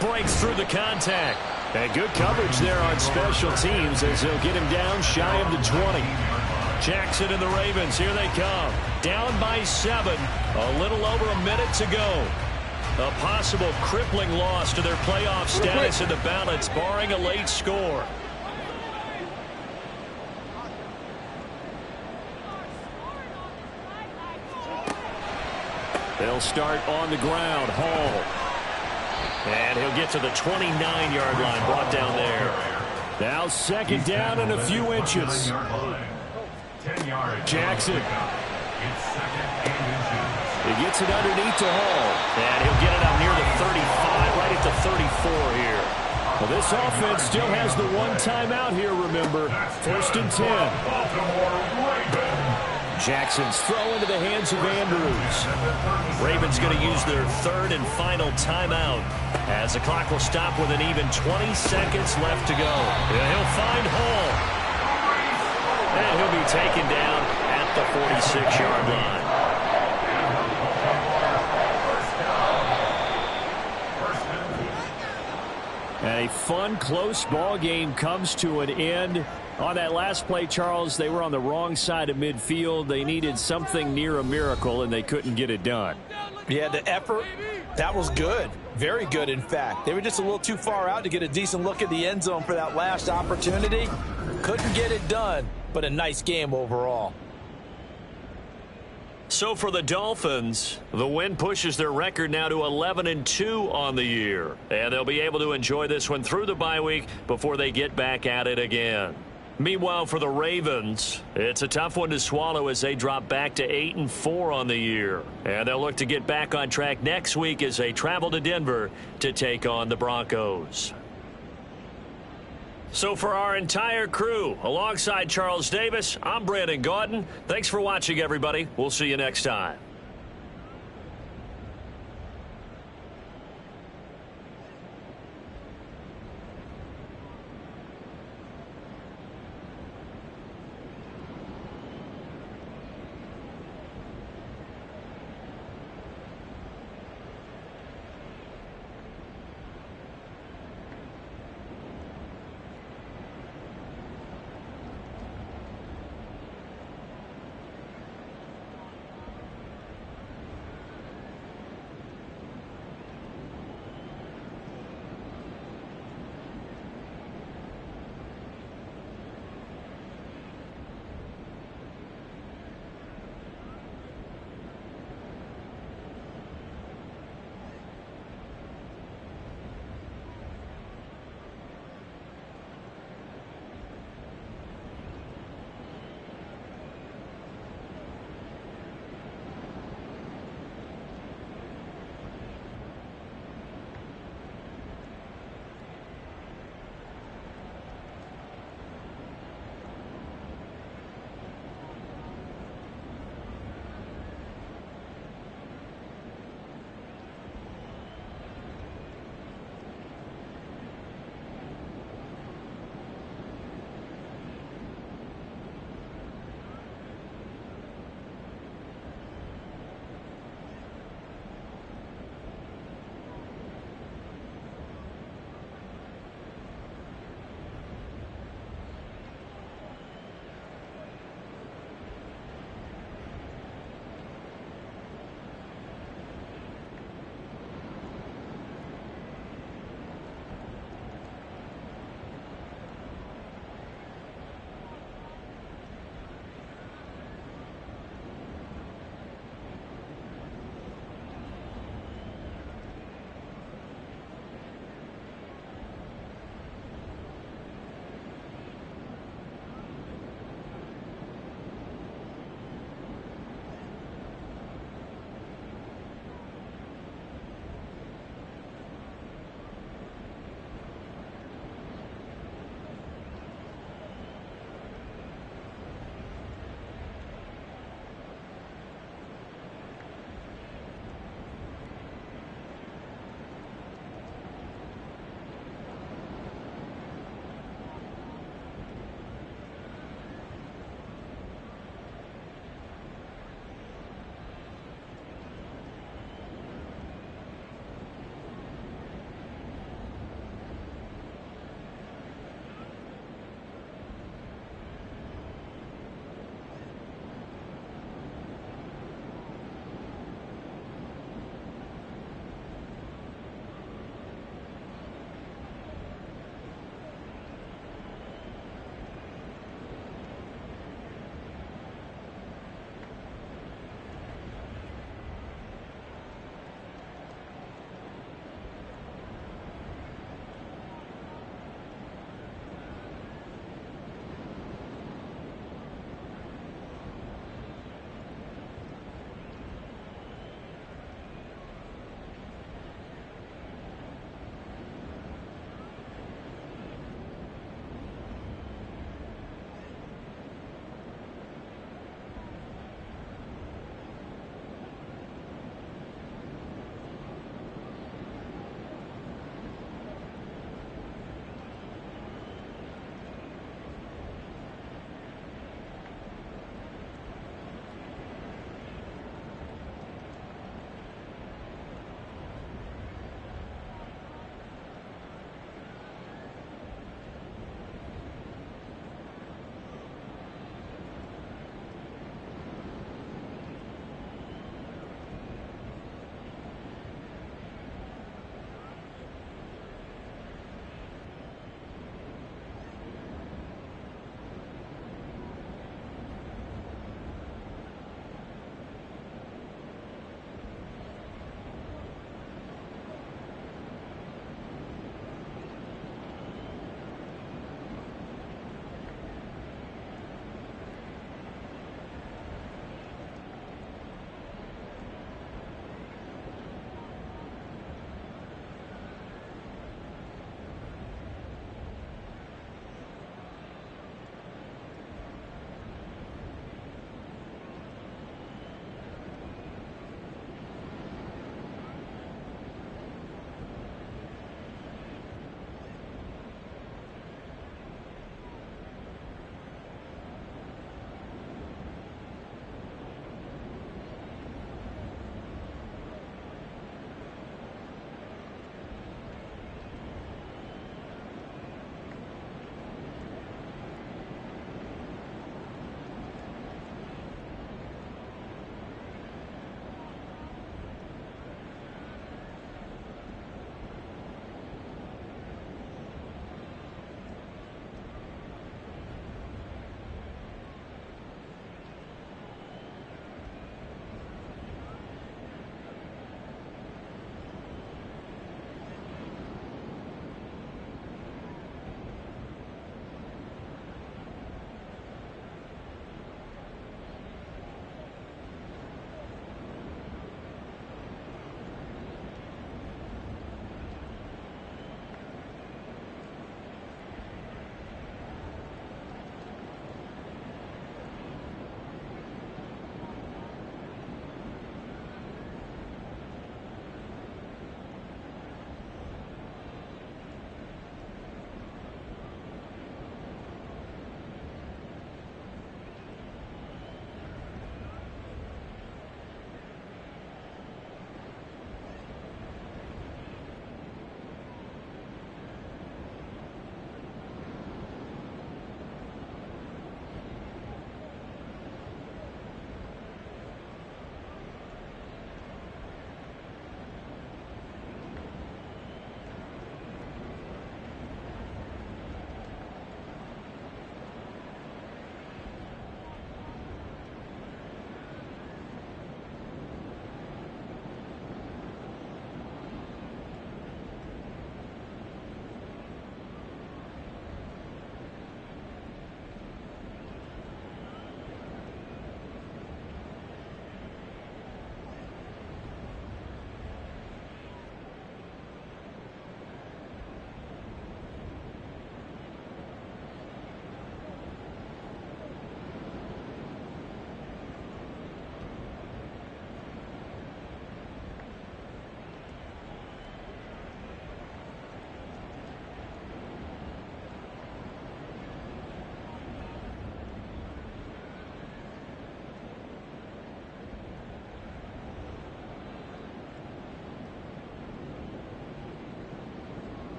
Breaks through the contact. And good coverage there on special teams as they'll get him down shy of the 20. Jackson and the Ravens, here they come. Down by 7. A little over a minute to go. A possible crippling loss to their playoff status in the balance, barring a late score. They'll start on the ground. Hall. And he'll get to the 29-yard line, brought down there. Now second down and a few inches. Jackson. He gets it underneath to Hall. And he'll get it out near the 35, right at the 34 here. Well, this offense still has the one timeout here, remember. 1st and 10. Jackson's throw into the hands of Andrews. Ravens going to use their 3rd and final timeout as the clock will stop with an even 20 seconds left to go. And he'll find Hall. And he'll be taken down at the 46-yard line. And a fun, close ball game comes to an end. On that last play, Charles, they were on the wrong side of midfield. They needed something near a miracle, and they couldn't get it done. Yeah, the effort, that was good. Very good, in fact. They were just a little too far out to get a decent look at the end zone for that last opportunity. Couldn't get it done, but a nice game overall. So for the Dolphins, the win pushes their record now to 11-2 on the year. And they'll be able to enjoy this one through the bye week before they get back at it again. Meanwhile, for the Ravens, it's a tough one to swallow as they drop back to 8-4 on the year. And they'll look to get back on track next week as they travel to Denver to take on the Broncos. So for our entire crew, alongside Charles Davis, I'm Brandon Gaudin. Thanks for watching, everybody. We'll see you next time.